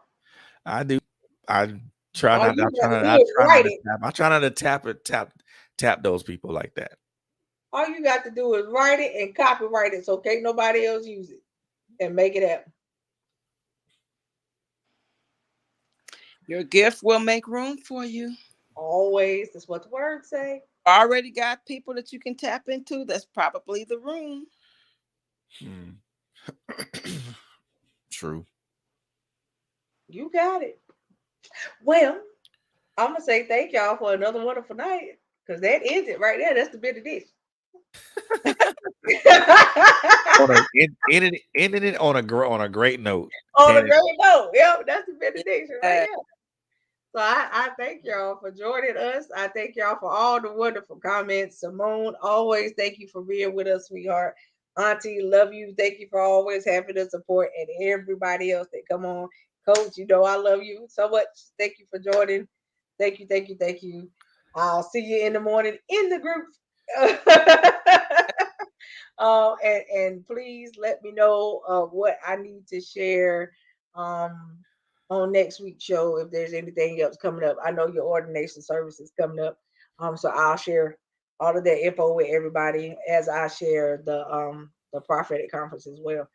I do. I try All not. you I got try to not. do I is try not write to it. tap. I try not to tap those people like that. All you got to do is write it and copyright it, so can't nobody else use it and make it happen. Your gift will make room for you. Always, that's what the words say. Already got people that you can tap into. That's probably the room. Hmm. True. You got it. Well, I'm gonna say thank y'all for another wonderful night, because that is it right there. That's the bit of this. On a ending it on a great note. On a And great note, yep, that's the benediction right Uh, there. So I thank y'all for joining us. I thank y'all for all the wonderful comments. Simone, always thank you for being with us, sweetheart. Auntie, love you. Thank you for always having the support, and everybody else that come on. Coach, you know I love you so much. Thank you for joining. Thank you, thank you, thank you. I'll see you in the morning in the group. And please let me know what I need to share um, on next week's show if there's anything else coming up. I know your ordination service is coming up, so I'll share all of that info with everybody as I share the prophetic conference as well.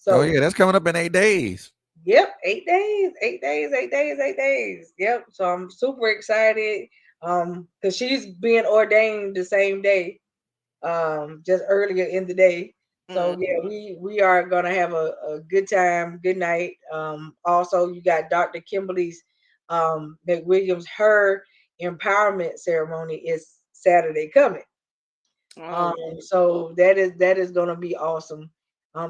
oh So yeah, that's coming up in 8 days. yep, 8 days, 8 days, 8 days, 8 days. Yep. So I'm super excited because she's being ordained the same day just earlier in the day. mm, So yeah, we are gonna have a good time, good night. Also you got Dr. Kimberly's McWilliams, her empowerment ceremony is Saturday coming. oh, So that is gonna be awesome.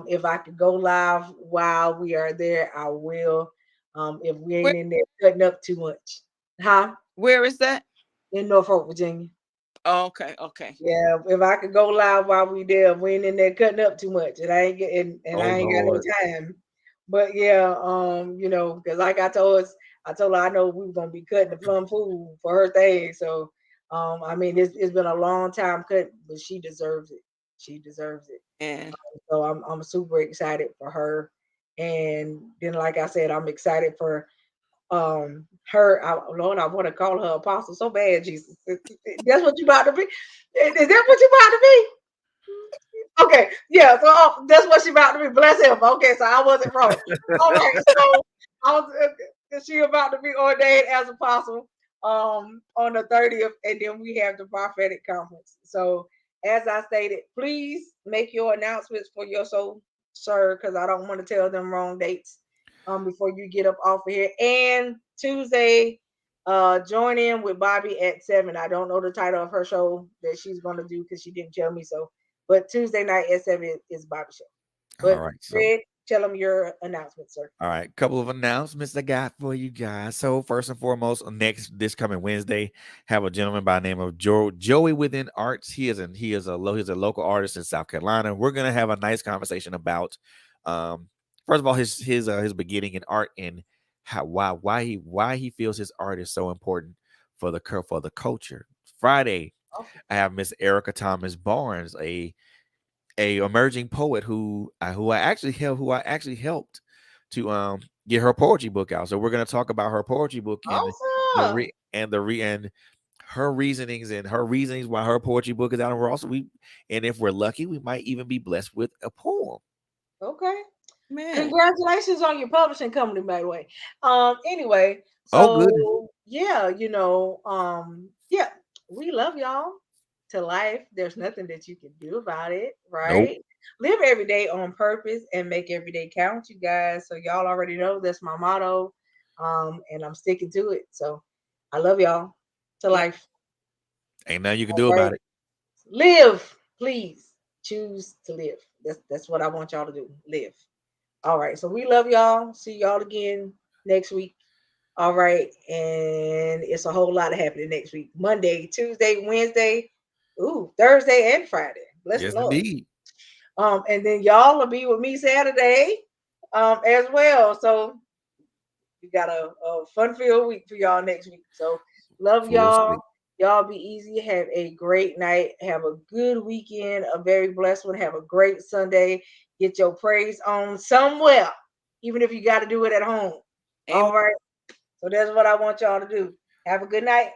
If I could go live while we are there, I will. If we where, ain't in there cutting up too much. Huh? where is that? In Norfolk, Virginia. Oh, okay, okay. Yeah, if I could go live while we there, we ain't in there cutting up too much, and I ain't getting, and Oh I ain't got no Lord. time. But yeah, because like I told her I know we were gonna be cutting the plum food for her thing. So, I mean, it's been a long time cut, but she deserves it. She deserves it. And So I'm super excited for her, and then like I said, I'm excited for her. Lord, I want to call her apostle so bad, Jesus. That's what you about to be. Is that what you about to be? Okay, yeah. So that's what she about to be. Bless him. Okay, so I wasn't wrong. All right, so I was. She about to be ordained as apostle on the 30th, and then we have the prophetic conference. So as I stated, please make your announcements for your soul, sir, because I don't want to tell them wrong dates before you get up off of here. And Tuesday, join in with Bobby at 7. I don't know the title of her show that she's gonna do because she didn't tell me so. But Tuesday night at 7 is Bobby show. All But right. So Fred, tell them your announcement, sir. all right, couple of announcements I got for you guys. So first and foremost, next this coming Wednesday, have a gentleman by the name of Joey Within Arts. He's a local artist in South Carolina. We're gonna have a nice conversation about, first of all, his beginning in art and how why he feels his art is so important for the culture. Friday, Awesome. I have Miss Erica Thomas Barnes, a emerging poet who I actually helped to get her poetry book out. So we're gonna talk about her poetry book and the Awesome. re and the re and her reasonings why her poetry book is out. And and if we're lucky, we might even be blessed with a poem. Okay. man, Congratulations on your publishing company, by the way. Anyway, Oh, goodness. so yeah, yeah, we love y'all to life. There's nothing that you can do about it, Nope. right? Live every day on purpose and make every day count, you guys. So y'all already know that's my motto. And I'm sticking to it. So I love y'all to life. Ain't nothing you can All do right. about it. Live, please. Choose to live. That's what I want y'all to do. Live. All right. So we love y'all. See y'all again next week. All right. And it's a whole lot of happening next week. Monday, Tuesday, Wednesday, Thursday and Friday. Bless the Yes, Lord. indeed. And then y'all will be with me Saturday as well. So we got a fun filled week for y'all next week. So love Full y'all. sleep. Y'all be easy. Have a great night. Have a good weekend. A very blessed one. Have a great Sunday. Get your praise on somewhere, even if you got to do it at home. Amen. All right. So that's what I want y'all to do. Have a good night.